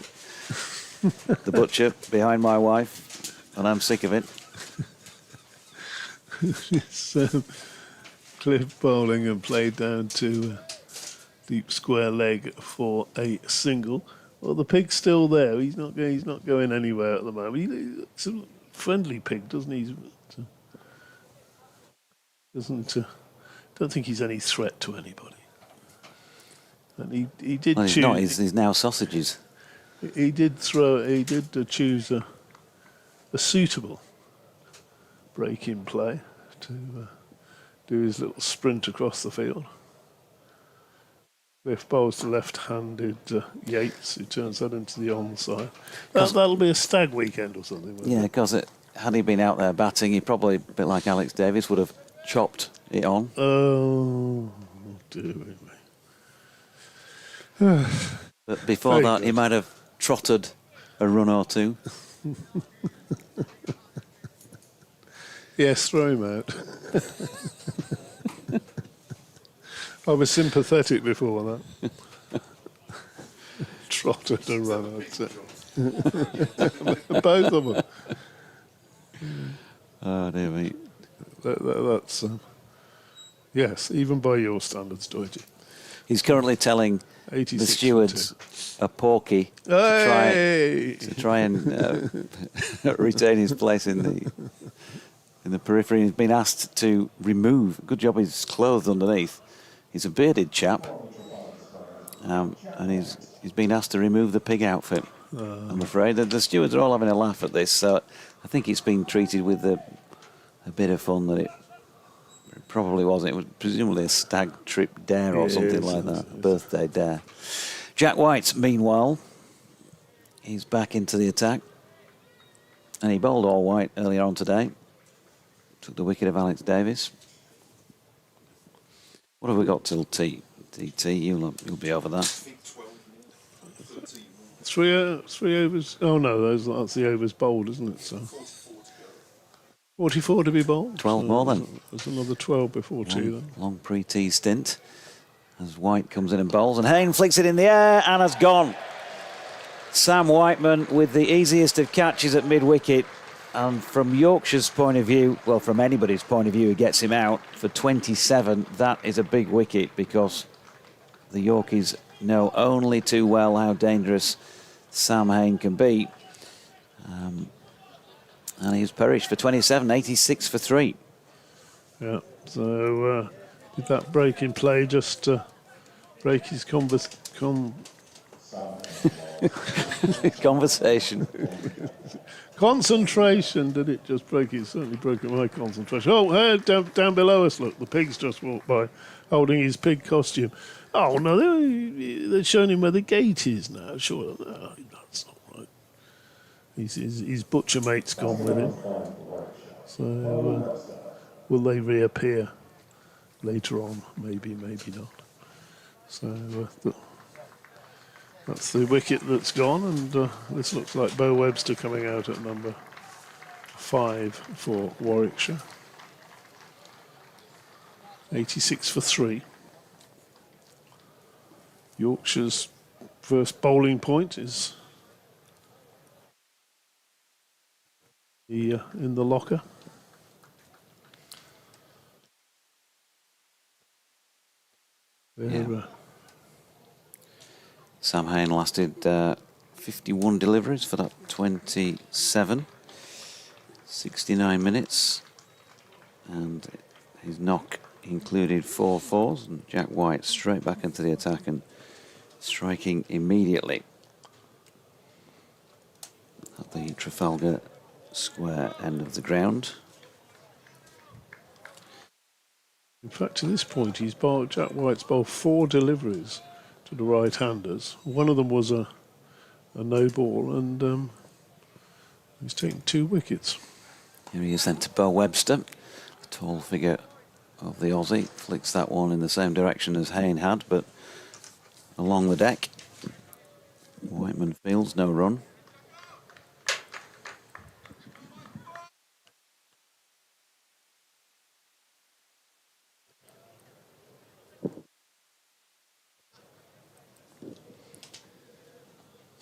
The butcher behind my wife and I'm sick of it. It's Cliff bowling and played down to deep square leg for a single. Well, the pig's still there. He's not going anywhere at the moment. He's a friendly pig, doesn't he? Don't think he's any threat to anybody. And he did Well, he's choose. not. He's now sausages. He did choose a suitable break-in play to do his little sprint across the field. Cliff bowls to left-handed Yates, who turns that into the onside. That'll be a stag weekend or something. Yeah, because had he been out there batting, he probably, a bit like Alex Davis, would have chopped it on. Oh, dear me. But before Very that, good. he might have trotted a run or two. Yes, throw him out. I was sympathetic before that. Trotted a run, I'd say. Both of them. Oh, dear me. That's yes, even by your standards, Deutsche. He's currently telling 86 the stewards a porky Hey! to try and retain his place in the periphery. He's been asked to remove. Good job, he's clothed underneath. He's a bearded chap, and he's been asked to remove the pig outfit. I'm afraid that the stewards are all having a laugh at this. So I think it's been treated with a bit of fun that it probably wasn't. It was presumably a stag trip dare or something like that, a birthday dare. Jack White, meanwhile, he's back into the attack, and he bowled all white earlier on today. Took the wicket of Alex Davis. What have we got till tea? TT, you'll be over that. Three overs. Oh no, that's the overs bowled, isn't it? So 44 to be bowled. 12 more then. There's another 12 before tea then. Long pre-tea stint as White comes in and bowls, and Hayne flicks it in the air and has gone. Sam Whiteman with the easiest of catches at mid-wicket, and from Yorkshire's point of view, well, from anybody's point of view, he gets him out for 27. That is a big wicket because the Yorkies know only too well how dangerous Sam Hayne can be. And he's perished for 27, 86 for 3. Yeah. So did that break in play just break his conversation? Concentration, did it just break it? Certainly broke my concentration. Oh, hey, down below us, look, the pig's just walked by holding his pig costume. Oh, no, they're showing him where the gate is now. Sure, no, that's not right. His butcher mate's gone with him. So, will they reappear later on? Maybe, maybe not. So, that's the wicket that's gone, and this looks like Bo Webster coming out at number 5 for Warwickshire. 86 for 3. Yorkshire's first bowling point is in the locker. Yeah. Sam Hayne lasted 51 deliveries for that 27, 69 minutes, and his knock included 4 fours, and Jack White straight back into the attack and striking immediately at the Trafalgar Square end of the ground. In fact, to this point, Jack White's bowled 4 deliveries to the right-handers. One of them was a no ball, and he's taken 2 wickets. Here he is then to Bo Webster, the tall figure of the Aussie. Flicks that one in the same direction as Hayne had, but along the deck. Whiteman fields, no run.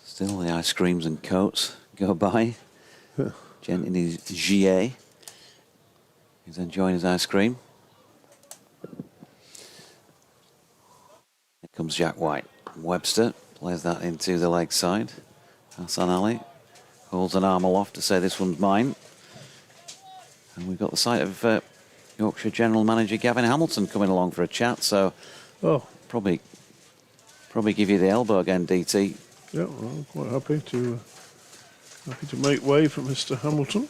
Still the ice creams and coats go by. Gent in his gilet. He's enjoying his ice cream. Here comes Jack White. Webster Plays that into the leg side. Hassan Ali holds an arm aloft to say this one's mine. And we've got the sight of Yorkshire General Manager Gavin Hamilton coming along for a chat. So probably give you the elbow again, DT. Yeah, well, I'm quite happy to make way for Mr. Hamilton.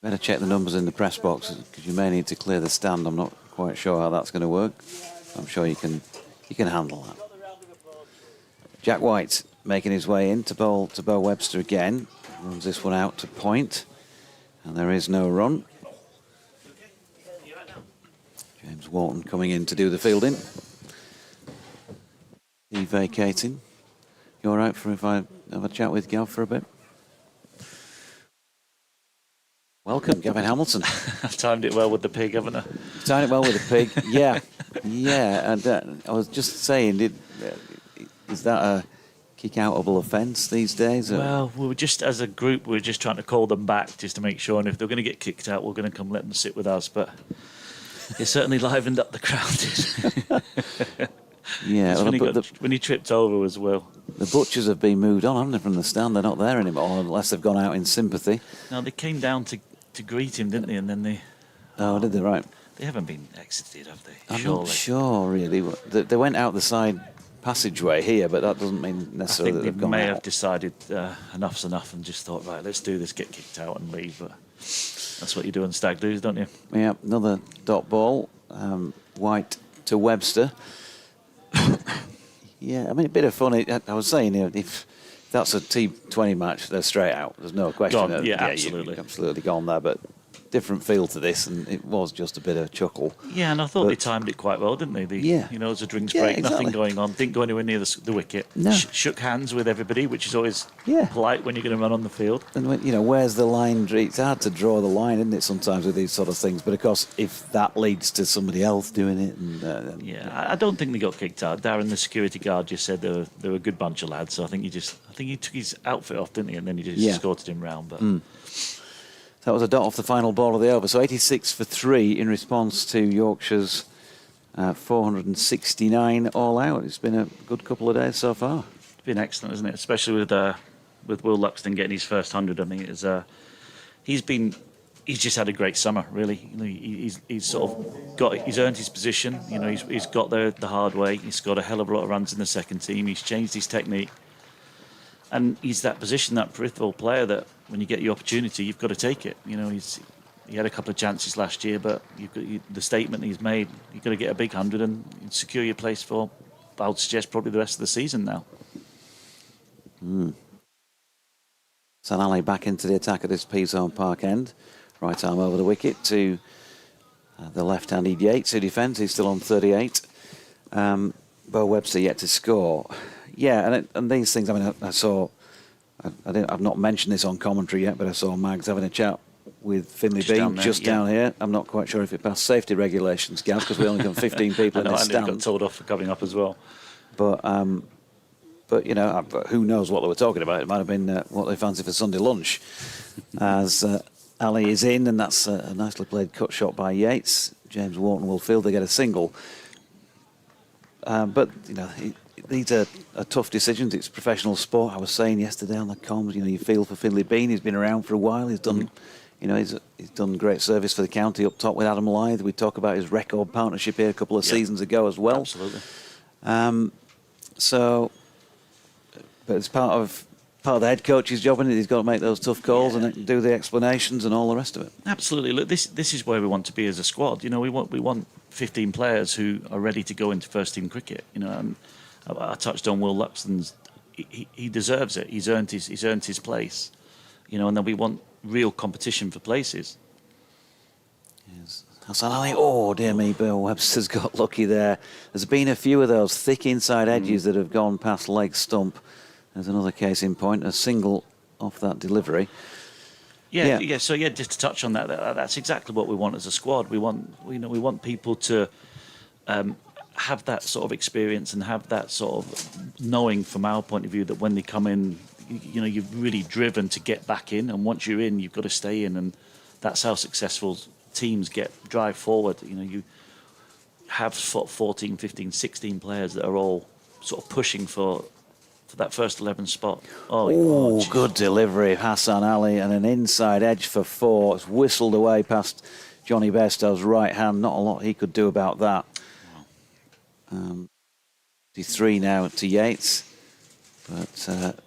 Better check the numbers in the press box because you may need to clear the stand. I'm not quite sure how that's going to work. I'm sure you can handle that. Jack White making his way in to bowl to Bo Webster again. Runs this one out to point, and there is no run. James Wharton coming in to do the fielding. He vacating. You all right for if I have a chat with Gav for a bit? Welcome, Gavin Hamilton. I've timed it well with the pig, haven't I? Timed it well with the pig, yeah. Yeah, and I was just saying, is that a kick-outable offence these days? Or? Well, we were just, as a group, we were just trying to call them back just to make sure, and if they're going to get kicked out, we're going to come let them sit with us, but it certainly livened up the crowd. Yeah, well, when he tripped over as well. The butchers have been moved on, haven't they, from the stand? They're not there anymore, unless they've gone out in sympathy. No, they came down to greet him, didn't they? And then they... Oh, did they? Right. They haven't been exited, have they? I'm not sure, really. They went out the side passageway here, but that doesn't mean necessarily that they've gone out. I think they may have decided enough's enough and just thought, right, let's do this, get kicked out and leave. But that's what you do in stag do's, don't you? Yeah, another dot ball. White to Webster. Yeah, I mean, a bit of fun. I was saying, if that's a T20 match, they're straight out. There's no question. Gone. Yeah, absolutely. Absolutely gone there, but different feel to this, and it was just a bit of chuckle. Yeah, and I thought they timed it quite well, didn't they? Yeah. You know, as a drinks break, exactly. Nothing going on. Didn't go anywhere near the wicket. No. Shook hands with everybody, which is always polite when you're going to run on the field. And where's the line? It's hard to draw the line, isn't it, sometimes with these sort of things? But of course, if that leads to somebody else doing it, I don't think they got kicked out. Darren, the security guard, just said they were a good bunch of lads. So I think he took his outfit off, didn't he? And then he just escorted him round. But. That was a dot off the final ball of the over. So 86 for 3 in response to Yorkshire's 469 all out. It's been a good couple of days so far. It's been excellent, isn't it? Especially with Will Luxton getting his first 100. I think he's just had a great summer, really. He's sort of he's earned his position. He's got there the hard way. He's got a hell of a lot of runs in the second team. He's changed his technique. And he's that position, that peripheral player that when you get the opportunity, you've got to take it. He had a couple of chances last year, but the statement he's made, you've got to get a big 100 and secure your place for, I would suggest, probably the rest of the season now. San Ali back into the attack at this P-zone park end. Right arm over the wicket to the left-handed Yates who defends. He's still on 38. Bo Webster yet to score. Yeah, and these things, I mean, I saw, I've not mentioned this on commentary yet, but I saw Mags having a chat with Finlay Bean down here. I'm not quite sure if it passed safety regulations, Gav, because we only got 15 people in the stand. I got told off for coming up as well. But who knows what they were talking about? It might have been what they fancy for Sunday lunch. As Ali is in, and that's a nicely played cut shot by Yates. James Wharton will field, they get a single. But these are tough decisions. It's professional sport. I was saying yesterday on the comms, you feel for Finlay Bean. He's been around for a while. He's done, he's done great service for the county up top with Adam Lyth. We talk about his record partnership here a couple of seasons ago as well. Absolutely. But it's part of the head coach's job, and he's got to make those tough calls and do the explanations and all the rest of it. Absolutely. Look, this is where we want to be as a squad. We want 15 players who are ready to go into first team cricket. And I touched on Will Luxton's. He deserves it. He's earned his place. And then we want real competition for places. Yes. Hassan Ali. Oh dear me, Bill Webster's got lucky there. There's been a few of those thick inside edges that have gone past leg stump. There's another case in point, a single off that delivery. Yeah. So just to touch on that, that's exactly what we want as a squad. We want people to have that sort of experience and have that sort of knowing from our point of view that when they come in, you've really driven to get back in, and once you're in, you've got to stay in, and that's how successful teams drive forward. have 14, 15, 16 players that are all sort of pushing for that first 11 spot. Oh, good delivery, Hassan Ali, and an inside edge for 4. It's whistled away past Johnny Bairstow's right hand. Not a lot he could do about that. 3 now to Yates, but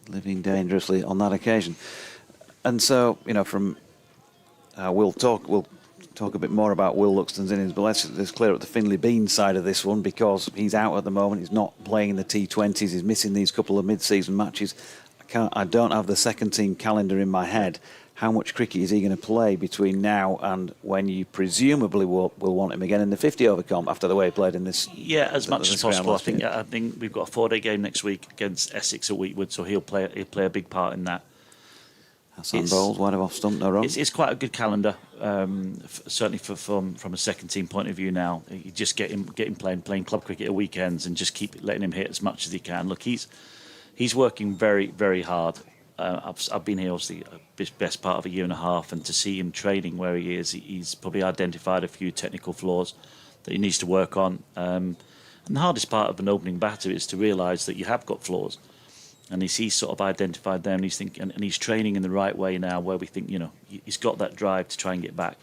living dangerously on that occasion. And so, you know, from we'll talk a bit more about Will Luxton's innings, but let's clear up the Finlay Bean side of this one, because he's out at the moment. He's not playing in the T20s. He's missing these couple of mid-season matches. I don't have the second team calendar in my head. How much cricket is he going to play between now and when you presumably will want him again in the 50-over comp after the way he played in this? Yeah, as much as possible. I think we've got a 4-day game next week against Essex at Wheatwood, so he'll play a big part in that. Hassan bowls, wide of off stump, no run. It's quite a good calendar, certainly from a second team point of view now. You just get him playing club cricket at weekends and just keep letting him hit as much as he can. Look, he's working very, very hard. I've been here obviously best part of a year and a half, and to see him training where he is, he's probably identified a few technical flaws that he needs to work on. And the hardest part of an opening batter is to realise that you have got flaws. And he's sort of identified them, and he's training in the right way now, where we think, you know, he's got that drive to try and get back.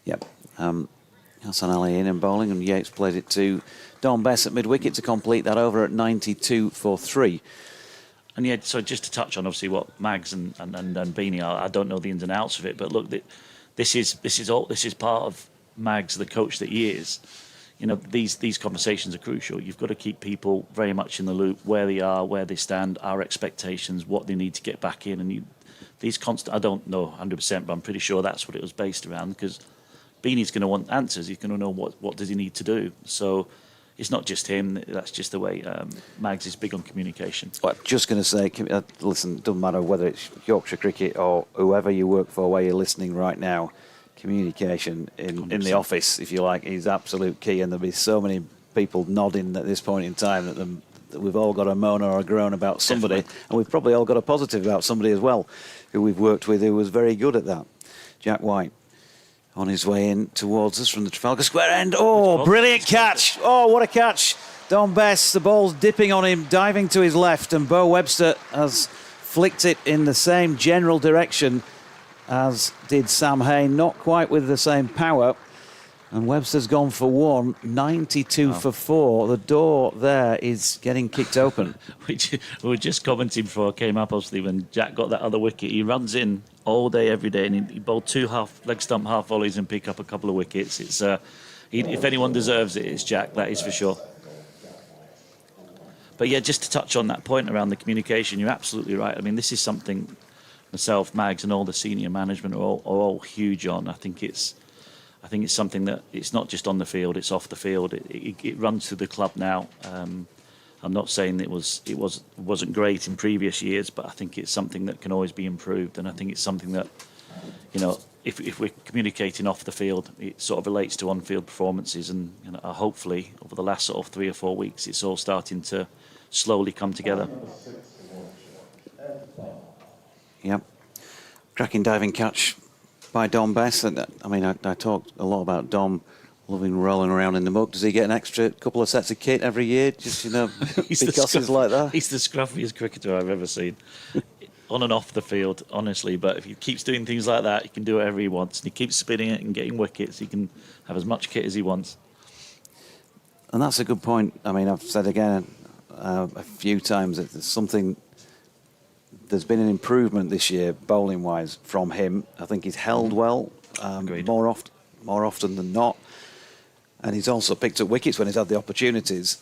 Yep. Hassan Ali in and bowling, and Yates played it to Don Bess at mid-wicket to complete that over at 92 for 3. And yeah, so just to touch on obviously what Mags and Beanie are, I don't know the ins and outs of it, but look, this is part of Mags, the coach that he is. You know, these conversations are crucial. You've got to keep people very much in the loop, where they are, where they stand, our expectations, what they need to get back in. And these constant, I don't know 100%, but I'm pretty sure that's what it was based around, because Beanie's going to want answers. He's going to know what does he need to do. So it's not just him. That's just the way Mags is big on communication. Well, just going to say, listen, it doesn't matter whether it's Yorkshire Cricket or whoever you work for, where you're listening right now. Communication in the office, if you like, is absolute key, and there'll be so many people nodding at this point in time that we've all got a moan or a groan about somebody. Definitely. And we've probably all got a positive about somebody as well, who we've worked with, who was very good at that. Jack White on his way in towards us from the Trafalgar Square end. Oh, brilliant catch. Oh, what a catch. Don Bess, the ball's dipping on him, diving to his left, and Bo Webster has flicked it in the same general direction as did Sam Hay, not quite with the same power. And Webster's gone for 1, 92 for 4. The door there is getting kicked open. We were just commenting before I came up, obviously, when Jack got that other wicket. He runs in all day, every day, and he bowled 2 leg stump half volleys and pick up a couple of wickets. It's if anyone deserves it, it's Jack, that is for sure. But yeah, just to touch on that point around the communication, you're absolutely right. I mean, this is something myself, Mags, and all the senior management are all huge on. I think it's something that it's not just on the field; it's off the field. It runs through the club now. I'm not saying it wasn't great in previous years, but I think it's something that can always be improved. And I think it's something that, you know, if we're communicating off the field, it sort of relates to on-field performances. And you know, hopefully, over the last sort of 3 or 4 weeks, it's all starting to slowly come together. Yep. Cracking diving catch by Dom Bess. And I mean, I talked a lot about Dom loving rolling around in the muck. Does he get an extra couple of sets of kit every year? Just, you know, because he's like that? He's the scruffiest cricketer I've ever seen. On and off the field, honestly. But if he keeps doing things like that, he can do whatever he wants. And he keeps spinning it and getting wickets. He can have as much kit as he wants. And that's a good point. I mean, I've said again a few times that there's been an improvement this year, bowling-wise, from him. I think he's held well more often than not. And he's also picked up wickets when he's had the opportunities.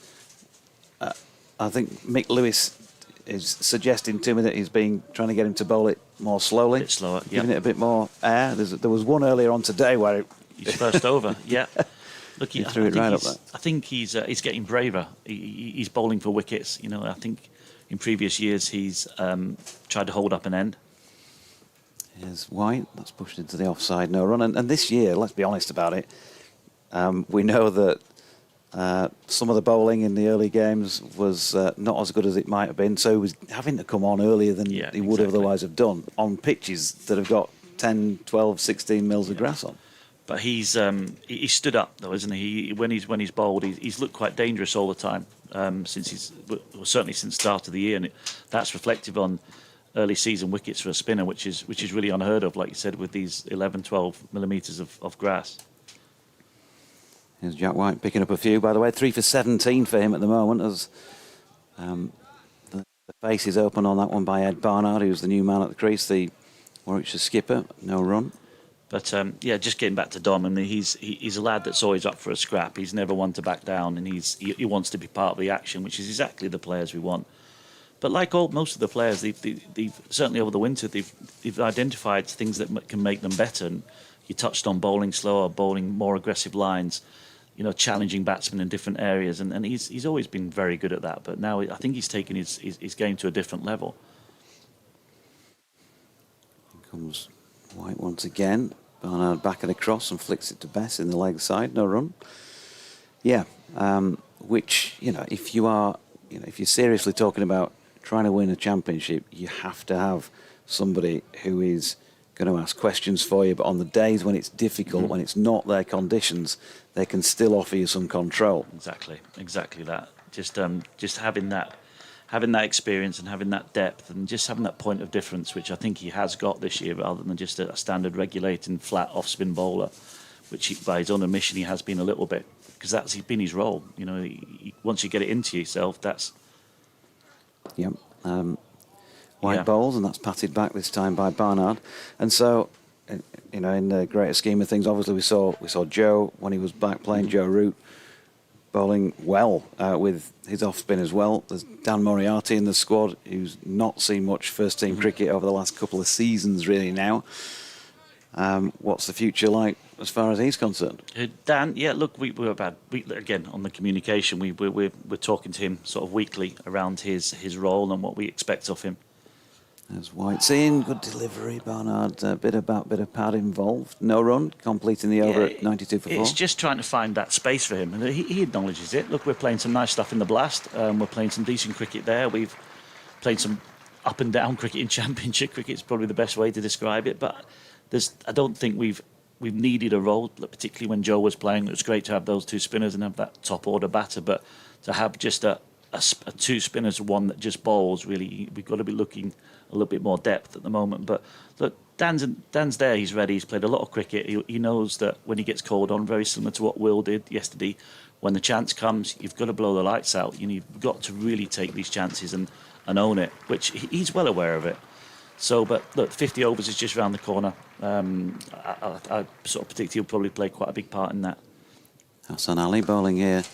I think Mick Lewis is suggesting to me that he's trying to get him to bowl it more slowly. A bit slower, giving it a bit more air. There was one earlier on today where he's first over, yeah. Look, he threw it right up there. I think he's getting braver. He's bowling for wickets. You know, I think in previous years he's tried to hold up an end. Here's White. That's pushed into the offside, no run. And this year, let's be honest about it, we know that some of the bowling in the early games was not as good as it might have been, so he was having to come on earlier than he would otherwise have done on pitches that have got 10, 12, 16 mils of grass on. But he stood up though, isn't he? When he's bowled, he's looked quite dangerous all the time certainly since the start of the year, and that's reflective on early season wickets for a spinner, which is really unheard of, like you said, with these 11, 12 millimetres of grass. Here's Jack White picking up a few, by the way. 3 for 17 for him at the moment, as the face is open on that one by Ed Barnard, who's the new man at the crease, the Warwickshire skipper. No run. But yeah, just getting back to Dom, I mean, he's a lad that's always up for a scrap. He's never one to back down, and he wants to be part of the action, which is exactly the players we want. But like most of the players, they've certainly over the winter they've identified things that can make them better. And you touched on bowling slower, bowling more aggressive lines, you know, challenging batsmen in different areas, and he's always been very good at that. But now I think he's taken his game to a different level. Here comes White once again. Barnard back and across and flicks it to Bess in the leg side. No run. Yeah, which, you know, if you're seriously talking about trying to win a championship, you have to have somebody who is going to ask questions for you. But on the days when it's difficult, when it's not their conditions, they can still offer you some control. Exactly that. Just having that experience and having that depth and just having that point of difference, which I think he has got this year, rather than just a standard regulating flat off-spin bowler, which by his own admission he has been a little bit, because that's been his role. You know, once you get it into yourself, that's... Yep. White bowls, and that's patted back this time by Barnard. And so, you know, in the greater scheme of things, obviously we saw Joe when he was back playing, Joe Root, bowling well with his off-spin as well. There's Dan Moriarty in the squad, who's not seen much first-team cricket over the last couple of seasons really now. What's the future like as far as he's concerned? Dan, yeah, look, again, on the communication, we're talking to him sort of weekly around his role and what we expect of him. There's White's in, good delivery. Barnard, a bit of pad involved. No run, completing the over at 92 for 4. It's just trying to find that space for him, and he acknowledges it. Look, we're playing some nice stuff in the Blast. We're playing some decent cricket there. We've played some up and down cricket in Championship cricket. It's probably the best way to describe it. But I don't think we've needed a role, particularly when Joe was playing. It was great to have those two spinners and have that top order batter, but to have just a two spinners, one that just bowls, really, we've got to be looking a little bit more depth at the moment. But look, Dan's there, he's ready, he's played a lot of cricket. He knows that when he gets called on, very similar to what Will did yesterday, when the chance comes, you've got to blow the lights out. You've got to really take these chances and own it, which he's well aware of it. So, but look, 50 overs is just round the corner. I sort of predict he'll probably play quite a big part in that. Hassan Ali bowling here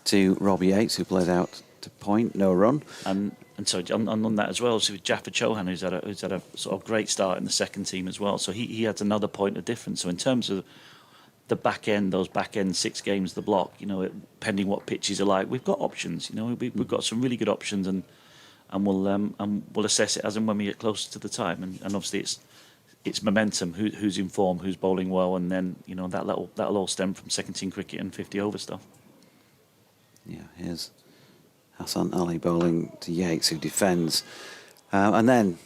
to Robbie Yates, who played out to point, no run. And so on that as well, so with Jaffa Chauhan, who's had a sort of great start in the second team as well. So he adds another point of difference. So in terms of the back end, those back end 6 games, the block, you know, pending what pitches are like, we've got options. You know, we've got some really good options, and we'll assess it as and when we get closer to the time. And obviously it's momentum, who's in form, who's bowling well, and then, you know, that'll all stem from second team cricket and 50 over stuff. Yeah, here's Hassan Ali bowling to Yates, who defends. And then,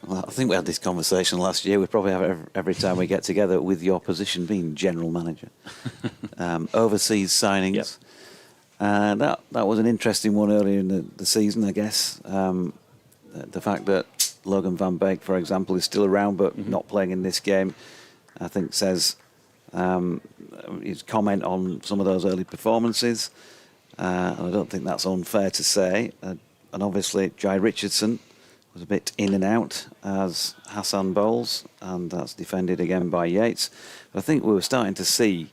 well, I think we had this conversation last year. We probably have it every time we get together, with your position being general manager. Overseas signings. Yep. That was an interesting one earlier in the season, I guess. The fact that Logan van Beek, for example, is still around but not playing in this game, I think says his comment on some of those early performances. And I don't think that's unfair to say. And obviously, Jai Richardson was a bit in and out as Hassan bowls, and that's defended again by Yates. But I think we were starting to see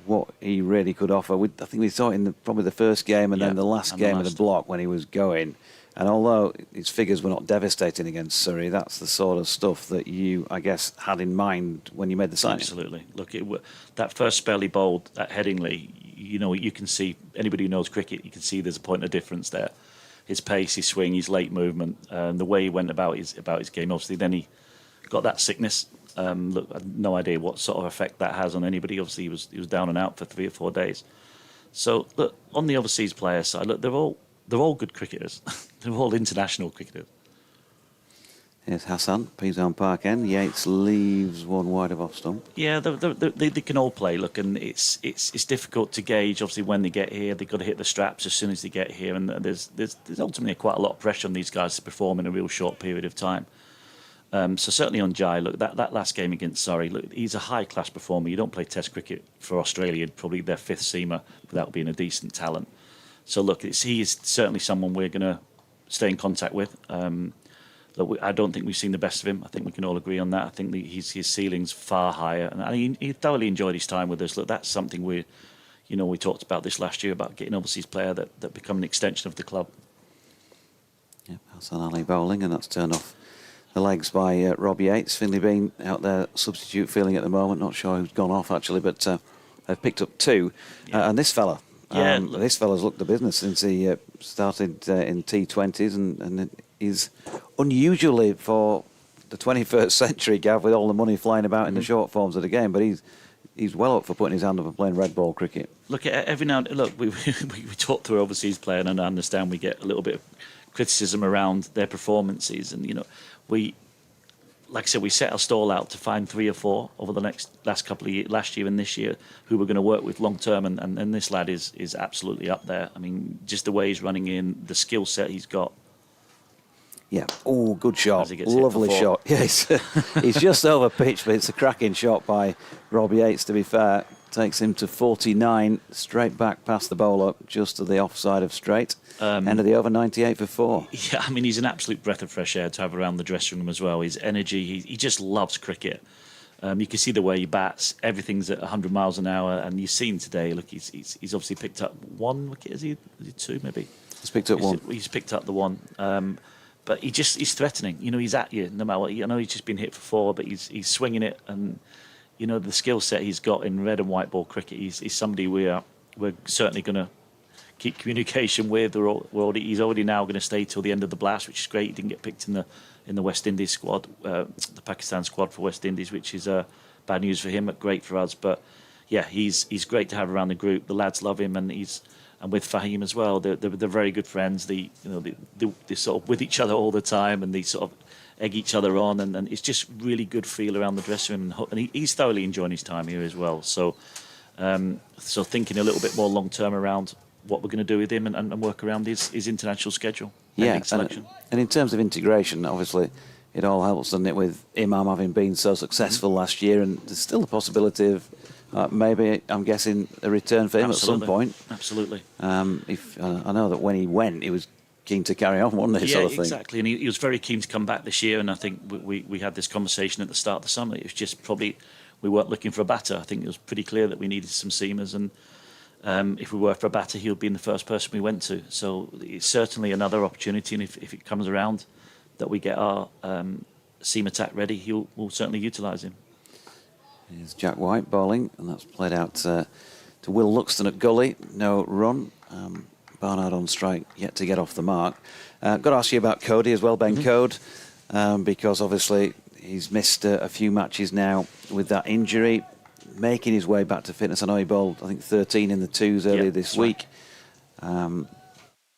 what he really could offer. I think we saw it in probably the first game and then the last game of the block when he was going. And although his figures were not devastating against Surrey, that's the sort of stuff that you, I guess, had in mind when you made the signing. Absolutely. Look, that first spell he bowled at Headingley, you know, you can see, anybody who knows cricket, you can see there's a point of difference there. His pace, his swing, his late movement, the way he went about his game. Obviously, then he got that sickness. Look, I have no idea what sort of effect that has on anybody. Obviously, he was down and out for 3 or 4 days. So, look, on the overseas player side, look, they're all good cricketers. They're all international cricketers. Here's Hassan, Pizan Park end. Yates leaves one wide of off stump. Yeah, they can all play. Look, and it's difficult to gauge. Obviously, when they get here, they've got to hit the straps as soon as they get here, and there's ultimately quite a lot of pressure on these guys to perform in a real short period of time. So certainly on Jai, look, that last game against Surrey, look, he's a high-class performer. You don't play Test cricket for Australia, probably their fifth seamer, without being a decent talent. So look, he is certainly someone we're going to stay in contact with. Look, I don't think we've seen the best of him. I think we can all agree on that. I think his ceiling's far higher, and he thoroughly enjoyed his time with us. Look, that's something we talked about this last year about getting overseas player that become an extension of the club. Yep, Hassan Ali bowling, and that's turned off the legs by Rob Yates. Finley Bean out there substitute feeling at the moment. Not sure who's gone off actually, but they've picked up two. Yeah. And this fella, Yeah, this fella's looked the business since he started in T20s, and he's unusually for the 21st century, Gav, with all the money flying about in the short forms of the game, but he's well up for putting his hand up and playing red ball cricket. Look, every now and look, we talk to overseas player, and I understand we get a little bit of criticism around their performances, and we, like I said, we set our stall out to find 3 or 4 over the last couple of years, last year and this year, who we're going to work with long term, and this lad is absolutely up there. I mean, just the way he's running in, the skill set he's got. Yeah. Oh, good shot. As he gets hit Lovely for 4. shot. Yes. He's just over pitch, but it's a cracking shot by Rob Yates, to be fair. Takes him to 49, straight back past the bowler, just to the offside of straight. End of the over, 98 for 4. Yeah, I mean, he's an absolute breath of fresh air to have around the dressing room as well. His energy, he just loves cricket. You can see the way he bats. Everything's at 100 miles an hour, and you've seen today. Look, he's obviously picked up 1 wicket. Is he 2 maybe? He's picked up 1. He's picked up the 1. But he's threatening. He's at you no matter what. I know he's just been hit for 4, but he's swinging it, and the skill set he's got in red and white ball cricket. He's somebody we're certainly going to keep communication with. He's already now going to stay till the end of the blast, which is great. He didn't get picked in the West Indies squad, the Pakistan squad for West Indies, which is bad news for him, but great for us. But yeah, he's great to have around the group. The lads love him, and with Fahim as well. They're very good friends. They're sort of with each other all the time, and they sort of egg each other on, and it's just really good feel around the dressing room. And he's thoroughly enjoying his time here as well. So thinking a little bit more long term around what we're going to do with him and work around his international schedule. Yeah, and in terms of integration, obviously, it all helps, doesn't it, with Imam having been so successful last year, and there's still the possibility of maybe, I'm guessing, a return for him at some point. Absolutely. If I know that when he went, he was keen to carry on, wasn't he? Yeah, sort of thing. exactly. And he was very keen to come back this year, and I think we had this conversation at the start of the summer. It was just probably we weren't looking for a batter. I think it was pretty clear that we needed some seamers, and if we were for a batter, he would be the first person we went to. So it's certainly another opportunity, and if it comes around that we get our seam attack ready, we'll certainly utilise him. Here's Jack White bowling, and that's played out to Will Luxton at gully. No run. Barnard on strike, yet to get off the mark. Got to ask you about Cody as well, Ben Code, because obviously he's missed a few matches now with that injury, making his way back to fitness. I know he bowled, I think, 13 in the 2s earlier this week.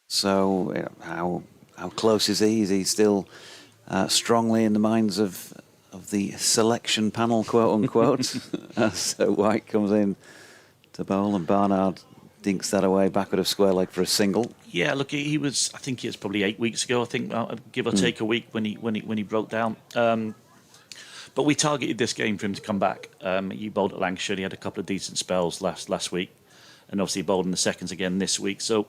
So how close is he? Is he still strongly in the minds of the selection panel, quote unquote? So White comes in to bowl, and Barnard dinks that away backward of square leg for a single. Yeah, look, he was. I think it was probably 8 weeks ago. I think give or take a week when he broke down. But we targeted this game for him to come back. He bowled at Lancashire. He had a couple of decent spells last week, and obviously he bowled in the seconds again this week. So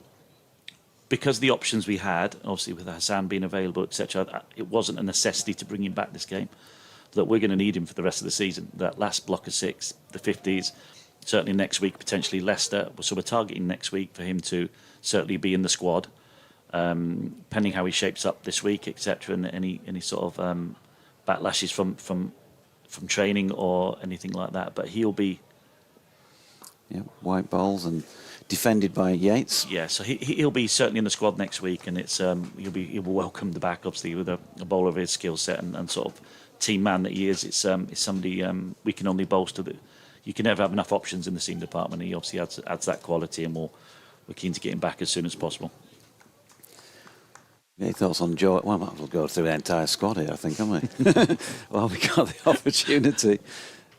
because the options we had, obviously with Hassan being available, etc., it wasn't a necessity to bring him back this game. That we're going to need him for the rest of the season. That last block of 6, the 50s. Certainly next week, potentially Leicester. So we're targeting next week for him to certainly be in the squad, pending how he shapes up this week, etc., and any sort of backlashes from training or anything like that. But he'll be. Yeah, White bowls and defended by Yates. Yeah, so he'll be certainly in the squad next week, and it's he'll be welcomed back, obviously, with a bowler of his skill set and sort of team man that he is. It's somebody we can only bolster that. You can never have enough options in the seam department. He obviously adds that quality, and we're keen to get him back as soon as possible. Any thoughts on George? Well, might as well go through the entire squad here, I think, haven't we? Well, we got the opportunity.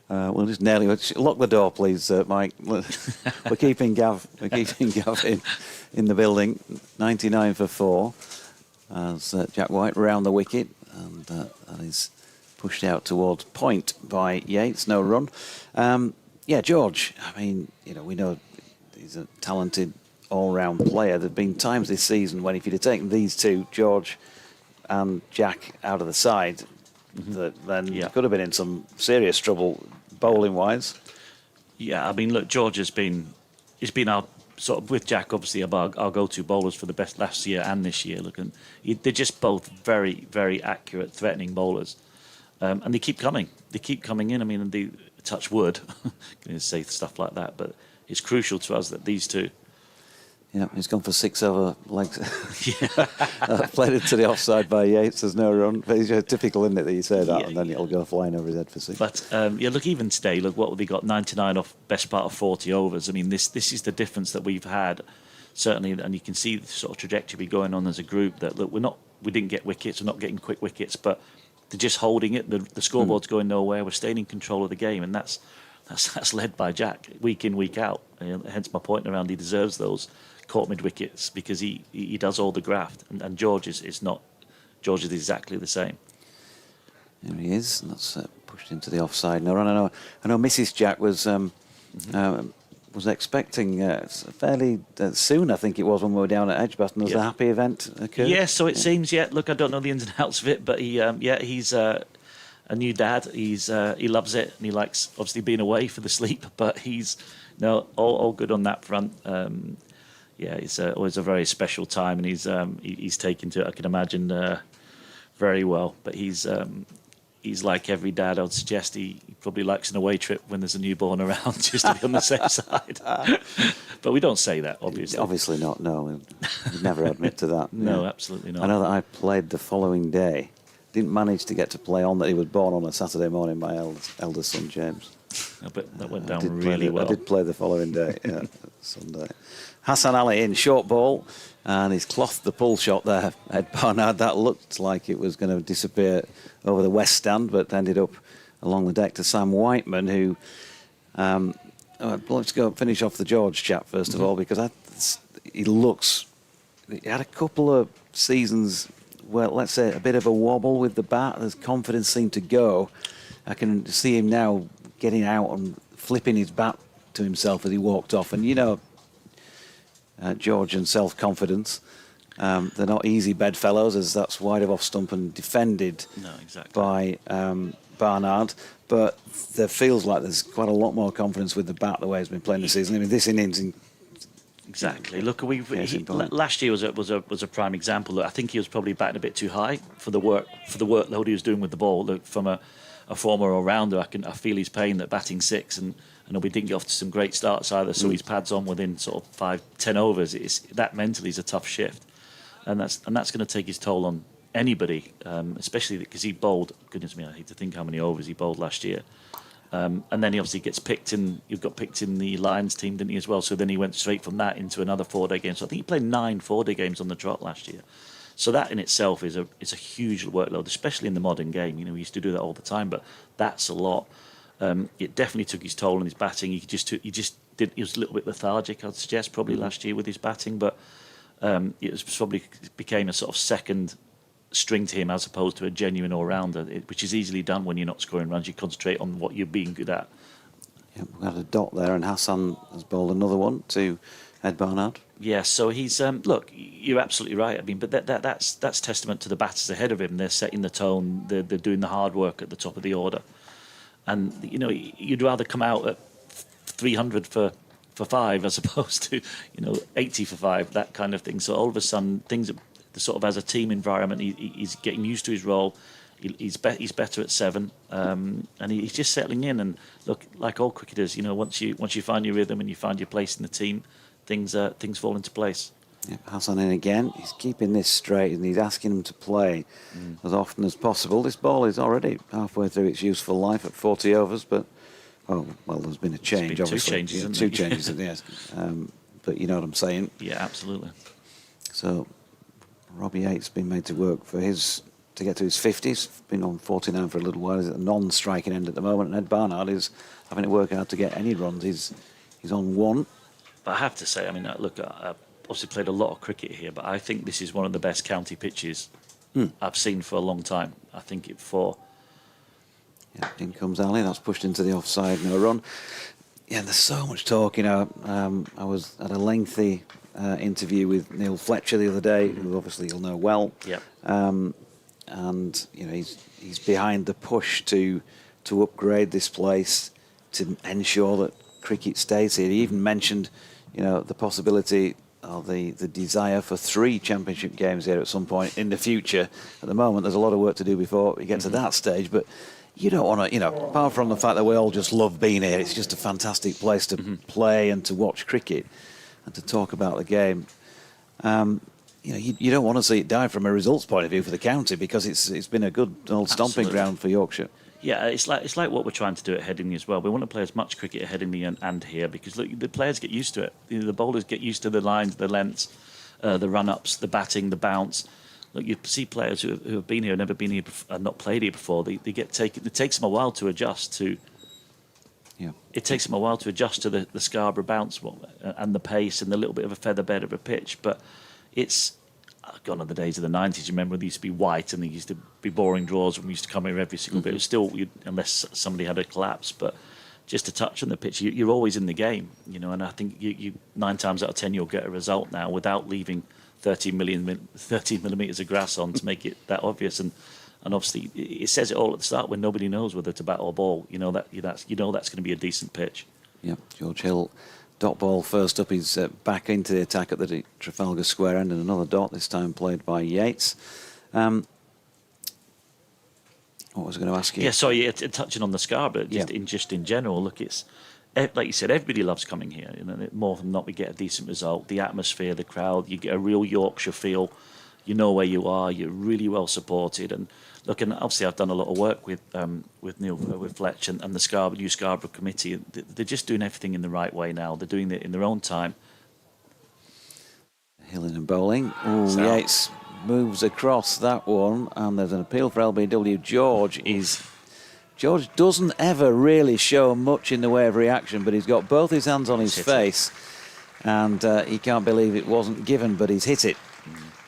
We'll just nearly lock the door, please, Mike. We're keeping Gav. We're keeping Gav in the building. 99 for 4 as Jack White round the wicket, and that is pushed out towards point by Yates. No run. Yeah, George. I mean, we know he's a talented all-round player. There've been times this season when if you'd have taken these two, George and Jack, out of the side, then you could have been in some serious trouble bowling-wise. Yeah, I mean, look, George he's been our sort of, with Jack, obviously, our go-to bowlers for the best last year and this year. Look, and they're just both very, very accurate, threatening bowlers, and they keep coming. They keep coming in. I mean, they touch wood, going to say stuff like that, but it's crucial to us that these two. Yeah, he's gone for 6 over legs. Played it to the offside by Yates. There's no run. But it's typical, isn't it, that you say that, and then it'll go flying over his head for 6. But yeah, look, even today, look what they got, 99 off best part of 40 overs. I mean, this is the difference that we've had, certainly, and you can see the sort of trajectory going on as a group. That look, we didn't get wickets, we're not getting quick wickets, but they're just holding it. The scoreboard's going nowhere. We're staying in control of the game, and that's led by Jack week in, week out. Hence my point around he deserves those caught mid wickets because he does all the graft, and George is not. George is exactly the same. There he is. And that's pushed into the offside. No run. I know Mrs. Jack was expecting fairly soon. I think it was when we were down at Edgbaston. Was a happy event occurred? Yeah. So it seems. Yeah. Look, I don't know the ins and outs of it, but he's a new dad. He loves it, and he likes obviously being away for the sleep. But he's all good on that front. Yeah, it's always a very special time, and he's taken to it, I can imagine, very well. But he's like every dad. I would suggest he probably likes an away trip when there's a newborn around, just to be on the safe side. But we don't say that, obviously. Obviously not. No, we'd never admit to that. No, absolutely not. I know that I played the following day. Didn't manage to get to play on that. He was born on a Saturday morning. My eldest son James. But that went down really well. I did play the following day. Yeah, Sunday. Hassan Ali in short ball, and he's clothed the pull shot there. Ed Barnard, that looked like it was going to disappear over the west stand, but ended up along the deck to Sam Whiteman, who let's go finish off the George chat first of all, because he had a couple of seasons where, let's say, a bit of a wobble with the bat. His confidence seemed to go. I can see him now getting out and flipping his bat to himself as he walked off, and George and self-confidence. They're not easy bedfellows, as that's wide of off stump and defended by Barnard. But there feels like there's quite a lot more confidence with the bat the way he's been playing this season. I mean, this innings. Exactly. Look, last year was a prime example. Look, I think he was probably batting a bit too high for the workload he was doing with the ball. Look, from a former all-rounder, I feel his pain that batting 6 and we didn't get off to some great starts either, so his pads on within sort of 5-10 overs. That mentally is a tough shift, and that's going to take his toll on anybody, especially because he bowled. Goodness me, I hate to think how many overs he bowled last year, and then he obviously gets picked in. You've got picked in the Lions team, didn't he, as well? So then he went straight from that into another 4-day game. So I think he played 9 4-day games on the trot last year. So that in itself is a huge workload, especially in the modern game. We used to do that all the time, but that's a lot. It definitely took his toll on his batting. He was a little bit lethargic, I'd suggest, probably last year with his batting, but became a sort of second string to him as opposed to a genuine all-rounder, which is easily done when you're not scoring runs. You concentrate on what you're being good at. Yeah, we had a dot there, and Hassan has bowled another one to Ed Barnard. Yeah, so he's look. You're absolutely right. I mean, but that's testament to the batters ahead of him. They're setting the tone. They're doing the hard work at the top of the order. And you'd rather come out at 300 for 5 as opposed to 80 for 5, that kind of thing. So all of a sudden, things are sort of as a team environment. He's getting used to his role. He's better at 7, and he's just settling in. And look, like all cricketers, once you find your rhythm and you find your place in the team, things fall into place. Yeah, Hassan in again. He's keeping this straight and he's asking him to play as often as possible. This ball is already halfway through its useful life at 40 overs, but there's been a change. Obviously, two changes, yes. But you know what I'm saying. Yeah, absolutely. So Robbie Yates been made to work for to get to his 50s. Been on 49 for a little while. He's at the non-striking end at the moment. And Ed Barnard is having to work out to get any runs. He's on 1. But I have to say, I mean, look, I've obviously played a lot of cricket here, but I think this is one of the best county pitches I've seen for a long time. I think Yeah, in comes Ali. That's pushed into the offside. No run. Yeah, there's so much talk. I was at a lengthy interview with Neil Fletcher the other day, who obviously you'll know well. Yeah. And he's behind the push to upgrade this place to ensure that cricket stays here. He even mentioned, the possibility of the desire for 3 championship games here at some point in the future. At the moment, there's a lot of work to do before we get to that stage, but you don't want to, apart from the fact that we all just love being here, it's just a fantastic place to play and to watch cricket and to talk about the game. You don't want to see it die from a results point of view for the county, because it's been a good old stomping ground for Yorkshire. Yeah, it's like what we're trying to do at Headingley as well. We want to play as much cricket at Headingley and here, because look, the players get used to it. The bowlers get used to the lines, the lengths, the run-ups, the batting, the bounce. Look, you see players who have been here, never been here, and not played here before. They get taken. It takes them a while to adjust to. Yeah. It takes them a while to adjust to the Scarborough bounce and the pace and the little bit of a feather bed of a pitch. But it's gone on the days of the 90s. You remember when they used to be white and they used to be boring draws when we used to come here every single bit. It was still, unless somebody had a collapse, but just a touch on the pitch, you're always in the game, and I think you 9 times out of 10 you'll get a result now without leaving 13 millimetres of grass on to make it that obvious. And obviously it says it all at the start when nobody knows whether it's a bat or ball. That's going to be a decent pitch. Yeah, George Hill. Dot ball first up. He's back into the attack at the Trafalgar Square end, and another dot, this time played by Yates. What was I going to ask you? Yeah, sorry, touching on the Scarborough, just in general, look, it's like you said, everybody loves coming here. More than not, we get a decent result. The atmosphere, the crowd, you get a real Yorkshire feel. You know where you are. You're really well supported. And look, and obviously I've done a lot of work with Neil, with Fletch and the new Scarborough committee. They're just doing everything in the right way now. They're doing it in their own time. Hilling and bowling. Oh, Yates moves across that one, and there's an appeal for LBW. George doesn't ever really show much in the way of reaction, but he's got both his hands on his face, and he can't believe it wasn't given, but he's hit it.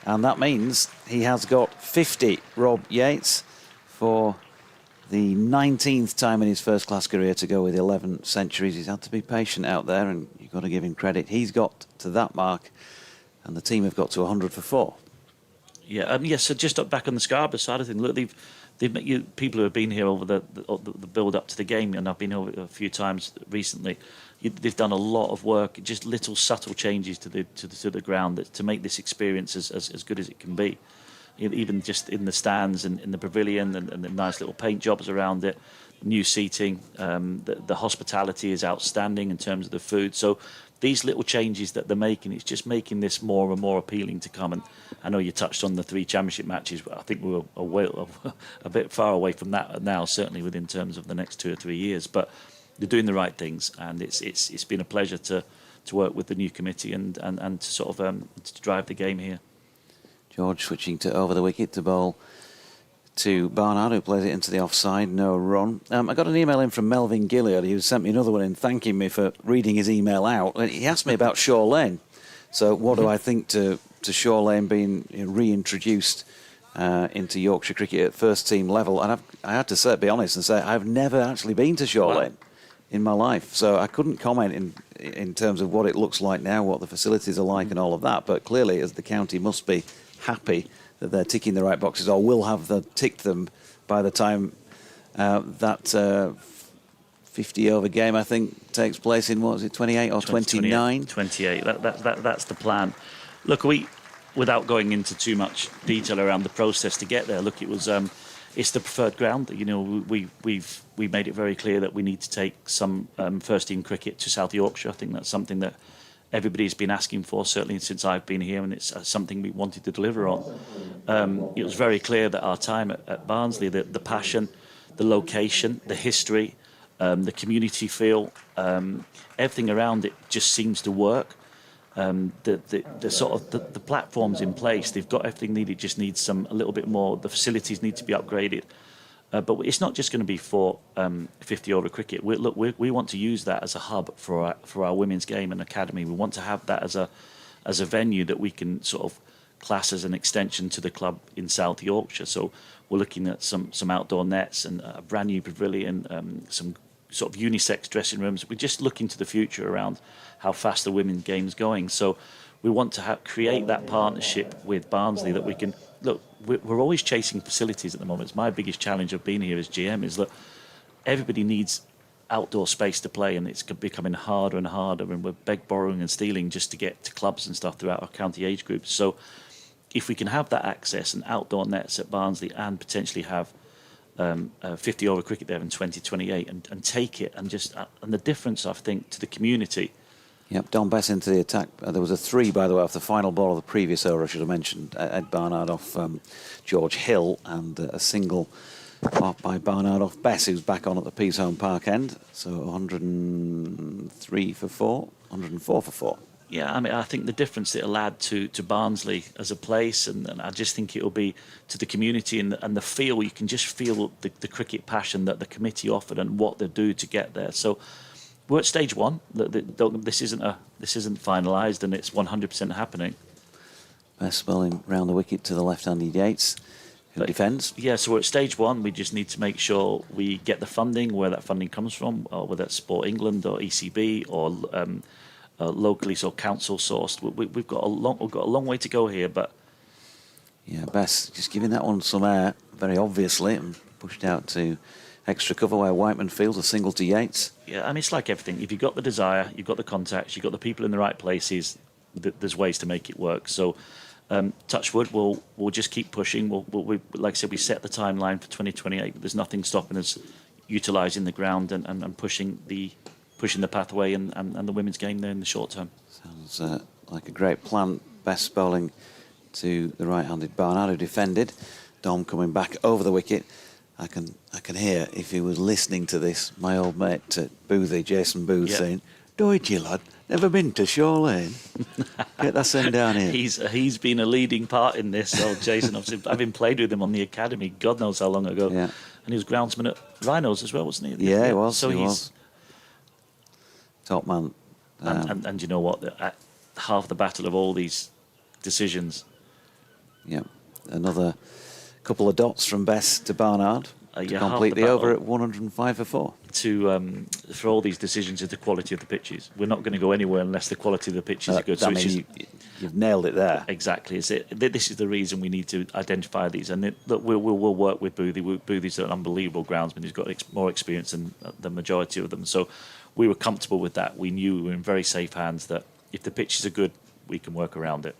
And that means he has got 50, Rob Yates, for the 19th time in his first-class career to go with 11 centuries. He's had to be patient out there, and you've got to give him credit. He's got to that mark, and the team have got to 100 for 4. Yeah, so just back on the Scarborough side of things, look, people who have been here over the build-up to the game, and I've been over a few times recently, they've done a lot of work, just little subtle changes to the ground to make this experience as good as it can be. Even just in the stands and in the pavilion and the nice little paint jobs around it, new seating, the hospitality is outstanding in terms of the food. So these little changes that they're making, it's just making this more and more appealing to come. And I know you touched on the 3 championship matches, but I think we're a bit far away from that now, certainly within terms of the next 2 or 3 years. But they're doing the right things, and it's been a pleasure to work with the new committee and to sort of to drive the game here. George switching to over the wicket to bowl to Barnard, who plays it into the offside, no run. I got an email in from Melvin Gilliard, who sent me another one in thanking me for reading his email out. He asked me about Shaw Lane. So what do I think to Shaw Lane being reintroduced into Yorkshire cricket at first team level? And I had to be honest and say I've never actually been to Shaw Lane in my life, so I couldn't comment in terms of what it looks like now, what the facilities are like and all of that. But clearly, as the county must be happy that they're ticking the right boxes, or will have ticked them by the time that 50 over game, I think, takes place in, what was it, 28 or 29? 28. That's the plan. Look, without going into too much detail around the process to get there, look, it was it's the preferred ground. We made it very clear that we need to take some first team cricket to South Yorkshire. I think that's something that everybody's been asking for, certainly since I've been here, and it's something we wanted to deliver on. It was very clear that our time at Barnsley, the passion, the location, the history, the community feel, everything around it just seems to work. the sort of the platforms in place. They've got everything needed. Just needs a little bit more. The facilities need to be upgraded. But it's not just going to be for 50-over cricket. We want to use that as a hub for our women's game and academy. We want to have that as a venue that we can sort of class as an extension to the club in South Yorkshire. So we're looking at some outdoor nets and a brand new pavilion, some sort of unisex dressing rooms. We're just looking to the future around how fast the women's game's going. So we want to create that partnership with Barnsley that we can look. We're always chasing facilities at the moment. It's my biggest challenge of being here as GM is that everybody needs outdoor space to play, and it's becoming harder and harder, and we're borrowing and stealing just to get to clubs and stuff throughout our county age groups. So if we can have that access and outdoor nets at Barnsley and potentially have 50-over cricket there in 2028 and take it and just and the difference, I think, to the community. Yep, Don Bess into the attack. There was a 3, by the way, off the final ball of the previous over, I should have mentioned. Ed Barnard off George Hill, and a single by Barnard off Bess, who's back on at the Peasholm Park end. So 103 for 4, 104 for 4. Yeah, I mean, I think the difference it'll add to Barnsley as a place, and I just think it'll be to the community and the feel. You can just feel the cricket passion that the committee offered and what they do to get there. So we're at stage 1. This isn't finalised, and it's 100% happening. Best bowling round the wicket to the left-handed Yates, who defends. Yeah, so we're at stage 1. We just need to make sure we get the funding, where that funding comes from, or whether it's Sport England or ECB or locally, so council sourced. We've got a long way to go here, but yeah, Bess just giving that one some air, very obviously, and pushed out to extra cover where Whiteman fields a single to Yates. Yeah, I mean, it's like everything. If you've got the desire, you've got the contacts, you've got the people in the right places, there's ways to make it work. So, touch wood, we'll just keep pushing. We like I said, we set the timeline for 2028, but there's nothing stopping us utilising the ground and pushing the pathway and the women's game there in the short term. Sounds like a great plan. Best bowling to the right-handed Barnard, who defended. Dom coming back over the wicket. I can hear, if he was listening to this, my old mate Boothie, Jason Booth, saying, "Doity lad, never been to Shore Lane. Get that send down here." He's been a leading part in this. Old Jason, obviously, having played with him on the academy, God knows how long ago. Yeah. And he was groundsman at Rhinos as well, wasn't he? Yeah, he was. So he he's was. Top man. And you know what? Half the battle of all these decisions. Yeah, another couple of dots from Bess to Barnard to complete the over at 105 for 4. For all these decisions is the quality of the pitches. We're not going to go anywhere unless the quality of the pitches are good. So you've nailed it there. Exactly. This is the reason we need to identify these. And we'll work with Boothie. Boothie's an unbelievable groundsman. He's got more experience than the majority of them. So we were comfortable with that. We knew we were in very safe hands that if the pitches are good, we can work around it.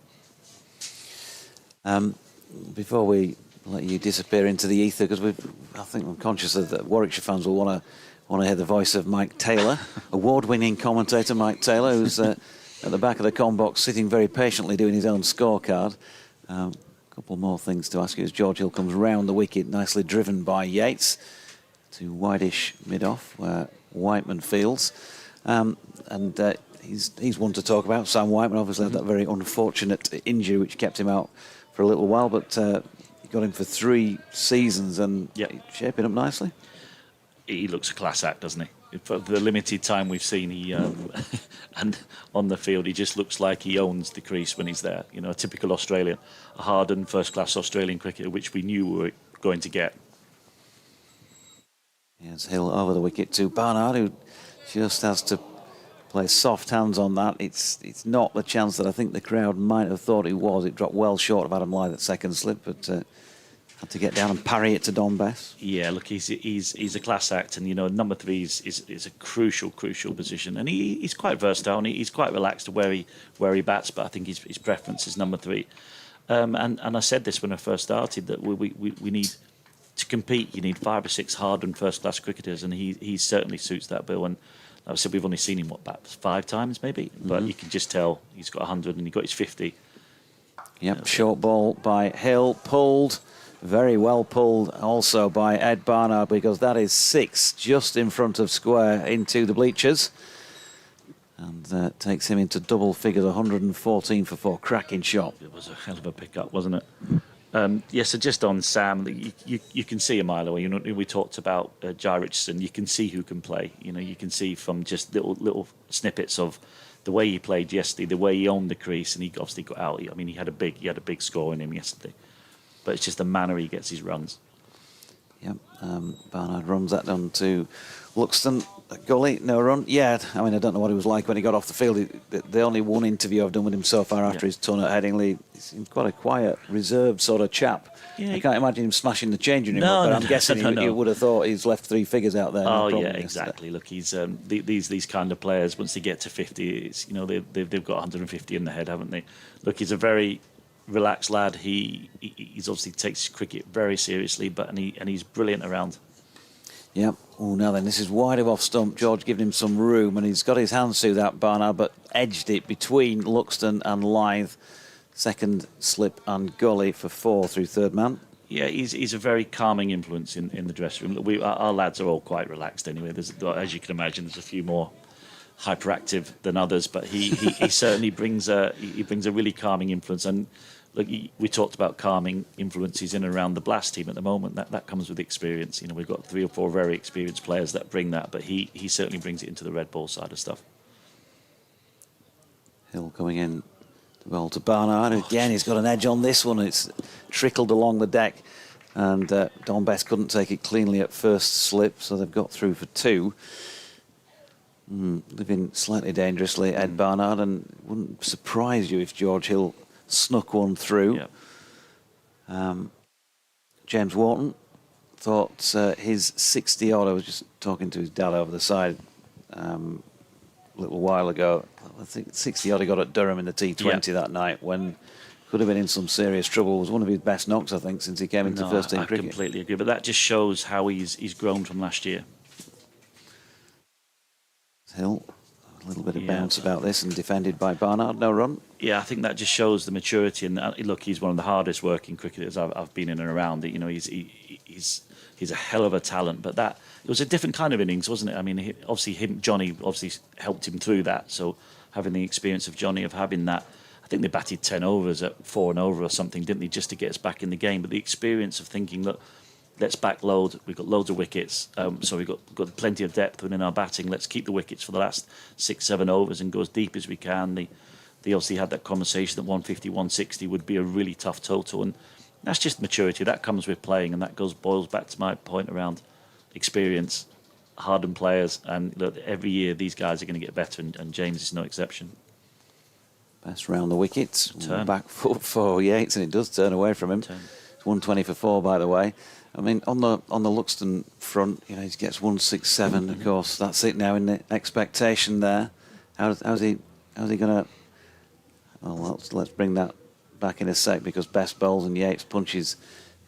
Before we let you disappear into the ether, because I think I'm conscious that Warwickshire fans will want to hear the voice of Mike Taylor, award-winning commentator Mike Taylor, who's at the back of the comm box, sitting very patiently doing his own scorecard. A couple more things to ask you as George Hill comes round the wicket, nicely driven by Yates to wideish mid-off where Whiteman fields, and he's one to talk about. Sam Whiteman obviously had that very unfortunate injury which kept him out for a little while, but got him for 3 seasons and shaping up nicely. He looks a class act, doesn't he? For the limited time we've seen, he and on the field, he just looks like he owns the crease when he's there. You know, a typical Australian, a hardened first-class Australian cricketer, which we knew we were going to get. Here's Hill over the wicket to Barnard, who just has to play soft hands on that. It's not the chance that I think the crowd might have thought it was. It dropped well short of Adam Lyth at second slip, but had to get down and parry it to Don Bess. Yeah, look, he's a class act, and you know, number 3 is a crucial position, and he's quite versatile, and he's quite relaxed to where he bats, but I think his preference is number 3. And I said this when I first started, that we need to compete. You need 5 or 6 hardened first-class cricketers, and he certainly suits that bill. And like I said, we've only seen him bat 5 times maybe, but you can just tell he's got 100 and he got his 50. Yep, short ball by Hill, pulled, very well pulled also by Ed Barnard, because that is 6 just in front of square into the bleachers. and takes him into double figures, 114 for 4. Cracking shot. It was a hell of a pick-up, wasn't it? So just on Sam, you can see a mile away. You know, we talked about Jai Richardson. You can see who can play. You know, you can see from just little snippets of the way he played yesterday, the way he owned the crease, and he obviously got out. I mean, he had a big score in him yesterday. But it's just the manner he gets his runs. Yep, Barnard runs that down to Luxton. Gully, no run. Yeah, I mean, I don't know what he was like when he got off the field. The only one interview I've done with him so far after his ton at Headingley, he seemed quite a quiet, reserved sort of chap. Yeah, I can't imagine him smashing the changing room up, but I'm guessing you would have thought he's left 3 figures out there. Oh, yeah, exactly. Look, he's these kind of players, once they get to 50, it's, you know, they've got 150 in the head, haven't they? Look, he's a very relaxed lad. He's obviously takes cricket very seriously, and he's brilliant around. Yep. Oh, now then, this is wide of off stump. George giving him some room, and he's got his hands through that, Barnard, but edged it between Luxton and Lythe. Second slip and Gully for 4 through third man. Yeah, he's a very calming influence in the dressing room. Our lads are all quite relaxed anyway. As you can imagine, there's a few more hyperactive than others, but he certainly brings a really calming influence. And look, we talked about calming influences in and around the Blast team at the moment. That comes with experience. You know, we've got 3 or 4 very experienced players that bring that, but he certainly brings it into the red ball side of stuff. Hill coming in well to Barnard. Again, he's got an edge on this one. It's trickled along the deck, and Don Best couldn't take it cleanly at first slip, so they've got through for 2. Living slightly dangerously, Ed Barnard, and it wouldn't surprise you if George Hill snuck one through. Yep. James Wharton thought his 60-odd, I was just talking to his dad over the side a little while ago, I think 60-odd he got at Durham in the T20 that night, when could have been in some serious trouble. It was one of his best knocks, I think, since he came into first team cricket. I completely agree, but that just shows how he's grown from last year. Hill, a little bit of bounce about this, and defended by Barnard, no run. Yeah, I think that just shows the maturity. And look, he's one of the hardest working cricketers I've been in and around. You know, he's a hell of a talent. But it was a different kind of innings, wasn't it? I mean, Johnny helped him through that. So having the experience of Johnny, of having that, I think they batted 10 overs at 4 and over or something, didn't they, just to get us back in the game. But the experience of thinking, look, let's backload. We've got loads of wickets, so we've got plenty of depth within our batting. Let's keep the wickets for the last 6-7 overs and go as deep as we can. They obviously had that conversation that 150, 160 would be a really tough total, and that's just maturity. That comes with playing, and that boils back to my point around experience, hardened players, and look, every year these guys are going to get better, and James is no exception. Best round the wickets, back foot for Yates, and it does turn away from him. It's 120 for 4, by the way. I mean, on the Luxton front, you know, he gets 167. Of course, that's it now in the expectation there. How's he going to? Well, let's bring that back in a sec, because Best bowls and Yates punches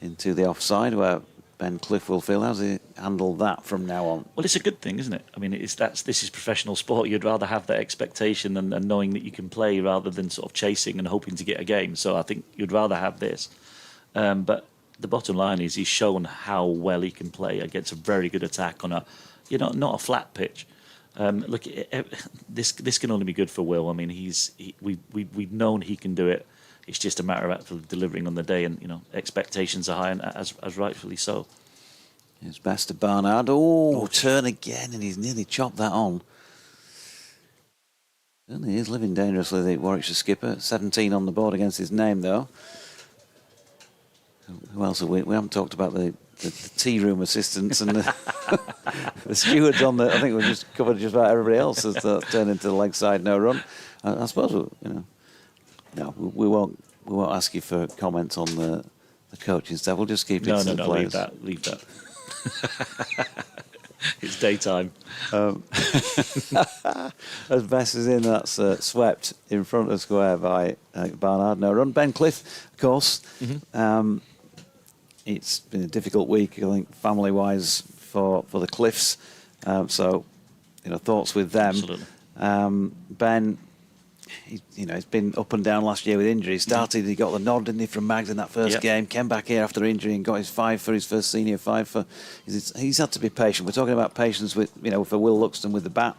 into the offside where Ben Cliff will feel. How's he handle that from now on? Well, it's a good thing, isn't it? I mean, this is professional sport. You'd rather have that expectation and knowing that you can play rather than sort of chasing and hoping to get a game. So I think you'd rather have this. But the bottom line is he's shown how well he can play against a very good attack on not a flat pitch. Look, this can only be good for Will. I mean, we've known he can do it. It's just a matter of actually delivering on the day, and expectations are high, and as rightfully so. It's Best to Barnard. Oh, turn again, and he's nearly chopped that on. Certainly is living dangerously, the Warwickshire skipper. 17 on the board against his name, though. Who else have we haven't talked about the tea room assistants and the stewards on I think we've just covered just about everybody else as turned into the leg side no run. I suppose we won't ask you for comments on the coaching staff. We'll just keep it to the players. Leave that. It's daytime. As Best is in, that's swept in front of square by Barnard, no run. Ben Cliff, of course. Mm-hmm. It's been a difficult week, I think, family-wise for the Cliffs. So, thoughts with them. Absolutely. Ben, he's been up and down last year with injuries. Started, he got the nod, didn't he, from Mags in that first game. Came back here after injury and got his 5 for his first senior 5 for. He's had to be patient. We're talking about patience with, for Will Luxton with the bat.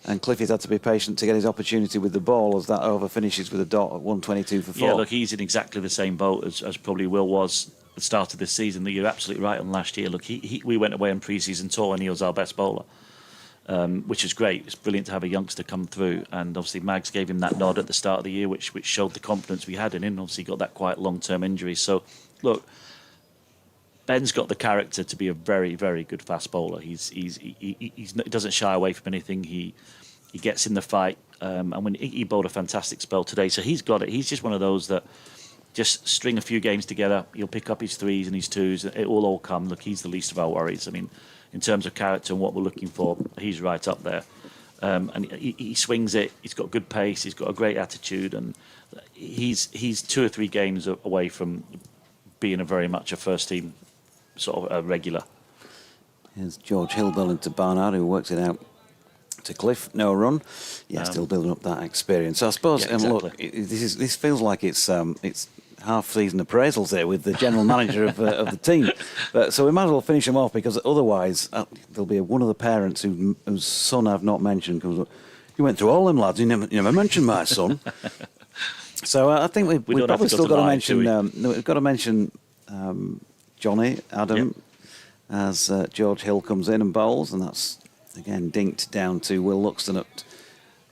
And Cliffy's had to be patient to get his opportunity with the ball as that over finishes with a dot at 122 for 4. Yeah, look, he's in exactly the same boat as probably Will was at the start of this season. You're absolutely right on last year. Look, we went away on pre-season tour and he was our best bowler, which is great. It's brilliant to have a youngster come through. And obviously Mags gave him that nod at the start of the year, which showed the confidence we had in him. Obviously he got that quite long-term injury. So, look, Ben's got the character to be a very, very good fast bowler. He doesn't shy away from anything. He gets in the fight, and when he bowled a fantastic spell today, so he's got it. He's just one of those that just string a few games together. He'll pick up his 3s and his 2s. It will all come. Look, he's the least of our worries. I mean, in terms of character and what we're looking for, he's right up there. And he swings it. He's got good pace. He's got a great attitude, and he's 2 or 3 games away from being a very much a first team sort of a regular. Here's George Hill bowling to Barnard, who works it out to Cliff. No run. Yeah, still building up that experience. So I suppose, Yeah, exactly. look, this feels like it's half-season appraisals here with the general manager of the team. But so we might as well finish them off, because otherwise there'll be one of the parents whose son I've not mentioned comes up. You went through all them lads. You never mentioned my son. So I think we've probably still got to mention. We've got to mention Johnny Adam as George Hill comes in and bowls, and that's again dinked down to Will Luxton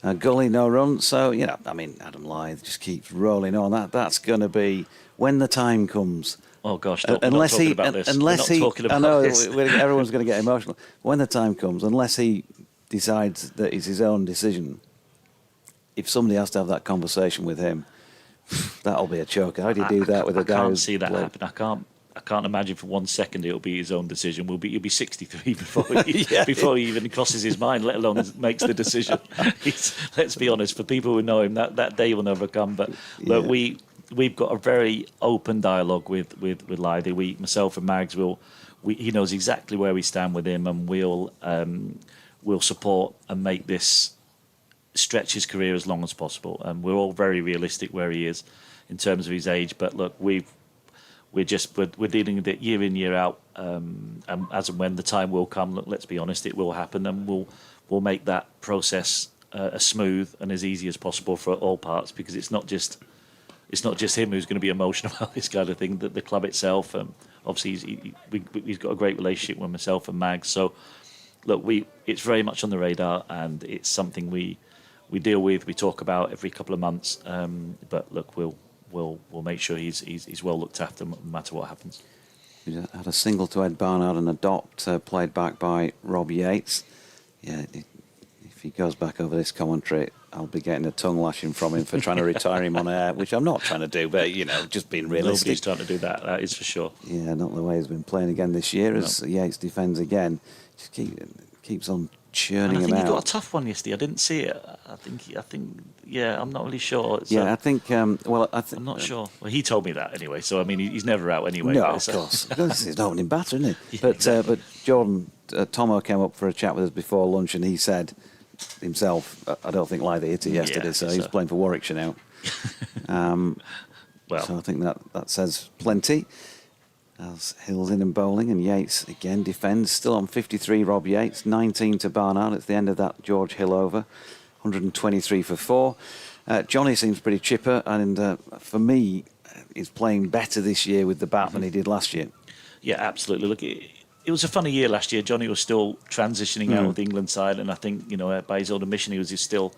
at Gully, no run. So I mean, Adam Lyth just keeps rolling on. That's going to be when the time comes. Oh gosh, unless he, everyone's going to get emotional when the time comes. Unless he decides that it's his own decision, if somebody has to have that conversation with him, that'll be a choker. How do you do that with a guy? I can't see that happen. I can't imagine for 1 second it'll be his own decision. He'll be 63 before he even crosses his mind, let alone makes the decision. Let's be honest, for people who know him, that day will never come. But look, we've got a very open dialogue with Lythy. Myself and Mags he knows exactly where we stand with him, and we'll support and make this stretch his career as long as possible. And we're all very realistic where he is in terms of his age. But look, we're dealing with it year in, year out, and as and when the time will come. Look, let's be honest, it will happen, and we'll make that process as smooth and as easy as possible for all parts, because it's not just him who's going to be emotional about this kind of thing. The club itself, obviously he's got a great relationship with myself and Mags. So look, it's very much on the radar, and it's something we deal with, we talk about every couple of months. But look, we'll make sure he's well looked after no matter what happens. We had a single to Ed Barnard and a dot played back by Rob Yates. Yeah, if he goes back over this commentary, I'll be getting a tongue lashing from him for trying to retire him on air, which I'm not trying to do, but just being realistic. Nobody's trying to do that is for sure. Yeah, not the way he's been playing again this year as Yates defends again. Just keeps on churning him out. I think he got a tough one yesterday. I didn't see it. I think. Yeah, I'm not really sure. I think. I'm not sure. Well, he told me that anyway. So I mean, he's never out anyway. No, of course. He's an opening batter, isn't he? Yeah, but Jordan Tomo came up for a chat with us before lunch, and he said himself, I don't think Lythy hit it yesterday, so he's playing for Warwickshire now. So I think that says plenty. As Hill's in and bowling, and Yates again defends. Still on 53, Rob Yates. 19 to Barnard. It's the end of that George Hill over. 123 for 4. Johnny seems pretty chipper, and for me, he's playing better this year with the bat than he did last year. Yeah, absolutely. Look, it was a funny year last year. Johnny was still transitioning out of the England side, and I think, by his own admission, he still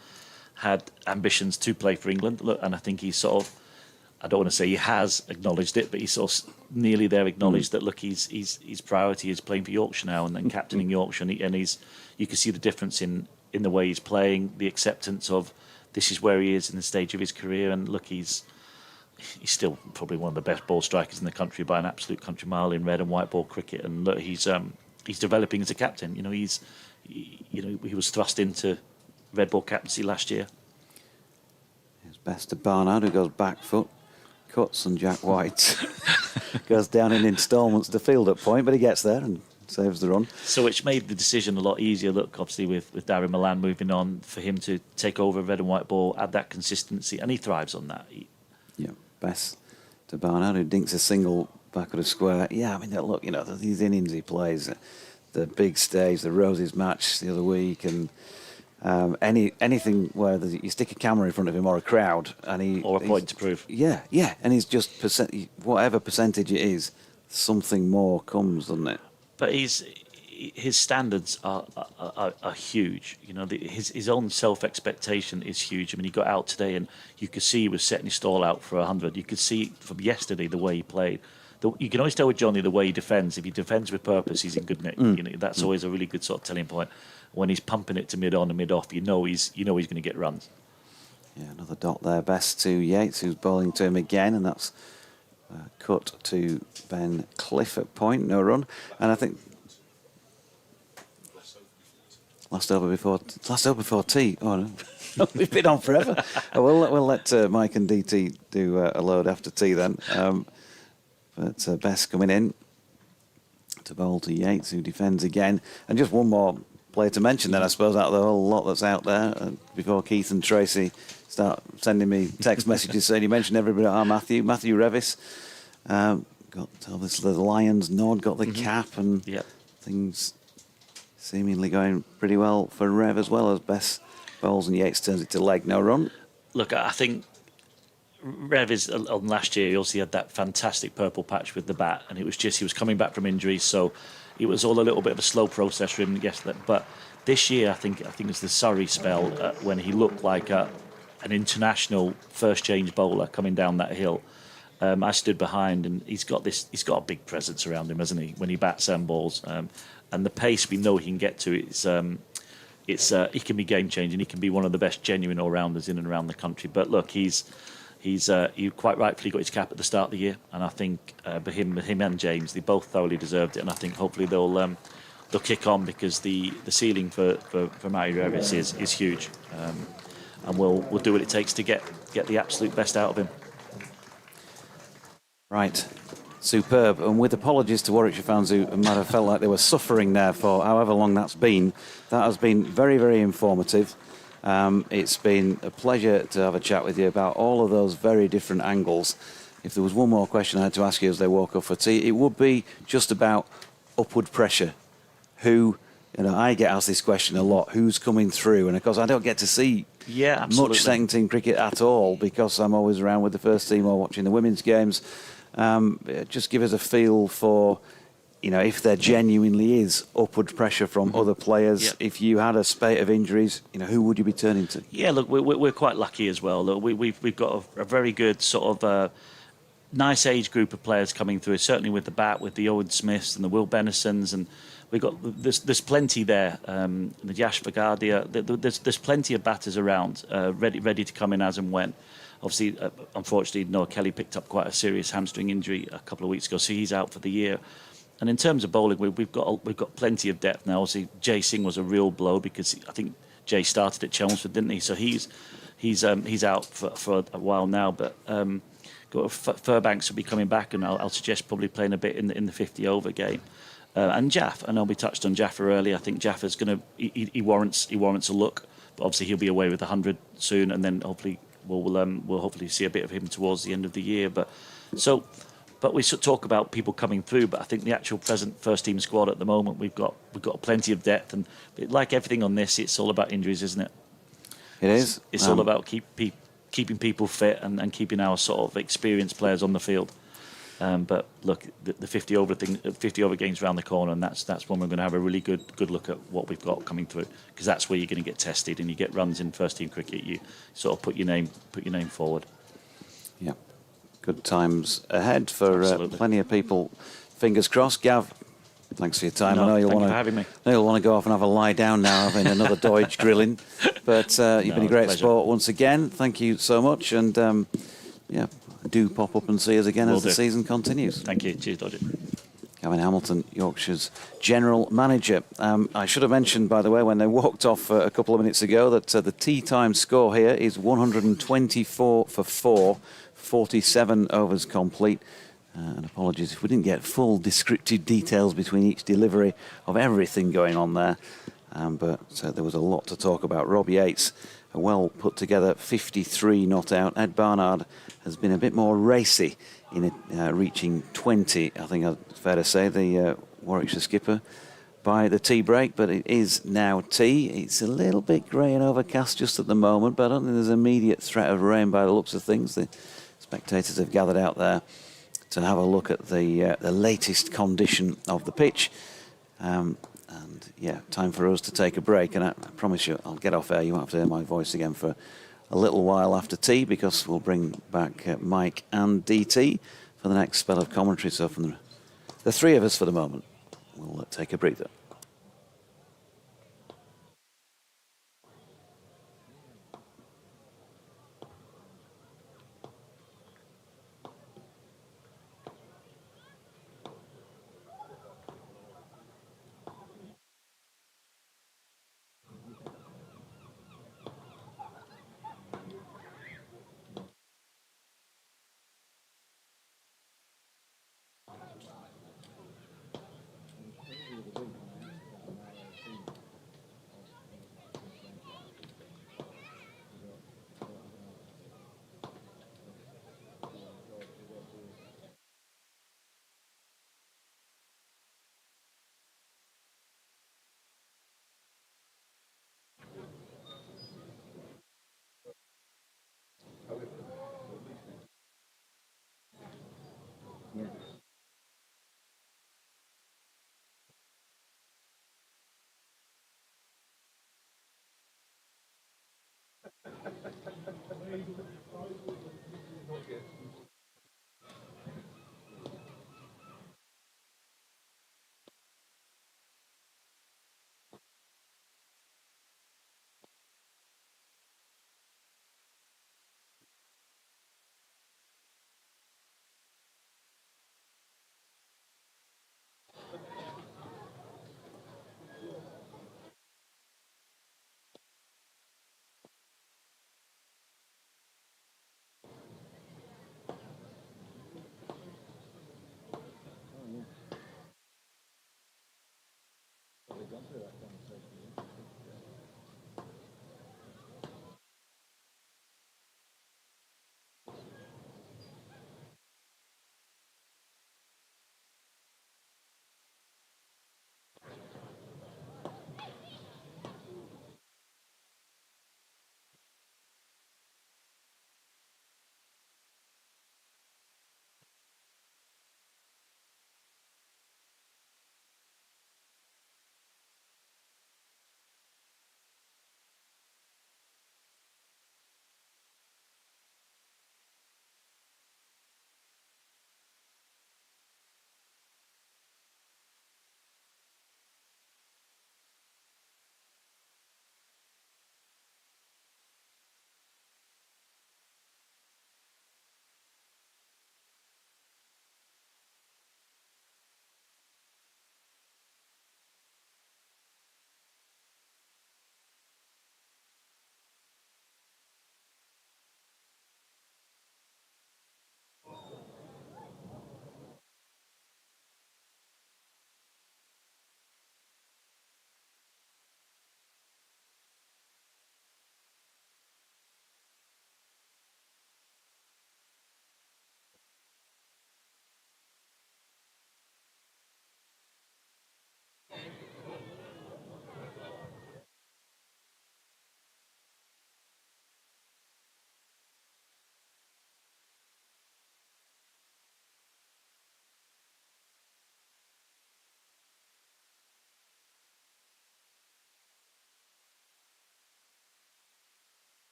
had ambitions to play for England. Look, and I think he's sort of, I don't want to say he has acknowledged it, but he's sort of nearly there acknowledged that, look, his priority is playing for Yorkshire now and captaining Yorkshire, and you can see the difference in the way he's playing, the acceptance of this is where he is in the stage of his career, and look, he's still probably one of the best ball strikers in the country by an absolute country mile in red and white ball cricket, and look, he's developing as a captain. He was thrust into red ball captaincy last year. His best to Barnard, who goes back foot. Cuts, and Jack White goes down in instalments to field at point, but he gets there and saves the run. So which made the decision a lot easier. Look, obviously with Darren Milan moving on, for him to take over red and white ball, add that consistency, and he thrives on that. Best to Barnard, who dinks a single back of the square. Yeah, I mean, look, these innings he plays, the big stage, the Roses match the other week, and Anything where you stick a camera in front of him or a crowd, and or a point to prove. Yeah, and he's just whatever percentage it is, something more comes, doesn't it? But his standards are huge. You know, his own self-expectation is huge. I mean, he got out today, and you could see he was setting his stall out for 100. You could see from yesterday the way he played. You can always tell with Johnny the way he defends. If he defends with purpose, he's in good nick. You know, that's always a really good sort of telling point. When he's pumping it to mid-on and mid-off, you know he's going to get runs. Yeah, another dot there. Best to Yates, who's bowling to him again, and that's cut to Ben Cliff at point, no run. And I think last over before tea. Oh no, we've been on forever. We'll let Mike and DT do a load after tea then. But Best coming in to bowl to Yates, who defends again, and just one more player to mention then, I suppose, out of the whole lot that's out there, before Keith and Tracy start sending me text messages saying you mentioned everybody. Matthew Revis got obviously the Lions nod, got the cap, and things seemingly going pretty well for Rev as well, as Best bowls and Yates turns it to leg, no run. Look, I think Rev is on last year. He also had that fantastic purple patch with the bat, and it was just he was coming back from injury, so it was all a little bit of a slow process for him. Yes, but this year I think it's the Surrey spell when he looked like an international first change bowler coming down that hill. I stood behind, and he's got a big presence around him, hasn't he? When he bats and balls, and the pace we know he can get to, he can be game changing. He can be one of the best genuine all rounders in and around the country. But look, he quite rightfully got his cap at the start of the year, and I think him and James, they both thoroughly deserved it, and I think hopefully they'll kick on, because the ceiling for Matty Revis is huge, and we'll do what it takes to get the absolute best out of him. Right, superb, and with apologies to Warwickshire fans who might have felt like they were suffering there for however long that's been, that has been very, very informative. It's been a pleasure to have a chat with you about all of those very different angles. If there was one more question I had to ask you as they walk up for tea, it would be just about upward pressure. I get asked this question a lot, who's coming through? And of course I don't get to see much second team cricket at all, because I'm always around with the first team or watching the women's games. Just give us a feel for, if there genuinely is upward pressure from other players. Yep. If you had a spate of injuries, who would you be turning to? Yeah, look, we're quite lucky as well. Look, we've got a very good sort of nice age group of players coming through. Certainly with the bat, with the Owen Smiths and the Will Benisons, and there's plenty there. The Yash Vagadia, there's plenty of batters around, ready to come in as and when. Obviously, unfortunately, Noah Kelly picked up quite a serious hamstring injury a couple of weeks ago, so he's out for the year. And in terms of bowling, we've got plenty of depth now. Obviously, Jay Singh was a real blow, because I think Jay started at Chelmsford, didn't he? So he's out for a while now. But Furbanks will be coming back, and I'll suggest probably playing a bit in the 50 over game. And Jaff, I know we touched on Jaffa earlier. I think Jaffa's he warrants a look, but obviously he'll be away with 100 soon, and then hopefully we'll hopefully see a bit of him towards the end of the year. But we should talk about people coming through. But I think the actual present first team squad at the moment, we've got plenty of depth, and like everything on this, it's all about injuries, isn't it? It is. It's all about keeping people fit and keeping our sort of experienced players on the field. But look, the 50 over games around the corner, and that's when we're going to have a really good look at what we've got coming through, because that's where you're going to get tested, and you get runs in first team cricket. You sort of put your name forward. Yeah, good times ahead for plenty of people. Fingers crossed. Gav, thanks for your time. I know you'll want to go off and have a lie down now, having another Deutsch grilling. But you've been a great sport once again. Thank you so much, and do pop up and see us again as the season continues. Thank you. Cheers, Dodger. Gavin Hamilton, Yorkshire's general manager. I should have mentioned, by the way, when they walked off a couple of minutes ago, that the tea time score here is 124 for 4, 47 overs complete. And apologies if we didn't get full descriptive details between each delivery of everything going on there. But there was a lot to talk about. Rob Yates, a well put together 53 not out. Ed Barnard has been a bit more racy in reaching 20. I think it's fair to say, the Warwickshire skipper. by the tea break, but it is now tea. It's a little bit grey and overcast just at the moment, but I don't think there's immediate threat of rain by the looks of things. The spectators have gathered out there to have a look at the latest condition of the pitch. And yeah, time for us to take a break. And I promise you, I'll get off air. You won't have to hear my voice again for a little while after tea, because we'll bring back Mike and DT for the next spell of commentary. So from the three of us for the moment, we'll take a breather.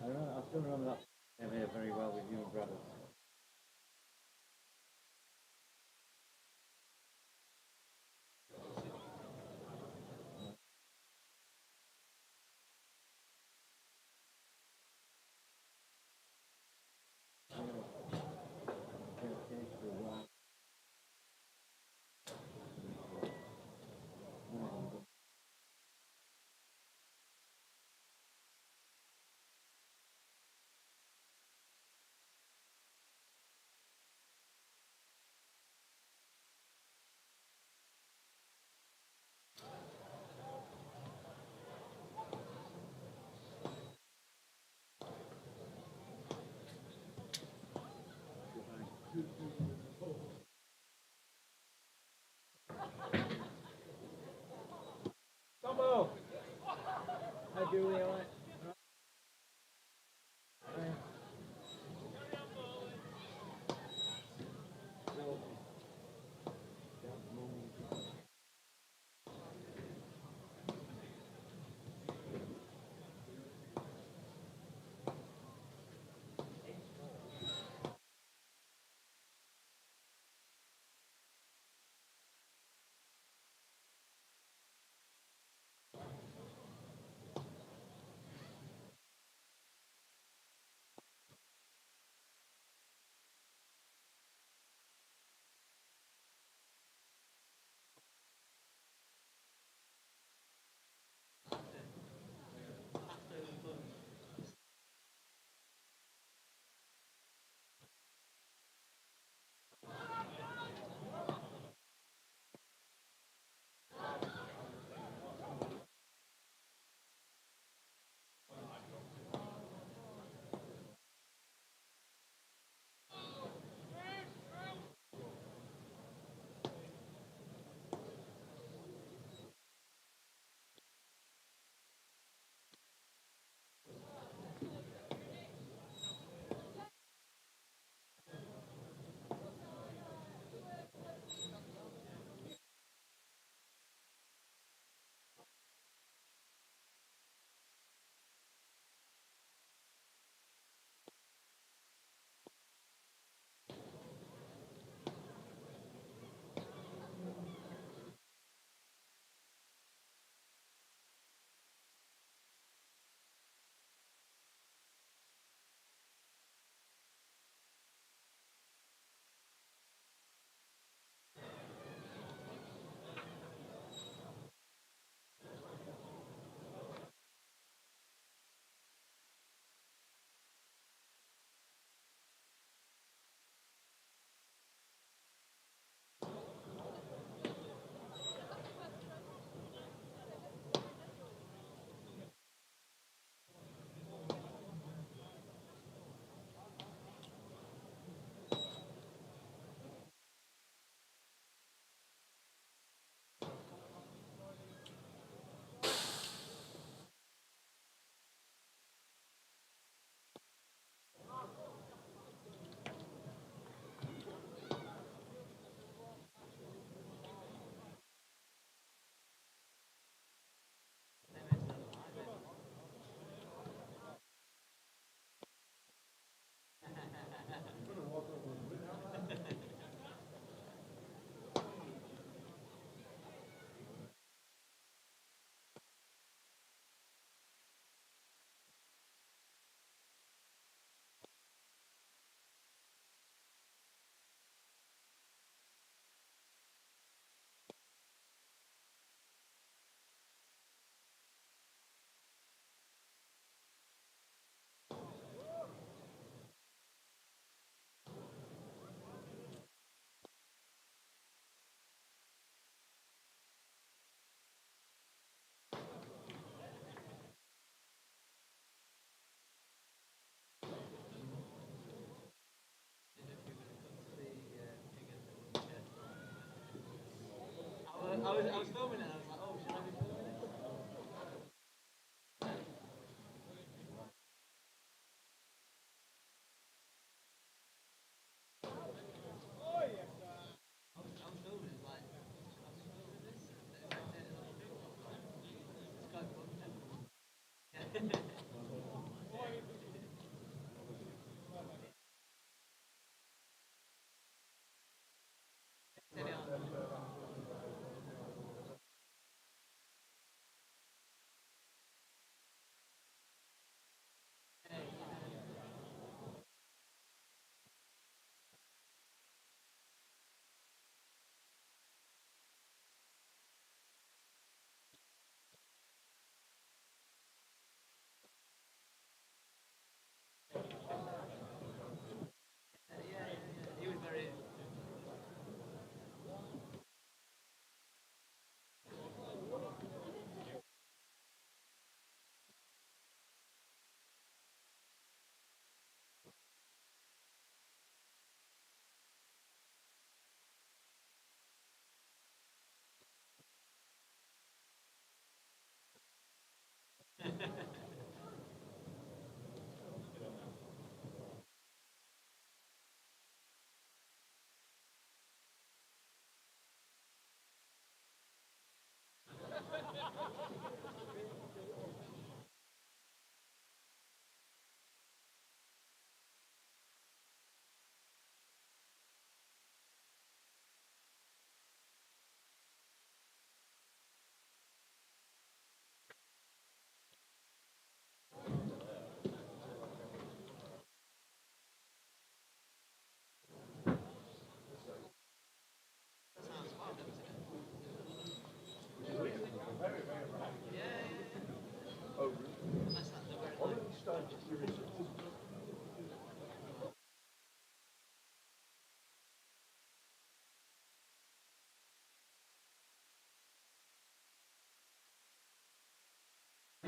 I still remember that game here very well with you and brothers. Jumbo! Hi, Julie, all right?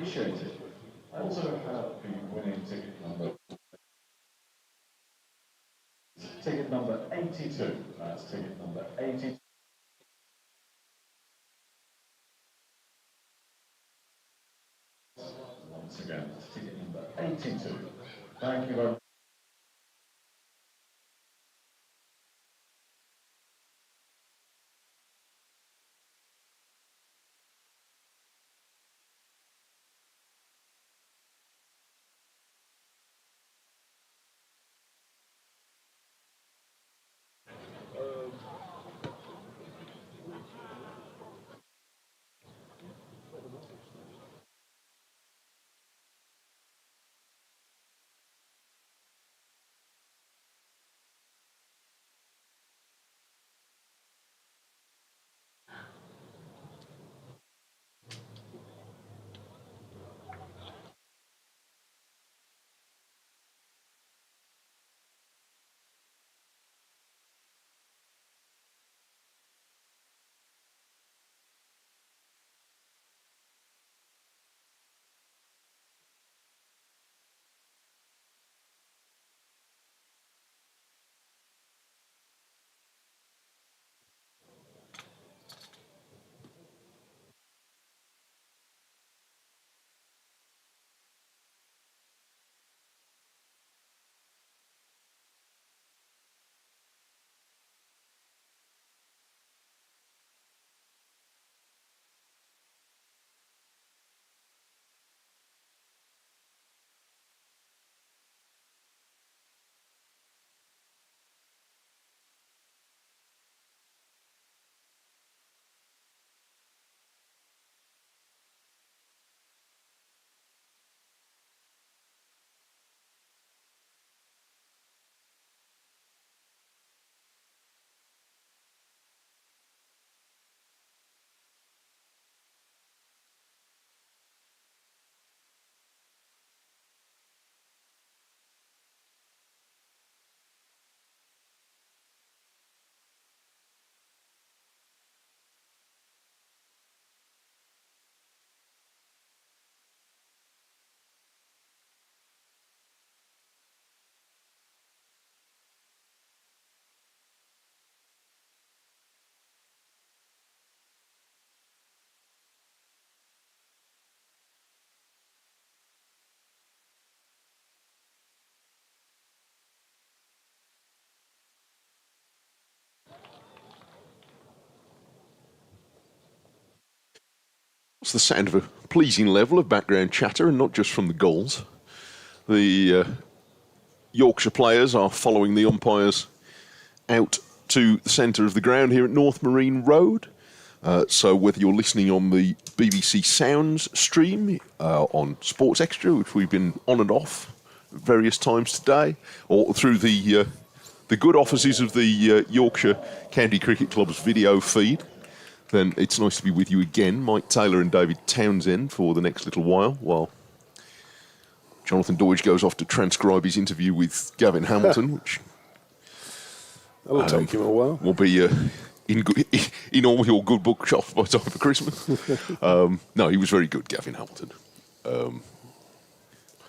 appreciate it. I also have the winning ticket number. Ticket number 82. That's ticket number 82. Once again, that's ticket number 82. Thank you very much. It's the sound of a pleasing level of background chatter, and not just from the goals. The Yorkshire players are following the umpires out to the centre of the ground here at North Marine Road. So whether you're listening on the BBC Sounds stream, on Sports Extra, which we've been on and off various times today, or through the good offices of the Yorkshire County Cricket Club's video feed, then it's nice to be with you again, Mike Taylor and David Townsend, for the next little while Jonathan Deutsch goes off to transcribe his interview with Gavin Hamilton, which That'll take him a while. will be in all your good book shops by time for Christmas. No, he was very good, Gavin Hamilton. It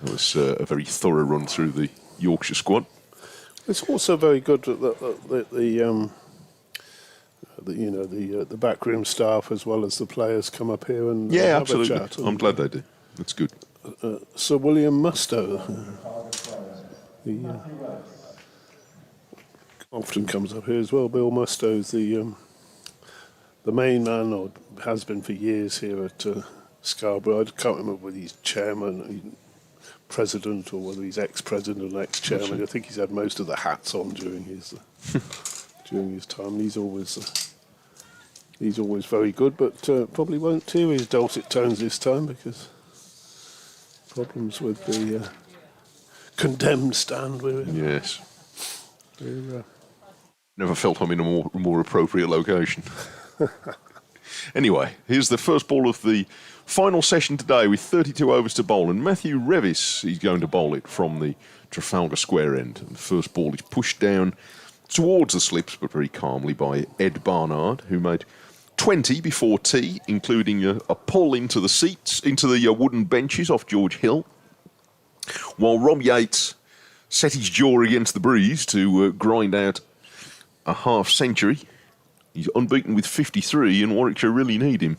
was a very thorough run through the Yorkshire squad. It's also very good that the backroom staff as well as the players come up here and have absolutely. a chat. I'm glad they do. That's good. Sir William Mustoe, he often comes up here as well. Bill Mustoe's the main man, or has been for years here at Scarborough. I can't remember whether he's chairman, president, or whether he's ex-president and ex-chairman. I think he's had most of the hats on during his time. He's always very good, but probably won't hear his dulcet tones this time because problems with the condemned stand we're in. Yes. Never felt I'm in a more appropriate location. Anyway, here's the first ball of the final session today with 32 overs to bowl, and Matthew Revis, he's going to bowl it from the Trafalgar Square end. And the first ball is pushed down towards the slips, but very calmly by Ed Barnard, who made 20 before tea, including a pull into the seats, into the wooden benches off George Hill, while Rob Yates set his jaw against the breeze to grind out a half-century. He's unbeaten with 53, and Warwickshire really need him.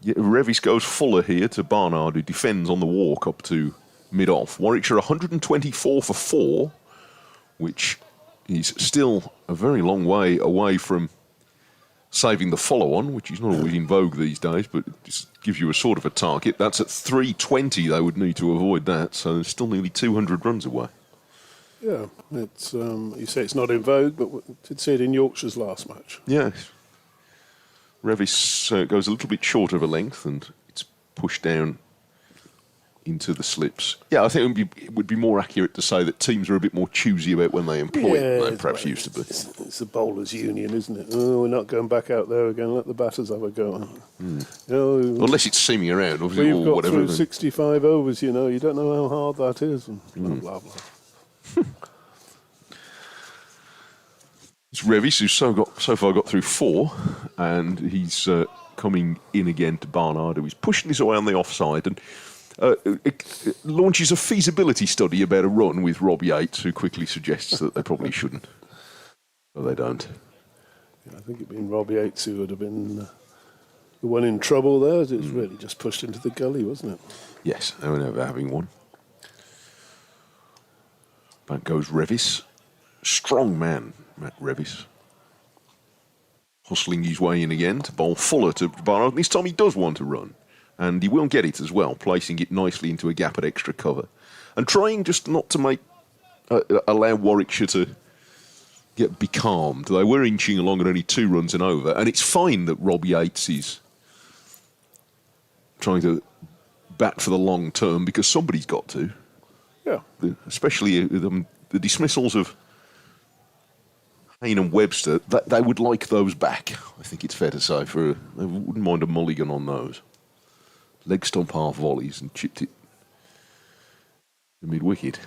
Yeah, Revis goes fuller here to Barnard, who defends on the walk up to mid-off. Warwickshire 124 for 4, which is still a very long way away from saving the follow-on, which is not always in vogue these days, but it just gives you a sort of a target. That's at 320 they would need to avoid that, so they're still nearly 200 runs away. Yeah, it's you say it's not in vogue, but we did see it in Yorkshire's last match. Yes. Revis goes a little bit short of a length, and it's pushed down into the slips. Yeah, I think it would be more accurate to say that teams are a bit more choosy about when they employ it than they perhaps used to be. It's a bowlers' union, isn't it? Oh, we're not going back out there again. Let the batters have a go. Unless it's seaming around, obviously, we've or got whatever. through 65 overs, you know. You don't know how hard that is. And blah, blah, blah. It's Revis who's so far got through 4, and he's coming in again to Barnard, who is pushing this away on the offside, and it launches a feasibility study about a run with Rob Yates, who quickly suggests that they probably shouldn't. But they don't. Yeah, I think it'd been Rob Yates who would have been the one in trouble there. It was really just pushed into the gully, wasn't it? Yes, they were never having one. Back goes Revis. Strong man, Matt Revis. Hustling his way in again to bowl fuller to Barnard. This time he does want to run. And he will get it as well, placing it nicely into a gap at extra cover. And trying just not to make allow Warwickshire to get becalmed. They were inching along at only 2 runs and over. And it's fine that Rob Yates is trying to bat for the long term, because somebody's got to. Yeah. Especially the dismissals of Hayne and Webster, they would like those back, I think it's fair to say. They wouldn't mind a mulligan on those. Leg stump half volleys and chipped it to mid-wicket.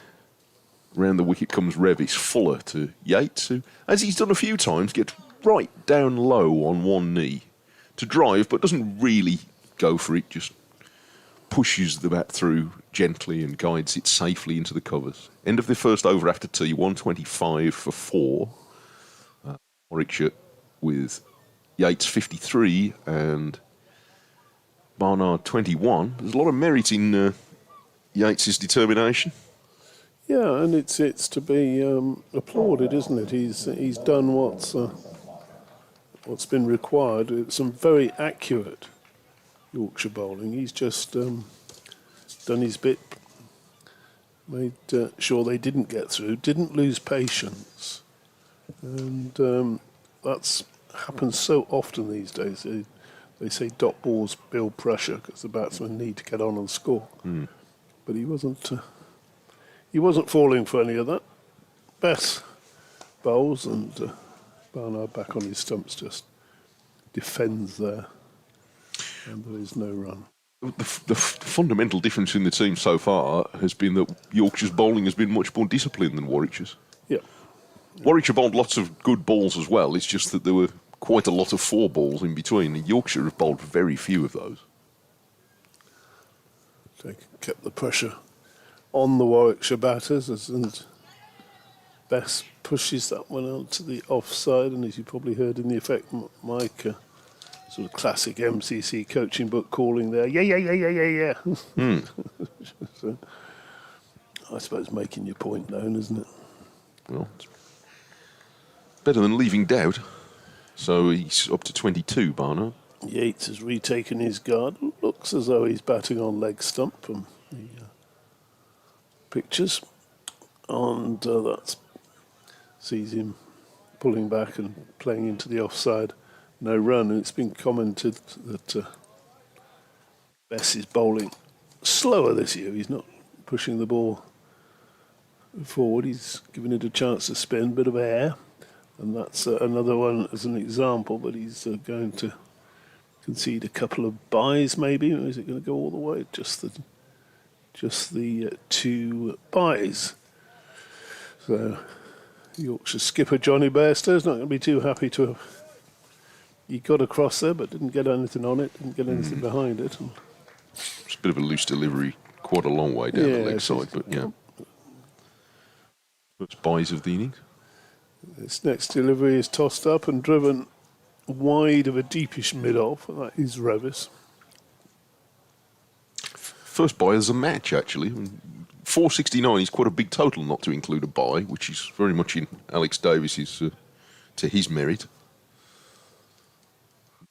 Round the wicket comes Revis, fuller to Yates, who, as he's done a few times, gets right down low on one knee to drive, but doesn't really go for it, just pushes the bat through gently and guides it safely into the covers. End of the first over after tea, 125 for 4. Warwickshire with Yates 53 and Barnard 21. There's a lot of merit in Yates's determination. Yeah, and it's to be applauded, isn't it? He's done what's been required. It's some very accurate Yorkshire bowling. He's just done his bit, made sure they didn't get through, didn't lose patience, and that's happens so often these days. They say dot balls build pressure because the batsmen need to get on and score. But he wasn't falling for any of that. Bess bowls, and Barnard back on his stumps just defends there, and there is no run. The fundamental difference in the team so far has been that Yorkshire's bowling has been much more disciplined than Warwickshire's. Yeah. Warwickshire bowled lots of good balls as well. It's just that there were quite a lot of 4 balls in between. And Yorkshire have bowled very few of those. They kept the pressure on the Warwickshire batters, and Bess pushes that one out to the offside. And as you probably heard in the effect, Mike, sort of classic MCC coaching book calling there, yeah. So, I suppose making your point known, isn't it? Well, it's better than leaving doubt. So he's up to 22, Barnard. Yates has retaken his guard. Looks as though he's batting on leg stump from the pictures. And that sees him pulling back and playing into the offside. No run. And it's been commented that Bess is bowling slower this year. He's not pushing the ball forward. He's given it a chance to spin, bit of air. And that's another one as an example, but he's going to concede a couple of byes maybe, or is it going to go all the way? Just the 2 byes. So Yorkshire skipper Johnny Bairstow is not going to be too happy to have he got across there, but didn't get anything on it, didn't get anything behind it. And It's a bit of a loose delivery, quite a long way down the leg side, but yeah. First buys of the innings. this next delivery is tossed up and driven wide of a deepish mid-off. That is Revis. First buy is a match, actually. 469 is quite a big total, not to include a buy, which is very much in Alex Davis's to his merit.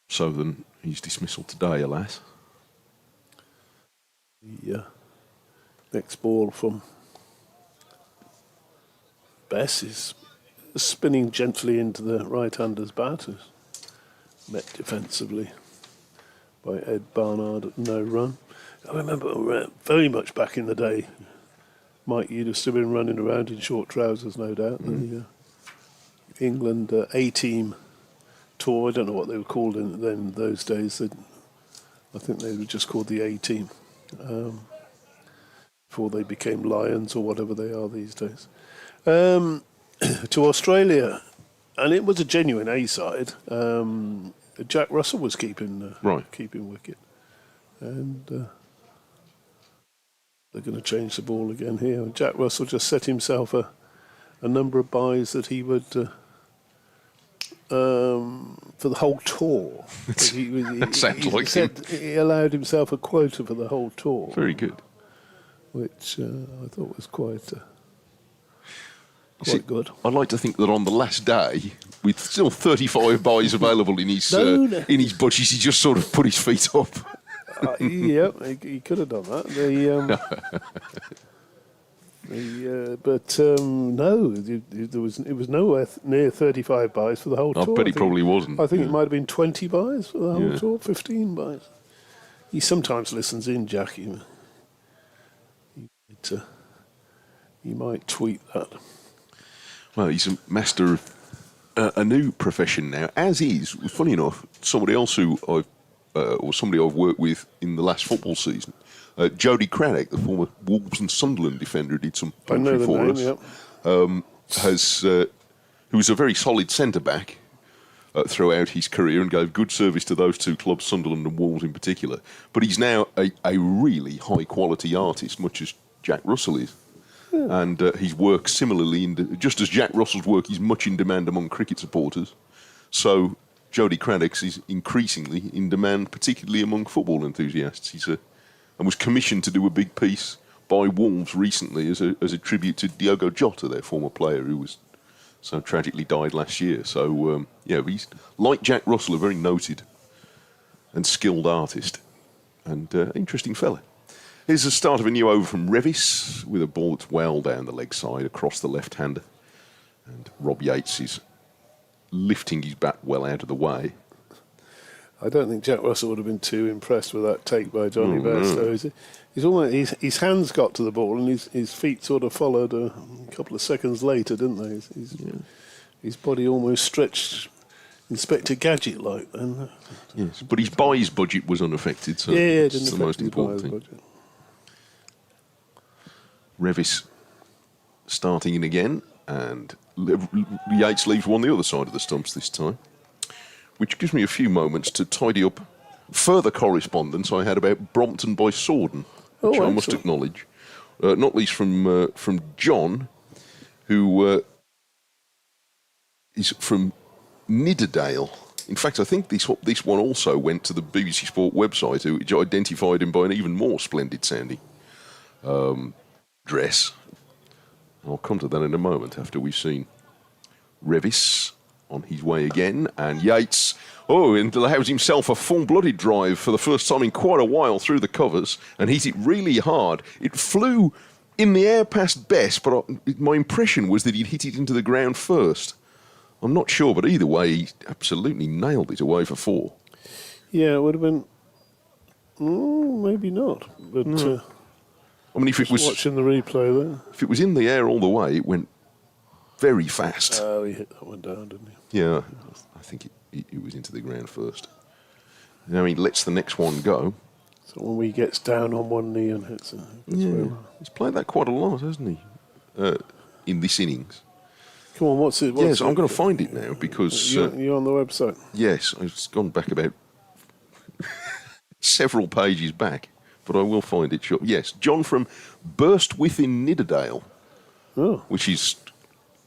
So then his dismissal today, alas. The next ball from Bess is spinning gently into the right-hander's bat, who's met defensively by Ed Barnard at no run. I remember very much back in the day, Mike, you'd have still been running around in short trousers, no doubt. The England A-team tour, I don't know what they were called in those days. I think they were just called the A-team before they became Lions or whatever they are these days. To Australia, and it was a genuine A-side. Jack Russell was keeping wicket. And they're going to change the ball again here. Jack Russell just set himself a number of buys that he would for the whole tour. That sounds like him. He allowed himself a quota for the whole tour. Very good. Which I thought was quite good. I'd like to think that on the last day, with still 35 buys available in his budget, he just sort of put his feet up. Yeah, he could have done that. No, it was nowhere near 35 buys for the whole tour. I bet he probably wasn't. I think it might have been 20 buys for the whole tour, 15 buys. He sometimes listens in, Jackie. He might tweet that. Well, he's a master of a new profession now, as is, funny enough, somebody else who somebody I've worked with in the last football season. Jody Craddock, the former Wolves and Sunderland defender, did some poetry for us. Who was a very solid centre-back throughout his career and gave good service to those two clubs, Sunderland and Wolves in particular. But he's now a really high-quality artist, much as Jack Russell is. Yeah. And his work similarly, just as Jack Russell's work is much in demand among cricket supporters, so Jody Craddock's is increasingly in demand, particularly among football enthusiasts. And was commissioned to do a big piece by Wolves recently as a tribute to Diogo Jota, their former player, who was so tragically died last year. So, he's, like Jack Russell, a very noted and skilled artist and interesting fella. Here's the start of a new over from Revis with a ball that's well down the leg side across the left-hander. And Rob Yates is lifting his bat well out of the way. I don't think Jack Russell would have been too impressed with that take by Johnny Bairstow. He's almost his hands got to the ball and his feet sort of followed a couple of seconds later, didn't they? His body almost stretched Inspector Gadget-like then. Yes, but his buys budget was unaffected, so it's the most important thing. Budget. Revis starting in again, and Yates leaves one the other side of the stumps this time, which gives me a few moments to tidy up further correspondence I had about Brompton by Sorden, which I must acknowledge, not least from John, who is from Nidderdale. In fact, I think this one also went to the BBC Sport website, which identified him by an even more splendid sounding dress. I'll come to that in a moment after we've seen Revis on his way again, and Yates, and allows himself a full-blooded drive for the first time in quite a while through the covers, and hit it really hard. It flew in the air past Bess, but my impression was that he'd hit it into the ground first. I'm not sure, but either way, he absolutely nailed it away for 4. Yeah, it would have been... maybe not, but... I mean, if it was... watching the replay there. If it was in the air all the way, it went very fast. Oh, he hit that one down, didn't he? Yeah, I think it was into the ground first. Now he lets the next one go. So when he gets down on one knee and hits it. He's played that quite a lot, hasn't he? In this innings. Come on, what's it? Yes, I'm going to find it now because... You're on the website. Yes, it's gone back about several pages back, but I will find it short. Yes, John from Burstwith in Nidderdale, which is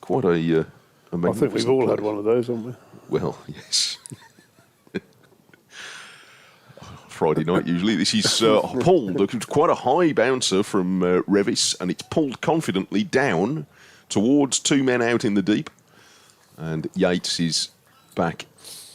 quite a I think we've all had one of those, haven't we? Well, yes. Friday night usually. This is pulled. It's quite a high bouncer from Revis, and it's pulled confidently down towards two men out in the deep. And Yates is back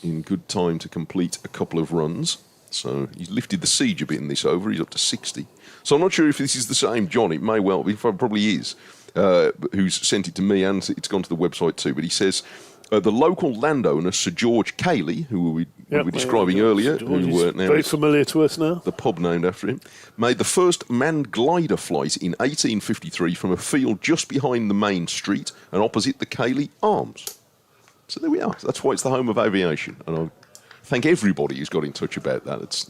in good time to complete a couple of runs. So he's lifted the siege a bit in this over. He's up to 60. So I'm not sure if this is the same John. It may well be. It probably is. Who's sent it to me, and it's gone to the website too. But he says the local landowner, Sir George Cayley, who we were describing earlier, who now very familiar to us now, the pub named after him, made the first manned glider flight in 1853 from a field just behind the main street and opposite the Cayley Arms. So there we are. That's why it's the home of aviation, and I thank everybody who's got in touch about that.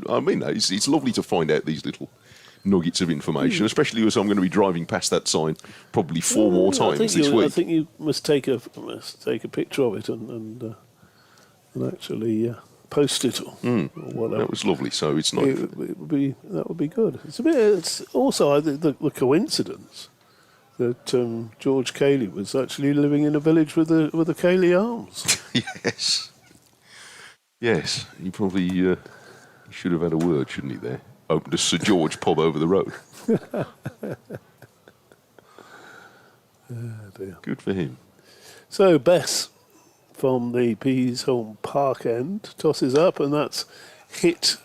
I mean, it's lovely to find out these little nuggets of information, especially as I'm going to be driving past that sign probably four more times this week. I think you must take a picture of it and actually post it or whatever. That was lovely. So it's not. That would be good. It's also the coincidence that George Cayley was actually living in a village with the Cayley Arms. Yes. He probably should have had a word, shouldn't he? There. Opened a Sir George pub over the road. Dear. Good for him. So Bess from the Peasholm Park end tosses up, and that's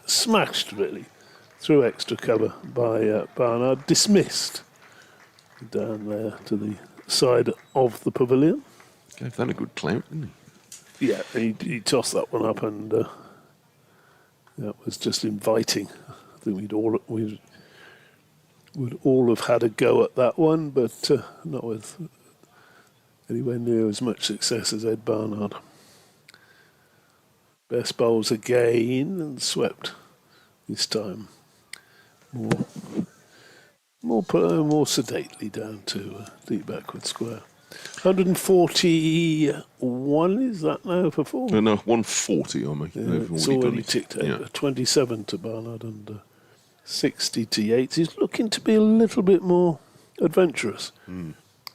smashed really through extra cover by Barnard, dismissed down there to the side of the pavilion. Gave that a good clout, didn't he? Yeah, he tossed that one up, and that was just inviting. I think we would all have had a go at that one, but not with anywhere near as much success as Ed Barnard. Best bowls again and swept this time more sedately down to deep backward square. 141 is that now for four? No, 140 I'm making. It's already ticked over. 27 to Barnard and 60 to Yates. He's looking to be a little bit more adventurous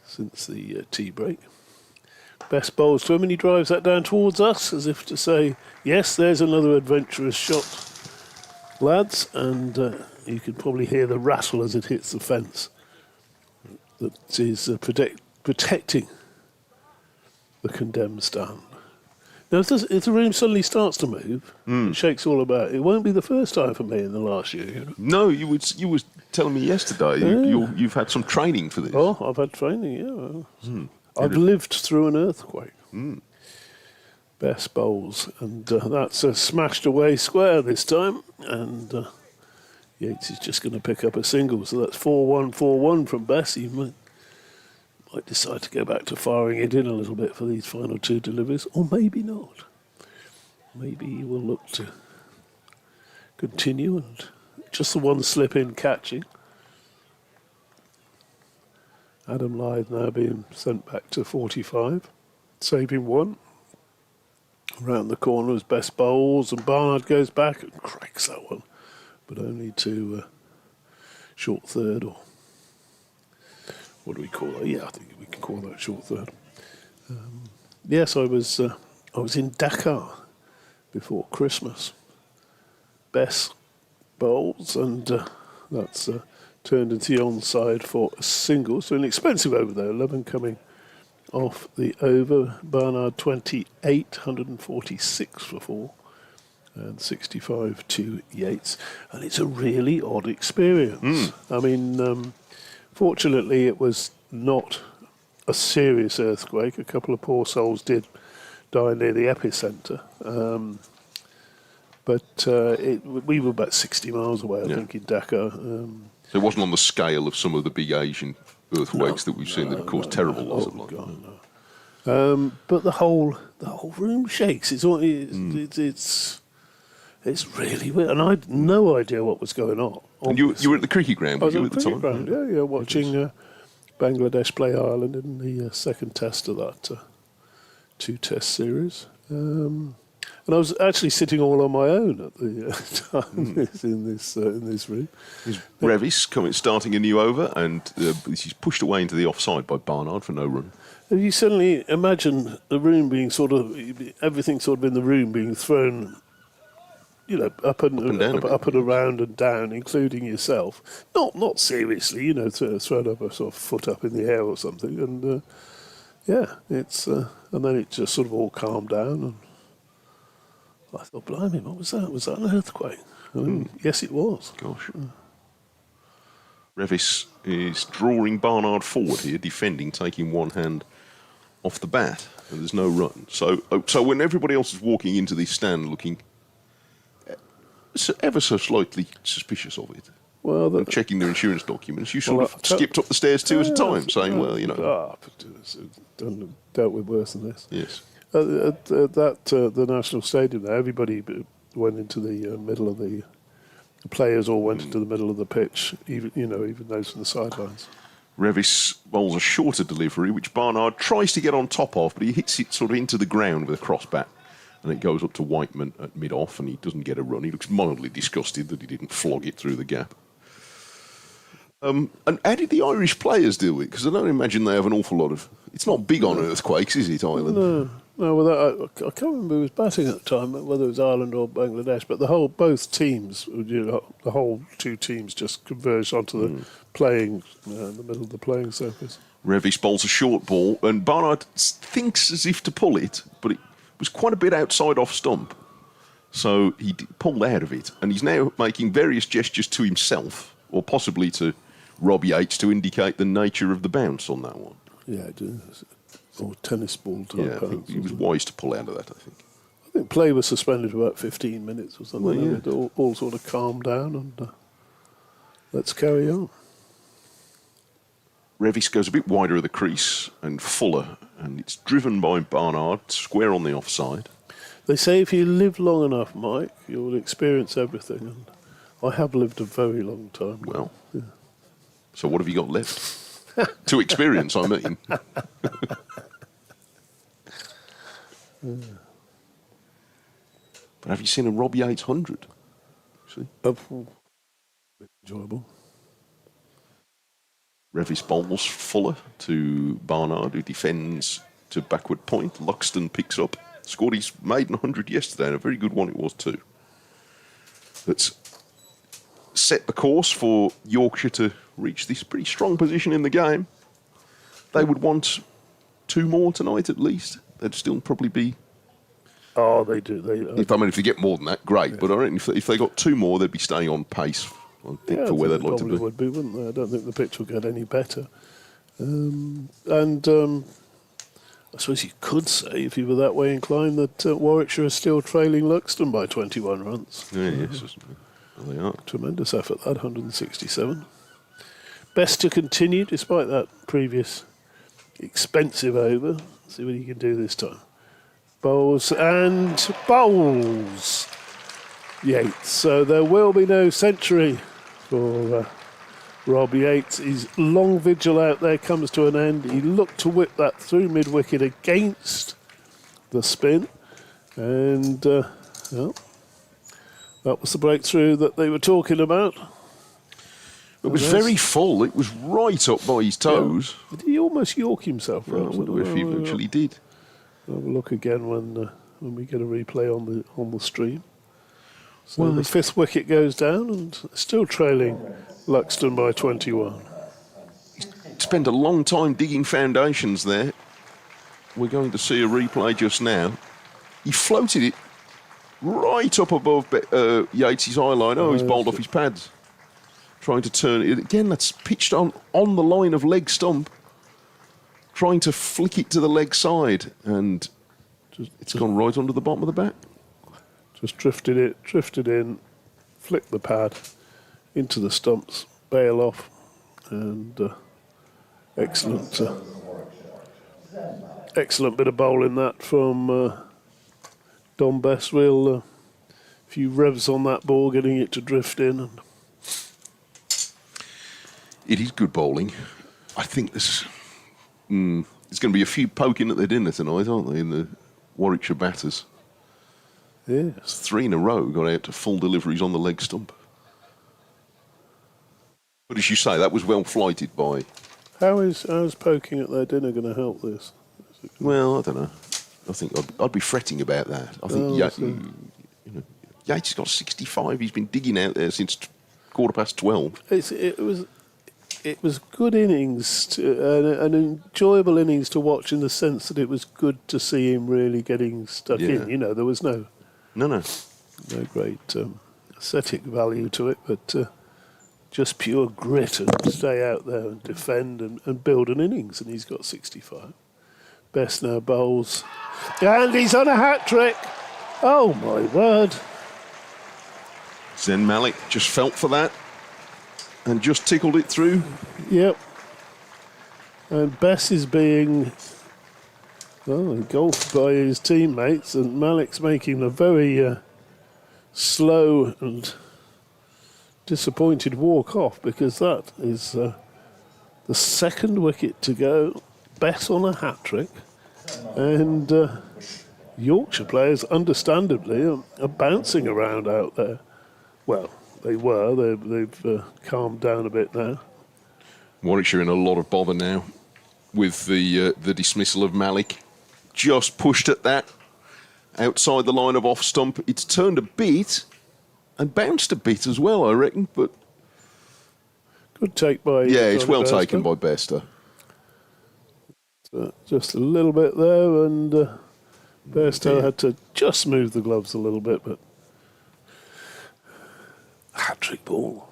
since the tea break. Best bowls to him, and he drives that down towards us as if to say, yes, there's another adventurous shot, lads, and you can probably hear the rattle as it hits the fence. That is protecting the condemned stand. Now, if the room suddenly starts to move, it shakes all about. It won't be the first time for me in the last year. You know? No, you were telling me yesterday you've had some training for this. Oh, I've had training, yeah. I've lived through an earthquake. Best bowls, and that's a smashed away square this time, and Yates is just going to pick up a single, so that's 4-1, 4-1 from Bess. He might decide to go back to firing it in a little bit for these final two deliveries, or maybe not. Maybe he will look to continue and just the one slip in catching. Adam Lythe now being sent back to 45, saving one. Around the corner is Best bowls, and Barnard goes back and cracks that one, but only to short third, or what do we call that? Yeah, I think we can call that short third. Yes, I was in Dakar before Christmas. Best bowls, and that's turned into the onside for a single. So an expensive over there, 11 coming off the over. Barnard 28, 146 for four, and 65 to Yates. And it's a really odd experience. I mean, fortunately, it was not a serious earthquake. A couple of poor souls did die near the epicentre. But we were about 60 miles away, I think, in Dakar. So it wasn't on the scale of some of the big Asian earthquakes that we've seen that have caused terrible loss of life. But the whole room shakes. It's really weird, and I had no idea what was going on. And you were at the cricket ground, I was were you at at the cricket time? ground, watching Bangladesh play Ireland in the second test of that two-test series. And I was actually sitting all on my own at the time in this room. Revis starting a new over, and he's pushed away into the offside by Barnard for no run. You suddenly imagine the room being everything sort of in the room being thrown, up and around and down, including yourself. Not seriously, thrown up a sort of foot up in the air or something. And it's and then it just sort of all calmed down. And I thought, blimey, what was that? Was that an earthquake? Yes, it was. Gosh. Revis is drawing Barnard forward here, defending, taking one hand off the bat, and there's no run. So when everybody else is walking into this stand looking ever so slightly suspicious of it, and checking their insurance documents, you sort of skipped up the stairs two at a time, saying, dealt with worse than this. Yes. At the National Stadium there, everybody went into the middle of the players all went into the middle of the pitch, even those from the sidelines. Revis bowls a shorter delivery, which Barnard tries to get on top of, but he hits it sort of into the ground with a cross bat, and it goes up to Whiteman at mid-off, and he doesn't get a run. He looks mildly disgusted that he didn't flog it through the gap. And how did the Irish players deal with it? Because I don't imagine they have an awful lot of... It's not big on earthquakes, is it, Ireland? No, well, I can't remember who was batting at the time, whether it was Ireland or Bangladesh, but both teams, the whole two teams just converged onto the playing, in the middle of the playing surface. Revis bowls a short ball, and Barnard thinks as if to pull it, but it was quite a bit outside off stump. So he pulled out of it, and he's now making various gestures to himself, or possibly to Rob Yates, to indicate the nature of the bounce on that one. Yeah, it is. Or tennis ball type. Yeah, I think he was wise to pull out of that, I think. I think play was suspended for about 15 minutes or something. Well, It all sort of calmed down, and let's carry on. Revis goes a bit wider of the crease and fuller, and it's driven by Barnard, square on the offside. They say if you live long enough, Mike, you'll experience everything, and I have lived a very long time. Well, so what have you got left? To experience, I mean. But have you seen a Rob Yates 100? See? Enjoyable. Revis bowls fuller to Barnard, who defends to backward point. Luxton picks up. Scored his maiden 100 yesterday, and a very good one it was too. That's set the course for Yorkshire to reach this pretty strong position in the game. They would want 2 more tonight at least. They'd still probably be... Oh, they do. If they get more than that, great. Yeah. But I reckon if they got 2 more, they'd be staying on pace, I think, for where they'd like to be. Would be, wouldn't they? I don't think the pitch will get any better. I suppose you could say, if you were that way inclined, that Warwickshire is still trailing Luxton by 21 runs. Yes, they are. Tremendous effort, that 167. Best to continue, despite that previous expensive over. See what he can do this time. Bowls and bowls. Yates. So there will be no century for Rob Yates. His long vigil out there comes to an end. He looked to whip that through mid-wicket against the spin. And, that was the breakthrough that they were talking about. It was very full. It was right up by his toes. Yeah. Did he almost york himself? I wonder if he actually did. We'll have a look again when we get a replay on the stream. So the 5th wicket goes down, and still trailing Luxton by 21. He spent a long time digging foundations there. We're going to see a replay just now. He floated it right up above Yates' eye line. Oh, he's bowled off his pads. Trying to turn it. Again, that's pitched on the line of leg stump. Trying to flick it to the leg side. And it's gone right under the bottom of the bat. Just drifted in, flicked the pad into the stumps, bail off. And excellent bit of bowling that from Don Bestwill. A few revs on that ball, getting it to drift in. It is good bowling. I think there's going to be a few poking at their dinner tonight, aren't they, in the Warwickshire batters? Yes. 3 in a row got out to full deliveries on the leg stump. But as you say, that was well flighted by... How's poking at their dinner going to help this? Well, I don't know. I think I'd be fretting about that. I think Yates has got 65. He's been digging out there since 12:15. It was good innings, an enjoyable innings to watch in the sense that it was good to see him really getting stuck in. You know, there was no great aesthetic value to it, but just pure grit and stay out there and defend and build an innings. And he's got 65. Best now bowls, and he's on a hat trick. Oh my word! Zen Malik just felt for that and just tickled it through. Yep. And Bess is being engulfed by his teammates, and Malik's making a very slow and disappointed walk off, because that is the second wicket to go. Bess on a hat trick, and Yorkshire players, understandably, are bouncing around out there. Well, they were. They've calmed down a bit now. Warwickshire in a lot of bother now with the dismissal of Malik. Just pushed at that outside the line of off stump. It's turned a bit and bounced a bit as well, I reckon. But good take by it's well Bester. taken by Bester. Just a little bit there, and Bairstow had to just move the gloves a little bit, but hat-trick ball.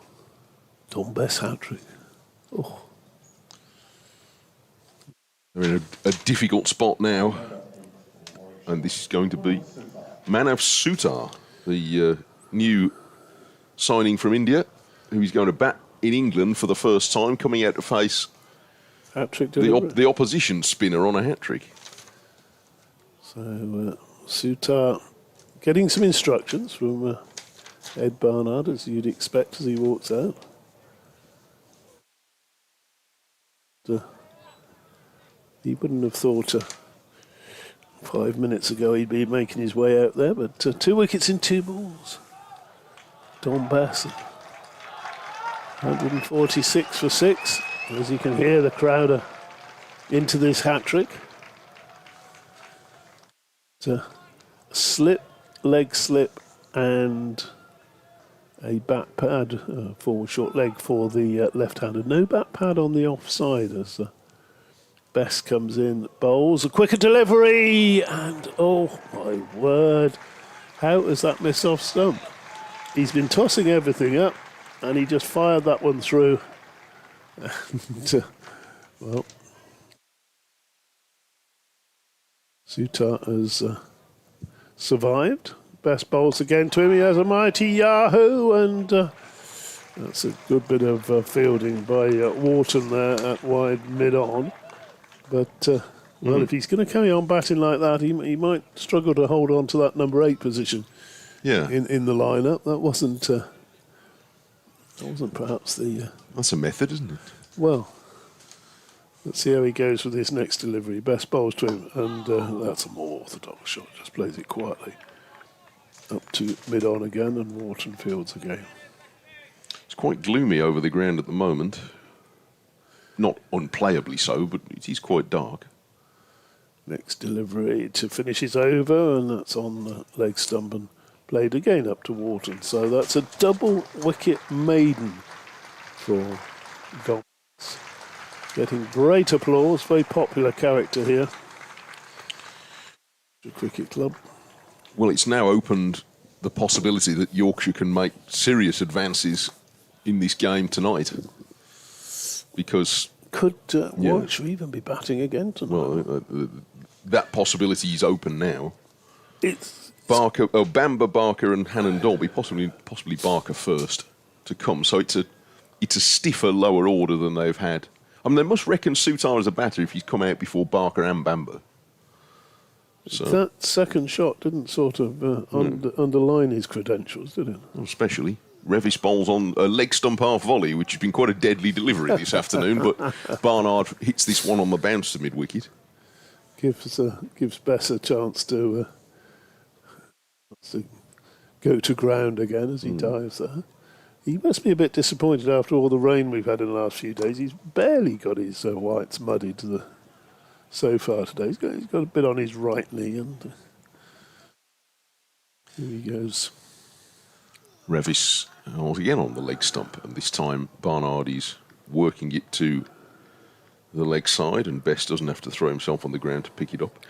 Tom Bess hat-trick. Oh. They're in a difficult spot now, and this is going to be Manav Sutar, the new signing from India, who is going to bat in England for the first time, coming out to face hat-trick the opposition spinner on a hat-trick. So Sutar getting some instructions from Ed Barnard, as you'd expect as he walks out. He wouldn't have thought 5 minutes ago he'd be making his way out there, but 2 wickets in 2 balls. Don Bassett, 146 for 6. As you can hear, the crowd are into this hat-trick. It's a leg slip, and a bat pad, forward short leg for the left-hander. No bat pad on the offside as Bess comes in, bowls, a quicker delivery, and oh my word, how has that missed off stump? He's been tossing everything up, and he just fired that one through. And, well, Sutar has survived. Best bowls again to him. He has a mighty Yahoo, and that's a good bit of fielding by Wharton there at wide mid-on. But, if he's going to carry on batting like that, he might struggle to hold on to that number 8 position in the lineup. That wasn't perhaps the... That's a method, isn't it? Well, let's see how he goes with his next delivery. Best bowls to him, and that's a more orthodox shot. Just plays it quietly up to mid-on again, and Wharton fields again. It's quite gloomy over the ground at the moment. Not unplayably so, but it is quite dark. Next delivery to finish is over, and that's on the leg stump and played again up to Wharton. So that's a double wicket maiden for Gold. Getting great applause, very popular character here. The cricket club. Well, it's now opened the possibility that Yorkshire can make serious advances in this game tonight. Because... Could Warwickshire even be batting again tonight? Well, that possibility is open now. It's... Bamber, Barker and Hannon Dolby, possibly Barker first to come. So it's a stiffer lower order than they've had. I mean, they must reckon Sutar as a batter if he's come out before Barker and Bamber. So. That second shot didn't sort of underline his credentials, did it? Especially. Revis bowls on a leg stump half volley, which has been quite a deadly delivery this afternoon, but Barnard hits this one on the bounce to mid-wicket. Gives Bess a chance to go to ground again as he dives there. He must be a bit disappointed after all the rain we've had in the last few days. He's barely got his whites muddied so far today. He's got a bit on his right knee, and here he goes. Revis again on the leg stump, and this time Barnard is working it to the leg side, and Best doesn't have to throw himself on the ground to pick it up.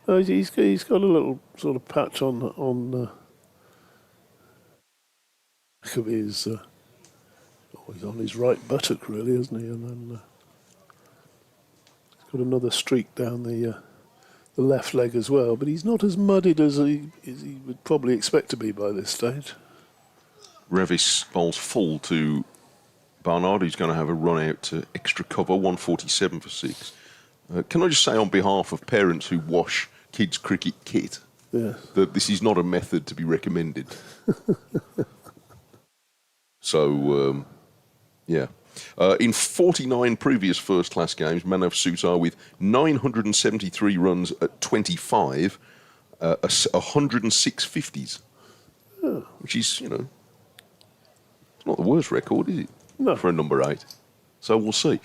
He's got a little sort of patch on back of his. He's on his right buttock, really, isn't he? And then he's got another streak down the left leg as well. But he's not as muddied as he would probably expect to be by this stage. Revis bowls full to Barnard, who's going to have a run out to extra cover, 147 for 6. Can I just say on behalf of parents who wash kids' cricket kit that this is not a method to be recommended. So, in 49 previous first-class games, Manav Sutar with 973 runs at 25, 106 50s, which is, it's not the worst record, is it? No. For a number 8. So we'll see.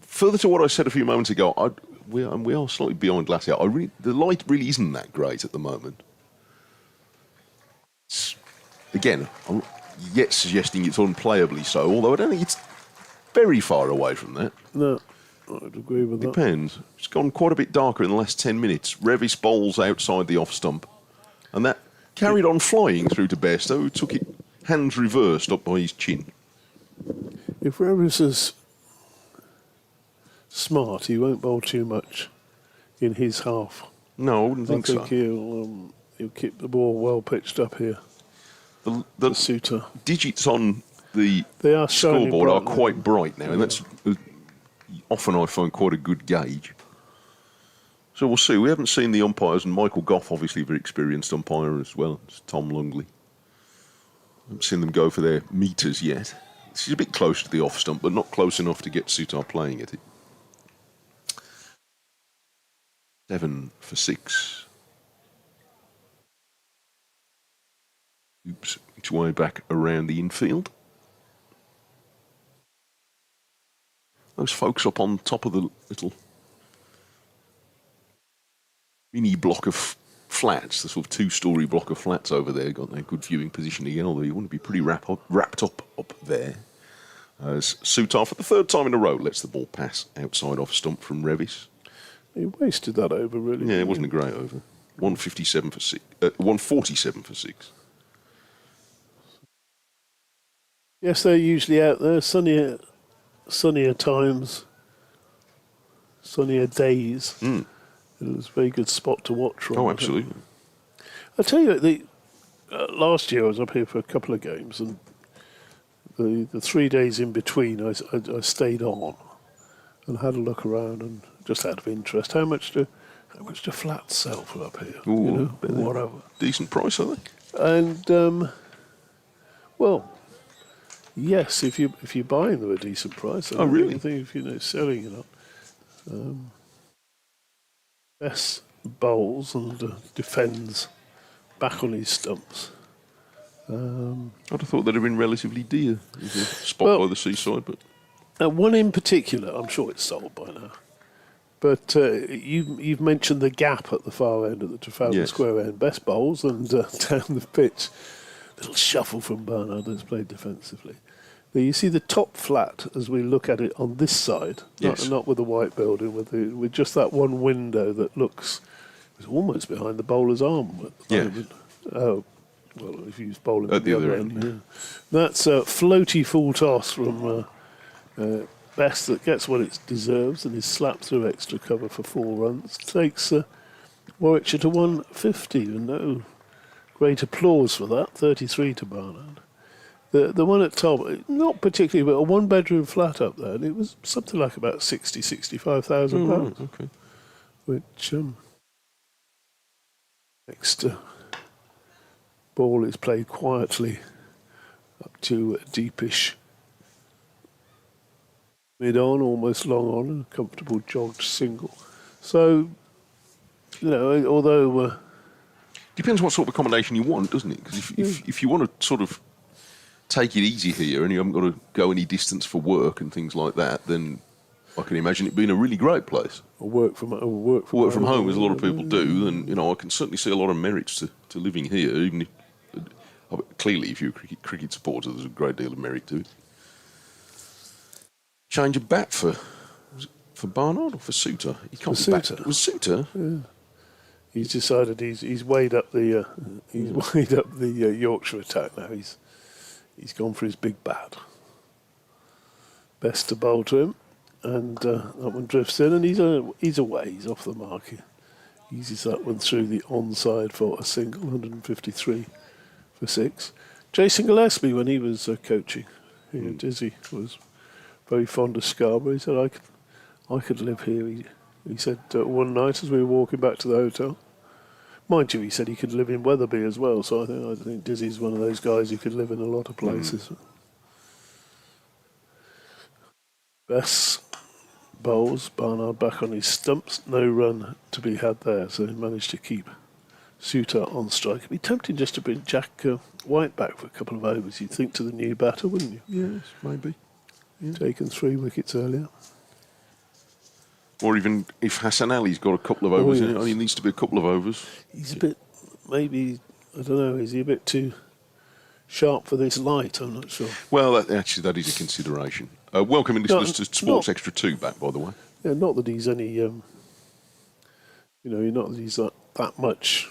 Further to what I said a few moments ago, we are slightly behind glass out. The light really isn't that great at the moment. Again, I'm yet suggesting it's unplayably so, although I don't think it's very far away from that. No, I'd agree with that. Depends. It's gone quite a bit darker in the last 10 minutes. Revis bowls outside the off stump, and that carried on flying through to Bairstow, who took it hands reversed up by his chin. If Revis is smart, he won't bowl too much in his half. No, I wouldn't think so. I think he'll keep the ball well pitched up here. The Sutar digits on the scoreboard are quite bright now, and that's often I find quite a good gauge. So we'll see. We haven't seen the umpires, and Michael Goff, obviously a very experienced umpire as well. It's Tom Lungley. I haven't seen them go for their meters yet. This is a bit close to the off stump, but not close enough to get Sutar playing at it. 7 for 6. Oops, its way back around the infield. Those folks up on top of the little mini block of flats, the sort of 2-storey block of flats over there, got their good viewing position again, although you want to be pretty wrapped up there. As Sutar, for the 3rd time in a row, lets the ball pass outside off stump from Revis. He wasted that over, really. Yeah, it wasn't a great over. 147 for 6. 147 for 6. Yes, they're usually out there. Sunnier times, sunnier days. It was a very good spot to watch from. Oh, absolutely. I tell you, last year I was up here for a couple of games, and the 3 days in between I stayed on and had a look around, and just out of interest, how much do flats sell for up here? Ooh, whatever. Decent price, are they? And well, yes, if you're buying them at a decent price. Oh, really? I think if you're selling it up. Best bowls and defends back on his stumps. I'd have thought they'd have been relatively dear. There's a spot by the seaside, but one in particular, I'm sure it's sold by now. But you've mentioned the gap at the far end of the Trafalgar Square end. Best bowls and down the pitch. Little shuffle from Barnard that's played defensively. But you see the top flat as we look at it on this side, not with the white building, with just that one window that looks almost behind the bowler's arm at the moment. Oh, well, if he's bowling at the other end. Yeah. That's a floaty full toss from Best that gets what it deserves and is slapped through extra cover for 4 runs. Takes Warwickshire to 150, and no great applause for that. 33 to Barnard. The one at top, not particularly, but a 1-bedroom flat up there, and it was something like about 65,000 pounds. Okay. Which next ball is played quietly to a deepish mid-on, almost long-on, and a comfortable jogged single. So, you know, although... Depends what sort of accommodation you want, doesn't it? Because if you want to sort of take it easy here and you haven't got to go any distance for work and things like that, then I can imagine it being a really great place. Or work from home, as a lot of people do, and you know I can certainly see a lot of merits to living here. Even if, clearly, if you're a cricket supporter, there's a great deal of merit to it. Change of bat for Barnard or for Suter? He can't for be back. Suter. Was Suter? Yeah. He's decided he's weighed up the Yorkshire attack now. He's gone for his big bat. Best to bowl to him, and that one drifts in, and he's away. He's off the mark. He eases that one through the onside for a single, 153 for 6. Jason Gillespie, when he was coaching here at Dizzy, was very fond of Scarborough. He said, I could live here. He said one night as we were walking back to the hotel, mind you, he said he could live in Wetherby as well. So I think Dizzy's one of those guys who could live in a lot of places. Bess bowls, Barnard back on his stumps. No run to be had there, so he managed to keep Suter on strike. It'd be tempting just to bring Jack White back for a couple of overs. You'd think to the new batter, wouldn't you? Yes, maybe. Yeah. Taken 3 wickets earlier. Or even if Hassan Ali's got a couple of overs in it, he needs to be a couple of overs. He's a bit, maybe, I don't know, is he a bit too sharp for this light? I'm not sure. Well, that is a consideration. Welcoming listeners to Sports Extra 2 back, by the way. Yeah, not that he's any, not that he's that much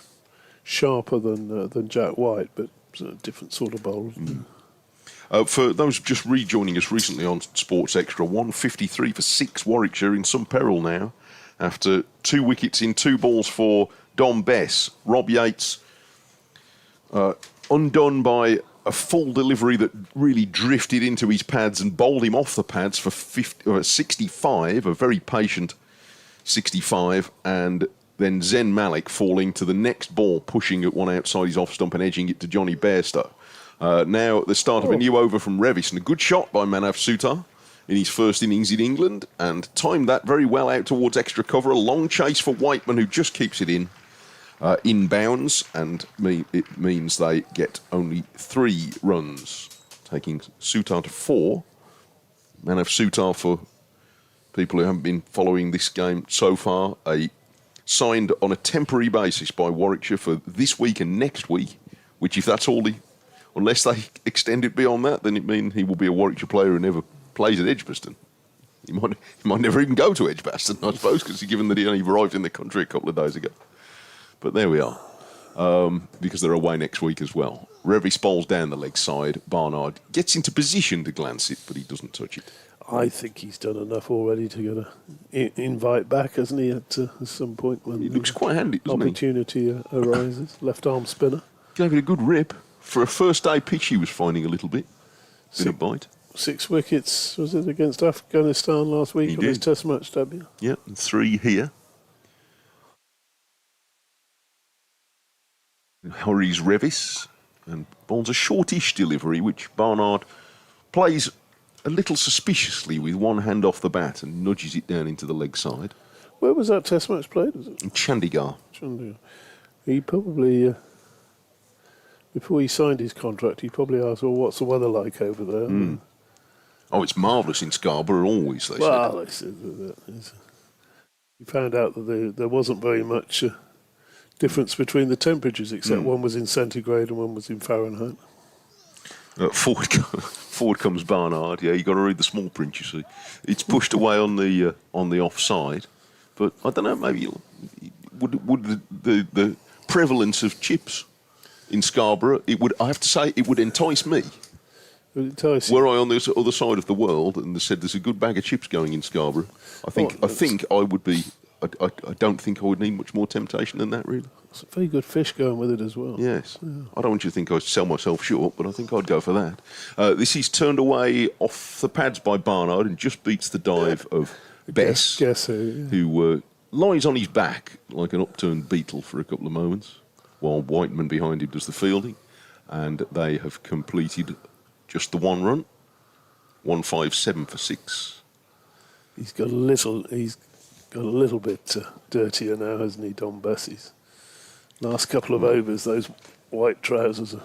sharper than Jack White, but a different sort of bowler. For those just rejoining us recently on Sports Extra, 153 for 6 Warwickshire in some peril now after 2 wickets in 2 balls for Dom Bess. Rob Yates undone by a full delivery that really drifted into his pads and bowled him off the pads for 65, a very patient 65, and then Zen Malik falling to the next ball, pushing at one outside his off stump and edging it to Johnny Bairstow. Now at the start of a new over from Revis, and a good shot by Manav Sutar in his first innings in England, and timed that very well out towards extra cover. A long chase for Whiteman, who just keeps it in bounds, and it means they get only 3 runs, taking Sutar to 4. Manav Sutar, for people who haven't been following this game so far, signed on a temporary basis by Warwickshire for this week and next week, which if that's all unless they extend it beyond that, then it means he will be a Warwickshire player who never plays at Edgbaston. He might never even go to Edgbaston, I suppose, given that he only arrived in the country a couple of days ago. But there we are, because they're away next week as well. Revis bowls down the leg side. Barnard gets into position to glance it, but he doesn't touch it. I think he's done enough already to get an invite back, hasn't he, at some point when he looks quite handy, doesn't opportunity arises. Left arm spinner. Gave it a good rip. For a first day pitch, he was finding a little bit. Bit of bite. 6 wickets, was it, against Afghanistan last week on his Test match debut? Yeah, and 3 here. Hurries Revis and bowls a shortish delivery, which Barnard plays a little suspiciously with one hand off the bat and nudges it down into the leg side. Where was that Test match played? Was it? In Chandigarh. He probably... Before he signed his contract, he probably asked, well, what's the weather like over there? Oh, it's marvellous in Scarborough, always, they said. He found out that there wasn't very much difference between the temperatures, except one was in centigrade and one was in Fahrenheit. Forward comes Barnard. Yeah, you got to read the small print, you see. It's pushed away on the offside. But I don't know, maybe would the prevalence of chips in Scarborough, I have to say, it would entice me. Were I on the other side of the world and they said there's a good bag of chips going in Scarborough, I think I would be. I don't think I would need much more temptation than that, really. It's a very good fish going with it as well. Yes. Yeah. I don't want you to think I sell myself short, but I think I'd go for that. This is turned away off the pads by Barnard and just beats the dive of Bess, who lies on his back like an upturned beetle for a couple of moments, while Whiteman behind him does the fielding, and they have completed just the one run. 157 for 6. He's got a little bit dirtier now, hasn't he, Don Bessie's? Last couple of overs, those white trousers are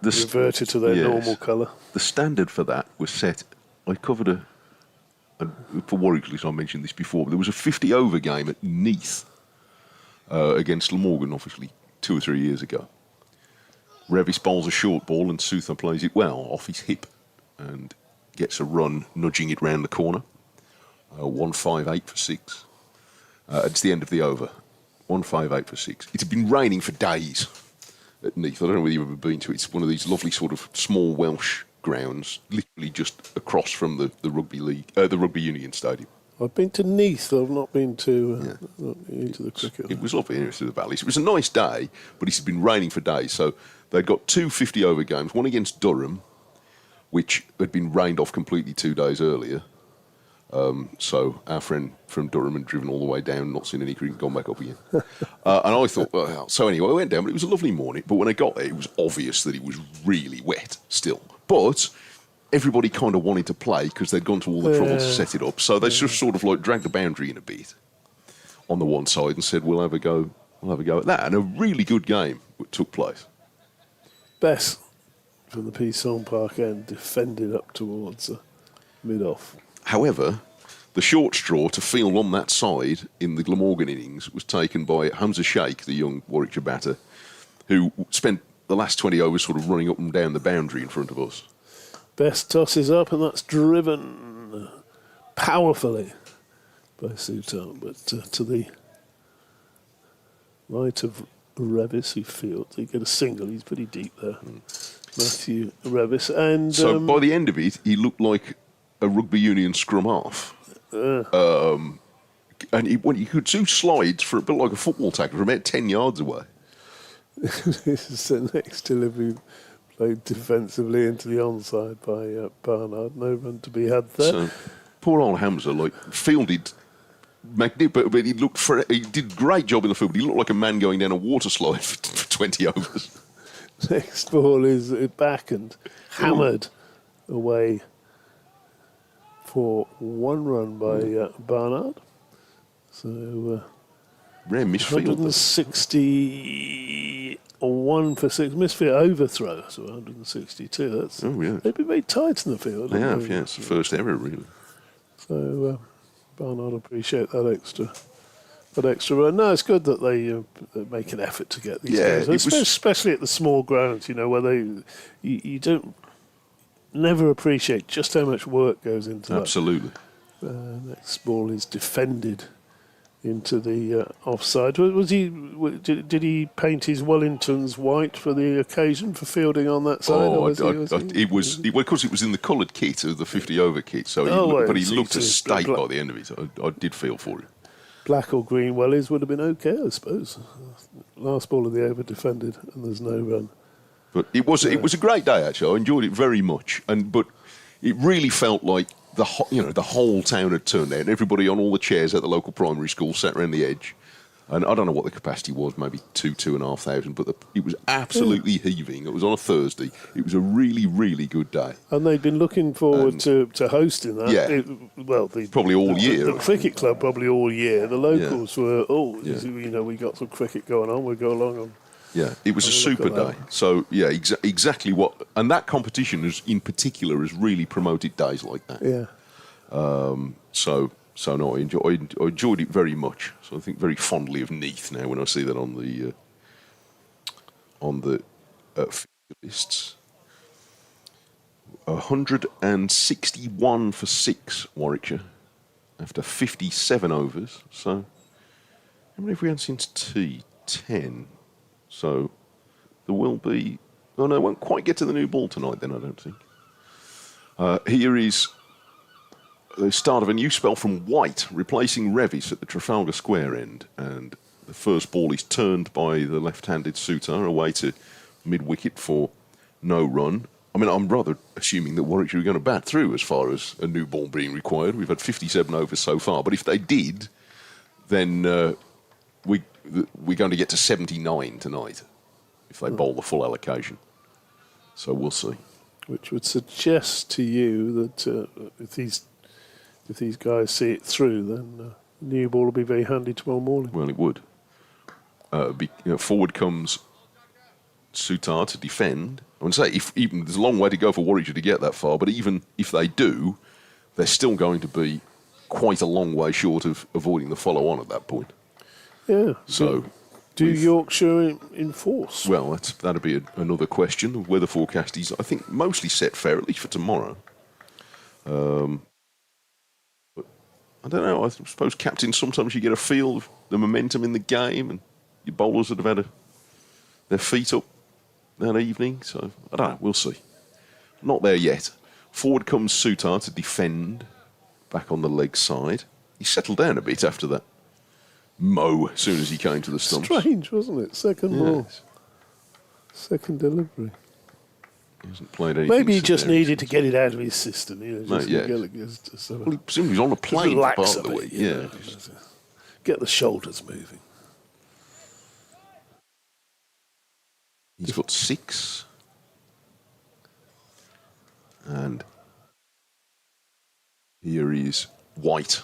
reverted to their normal colour. The standard for that was set. I covered for Warwickshire, I mentioned this before, but there was a 50-over game at Neath against Glamorgan, obviously 2 or 3 years ago. Revis bowls a short ball and Souther plays it well off his hip and gets a run, nudging it round the corner. 158 for 6. It's the end of the over. 158 for 6. It had been raining for days at Neath. I don't know whether you've ever been to it. It's one of these lovely sort of small Welsh grounds, literally just across from the rugby league, the rugby union stadium. I've been to Neath. I've not been to into the cricket. It was lovely through the valleys. It was a nice day, but it had been raining for days. So they'd got 2 50-over games, one against Durham, which had been rained off completely 2 days earlier. So our friend from Durham had driven all the way down, not seen any cricket, gone back up again. And I thought, well, so anyway, I went down, but it was a lovely morning. But when I got there, it was obvious that it was really wet still. But everybody kind of wanted to play because they'd gone to all the trouble to set it up. So they just sort of like dragged the boundary in a bit on the one side and said, we'll have a go at that. And a really good game took place. Bess from the Peason Park end defended up towards mid-off. However, the short straw to field on that side in the Glamorgan innings was taken by Hamza Sheikh, the young Warwickshire batter, who spent the last 20 overs sort of running up and down the boundary in front of us. Bess tosses up, and that's driven powerfully by Sultan, but to the right of Revis, who fields. He get a single. He's pretty deep there, Matthew Revis. And so by the end of it, he looked like a rugby union scrum half. And he could do slides for a bit like a football tackle from about 10 yards away. This is the next delivery played defensively into the onside by Barnard. No run to be had there. So, poor old Hamza, fielded magnificent, but he did a great job in the field. He looked like a man going down a water slide for 20 overs. Next ball is back and hammered away for 1 run by Barnard. So rare misfield. 161 for 6. Misfield overthrow, so 162. That's they've been very tight in the field. They have, yeah. It's the first ever, really. So Barnard appreciate that extra run. No, it's good that they make an effort to get these games, especially at the small grounds. Where you don't never appreciate just how much work goes into that. Absolutely. Next ball is defended into the offside. Did he paint his Wellingtons white for the occasion for fielding on that side? It was because it was in the coloured kit of the 50-over kit. So he looked a state by the end of it. I did feel for him. Black or green wellies would have been okay, I suppose. Last ball of the over defended, and there's no run. But it was a great day, actually. I enjoyed it very much, but it really felt like the whole town had turned out. Everybody on all the chairs at the local primary school sat around the edge, and I don't know what the capacity was, maybe 2,500, but it was absolutely heaving. It was on a Thursday. It was a really, really good day. And they'd been looking forward to hosting that. Yeah. Probably all year. The cricket club probably all year. The locals were, we got some cricket going on. We'll go along on. Yeah, it was a super day. So, yeah, exactly what... And that competition, in particular, has really promoted days like that. Yeah. So no, I enjoyed it very much. So I think very fondly of Neath now when I see that on the lists. 161 for 6, Warwickshire, after 57 overs. So how many have we had since tea? 10. So there will be... Oh, no, it won't quite get to the new ball tonight then, I don't think. Here is the start of a new spell from White, replacing Revis at the Trafalgar Square end. And the first ball is turned by the left-handed Souttar away to mid-wicket for no run. I mean, I'm rather assuming that Warwickshire are going to bat through as far as a new ball being required. We've had 57 overs so far. But if they did, then we're going to get to 79 tonight if they bowl the full allocation. So we'll see. which would suggest to you that if these guys see it through, then the new ball will be very handy tomorrow morning. Well, it would. Forward comes Sutar to defend. I would say even there's a long way to go for Warwickshire to get that far, but even if they do, they're still going to be quite a long way short of avoiding the follow-on at that point. Yeah. So, do Yorkshire enforce? Well, that'd be another question. The weather forecast is, I think, mostly set fair, at least for tomorrow. But I don't know. I suppose, captain, sometimes you get a feel of the momentum in the game, and your bowlers that have had their feet up that evening. So, I don't know. We'll see. Not there yet. Forward comes Sutar to defend, back on the leg side. He settled down a bit after that mow as soon as he came to the stumps. Strange, wasn't it? Second ball. Second delivery. He hasn't played anything. Maybe he just needed to get it out of his system. Well, he presumably was on a plane for part of the week. Yeah. Get the shoulders moving. He's got 6. And here is White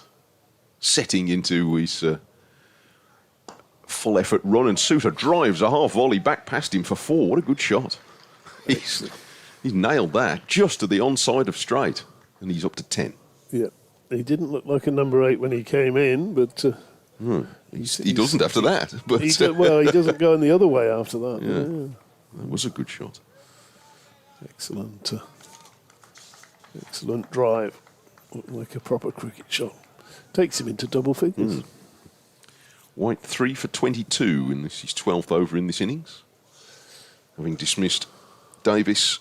setting into his full effort run, and Sutar drives a half volley back past him for 4. What a good shot. He's nailed that just to the onside of straight, and he's up to 10. Yeah, he didn't look like a number 8 when he came in, but he doesn't after that. But he doesn't go in the other way after that. Yeah, that was a good shot. Excellent, excellent drive, like a proper cricket shot. Takes him into double figures. White 3 for 22 in his 12th over in this innings, having dismissed Davis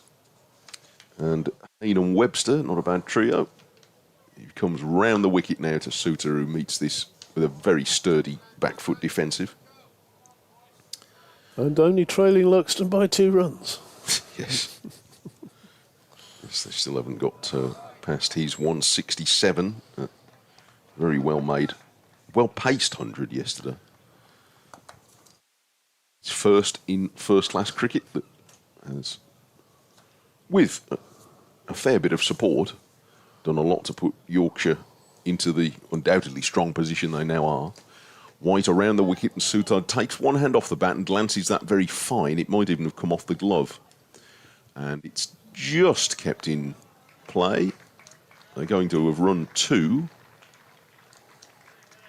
and Hayden Webster. Not a bad trio. He comes round the wicket now to Sutar, who meets this with a very sturdy back foot defensive. And only trailing Luxton by 2 runs. Yes. Yes, they still haven't got past his 167. Very well made, well paced 100 yesterday. It's first in first class cricket that has, with a fair bit of support, done a lot to put Yorkshire into the undoubtedly strong position they now are. White around the wicket, and Sutar takes one hand off the bat and glances that very fine. It might even have come off the glove. And it's just kept in play. They're going to have run 2.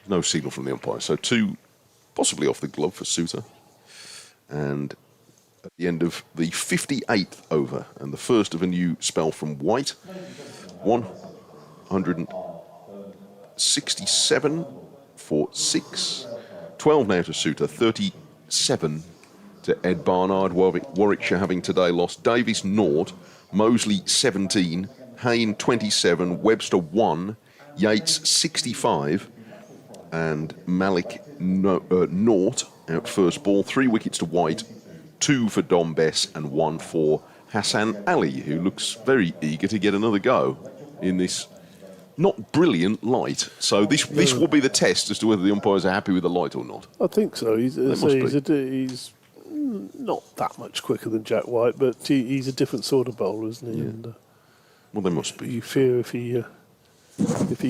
No signal from the umpire, so 2 possibly off the glove for Sutar. And at the end of the 58th over, and the first of a new spell from White, 167 for 6. 12 now to Sutar, 37 to Ed Barnard. Warwickshire having today lost Davis 0, Mosley 17, Hayne 27, Webster 1, Yates 65, and Malik 0 out first ball. 3 wickets to White, 2 for Dom Bess and 1 for Hassan Ali, who looks very eager to get another go in this not brilliant light. So this will be the test as to whether the umpires are happy with the light or not. I think so. He's not that much quicker than Jack White, but he's a different sort of bowler, isn't he? Yeah. And, well, they must be. You fear if he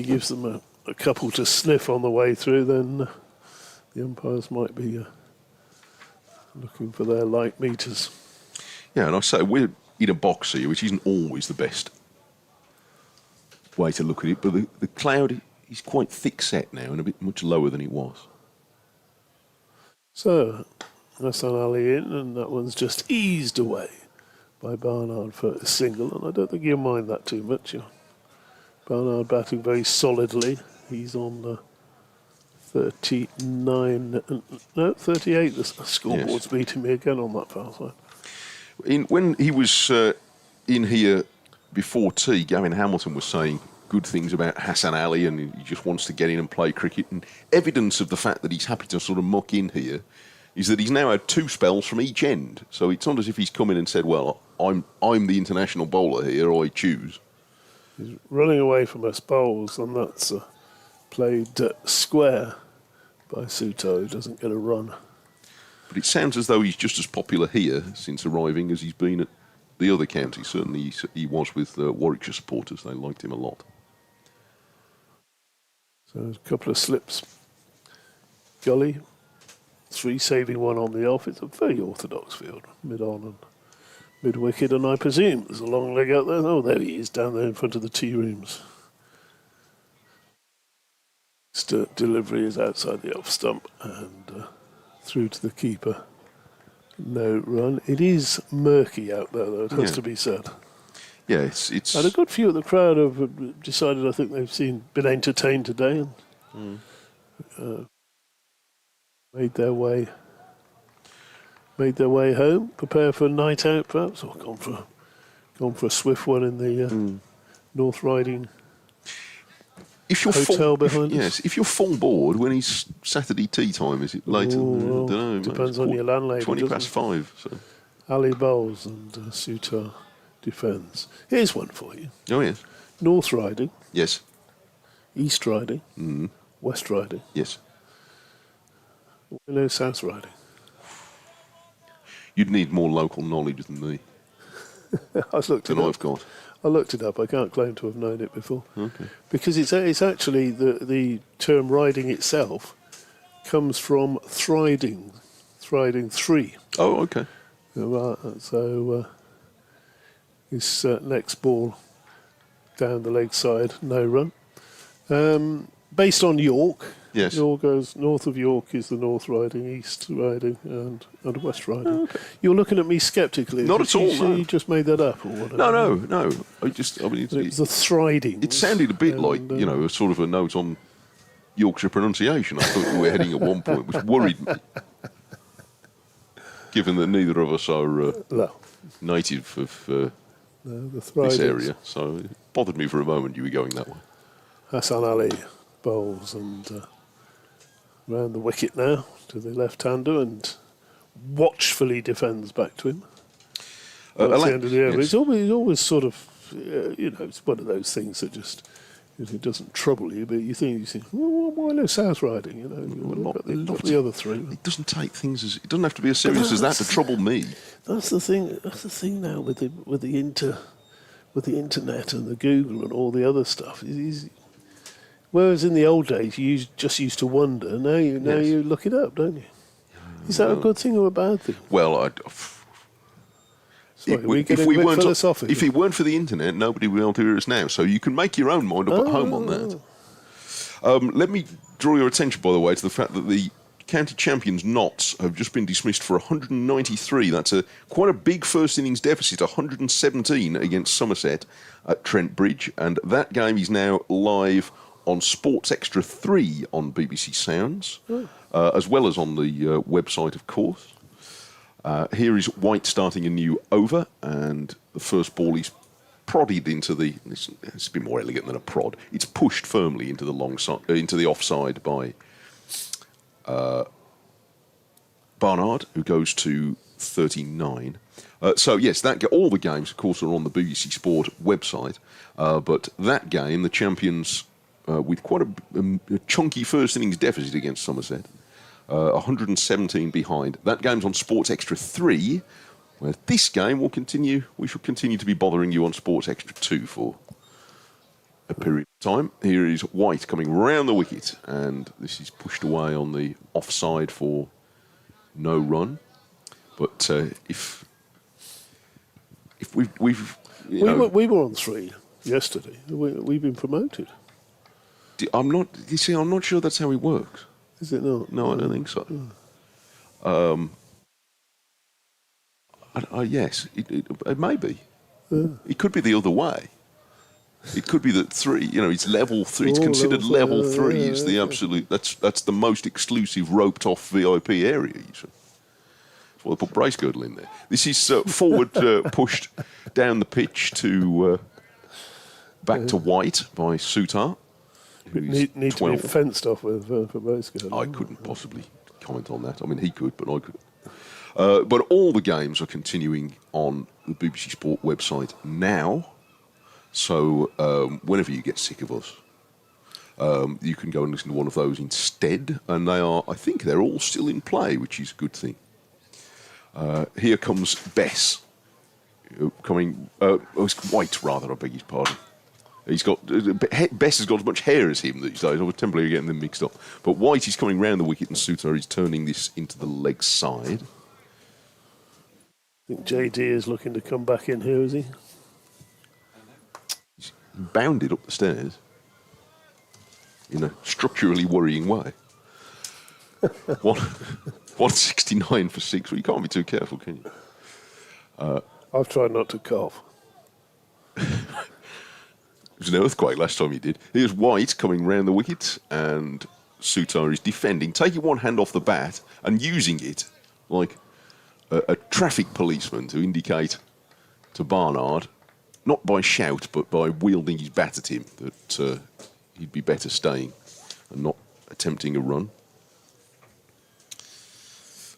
gives them a couple to sniff on the way through, then the umpires might be looking for their light meters. Yeah, and I say we're in a box here, which isn't always the best way to look at it, but the cloud is quite thick set now and a bit much lower than it was. So, Hassan Ali in, and that one's just eased away by Barnard for a single, and I don't think you'll mind that too much. Barnard batting very solidly. He's on 38. The scoreboard's beating me again on that far side. When he was in here before tea, Gavin Hamilton was saying good things about Hassan Ali, and he just wants to get in and play cricket. And evidence of the fact that he's happy to sort of muck in here is that he's now had 2 spells from each end. So it's not as if he's come in and said, "Well, I'm the international bowler here. I choose." He's running away from us bowls, and that's played square by Sutar, who doesn't get a run. But it sounds as though he's just as popular here since arriving as he's been at the other counties. Certainly he was with Warwickshire supporters. They liked him a lot. So a couple of slips. Gully, 3 saving, 1 on the off. It's a very orthodox field, mid-on and mid-wicket, and I presume there's a long leg out there. Oh, there he is, down there in front of the tea rooms. Delivery is outside the off stump and through to the keeper. No run. It is murky out there, though, it has to be said. Yeah, it's... And a good few of the crowd have decided, I think they've been entertained today and made their way home, prepare for a night out perhaps, or gone for a swift one in the North Riding hotel behind us. Yes, if you're full board, when it's Saturday tea time, is it later? Well, I don't know. depends on your landlady. 20 past 5. So. Ali Bowles and Sutar defends. Here's one for you. Oh, yes. North Riding. Yes. East Riding. West Riding. Yes. Willow South Riding. You'd need more local knowledge than me. I've got. I looked it up. I can't claim to have known it before. Okay. Because it's actually the term riding itself comes from thriding 3. Oh, okay. So his next ball down the leg side, no run. Based on York. Yes. York goes north of York is the North Riding, East Riding, and West Riding. Oh, okay. You're looking at me sceptically. Not at all. No. You just made that up, or whatever. No. I mean, it was the thriding. It sounded a bit like a sort of a note on Yorkshire pronunciation. I thought we were heading at one point, which worried me, given that neither of us are native of this area. So it bothered me for a moment. You were going that way. Hassan Ali bowls and round the wicket now to the left-hander and watchfully defends back to him. At the end of the over. It's always sort of, it's one of those things that just, it doesn't trouble you, but you think, well, why no South Riding? Got the other 3. It doesn't take things it doesn't have to be as serious as that to trouble me. That's the thing. That's the thing now with the internet and the Google and all the other stuff. Whereas in the old days you just used to wonder. Now you look it up, don't you? Is that a good thing or a bad thing? Well, if it weren't for the internet, nobody would be able to hear us now. So you can make your own mind up at home on that. Let me draw your attention, by the way, to the fact that the county champions Notts have just been dismissed for 193. That's quite a big first innings deficit, 117 against Somerset at Trent Bridge. And that game is now live on Sports Extra 3 on BBC Sounds, as well as on the website, of course. Here is White starting a new over, and the first ball is prodded into it's a bit more elegant than a prod. It's pushed firmly into the long side, into the offside by Barnard, who goes to 39. So yes, all the games, of course, are on the BBC Sport website. But that game, the champions, with quite a chunky first innings deficit against Somerset, 117 behind. That game's on Sports Extra 3, where this game will continue. We shall continue to be bothering you on Sports Extra 2 for a period of time. Here is White coming round the wicket, and this is pushed away on the offside for no run. But if we were on 3 yesterday. We've been promoted. I'm not sure that's how it works. Is it not? No, I don't think so. Yes, it may be. It could be the other way. It could be that 3, it's level 3. It's considered level 3 is the absolute. That's the most exclusive roped off VIP area. That's why they put brace girdle in there. This is forward pushed down the pitch to back to White by Sutar. Need to be fenced off with for brace girdle. I couldn't possibly comment on that. I mean, he could, but I couldn't. But all the games are continuing on the BBC Sport website now. So whenever you get sick of us, you can go and listen to one of those instead. And I think they're all still in play, which is a good thing. Here comes Bess, White rather, I beg his pardon. He's got Bess has got as much hair as him these days. I was temporarily getting them mixed up. But White is coming round the wicket, and Suter is turning this into the leg side. I think JD is looking to come back in here, is he? He's bounded up the stairs in a structurally worrying way. 169 for 6. Well, you can't be too careful, can you? I've tried not to cough. It was an earthquake last time he did. Here's White coming round the wicket, and Sutar is defending, taking one hand off the bat and using it like a traffic policeman to indicate to Barnard, not by shout, but by wielding his bat at him, that he'd be better staying and not attempting a run.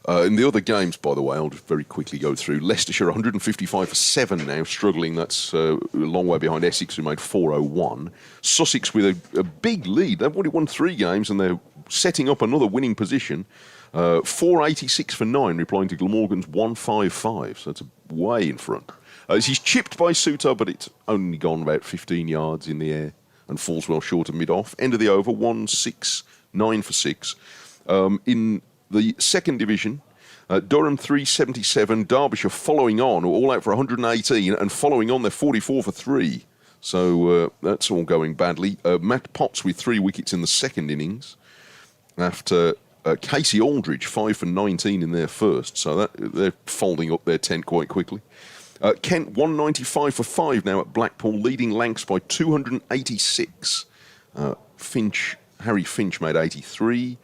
In the other games, by the way, I'll just very quickly go through. Leicestershire 155 for 7 now, struggling. That's a long way behind Essex, who made 401. Sussex with a big lead. They've already won 3 games, and they're setting up another winning position. 486 for 9, replying to Glamorgan's 155. So that's way in front. He's chipped by Suter, but it's only gone about 15 yards in the air and falls well short of mid-off. End of the over, 169 for 6. In the second division, Durham 377, Derbyshire following on, all out for 118, and following on, they're 44 for 3. So that's all going badly. Matt Potts with 3 wickets in the second innings, after Casey Aldridge 5 for 19 in their first. So they're folding up their tent quite quickly. Kent 195 for 5 now at Blackpool, leading Lancs by 286. Harry Finch made 83.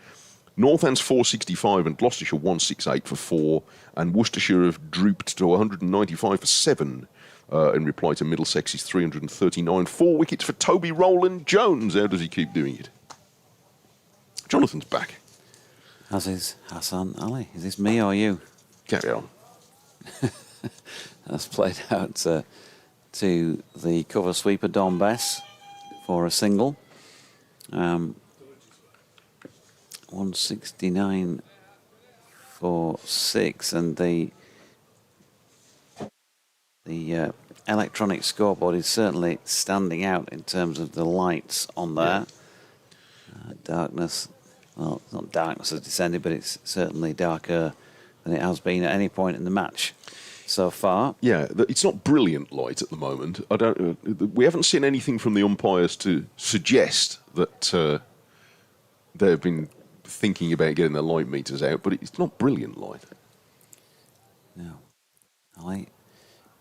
Northand's 465 and Gloucestershire 168 for 4, and Worcestershire have drooped to 195 for 7 in reply to Middlesex's 339. 4 wickets for Toby Rowland Jones. How does he keep doing it? Jonathan's back. As is Hassan Ali. Is this me or you? Carry on. That's played out to the cover sweeper Don Bess for a single. 169 for 6, and the electronic scoreboard is certainly standing out in terms of the lights on there. Darkness, well, it's not darkness has descended, but it's certainly darker than it has been at any point in the match so far. Yeah, it's not brilliant light at the moment. We haven't seen anything from the umpires to suggest that they've been thinking about getting their light meters out, but it's not brilliant light. No. Ali,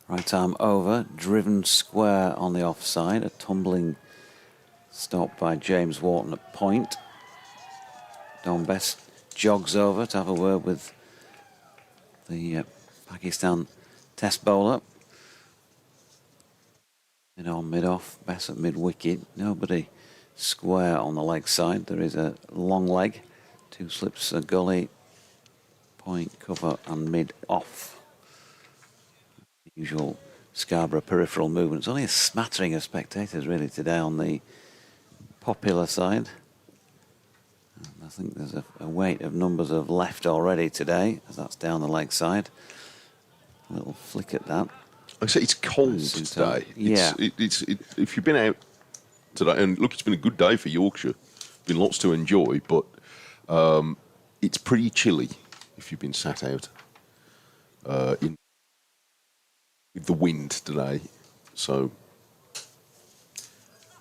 right arm over, driven square on the offside, a tumbling stop by James Wharton at point. Don Best jogs over to have a word with the Pakistan test bowler. Mid-on, mid-off, Best at mid-wicket. Nobody square on the leg side. There is a long leg, 2 slips, a gully, point, cover and mid-off. Usual Scarborough peripheral movements. Only a smattering of spectators really today on the popular side. And I think there's a weight of numbers of left already today, as that's down the leg side. A little flick at that. I say it's cold today. Yeah. If you've been out today, and look, it's been a good day for Yorkshire. Been lots to enjoy, but it's pretty chilly if you've been sat out with the wind today. So,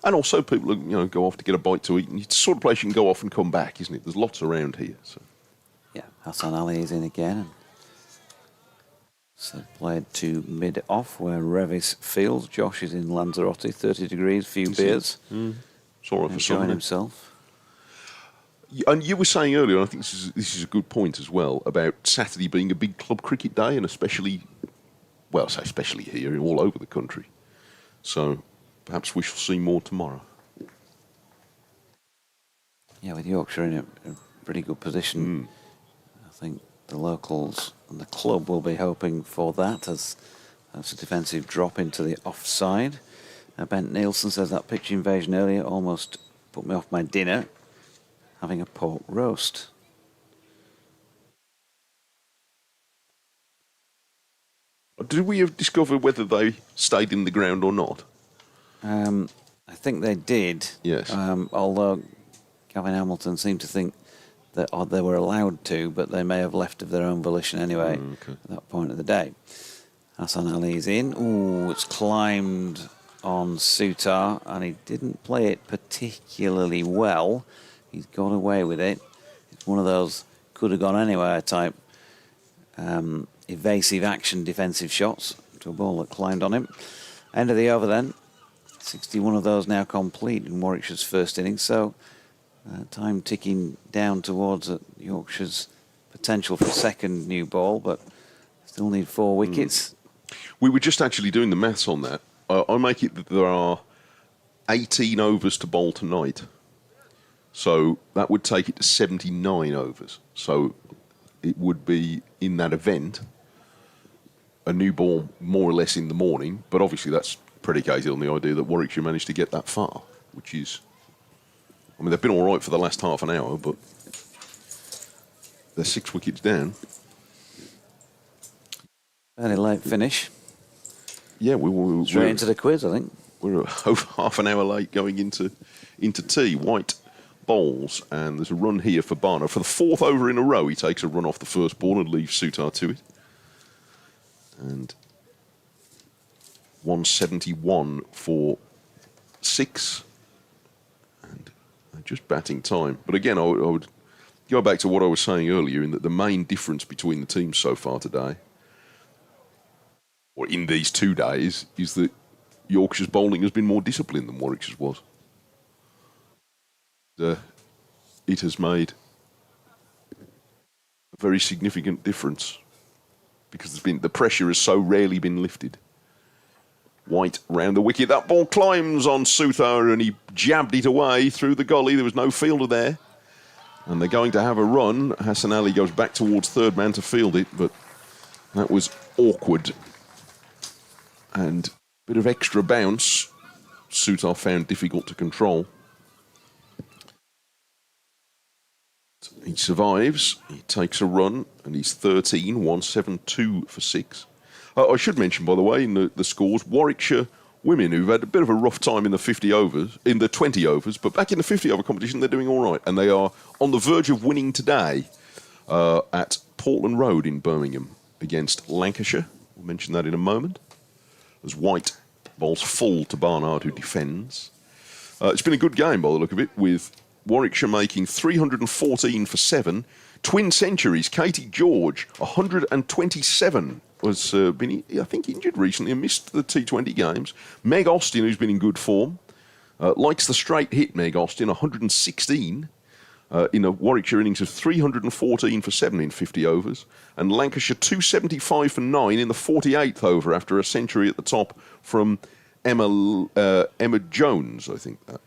and also people go off to get a bite to eat, and it's the sort of place you can go off and come back, isn't it? There's lots around here. So. Yeah, Hassan Ali is in again. So played to mid-off where Revis fields. Josh is in Lanzarote, 30 degrees, few beers. It's all right for enjoying himself. And you were saying earlier, and I think this is a good point as well, about Saturday being a big club cricket day, and especially here, all over the country. So perhaps we shall see more tomorrow. Yeah, with Yorkshire in a pretty good position. I think the locals and the club will be hoping for that, as that's a defensive drop into the offside. Bent Nielsen says that pitch invasion earlier almost put me off my dinner, having a pork roast. Did we have discovered whether they stayed in the ground or not? I think they did. Yes. Although Gavin Hamilton seemed to think that they were allowed to, but they may have left of their own volition anyway at that point of the day. Hassan Ali's in. Ooh, it's climbed on Sutar, and he didn't play it particularly well. He's got away with it. It's one of those could have gone anywhere type evasive action defensive shots to a ball that climbed on him. End of the over then. 61 of those now complete in Warwickshire's first innings, so time ticking down towards Yorkshire's potential for second new ball, but still need 4 wickets. We were just actually doing the maths on that. I make it that there are 18 overs to bowl tonight, so that would take it to 79 overs. So it would be, in that event, a new ball more or less in the morning, but obviously that's predicated on the idea that Warwickshire managed to get that far, which is, I mean, they've been all right for the last half an hour, but they're 6 wickets down. Very late finish. Yeah, we're straight into the quiz, I think. We're over half an hour late going into tea. White bowls, and there's a run here for Barnard. For the 4th over in a row, he takes a run off the first ball and leaves Sutar to it. And 171 for 6. And just batting time. But again, I would go back to what I was saying earlier, in that the main difference between the teams so far today, or in these 2 days, is that Yorkshire's bowling has been more disciplined than Warwickshire's was. It has made a very significant difference, because the pressure has so rarely been lifted. White round the wicket. That ball climbs on Sutar, and he jabbed it away through the gully. There was no fielder there. And they're going to have a run. Hassan Ali goes back towards third man to field it, but that was awkward. And a bit of extra bounce Sutar found difficult to control. He survives, he takes a run, and he's 13, 172 for 6. I should mention, by the way, in the scores, Warwickshire women, who've had a bit of a rough time in the 20 overs, but back in the 50-over competition, they're doing all right. And they are on the verge of winning today at Portland Road in Birmingham against Lancashire. We'll mention that in a moment. As White bowls full to Barnard, who defends. It's been a good game, by the look of it, with Warwickshire making 314 for 7. Twin centuries. Katie George, 127, was been, I think, injured recently and missed the T20 games. Meg Austin, who's been in good form, likes the straight hit. Meg Austin, 116 in a Warwickshire innings of 314 for 7 in 50 overs. And Lancashire 275 for 9 in the 48th over after a century at the top from Emma Jones, I think that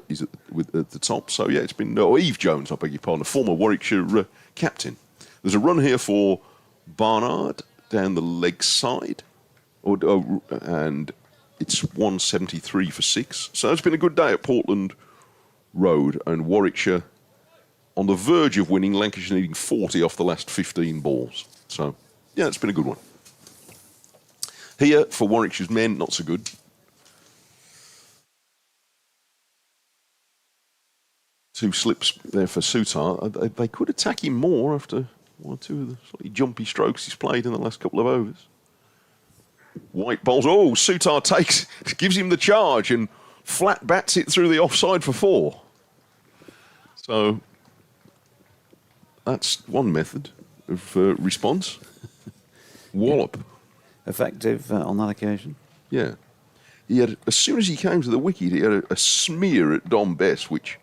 is at the top. So, yeah, it's been... Eve Jones, I beg your pardon, a former Warwickshire captain. There's a run here for Barnard down the leg side, and it's 173 for 6. So it's been a good day at Portland Road, and Warwickshire on the verge of winning. Lancashire needing 40 off the last 15 balls. So, yeah, it's been a good one. Here for Warwickshire's men, not so good. Two slips there for Sutar. They could attack him more after one or two of the slightly jumpy strokes he's played in the last couple of overs. White bowls. Oh, Sutar gives him the charge and flat bats it through the offside for 4. So that's one method of response. Wallop. Effective on that occasion. Yeah. He had, as soon as he came to the wicket, he had a smear at Dom Bess, which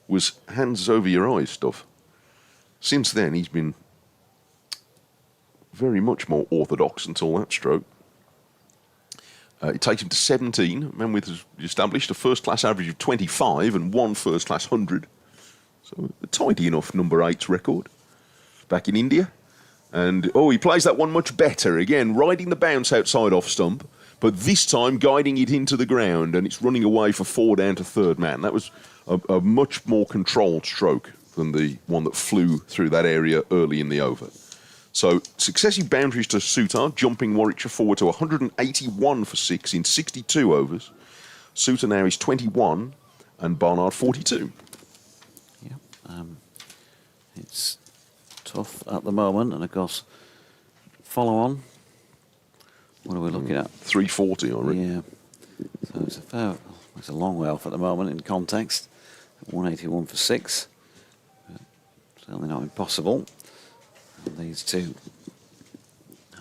was hands over your eyes stuff. Since then, he's been very much more orthodox until that stroke. It takes him to 17. Manwith has established a first-class average of 25 and 1 first-class 100. So a tidy enough number 8's record back in India. And, he plays that one much better. Again, riding the bounce outside off stump, but this time guiding it into the ground, and it's running away for 4 down to third man. That was a much more controlled stroke than the one that flew through that area early in the over. So successive boundaries to Sutar, jumping Warwickshire forward to 181 for 6 in 62 overs. Sutar now is 21 and Barnard 42. Yeah, it's tough at the moment, and of course, follow on. What are we looking at? 340, I reckon. Yeah. So it's a long way off at the moment in context. 181 for 6. But certainly not impossible. And these two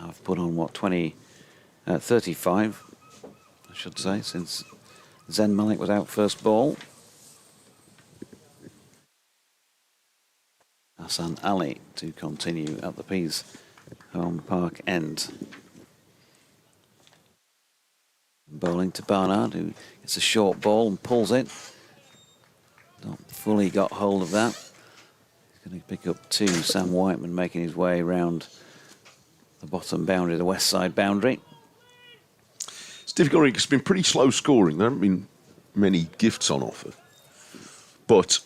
have put on, what, 35, I should say, since Zen Malik was out first ball. Hassan Ali to continue at the Pease home park end. Bowling to Barnard, who gets a short ball and pulls it. Not fully got hold of that. He's going to pick up 2. Sam Whiteman making his way around the bottom boundary, the west side boundary. It's difficult. It's been pretty slow scoring. There haven't been many gifts on offer. But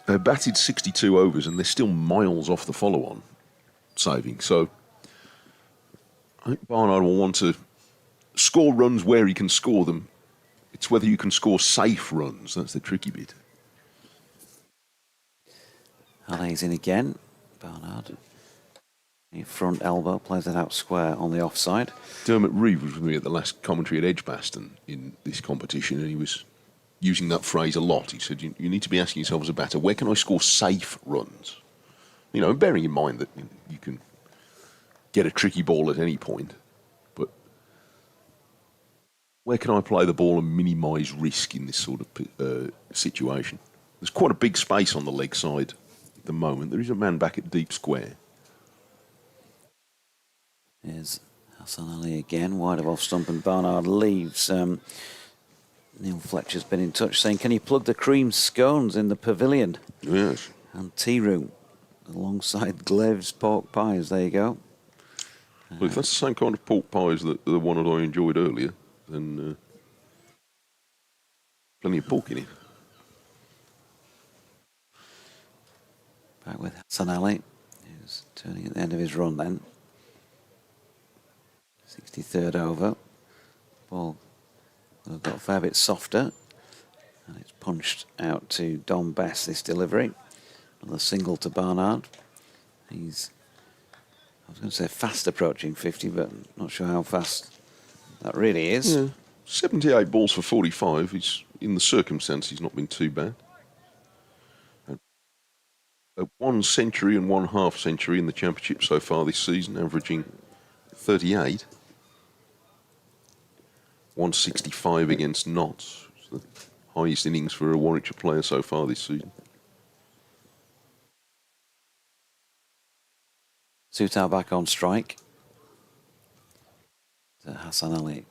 they've batted 62 overs and they're still miles off the follow-on saving. So I think Barnard will want to score runs where he can score them. It's whether you can score safe runs. That's the tricky bit. Ali's in again. Barnard. Front elbow, plays it out square on the offside. Dermot Reeve was with me at the last commentary at Edgbaston in this competition, and he was using that phrase a lot. He said, you need to be asking yourself as a batter, where can I score safe runs? You know, bearing in mind that you can get a tricky ball at any point. Where can I play the ball and minimise risk in this sort of situation? There's quite a big space on the leg side at the moment. There is a man back at deep square. Here's Hassan Ali again, wide of off stump, and Barnard leaves. Neil Fletcher's been in touch saying, can you plug the cream scones in the pavilion? Yes. And tea room alongside Glev's pork pies. There you go. Well, if that's the same kind of pork pie as the one that I enjoyed earlier, then plenty of pork in it. Back with Hassan Ali, who's turning at the end of his run then. 63rd over. Ball got a fair bit softer. And it's punched out to Dom Bess, this delivery. Another single to Barnard. He's, I was going to say fast approaching 50, but not sure how fast that really is. Yeah. 78 balls for 45. He's, in the circumstances, not been too bad. At 1 century and 1/2 century in the championship so far this season, averaging 38. 165 against Notts. It's the highest innings for a Warwickshire player so far this season. Sutar back on strike. Hassan Ali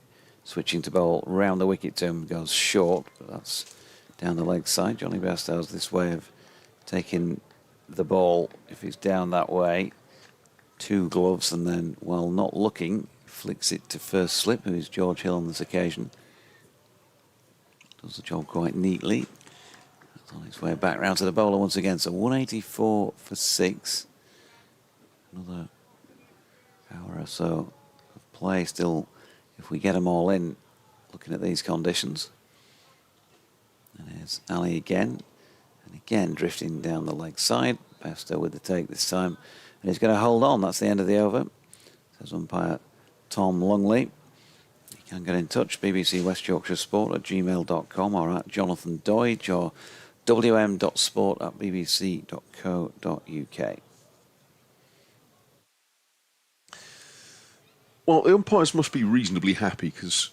switching to bowl round the wicket to him, goes short, but that's down the leg side. Johnny Bairstow has this way of taking the ball, if it's down that way, 2 gloves, and then, while not looking, flicks it to first slip, who is George Hill on this occasion. Does the job quite neatly. That's on his way back round to the bowler once again. So 184 for 6. Another hour or so of play still, if we get them all in, looking at these conditions. And here's Ali again. And again drifting down the leg side. Bairstow with the take this time. And he's going to hold on. That's the end of the over. Says umpire Tom Lungley. You can get in touch, BBC West Yorkshire Sport at gmail.com or at Jonathan Doidge or wm.sport@bbc.co.uk. Well, the umpires must be reasonably happy because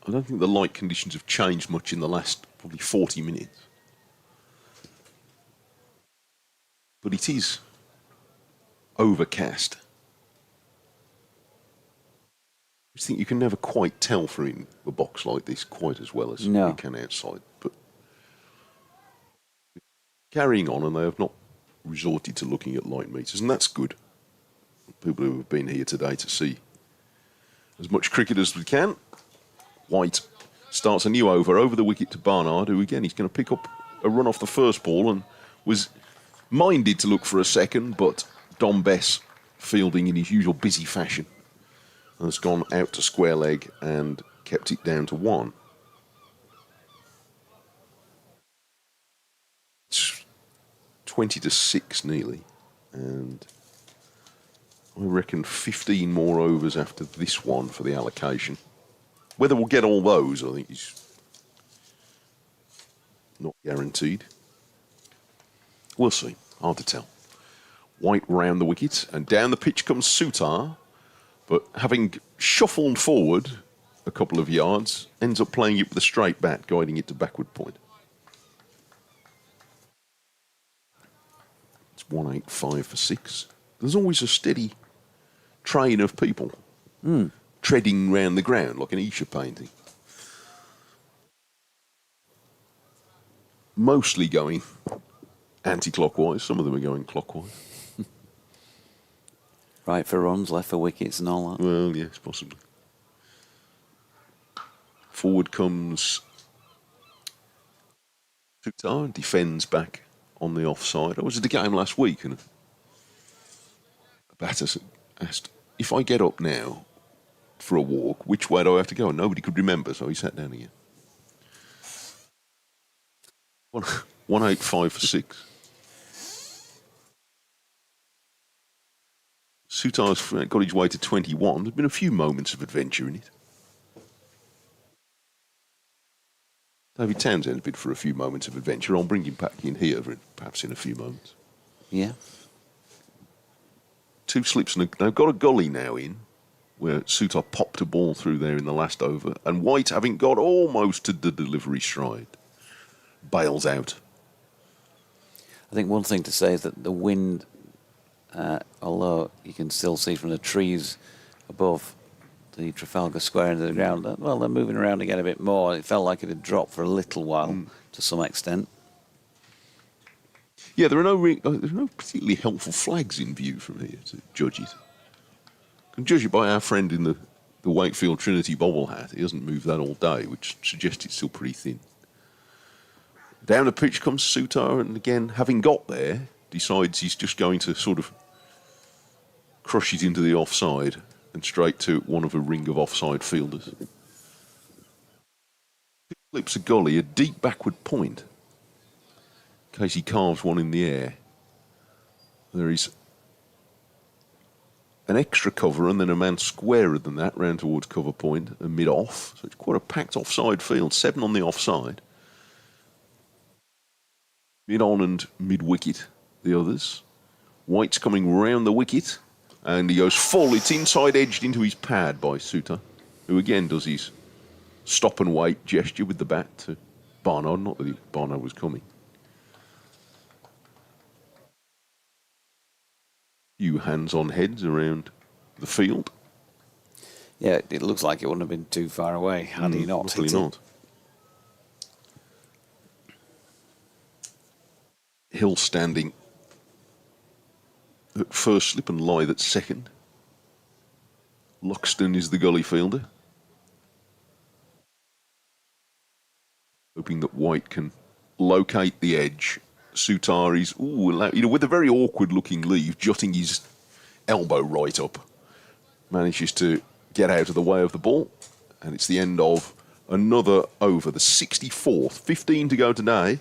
I don't think the light conditions have changed much in the last probably 40 minutes. But it is overcast. I think you can never quite tell from a box like this quite as well as you can outside. But carrying on, and they have not resorted to looking at light meters, and that's good. People who have been here today to see as much cricket as we can. White starts a new over the wicket to Barnard, who again, he's going to pick up a run off the first ball and was minded to look for a second, but Dom Bess fielding in his usual busy fashion and has gone out to square leg and kept it down to 1. It's 20-6 nearly, and I reckon 15 more overs after this one for the allocation. Whether we'll get all those, I think, is not guaranteed. We'll see. Hard to tell. White round the wicket, and down the pitch comes Sutar, but having shuffled forward a couple of yards, ends up playing it with a straight bat, guiding it to backward point. It's 185 for 6. There's always a steady train of people treading round the ground like an Escher painting. Mostly going anti-clockwise. Some of them are going clockwise. Right for runs, left for wickets and all that. Well, yes, possibly. Forward comes Sutar and defends back on the offside. I was at the game last week and a batter asked, if I get up now for a walk, which way do I have to go? And nobody could remember, so he sat down again. 185 for 6. Sutar's got his way to 21. There's been a few moments of adventure in it. David Townsend's been for a few moments of adventure. I'll bring him back in here, perhaps in a few moments. Yeah. 2 slips, and they've got a gully now in, where Sutar popped a ball through there in the last over, and White, having got almost to the delivery stride, bails out. I think one thing to say is that the wind, although you can still see from the trees above the Trafalgar Square into the ground, well, they're moving around again a bit more. It felt like it had dropped for a little while to some extent. Yeah, there are no particularly helpful flags in view from here to judge it. You can judge it by our friend in the Wakefield Trinity bobble hat. He hasn't moved that all day, which suggests it's still pretty thin. Down the pitch comes Sutar, and again, having got there, decides he's just going to sort of crush it into the offside and straight to one of a ring of offside fielders. Flips a gully, a deep backward point, in case he carves one in the air. There is an extra cover and then a man squarer than that round towards cover point and mid-off. So it's quite a packed offside field, 7 on the offside. Mid-on and mid-wicket, the others. White's coming round the wicket, and he goes full. It's inside edged into his pad by Sutar, who again does his stop and wait gesture with the bat to Barnard. Not that Barnard was coming. Few hands on heads around the field. Yeah, it looks like it wouldn't have been too far away had he not hit it. Not. Hill standing at first slip and Lythe at second. Luxton is the gully fielder. Hoping that White can locate the edge. Sutar is, with a very awkward looking leave, jutting his elbow right up. Manages to get out of the way of the ball. And it's the end of another over, the 64th. 15 to go today.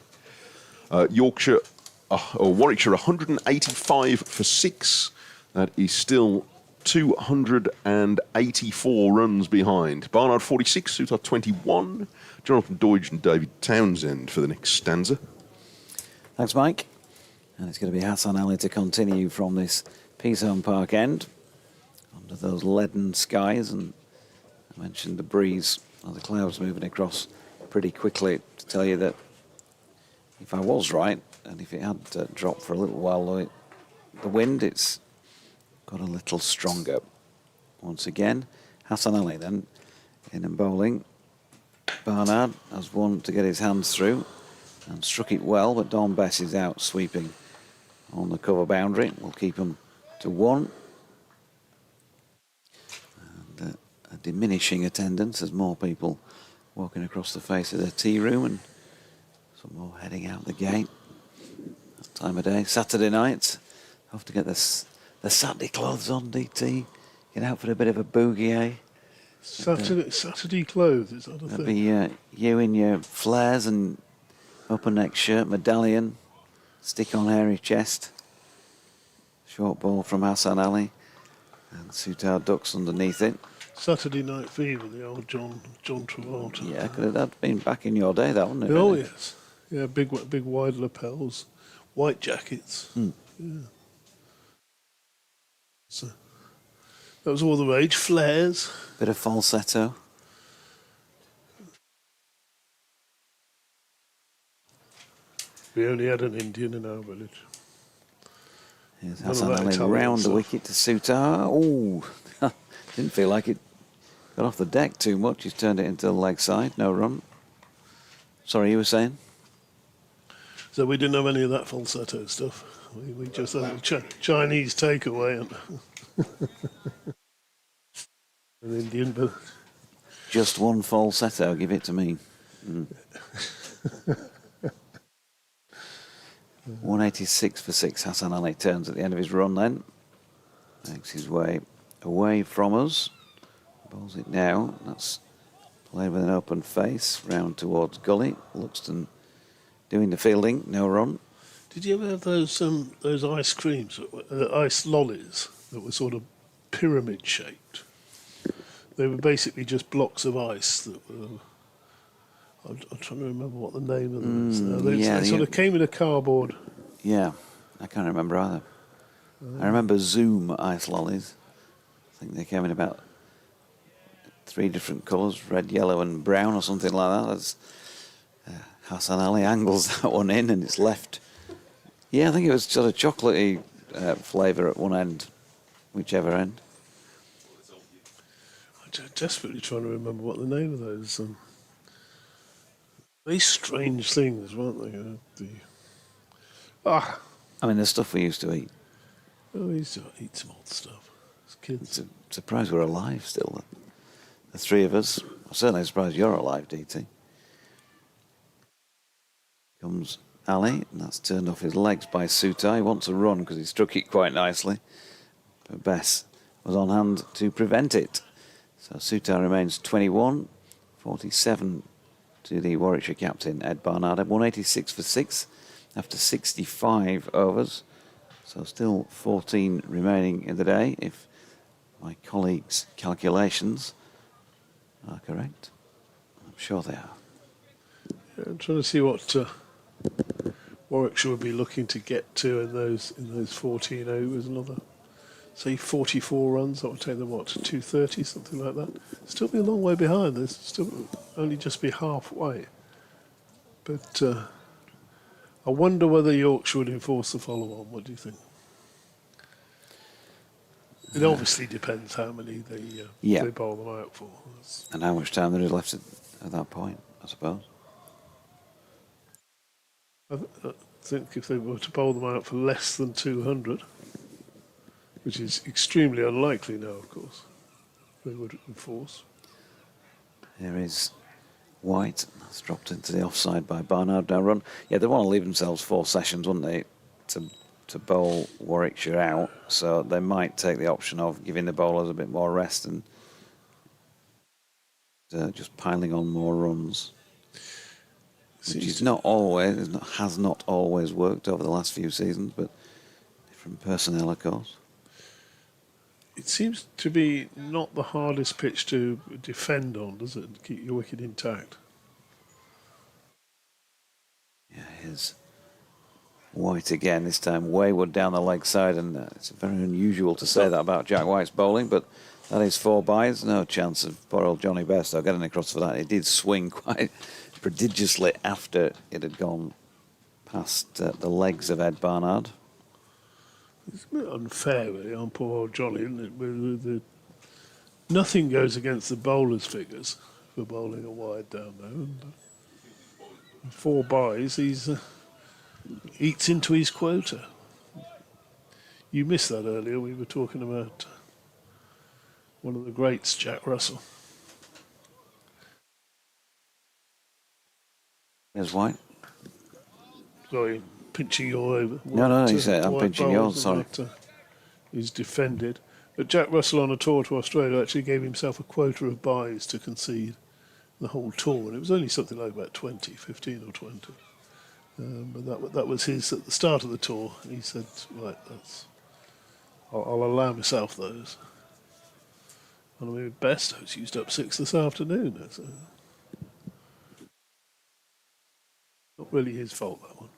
Warwickshire 185 for 6. That is still 284 runs behind. Barnard 46, Sutar 21. Jonathan Doidge and David Townsend for the next stanza. Thanks, Mike. And it's going to be Hassan Ali to continue from this Peasholm Park end under those leaden skies. And I mentioned the breeze, the clouds moving across pretty quickly to tell you that if I was right, and if it had dropped for a little while, the wind, it's got a little stronger. Once again, Hassan Ali then in and bowling. Barnard has one to get his hands through and struck it well, but Dom Bess is out sweeping on the cover boundary. We'll keep him to 1. And a diminishing attendance as more people walking across the face of their tea room and some more heading out the gate. That time of day, Saturday night. Have to get this the Saturday clothes on, DT. Get out for a bit of a boogie, eh? Saturday clothes, is that a That'd thing? be you in your flares and upper neck shirt, medallion, stick on hairy chest, short ball from Hassan Ali, and Sutar ducks underneath it. Saturday Night Fever, the old John Travolta. Yeah, could have been back in your day, that, wouldn't it? Oh really? yes, yeah, big wide lapels, white jackets. Yeah. So that was all the rage. Flares. Bit of falsetto. We only had an Indian in our village. Here's None of Hassan that Ali Italian round the stuff. wicket to Sutar. Oh, didn't feel like it got off the deck too much. He's turned it into the leg side. No run. Sorry, you were saying? So we didn't have any of that falsetto stuff. We just had a Chinese takeaway and an Indian, but Just one falsetto, give it to me. 186 for 6. Hassan Ali turns at the end of his run then. Makes his way away from us. Bowls it now. That's played with an open face. Round towards gully. Luxton doing the fielding. No run. did you ever have those ice creams, ice lollies that were sort of pyramid shaped? They were basically just blocks of ice that were. I'm trying to remember what the name of them is now. They sort of came in a cardboard. Yeah, I can't remember either. I remember Zoom ice lollies. I think they came in about 3 different colours, red, yellow and brown or something like that. That's, Hassan Ali angles that one in and it's left. Yeah, I think it was sort of chocolatey flavour at one end, whichever end. I'm desperately trying to remember what the name of those. Very strange things, weren't they? I mean, the stuff we used to eat. Oh, we used to eat some old stuff as kids. It's a surprise we're alive still. The 3 of us. I'm certainly surprised you're alive, DT. Comes Ali, and that's turned off his legs by Sutai. He wants a run because he struck it quite nicely. But Bess was on hand to prevent it. So Sutai remains 21, 47 to the Warwickshire captain, Ed Barnard, at 186 for 6 after 65 overs. So still 14 remaining in the day, if my colleagues' calculations are correct. I'm sure they are. Yeah, I'm trying to see what Warwickshire would be looking to get to in those 14 overs. Another, say, 44 runs. That would take them, what, to 230, something like that. Still be a long way behind. There's still only just be halfway. But I wonder whether Yorkshire would enforce the follow-on. What do you think? It obviously depends how many they bowl them out for. And how much time there is left at that point, I suppose. I think if they were to bowl them out for less than 200, which is extremely unlikely now, of course, they would enforce. Here is White. That's dropped into the offside by Barnard. Now run. Yeah, they want to leave themselves 4 sessions, wouldn't they, to bowl Warwickshire out. So they might take the option of giving the bowlers a bit more rest and just piling on more runs. Which is not always, has not always worked over the last few seasons, but different personnel, of course. It seems to be not the hardest pitch to defend on, does it? And keep your wicket intact. Yeah, here's White again, this time wayward down the leg side, and it's very unusual to say that about Jack White's bowling, but that is 4 byes. No chance of poor old Johnny Bairstow getting across for that. He did swing quite prodigiously after it had gone past the legs of Ed Barnard. It's a bit unfair, really, on poor old Johnny, isn't it? Nothing goes against the bowler's figures for bowling a wide down there. And 4 byes, he's eats into his quota. You missed that earlier. We were talking about one of the greats, Jack Russell. There's White. Sorry, pinching you over. No, you said I'm pinching yours, sorry. He's defended. But Jack Russell on a tour to Australia actually gave himself a quota of buys to concede the whole tour, and it was only something like about 15 or 20. But that was his at the start of the tour. He said, right, I'll allow myself those. And I mean, Besto's used up 6 this afternoon. It's not really his fault, that one.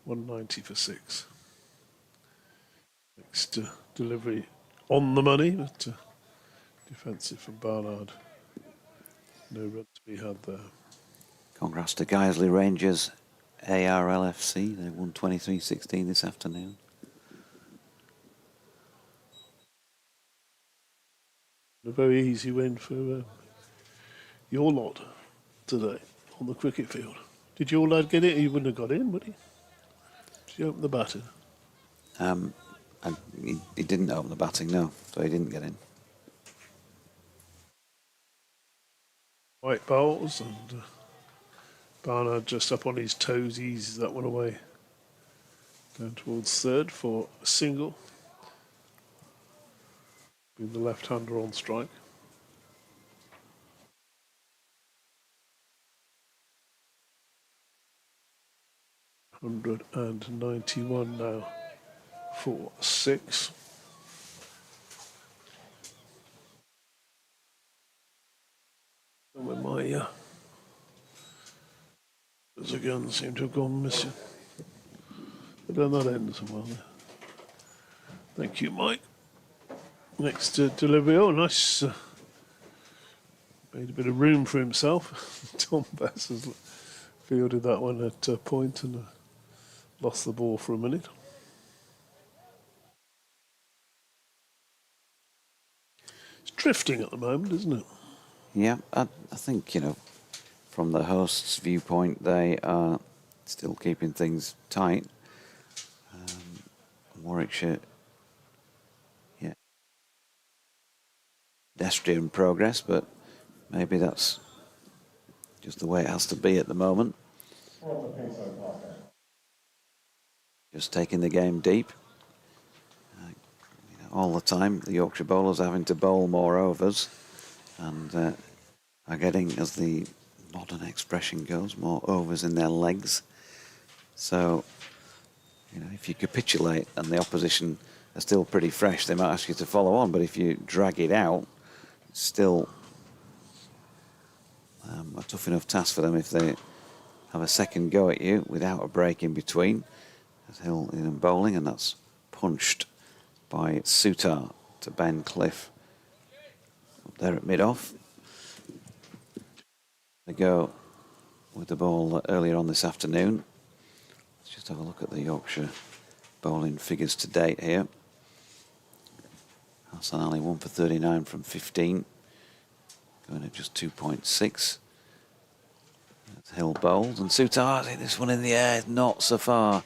190 for 6. Next delivery on the money, but defensive from Barnard. No run to be had there. Congrats to Guiseley Rangers, ARLFC. They won 23-16 this afternoon. A very easy win for your lot today on the cricket field. Did your lad get it? He wouldn't have got in, would he? Did he open the batting? And he didn't open the batting, no, so he didn't get in. White bowls, and Barnard just up on his toes, he eases that one away. Down towards third for a single. With the left-hander on strike. $191 now for 6. And with my as again seem to have gone missing. But then that ends well there. Thank you, Mike. Next delivery. Oh, nice. Made a bit of room for himself. Tom Bess has fielded that one at point and lost the ball for a minute. It's drifting at the moment, isn't it? Yeah, I think, from the host's viewpoint, they are still keeping things tight. Warwickshire, yeah, pedestrian progress, but maybe that's just the way it has to be at the moment. Just taking the game deep. All the time, the Yorkshire bowlers are having to bowl more overs and are getting, as the modern expression goes, more overs in their legs. So, if you capitulate and the opposition are still pretty fresh, they might ask you to follow on, but if you drag it out, it's still a tough enough task for them if they have a second go at you without a break in between. As Hill in bowling, and that's punched by Sutar to Ben Cliff up there at mid-off. They go with the ball earlier on this afternoon. Let's just have a look at the Yorkshire bowling figures to date here. Hassan Ali 1 for 39 from 15, going at just 2.6. Hill bowls, and Sutar hit this one in the air, not so far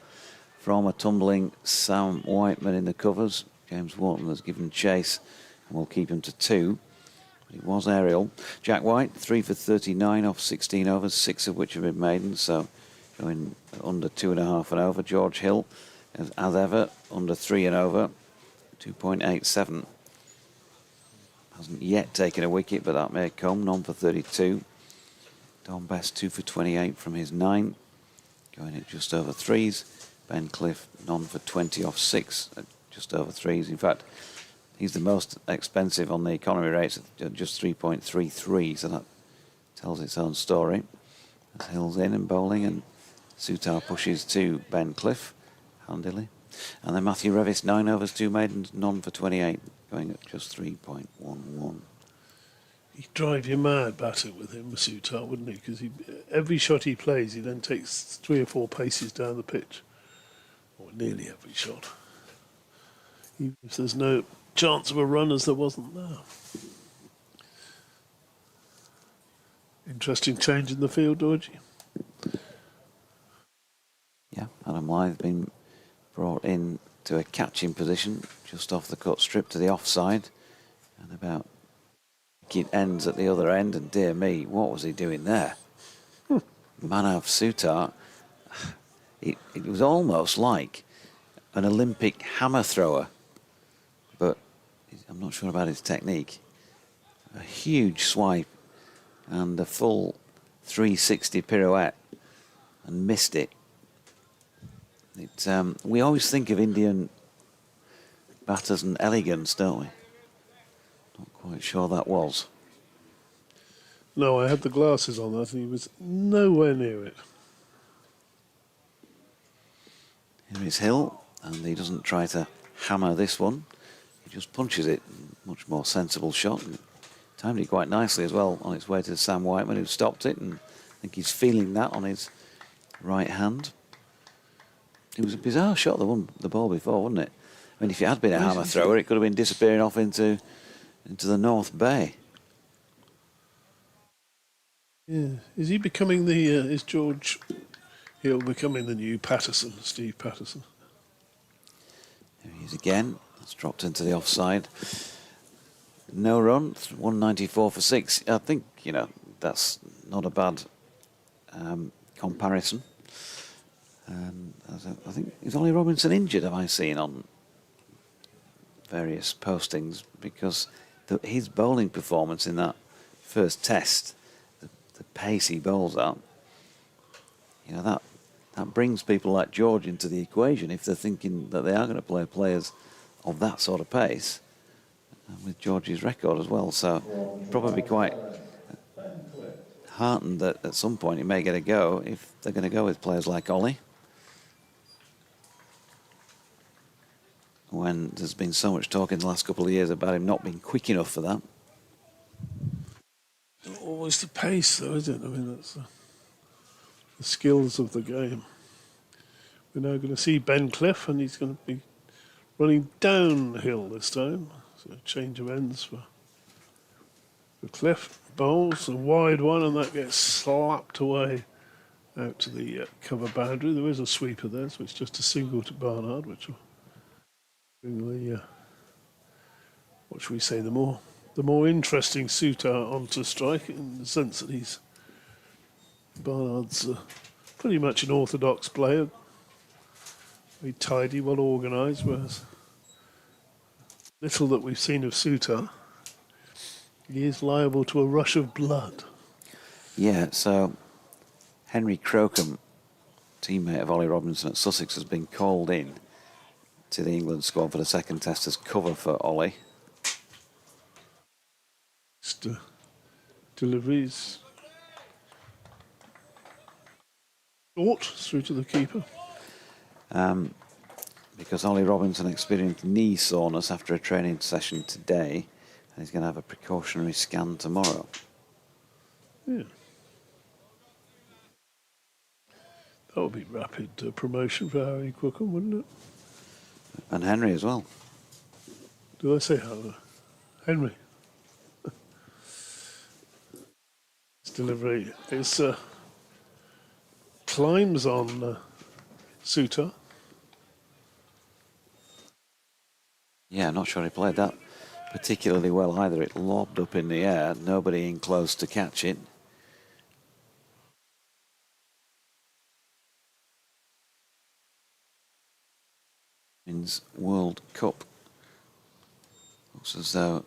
from a tumbling Sam Whiteman in the covers. James Wharton has given chase and will keep him to 2. But it was aerial. Jack White, 3 for 39 off 16 overs, 6 of which have been maiden, so going under 2.5 and over. George Hill, as ever, under 3 and over, 2.87. Hasn't yet taken a wicket, but that may come. None for 32. Don Best, 2 for 28 from his 9, going at just over 3s. Ben Cliff, none for 20 off 6, at just over 3s. In fact, he's the most expensive on the economy rates at just 3.33, so that tells its own story. As Hill's in and bowling, and Sutar pushes to Ben Cliff handily. And then Matthew Revis, 9 overs, 2 maidens, none for 28, going at just 3.11. He'd drive you mad batting with him, Sutar, wouldn't he? Because every shot he plays, he then takes 3 or 4 paces down the pitch. Or nearly every shot. Even if there's no chance of a run, as there wasn't there. Interesting change in the field, Georgie. Yeah, Adam Lyth been brought in to a catching position just off the cut strip to the offside, and about it ends at the other end, and dear me, what was he doing there? Manav Sutar, it was almost like an Olympic hammer thrower, but I'm not sure about his technique. A huge swipe and a full 360 pirouette and missed it. We always think of Indian batters and elegance, don't we? Not quite sure that was. No, I had the glasses on that and he was nowhere near it. Here is Hill, and he doesn't try to hammer this one. He just punches it. Much more sensible shot. And timed it quite nicely as well on its way to Sam Whiteman, who stopped it, and I think he's feeling that on his right hand. It was a bizarre shot that won the ball before, wasn't it? I mean, if it had been a hammer thrower, it could have been disappearing off into the North Bay. Yeah, is he becoming the? Is George Hill becoming the new Patterson, Steve Patterson? There he is again. It's dropped into the offside. No run. 194 for 6. I think that's not a bad comparison. I think is Ollie Robinson injured? Have I seen on various postings, because his bowling performance in that first test, the pace he bowls at, that brings people like George into the equation if they're thinking that they are going to play players of that sort of pace, with George's record as well. So probably quite heartened that at some point he may get a go if they're going to go with players like Ollie, when there's been so much talk in the last couple of years about him not being quick enough for that. Always the pace, though, isn't it? I mean, that's the skills of the game. We're now going to see Ben Cliff, and he's going to be running downhill this time. So a change of ends for Cliff. Bowls a wide one, and that gets slapped away out to the cover boundary. There is a sweeper there, so it's just a single to Barnard, which will bring the what should we say, the more interesting suitor onto strike, in the sense that Barnard's pretty much an orthodox player, very tidy, well organised, whereas little that we've seen of Suter, he is liable to a rush of blood. Yeah, so Henry Crocombe, teammate of Ollie Robinson at Sussex, has been called in to the England squad for the second test as cover for Ollie. Just deliveries short through to the keeper. Because Ollie Robinson experienced knee soreness after a training session today, and he's going to have a precautionary scan tomorrow. Yeah. That would be rapid promotion for Harry Crookham, wouldn't it? And Henry as well. Do I say Howard? Henry. His delivery is climbs on Suter. Yeah, I'm not sure he played that particularly well either. It lobbed up in the air, nobody in close to catch it. Women's World Cup. Looks as though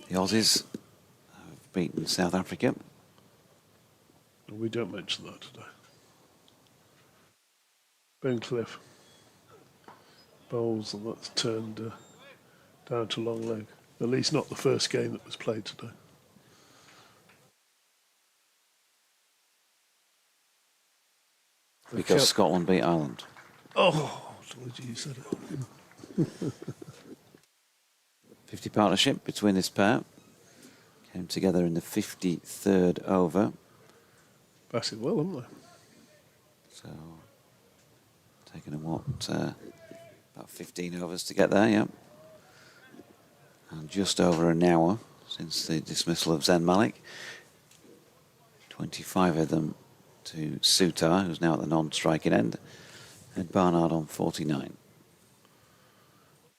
the Aussies have beaten South Africa. We don't mention that today. Ben Cliff bowls, and that's turned down to long leg. At least not the first game that was played today. Because Scotland beat Ireland. Oh, you said it. 50 partnership between this pair. Came together in the 53rd over. Batted well, haven't they? So, taken them about 15 overs to get there, yeah. And just over an hour since the dismissal of Zen Malik. 25 of them to Sutar, who's now at the non-striking end, and Barnard on 49.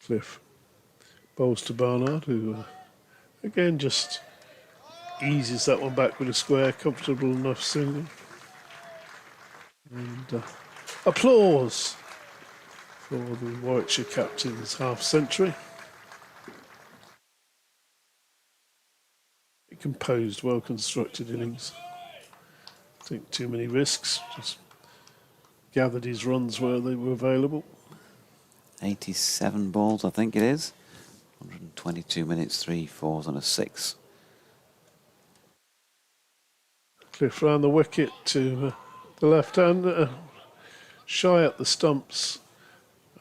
Cliff bowls to Barnard, who again just eases that one back with a square, comfortable enough single. And applause for the Warwickshire captain's half-century. Composed, well-constructed innings. I think too many risks. Just gathered his runs where they were available. 87 balls, I think it is. 122 minutes, 3 fours and a 6. Cliff round the wicket to the left hand, shy at the stumps.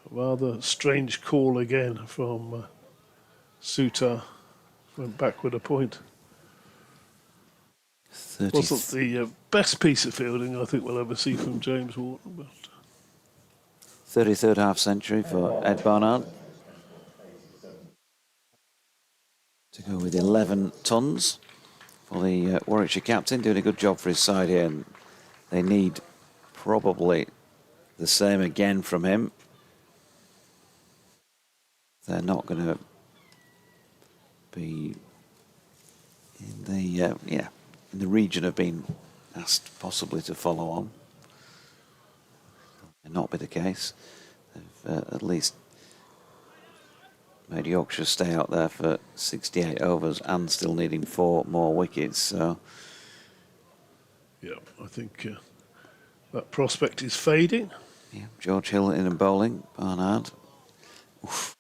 Rather strange call again from Sutar. Went backward a point. 30. Wasn't the best piece of fielding I think we'll ever see from James Wharton. But 33rd half-century for Ed Barnard. To go with 11 tons for the Warwickshire captain, doing a good job for his side here. And they need probably the same again from him. They're not going to be in the region of being asked possibly to follow on. May not be the case. They've at least made Yorkshire stay out there for 68 overs and still needing 4 more wickets. So yeah, I think that prospect is fading. yeah, George Hill in and bowling. Barnard. Oof.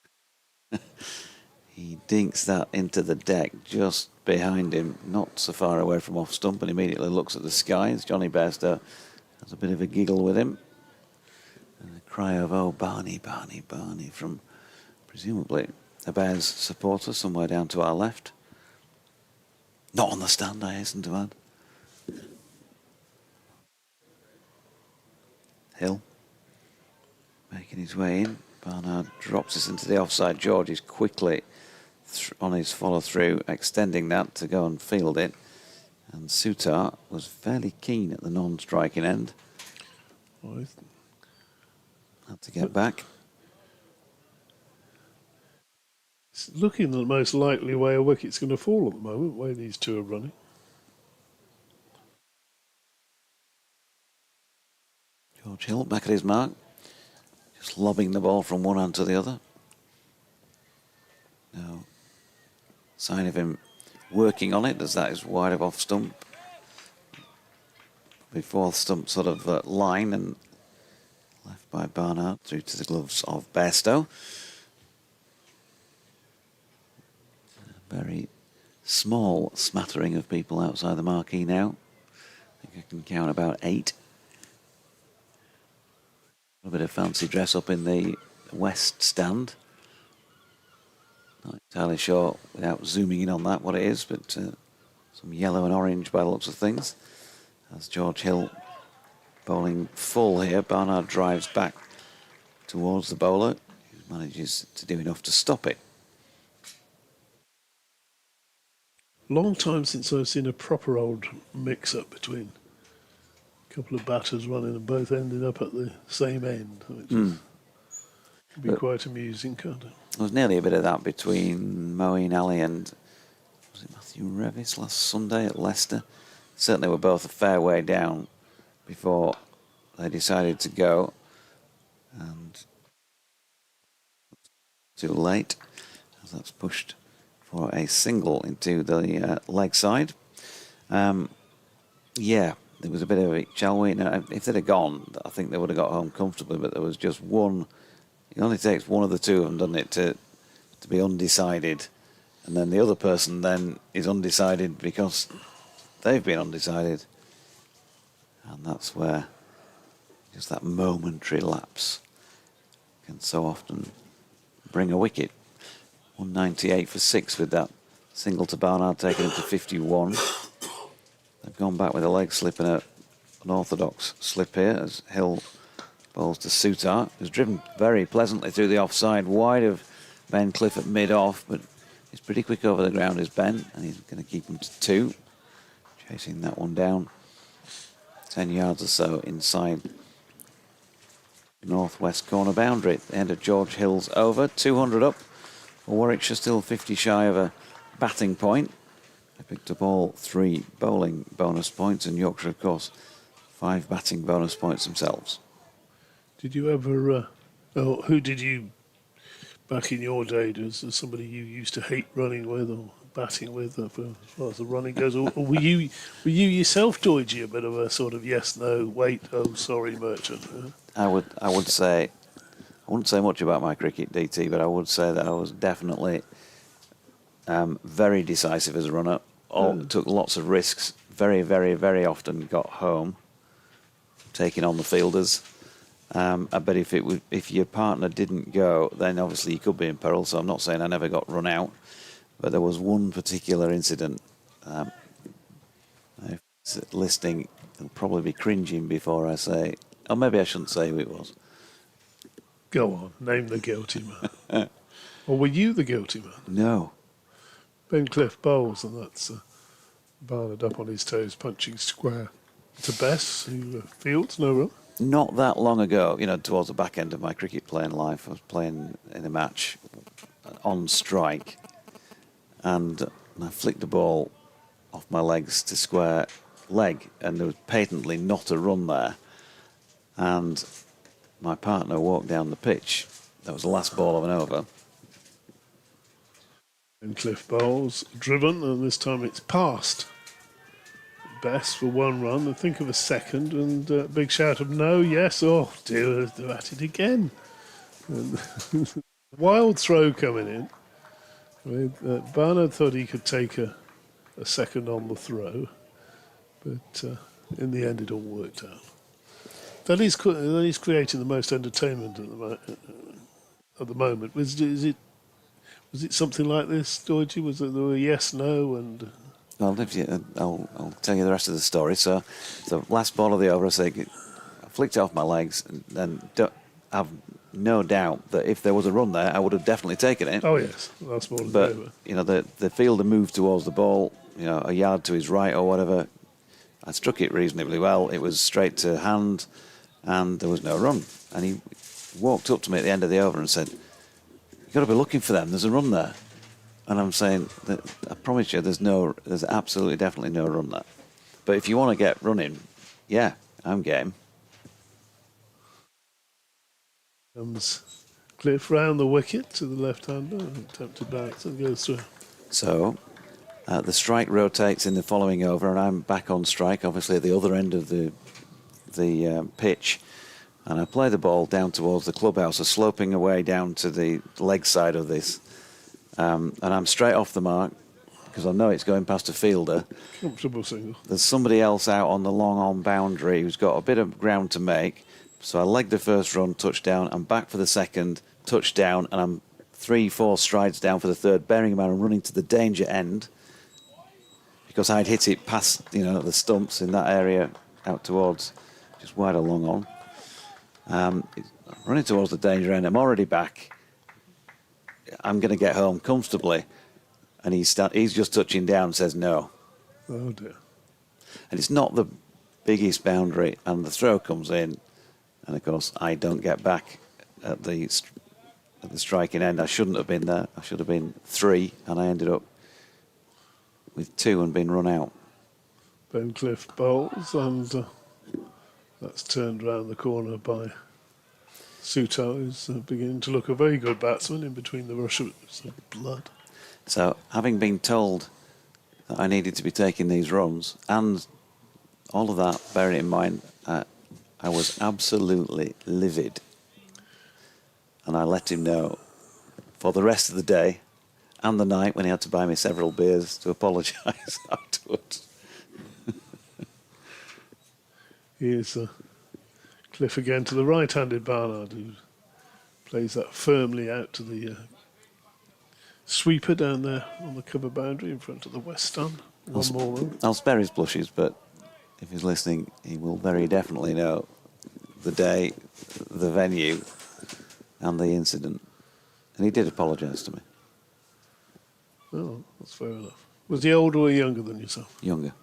He dinks that into the deck just behind him, not so far away from off stump, and immediately looks at the skies. Johnny Bairstow has a bit of a giggle with him. And a cry of, oh, Barney, Barney, Barney, from presumably a Bears supporter somewhere down to our left. Not on the stand, I hasten to add. Hill making his way in. Barnard drops us into the offside. George is quickly on his follow-through, extending that to go and field it. And Sutar was fairly keen at the non-striking end. Had to get back. It's looking the most likely way a wicket's going to fall at the moment, the way these two are running. George Hill back at his mark. Just lobbing the ball from one hand to the other. No sign of him working on it, as that is wide of off stump. Before stump sort of line and left by Barnard through to the gloves of Bairstow. A very small smattering of people outside the marquee now. I think I can count about 8. A bit of fancy dress up in the west stand. Not entirely sure, without zooming in on that, what it is, but some yellow and orange by the looks of things. As George Hill bowling full here, Barnard drives back towards the bowler, who manages to do enough to stop it. Long time since I've seen a proper old mix-up between a couple of batters running and both ending up at the same end, which can be quite amusing, can't it? There was nearly a bit of that between Moeen Ali and was it Matthew Revis last Sunday at Leicester. Certainly were both a fair way down before they decided to go, and too late as that's pushed for a single into the leg side. Yeah, there was a bit of it, shall we? Now, if they'd have gone, I think they would have got home comfortably, but there was just one. It only takes one of the two of them, doesn't it, to be undecided, and then the other person then is undecided because they've been undecided, and that's where just that momentary lapse can so often bring a wicket. 198 for 6 with that single to Barnard, taking him to 51. They've gone back with a leg slip and an orthodox slip here as Hill bowls to Sutar, who's driven very pleasantly through the offside, wide of Ben Cliff at mid-off, but he's pretty quick over the ground, is Ben, and he's going to keep him to 2. Chasing that one down 10 yards or so inside northwest corner boundary at the end of George Hill's over. 200 up for Warwickshire, still 50 shy of a batting point. They picked up all 3 bowling bonus points, and Yorkshire, of course, 5 batting bonus points themselves. Did you ever Well, who did you, back in your day, was there somebody you used to hate running with or batting with, as far as the running goes? Or were you yourself, Georgie, a bit of a sort of yes, no, wait, oh, sorry merchant? I would say, I wouldn't say much about my cricket, DT, but I would say that I was definitely very decisive as a runner. Took lots of risks. Very, very, very often got home, taking on the fielders. I bet if your partner didn't go, then obviously you could be in peril. So I'm not saying I never got run out, but there was one particular incident. If it's listening, they'll probably be cringing before I say, or maybe I shouldn't say who it was. Go on, name the guilty man. Or were you the guilty man? No. Ben Cliff bowls, and that's Barnard up on his toes, punching square to Bess, who fields, no run. Not that long ago, towards the back end of my cricket playing life, I was playing in a match on strike, and I flicked the ball off my legs to square leg, and there was patently not a run there. And my partner walked down the pitch. That was the last ball of an over. And Cliff bowls, driven, and this time it's passed. Bess for one run, and think of a second, and a big shout of no, yes, oh dear, they're at it again. And wild throw coming in. Barnard thought he could take a second on the throw, but in the end it all worked out. That is creating the most entertainment at the moment. Was it something like this, Georgie? Was it there were yes, no, and? I'll tell you the rest of the story. So, the last ball of the over, I flicked it off my legs, and I've no doubt that if there was a run there, I would have definitely taken it. Oh yes, last ball of the over. But the fielder moved towards the ball, a yard to his right or whatever. I struck it reasonably well. It was straight to hand, and there was no run. And he walked up to me at the end of the over and said, "You've got to be looking for them. There's a run there." And I'm saying that I promise you, there's absolutely, definitely no run there. But if you want to get running, yeah, I'm game. Comes Cliff round the wicket to the left-hander, attempted back, and goes through. So the strike rotates in the following over, and I'm back on strike, obviously at the other end of the pitch. And I play the ball down towards the clubhouse, sloping away down to the leg side of this. And I'm straight off the mark because I know it's going past a fielder. Comfortable single. There's somebody else out on the long-on boundary who's got a bit of ground to make. So I leg the first run, touchdown. I'm back for the second, touchdown, and I'm 3-4 strides down for the third. Bearing in mind I'm running to the danger end because I'd hit it past, the stumps in that area out towards just wide or long on. Running towards the danger end. I'm already back. I'm going to get home comfortably, and he's just touching down and says no. Oh dear. And it's not the biggest boundary, and the throw comes in, and of course I don't get back at the striking end. I shouldn't have been there. I should have been 3, and I ended up with 2 and been run out. Ben Cliff bowls, and that's turned round the corner by Suto, who's beginning to look a very good batsman in between the rush of blood. So, having been told that I needed to be taking these runs, and all of that, bearing in mind, I was absolutely livid. And I let him know for the rest of the day and the night when he had to buy me several beers to apologise afterwards. Here's Cliff again to the right-handed Barnard, who plays that firmly out to the sweeper down there on the cover boundary in front of the west stand. One more run. I'll spare his blushes, but if he's listening, he will very definitely know the day, the venue, and the incident. And he did apologise to me. Oh, that's fair enough. Was he older or younger than yourself? Younger.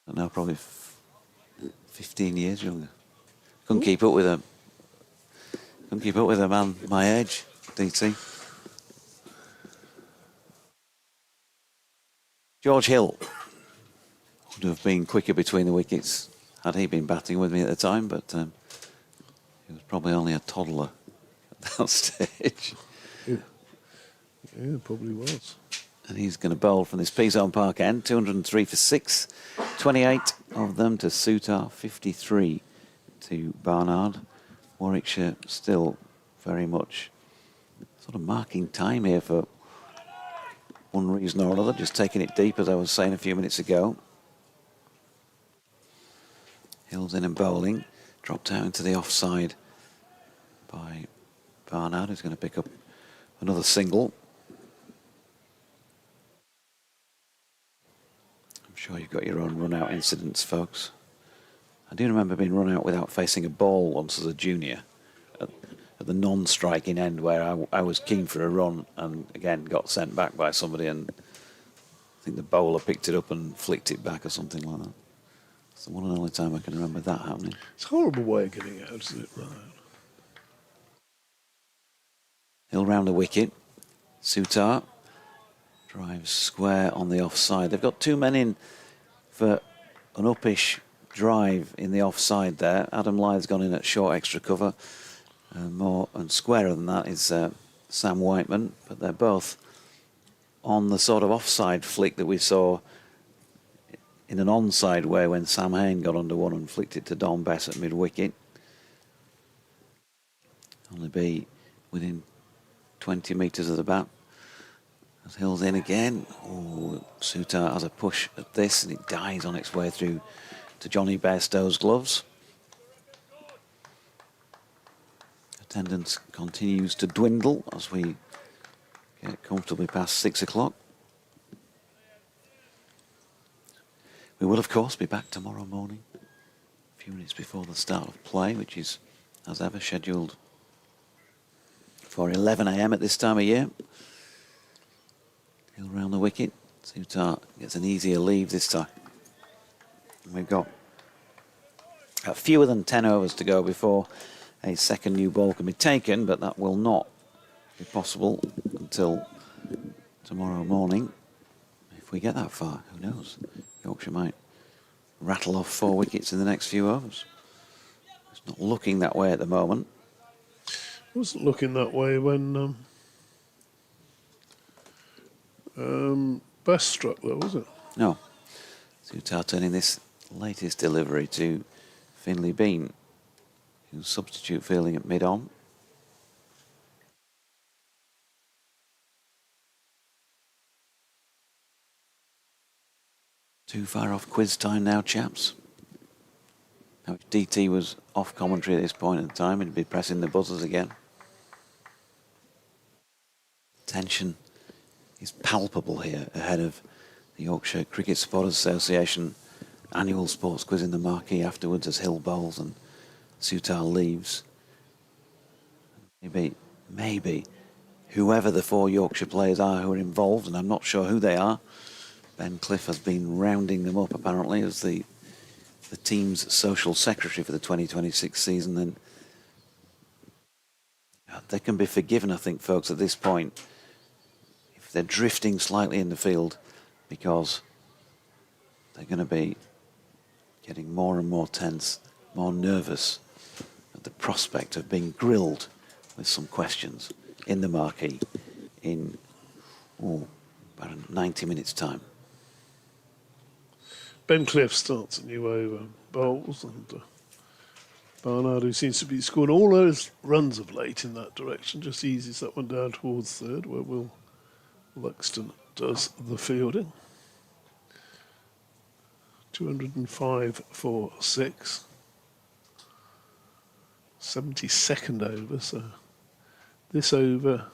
And now probably 15 years younger. Couldn't keep up with him. Couldn't keep up with a man my age, DT. George Hill would have been quicker between the wickets had he been batting with me at the time, but he was probably only a toddler at that stage. Yeah, probably was. And he's going to bowl from this P-zone park end, 203 for 6, 28 of them to Sutar, 53 to Barnard. Warwickshire still very much sort of marking time here for one reason or another, just taking it deep, as I was saying a few minutes ago. Hills in and bowling, dropped out into the offside by Barnard, who's going to pick up another single. I'm sure you've got your own run-out incidents, folks. I do remember being run out without facing a ball once as a junior at the non-striking end, where I was keen for a run and again got sent back by somebody, and I think the bowler picked it up and flicked it back or something like that. It's the one and only time I can remember that happening. It's a horrible way of getting out, isn't it, run out? Hill round the wicket. Sutar drives square on the offside. They've got 2 men in for an uppish drive in the offside there. Adam Lythe's gone in at short extra cover. More and squarer than that is Sam Whiteman, but they're both on the sort of offside flick that we saw in an onside way when Sam Hain got under one and flicked it to Don Bess at mid-wicket. Only be within 20 metres of the bat. As Hill's in again. Oh, Sutar has a push at this and it dies on its way through to Johnny Bairstow's gloves. Attendance continues to dwindle as we get comfortably past 6 o'clock. We will, of course, be back tomorrow morning, a few minutes before the start of play, which is, as ever, scheduled for 11 a.m. at this time of year. Hill round the wicket. Sutar gets an easier leave this time. And we've got fewer than 10 overs to go before a second new ball can be taken, but that will not be possible until tomorrow morning. If we get that far, who knows? Yorkshire might rattle off 4 wickets in the next few overs. It's not looking that way at the moment. It wasn't looking that way when Best struck, though, was it? No. Sutar turning this latest delivery to Finlay Bean, who's substitute fielding at mid-on. Too far off quiz time now, chaps. Now, if DT was off commentary at this point in time, he'd be pressing the buzzers again. Tension is palpable here ahead of the Yorkshire Cricket Supporters Association annual sports quiz in the marquee afterwards as Hill bowls and Sutar leaves. Maybe whoever the 4 Yorkshire players are who are involved, and I'm not sure who they are. Ben Cliff has been rounding them up apparently as the team's social secretary for the 2026 season. Then they can be forgiven, I think, folks, at this point, if they're drifting slightly in the field, because they're going to be getting more and more tense, more nervous at the prospect of being grilled with some questions in the marquee in about 90 minutes' time. Ben Cliff starts a new over, bowls, and Barnard, who seems to be scoring all those runs of late in that direction, just eases that one down towards third, where Will Luxton does the fielding. 205 for 6. 72nd over, so this over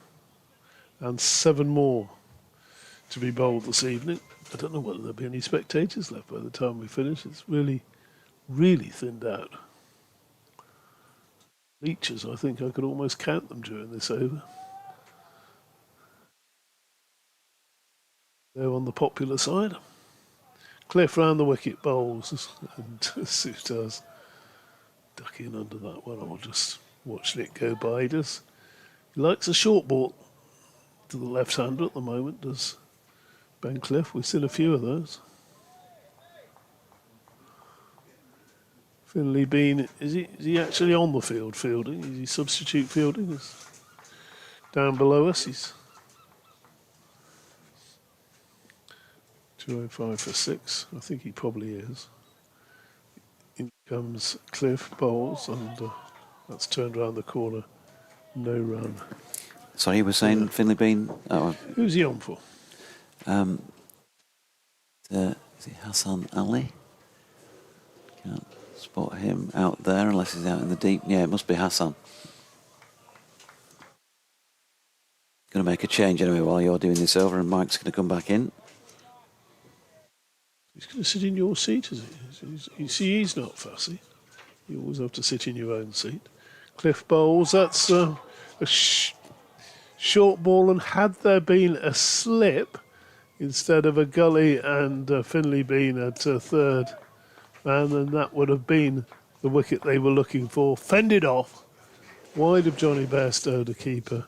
and 7 more to be bowled this evening. I don't know whether there'll be any spectators left by the time we finish. It's really, really thinned out. Leechers, I think I could almost count them during this over. They're on the popular side. Cliff round the wicket bowls, and Sutar's ducking under that one, or just watching it go by. He likes a short ball to the left-hander at the moment, does Ben Cliff. We've seen a few of those. Finley Bean, is he actually on the field fielding? Is he substitute fielding? He's down below us. He's 205 for 6. I think he probably is. In comes Cliff Bowles, and that's turned around the corner. No run. Sorry, you were saying Finley Bean? Oh, Who's he on for? is it Hassan Ali? Can't spot him out there unless he's out in the deep. Yeah, it must be Hassan. Going to make a change anyway while you're doing this over, and Mike's going to come back in. He's going to sit in your seat, is he? You see, he's not fussy. You always have to sit in your own seat. Cliff Bowles, that's a short ball, and had there been a slip instead of a gully and Finley Bean at third man, then that would have been the wicket they were looking for. Fended off, wide of Johnny Bairstow, the keeper.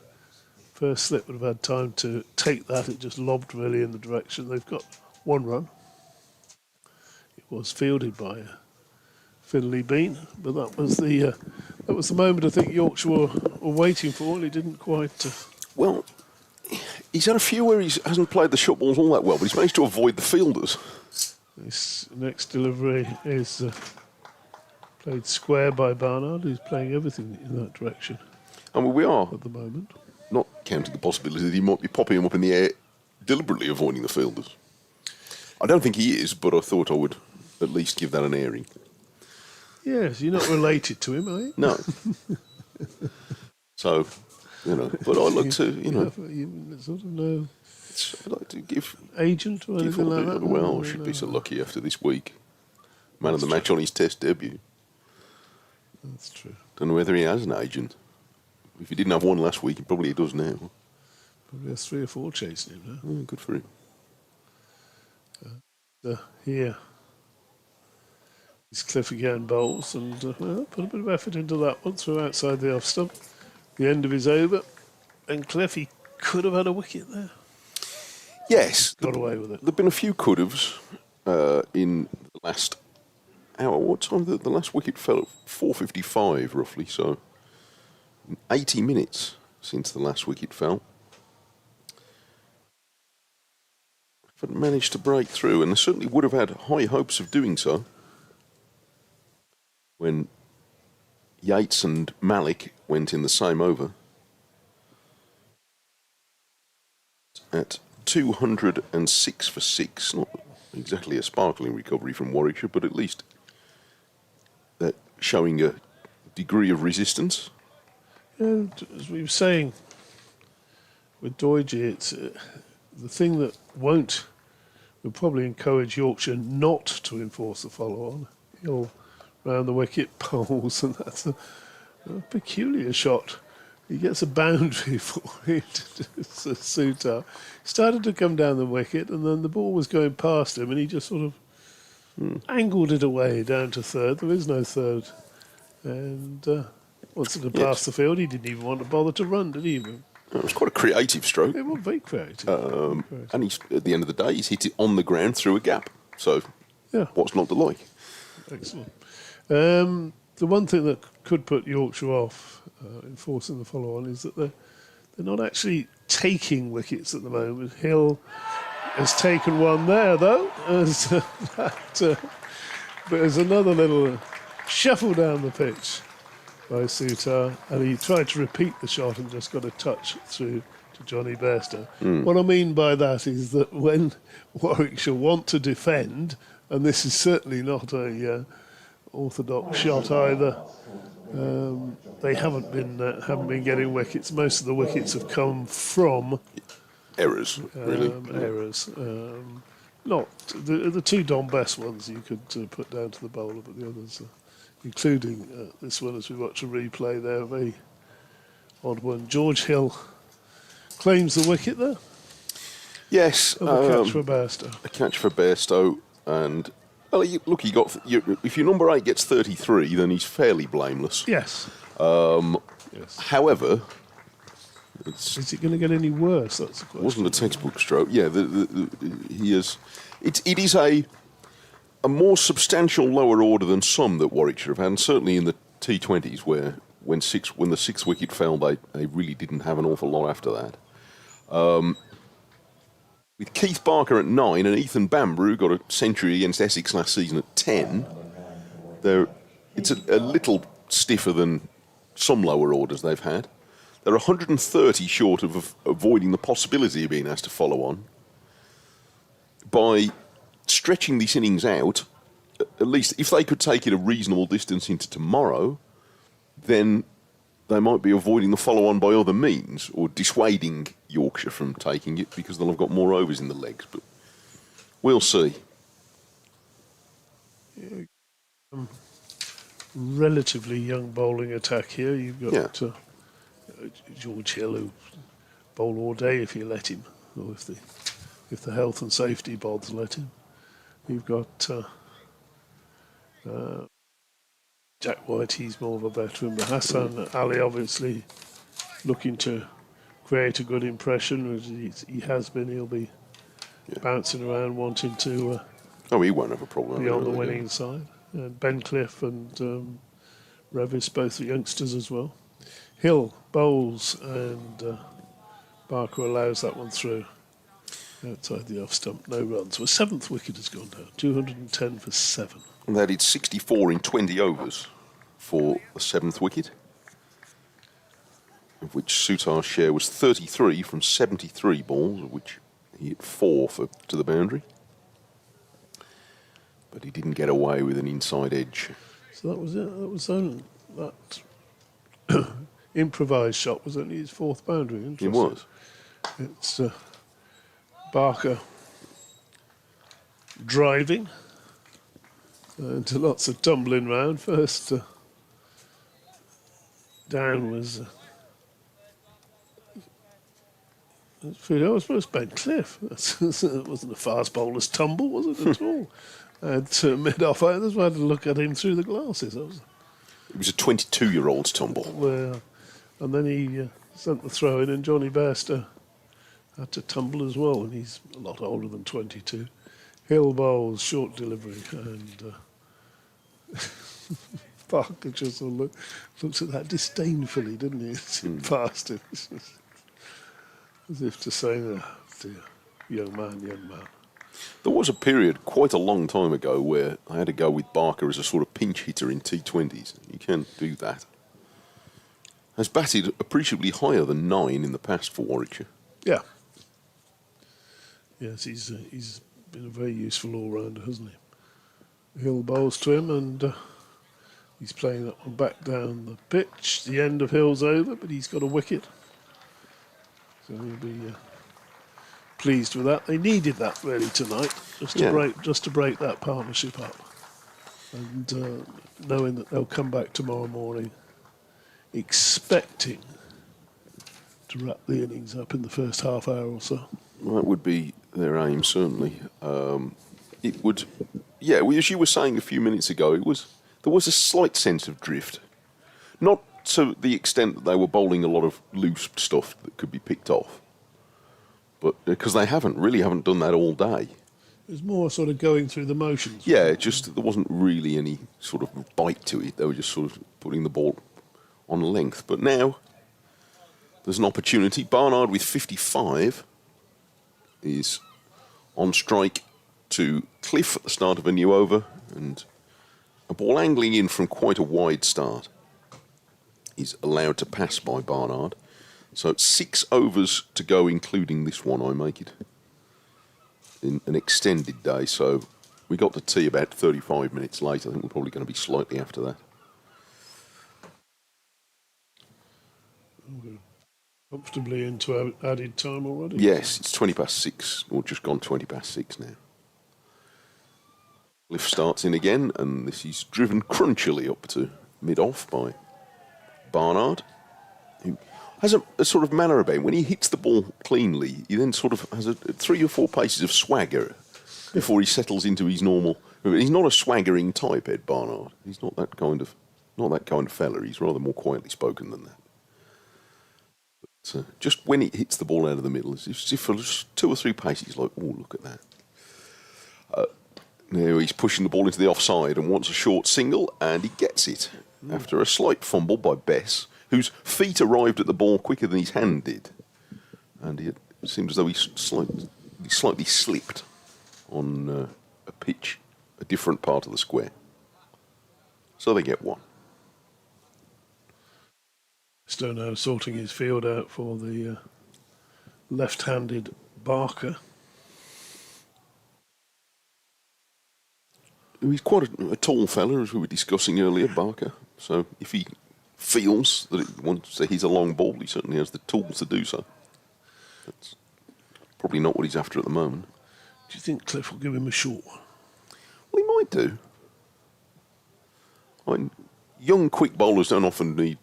First slip would have had time to take that. It just lobbed really in the direction. They've got 1 run. It was fielded by Finley Bean, but that was the moment I think Yorkshire were waiting for, and he didn't quite. Well, he's had a few where he hasn't played the shot balls all that well, but he's managed to avoid the fielders. This next delivery is played square by Barnard, who's playing everything in that direction. I mean, we are at the moment not counting the possibility that he might be popping him up in the air, deliberately avoiding the fielders. I don't think he is, but I thought I would at least give that an airing. Yes, you're not related to him, are you? No. So, but I like to, You sort of know. I like to give agent or anything like that. Well, I should be so lucky after this week. Man of the match on his Test debut. That's true. Don't know whether he has an agent. If he didn't have one last week, he probably does now. Probably has 3 or 4 chasing him now. Good for him. Here is Cliff again, Bowles, and put a bit of effort into that one, threw outside the off stump. The end of his over, and Cliff, he could have had a wicket there. Yes. Got away with it. There have been a few could-haves in the last hour. What time? The last wicket fell at 4:55, roughly, so 80 minutes since the last wicket fell. But managed to break through, and they certainly would have had high hopes of doing so when Yates and Malik went in the same over at 206 for 6. Not exactly a sparkling recovery from Warwickshire, but at least that showing a degree of resistance. And as we were saying with Doige, it's the thing that will probably encourage Yorkshire not to enforce the follow-on. He'll round the wicket, Bowles, and that's a peculiar shot. He gets a boundary for it to suit up. Started to come down the wicket, and then the ball was going past him, and he just sort of angled it away down to third. There is no third. And once it had passed the field, he didn't even want to bother to run, did he? It was quite a creative stroke. It was very creative. And at the end of the day, he's hit it on the ground through a gap. So, what's not to like? Excellent. The one thing that could put Yorkshire off enforcing the follow-on is that they're not actually taking wickets at the moment. Hill has taken one there, though. But there's another little shuffle down the pitch by Sutar, and he tried to repeat the shot and just got a touch through to Johnny Bairstow. What I mean by that is that when Warwickshire want to defend, and this is certainly not a orthodox shot either, they haven't been getting wickets. Most of the wickets have come from errors, really. Errors. Not the 2 Don Best ones you could put down to the bowler, but the others, including this one as we watch a replay there, a very odd one. George Hill claims the wicket there. Yes. A catch for Bairstow. A catch for Bairstow, and he got. If your number 8 gets 33, then he's fairly blameless. Yes. Yes. However, is it going to get any worse? That's the question. Wasn't a textbook stroke. Yeah, he is. It is a a more substantial lower order than some that Warwickshire have had, and certainly in the T20s, where when the sixth wicket fell, they really didn't have an awful lot after that. With Keith Barker at 9 and Ethan Bamber, who got a century against Essex last season at 10, it's a little stiffer than some lower orders they've had. They're 130 short of avoiding the possibility of being asked to follow on. By stretching these innings out, at least if they could take it a reasonable distance into tomorrow, then they might be avoiding the follow-on by other means, or dissuading Yorkshire from taking it because they'll have got more overs in the legs. But we'll see. Relatively young bowling attack here. You've got George Hill, who bowl all day if you let him, or if the health and safety bods let him. You've got Jack White, he's more of a veteran, but Hassan Ali obviously looking to create a good impression, as he has been. He'll be bouncing around wanting to he won't have a problem be on the winning side. Ben Cliff and Revis, both the youngsters as well. Hill bowls and Barker allows that one through outside the off stump. No runs. Well, seventh wicket has gone down. 210 for 7. And they did 64 in 20 overs for the seventh wicket, of which Sutar's share was 33 from 73 balls, of which he hit 4 to the boundary. But he didn't get away with an inside edge. So that was it. That was only that improvised shot was only his fourth boundary. It was. It's Barker driving into lots of tumbling round. First down was I suppose Ben Cliff. It wasn't a fast bowler's tumble, was it at all? And mid-off, I just had to look at him through the glasses. It was a 22-year-old's tumble. Well, and then he sent the throw in, and Johnny Bairstow had to tumble as well, and he's a lot older than 22. Hill bowls, short delivery, and Barker just looks at that disdainfully, didn't he? Past him. As if to say, oh, dear, young man. There was a period quite a long time ago where I had to go with Barker as a sort of pinch hitter in T20s. You can't do that. Has batted appreciably higher than 9 in the past for Warwickshire. Yeah. Yes, he's been a very useful all-rounder, hasn't he? Hill bowls to him, and he's playing that one back down the pitch. The end of Hill's over, but he's got a wicket. So he'll be pleased with that. They needed that really tonight, just to break that partnership up, and knowing that they'll come back tomorrow morning, expecting to wrap the innings up in the first half hour or so. Well, that would be their aim, certainly. It would, as you were saying a few minutes ago, there was a slight sense of drift, not to the extent that they were bowling a lot of loose stuff that could be picked off, but because they haven't done that all day. It was more sort of going through the motions. Yeah, just there wasn't really any sort of bite to it. They were just sort of putting the ball on length. But now there's an opportunity. Barnard with 55 is on strike to Cliff at the start of a new over, and a ball angling in from quite a wide start is allowed to pass by Barnard. So it's 6 overs to go, including this one, I make it, in an extended day. So we got to tea about 35 minutes late. I think we're probably going to be slightly after that. Okay. Comfortably into added time already? Yes, it's 20 past 6, or just gone 20 past 6 now. Cliff starts in again, and this is driven crunchily up to mid-off by Barnard, who has a sort of manner about him. When he hits the ball cleanly, he then sort of has 3 or 4 paces of swagger before he settles into his normal. He's not a swaggering type, Ed Barnard. He's not that kind of fella. He's rather more quietly spoken than that. But just when he hits the ball out of the middle, it's as if for just 2 or 3 paces, like, oh, look at that. Now he's pushing the ball into the offside and wants a short single, and he gets it after a slight fumble by Bess, whose feet arrived at the ball quicker than his hand did. And it seems as though he slightly slipped on a pitch, a different part of the square. So they get one. Stono sorting his field out for the left-handed Barker. He's quite a tall fella, as we were discussing earlier, Barker. So if he feels that he wants to hit a long ball, he certainly has the tools to do so. That's probably not what he's after at the moment. Do you think Cliff will give him a short one? Well, he might do. I mean, young, quick bowlers don't often need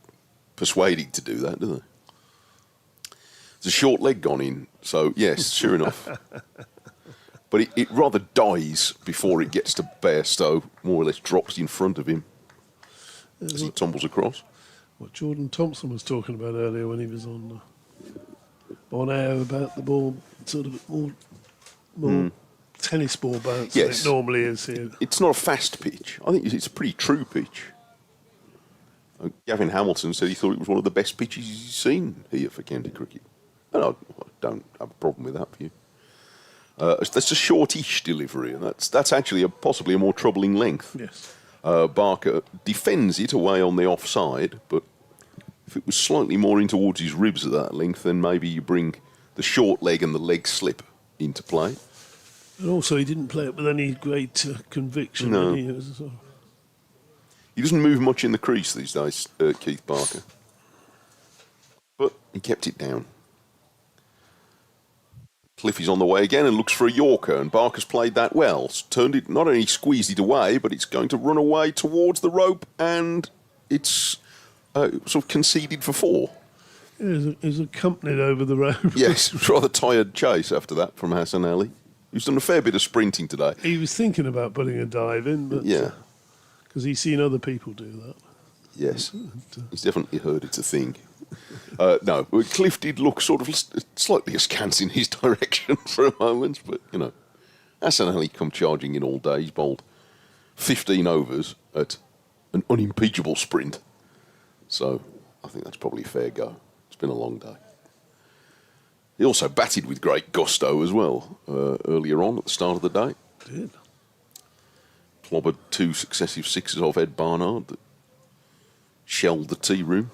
persuading to do that, do they? There's a short leg gone in, so yes, sure enough. But it rather dies before it gets to Bairstow, more or less drops in front of him as he tumbles across. What Jordan Thompson was talking about earlier when he was on air about the ball, sort of more tennis ball bounce than it normally is here. It's not a fast pitch. I think it's a pretty true pitch. Gavin Hamilton said he thought it was one of the best pitches he's seen here for county cricket. And I don't have a problem with that view. That's a shortish delivery, and that's actually possibly a more troubling length. Yes. Barker defends it away on the offside, but if it was slightly more in towards his ribs at that length, then maybe you bring the short leg and the leg slip into play. And also, he didn't play it with any great conviction. No. He doesn't move much in the crease these days, Keith Barker. But he kept it down. Cliffy's on the way again and looks for a Yorker, and Barker's played that well. Turned it, not only squeezed it away, but it's going to run away towards the rope, and it's sort of conceded for 4. Yeah, he's accompanied over the rope. Yes, rather tired chase after that from Hassan Ali, who's done a fair bit of sprinting today. He was thinking about putting a dive in, but yeah, because he's seen other people do that. Yes, he's definitely heard it's a thing. No, Cliff did look sort of slightly askance in his direction for a moment, but, you know, Hassan Ali come charging in all day. He's bowled 15 overs at an unimpeachable sprint. So I think that's probably a fair go. It's been a long day. He also batted with great gusto as well earlier on at the start of the day. Did. Clobbered 2 successive sixes off Ed Barnard that shelled the tea room.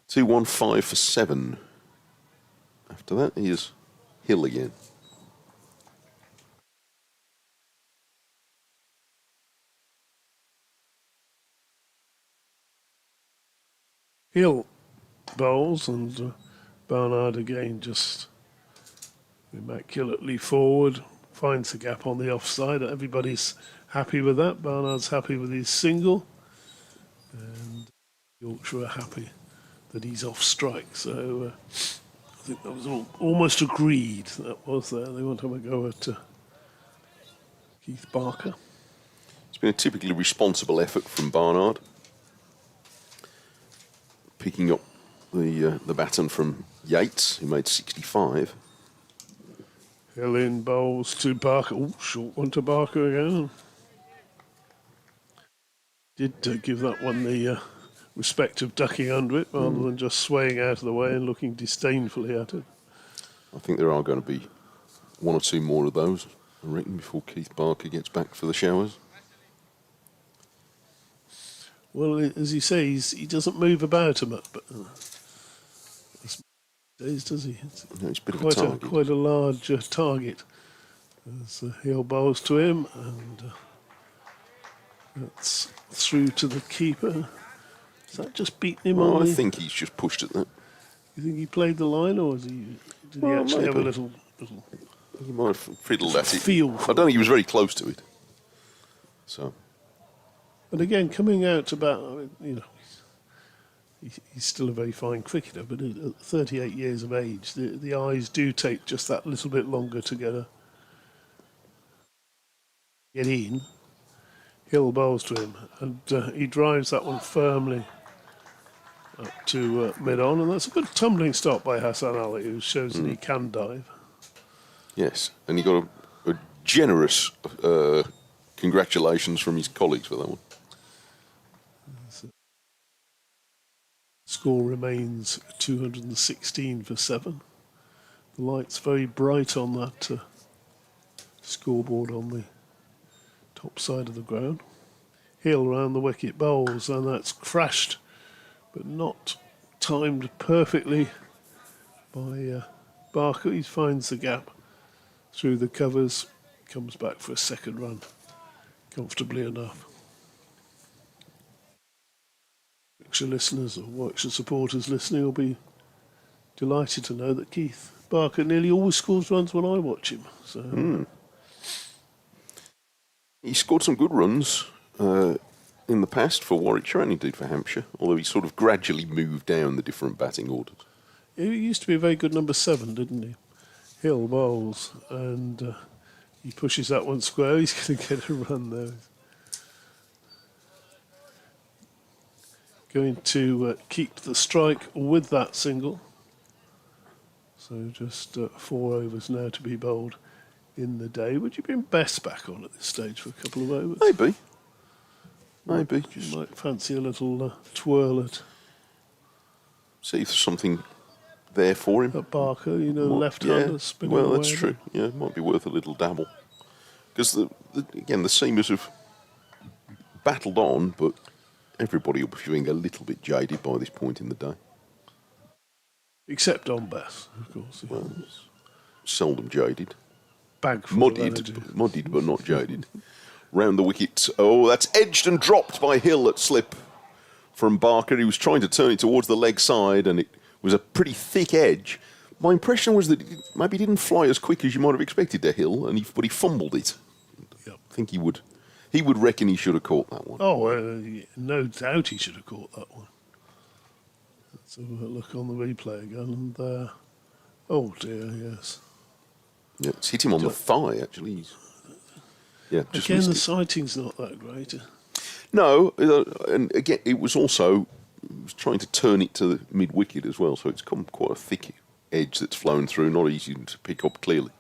2-1-5 for 7. After that, he is Hill again. Hill bowls, and Barnard again just immaculately forward, finds the gap on the offside. Everybody's happy with that. Barnard's happy with his single, and Yorkshire are happy that he's off strike. So I think that was almost agreed. That was there. They want to have a go at Keith Barker. It's been a typically responsible effort from Barnard, picking up the baton from Yates, who made 65. Hill in bowls to Barker. Oh, short one to Barker again. Did give that one the respect of ducking under it rather than just swaying out of the way and looking disdainfully at it. I think there are going to be 1 or 2 more of those, I reckon, before Keith Barker gets back for the showers. Well, as you say, he doesn't move about a much, but days, does he? No, it's a bit of a target. Quite a large target. As Hill bowls to him, and that's through to the keeper. Is that just beating him on? I think he's just pushed at that. You think he played the line, or did he actually have a little? He might have fiddled at it. Feel. I don't think he was very close to it. So. And again, coming out about, he's still a very fine cricketer, but at 38 years of age, the eyes do take just that little bit longer to get in. Hill bowls to him, and he drives that one firmly up to mid-on, and that's a good tumbling stop by Hassan Ali, who shows that he can dive. Yes, and he got a generous congratulations from his colleagues for that one. Score remains 216 for 7. The light's very bright on that scoreboard on the top side of the ground. Hill round the wicket, bowls, and that's crashed, but not timed perfectly by Barker. He finds the gap through the covers, comes back for a second run, comfortably enough. Warwickshire listeners or Warwickshire supporters listening will be delighted to know that Keith Barker nearly always scores runs when I watch him. So he scored some good runs in the past for Warwickshire and indeed for Hampshire, although he sort of gradually moved down the different batting orders. He used to be a very good number 7, didn't he? Hill bowls, and he pushes that one square. He's going to get a run there. Going to keep the strike with that single. So just 4 overs now to be bowled in the day. Would you bring Best back on at this stage for a couple of overs? Maybe. Maybe. You might fancy a little twirl at See if there's something there for him. Barker, left-hander spinning well, away. that's true. Yeah, it might be worth a little dabble. Because, again, the seamers have battled on, but everybody will be feeling a little bit jaded by this point in the day. Except on Bess, of course. Well, seldom jaded. Bag full of energy. Muddied, but not jaded. Round the wicket. Oh, that's edged and dropped by Hill at slip from Barker. He was trying to turn it towards the leg side, and it was a pretty thick edge. My impression was that it maybe didn't fly as quick as you might have expected to Hill, but he fumbled it. Yep. I think he would reckon he should have caught that one. Oh, no doubt he should have caught that one. Let's have a look on the replay again. And oh dear, yes. Yeah, it's hit him on the thigh, actually. Just again, the missed it. sighting's not that great. No, and again, it was also he was trying to turn it to the mid-wicket as well, so it's come quite a thick edge that's flown through, not easy to pick up clearly,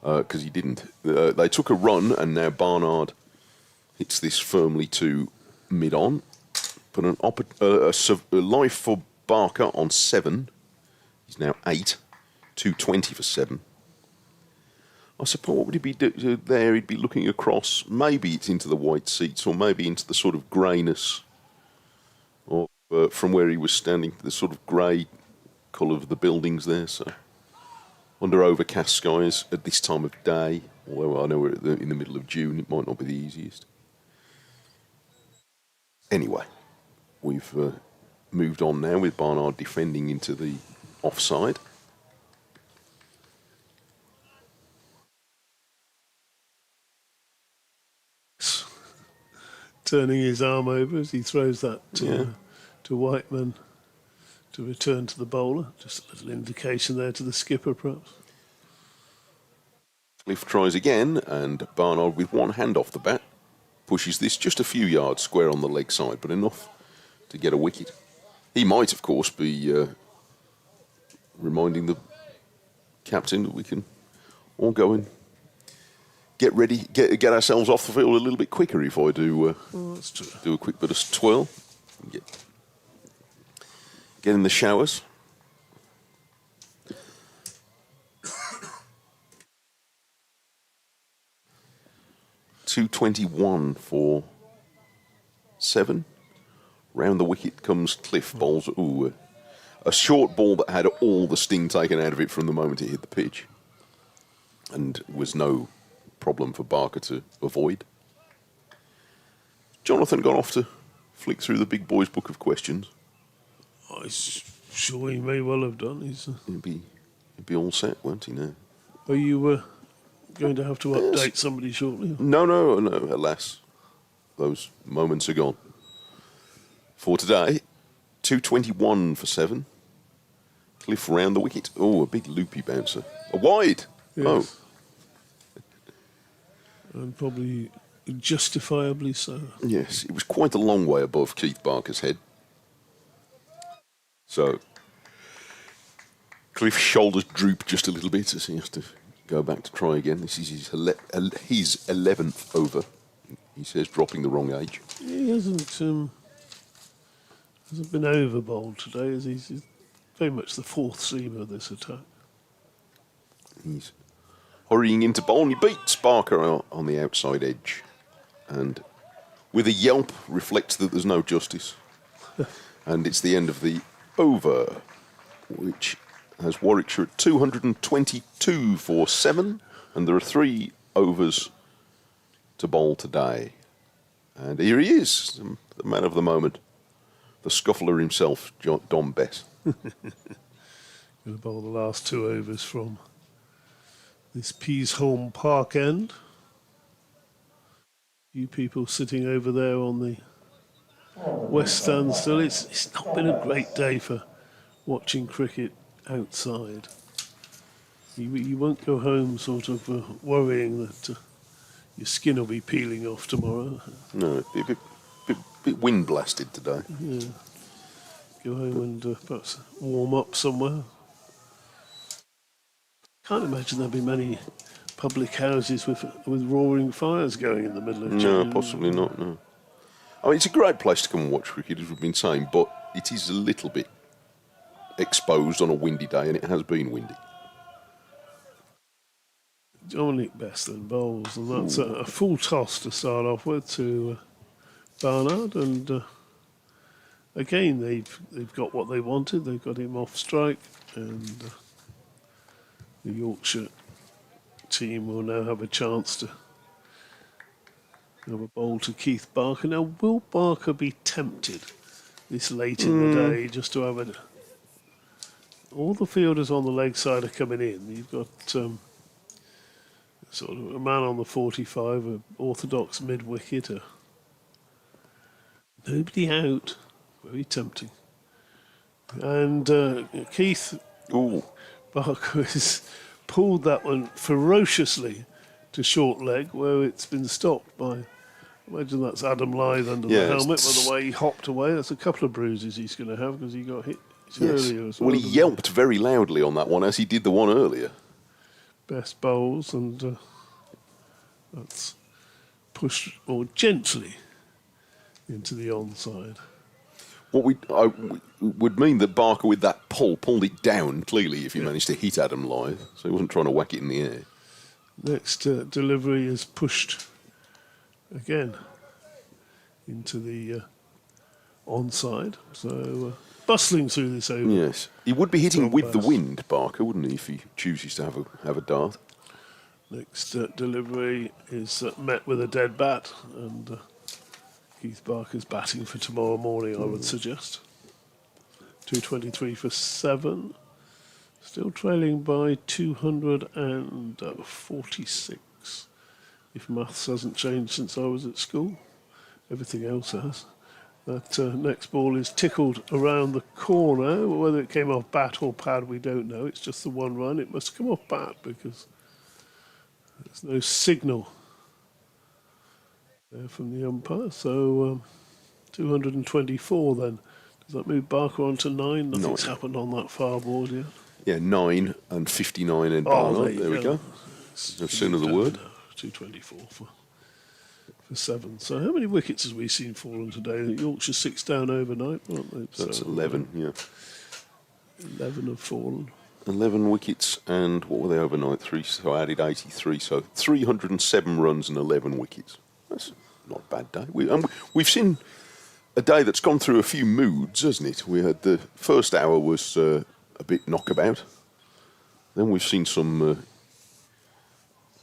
because he didn't. They took a run, and now Barnard hits this firmly to mid-on, but a life for Barker on 7. He's now 8, 220 for 7. I suppose what would he be there? He'd be looking across. Maybe it's into the white seats, or maybe into the sort of greyness, or from where he was standing, the sort of grey colour of the buildings there. So under overcast skies at this time of day, although I know we're in the middle of June, it might not be the easiest. Anyway, we've moved on now with Barnard defending into the offside. Turning his arm over as he throws that to Whiteman to return to the bowler. Just a little indication there to the skipper, perhaps. Cliff tries again, and Barnard, with one hand off the bat, pushes this just a few yards square on the leg side, but enough to get a wicket. He might, of course, be reminding the captain that we can all go and get ready, get ourselves off the field a little bit quicker if I do do a quick bit of twirl. Get in the showers. .221 for 7. Round the wicket comes Cliff, bowls a short ball that had all the sting taken out of it from the moment it hit the pitch, and was no problem for Barker to avoid. Jonathan got off to flick through the big boys' book of questions. I'm sure he may well have done. He'd be all set, won't he, now? Are you going to have to update somebody shortly? No, alas. Those moments are gone. For today, 221 for 7. Cliff round the wicket. Oh, a big loopy bouncer. A wide! Yes. Oh. And probably justifiably so. Yes, it was quite a long way above Keith Barker's head. So, Cliff's shoulders droop just a little bit as he has to go back to try again. This is his 11th over. He says dropping the wrong age. He hasn't been over bowled today, as he's very much the fourth seamer of this attack. He's hurrying into bowl and he beats Barker on the outside edge. And with a yelp reflects that there's no justice. And it's the end of the over, which has Warwickshire at 222 for 7. And there are 3 overs to bowl today. And here he is, the man of the moment. The scuffler himself, Don Bess. Going to bowl the last 2 overs from this Peasholm Park end. You people sitting over there on the west stand still. It's not been a great day for watching cricket outside. You won't go home sort of worrying that your skin will be peeling off tomorrow. No, it'd be a bit wind blasted today. Yeah. Go home and perhaps warm up somewhere. Can't imagine there'll be many public houses with roaring fires going in the middle of June. No, possibly not, no. I mean, it's a great place to come and watch cricket, as we've been saying, but it is a little bit exposed on a windy day, and it has been windy. Dominic Best then bowls, and that's a full toss to start off with to Barnard, and again they've got what they wanted. They've got him off strike, and the Yorkshire team will now have a chance to have a bowl to Keith Barker. Now, will Barker be tempted this late in the day just to have a... All the fielders on the leg side are coming in. You've got sort of a man on the 45, an orthodox mid-wicket, nobody out. Very tempting. And Keith Barker has pulled that one ferociously to short leg, where it's been stopped by... Imagine that's Adam Lythe under the helmet. By the way he hopped away, that's a couple of bruises he's going to have because he got hit earlier as well. Well, he yelped very loudly on that one, as he did the one earlier. Best bowls, and that's pushed more gently into the onside. What would mean that Barker, with that pulled it down clearly if he managed to hit Adam Lythe, so he wasn't trying to whack it in the air. Next delivery is pushed again into the onside, so bustling through this over. Yes, he would be hitting with the wind, Barker, wouldn't he, if he chooses to have a dart. Next delivery is met with a dead bat, and Keith Barker's batting for tomorrow morning, I would suggest. 223 for 7. Still trailing by 246. If maths hasn't changed since I was at school. Everything else has. That next ball is tickled around the corner. Whether it came off bat or pad, we don't know. It's just the one run. It must come off bat because there's no signal there from the umpire. So 224 then. Does that move Barker on to 9? Nothing's happened on that far board yet. Yeah, 9 and 59 in Barnard. There we go. No sooner the word. 224 for 7. So how many wickets have we seen fallen today? Yorkshire 6 down overnight, weren't they? That's 11, yeah. 11 have fallen. 11 wickets, and what were they overnight? 3, so I added 83, so 307 runs and 11 wickets. That's not a bad day. We've seen a day that's gone through a few moods, hasn't it? We had the first hour was a bit knockabout. Then we've seen some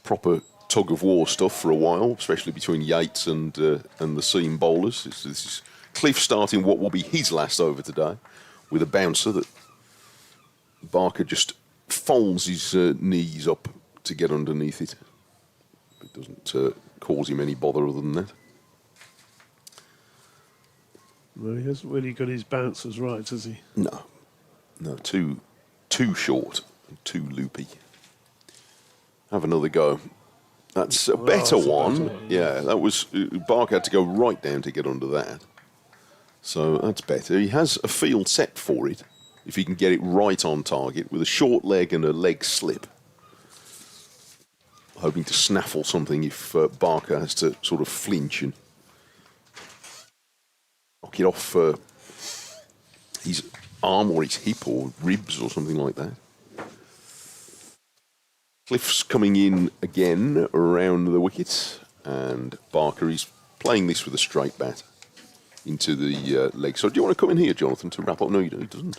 proper tug-of-war stuff for a while, especially between Yates and the seam bowlers. This is Cliff starting what will be his last over today with a bouncer that Barker just folds his knees up to get underneath it. It doesn't cause him any bother other than that. Well, he hasn't really got his bouncers right, has he? No, too short and too loopy. Have another go. That's a better one. Yeah, that was... Barker had to go right down to get under that. So that's better. He has a field set for it, if he can get it right on target, with a short leg and a leg slip. hoping to snaffle something if Barker has to sort of flinch and knock it off his arm or his hip or ribs or something like that. Cliff's coming in again around the wicket, and Barker is playing this with a straight bat into the leg. So do you want to come in here, Jonathan, to wrap up? No, he doesn't.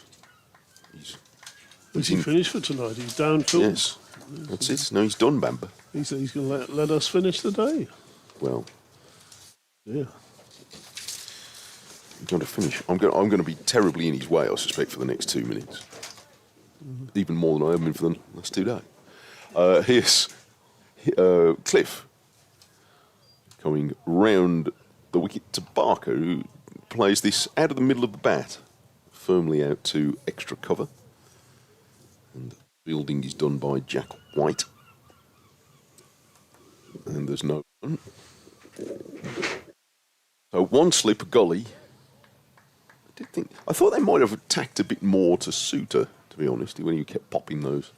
Is he finished for tonight? He's down tools. Yes, that's it. No, he's done, Bamber. He's going to let us finish the day. Well, yeah. I'm going to finish. I'm going to be terribly in his way, I suspect, for the next 2 minutes. Even more than I have been for the last 2 days. Here's Cliff coming round the wicket to Barker, who plays this out of the middle of the bat, firmly out to extra cover. And fielding is done by Jack White. And there's no one. So one slip, gully. I thought they might have attacked a bit more to suit her, to be honest, when you kept popping those.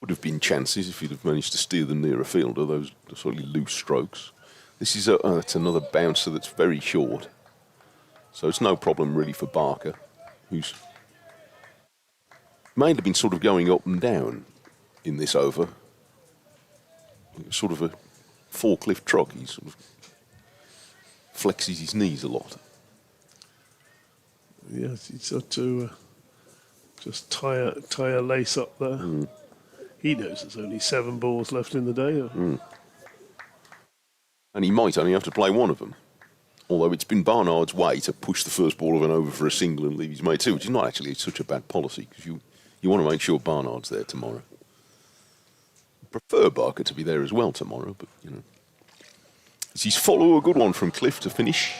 Would have been chances if you'd have managed to steer them near a fielder, those slightly loose strokes. This is it's another bouncer that's very short. So it's no problem really for Barker, who's mainly been sort of going up and down in this over. Sort of a forklift truck. He sort of flexes his knees a lot. Yes, he's got to just tie a lace up there. Mm. He knows there's only 7 balls left in the day. Mm. And he might only have to play one of them. Although it's been Barnard's way to push the first ball of an over for a single and leave his mate too, which is not actually such a bad policy, because you want to make sure Barnard's there tomorrow. I prefer Barker to be there as well tomorrow, but, you know. It's his follow, a good one from Cliff to finish.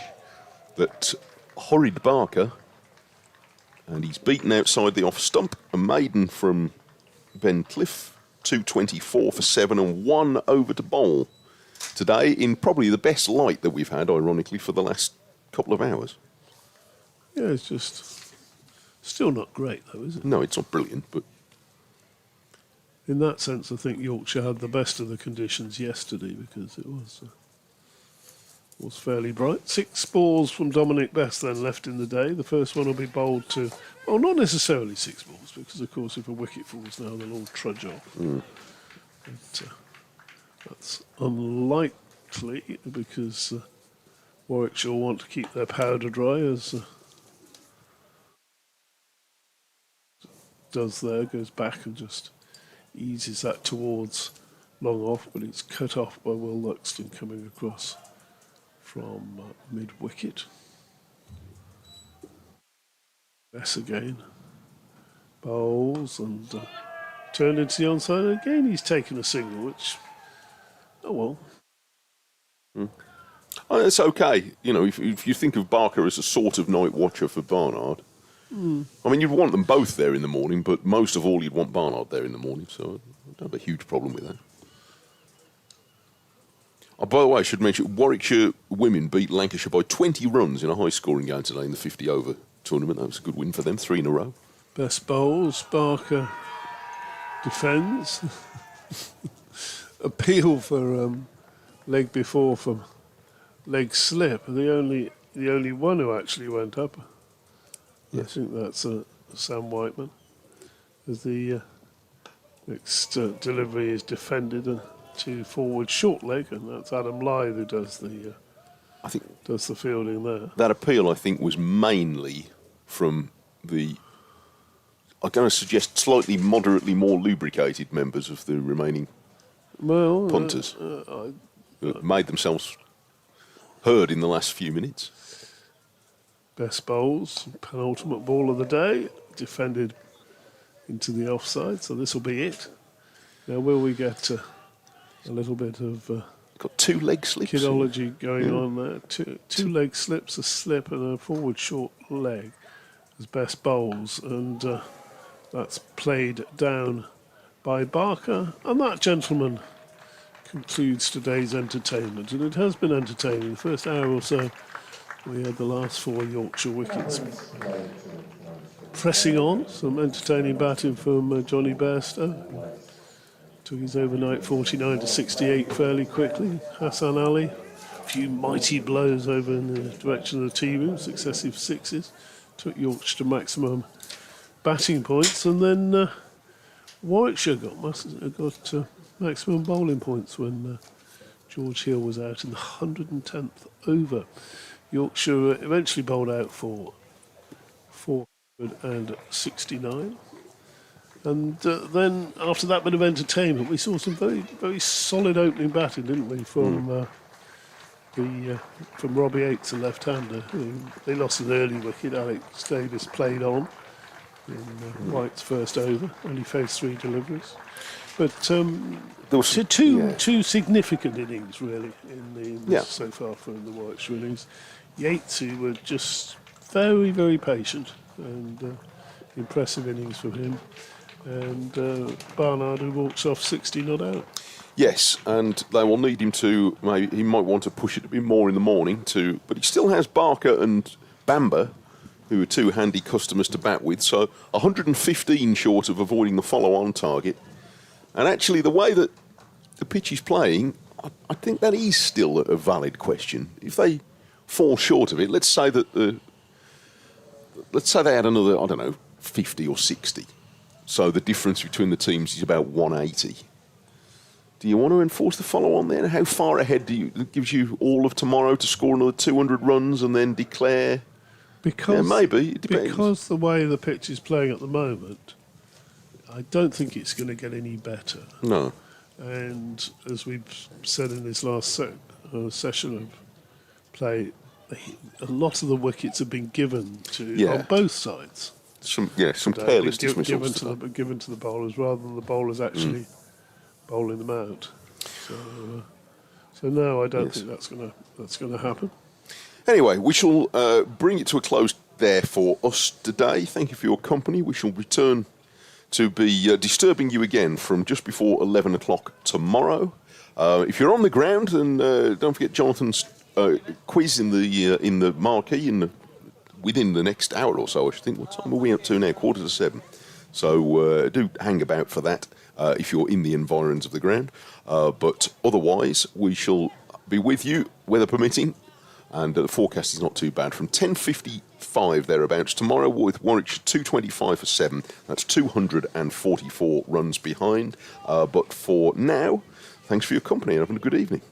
That horrid Barker. And he's beaten outside the off stump. A maiden from Ben Cliff. 224 for 7 and 1 over to bowl. Today in probably the best light that we've had, ironically, for the last couple of hours. Yeah, it's just still not great, though, is it? No, it's not brilliant, but... In that sense, I think Yorkshire had the best of the conditions yesterday, because it was fairly bright. 6 balls from Dominic Best then left in the day. The first one will be bowled to... Well, not necessarily 6 balls, because, of course, if a wicket falls now, they'll all trudge off. Mm. But, that's unlikely, because Warwickshire want to keep their powder dry, as does there, goes back and just eases that towards long off, but it's cut off by Will Luxton coming across from mid-wicket. Bess again. Bowls and turned into the onside. Again, he's taken a single, which... Oh, well. Oh, it's okay. You know, if you think of Barker as a sort of night watcher for Barnard, I mean, you'd want them both there in the morning, but most of all, you'd want Barnard there in the morning, so I don't have a huge problem with that. Oh, by the way, I should mention, Warwickshire women beat Lancashire by 20 runs in a high-scoring game today in the 50-over tournament. That was a good win for them, 3 in a row. Best bowls. Barker defends. Appeal for leg before from leg slip. The only one who actually went up. Yes. I think that's Sam Whiteman. As the next delivery is defended to forward short leg, and that's Adam Lythe who does the fielding there. That appeal, I think, was mainly from the, I'm going to suggest, slightly moderately more lubricated members of the remaining punters that made themselves heard in the last few minutes. Best bowls, penultimate ball of the day, defended into the offside, so this will be it. Now, will we get a little bit of got 2 leg slips kidology going on there? Two leg slips, a slip and a forward short leg as best bowls, and that's played down by Barker, and that, gentleman, concludes today's entertainment. And it has been entertaining. The first hour or so, we had the last 4 Yorkshire wickets pressing on. Some entertaining batting from Johnny Bairstow. Took his overnight 49 to 68 fairly quickly. Hassan Ali, a few mighty blows over in the direction of the tea room, successive sixes. Took Yorkshire to maximum batting points, and then Warwickshire got maximum bowling points when George Hill was out in the 110th over. Yorkshire eventually bowled out for 469. And then after that bit of entertainment, we saw some very, very solid opening batting, didn't we, from Robbie Yates, a left-hander. They lost an early wicket. Alex Davis played on in White's first over, only faced 3 deliveries. But there was two significant innings, really, so far from the Warwickshire innings. Yates, who were just very, very patient, and impressive innings from him. And Barnard, who walks off 60 not out. Yes, and they will need him to, maybe he might want to push it a bit more in the morning but he still has Barker and Bamber, who are 2 handy customers to bat with, so 115 short of avoiding the follow-on target. And actually, the way that the pitch is playing, I think that is still a valid question. If they fall short of it, let's say they had another, 50 or 60. So the difference between the teams is about 180. Do you want to enforce the follow-on then? How far ahead gives you all of tomorrow to score another 200 runs and then declare? Because maybe it depends. Because the way the pitch is playing at the moment, I don't think it's going to get any better. No. And as we've said in this last session of play, a lot of the wickets have been given on both sides. Some careless dismissals. Given to the bowlers rather than the bowlers actually bowling them out. So no, I don't think that's going to happen. Anyway, we shall bring it to a close there for us today. Thank you for your company. We shall return to be disturbing you again from just before 11 o'clock tomorrow. If you're on the ground, then don't forget Jonathan's quiz in the marquee within the next hour or so, I should think. What time are we up to now? 6:45. So do hang about for that if you're in the environs of the ground. But otherwise, we shall be with you, weather permitting, and the forecast is not too bad. From 10:55 thereabouts tomorrow with Warwickshire 225 for 7. That's 244 runs behind. But for now, thanks for your company and have a good evening.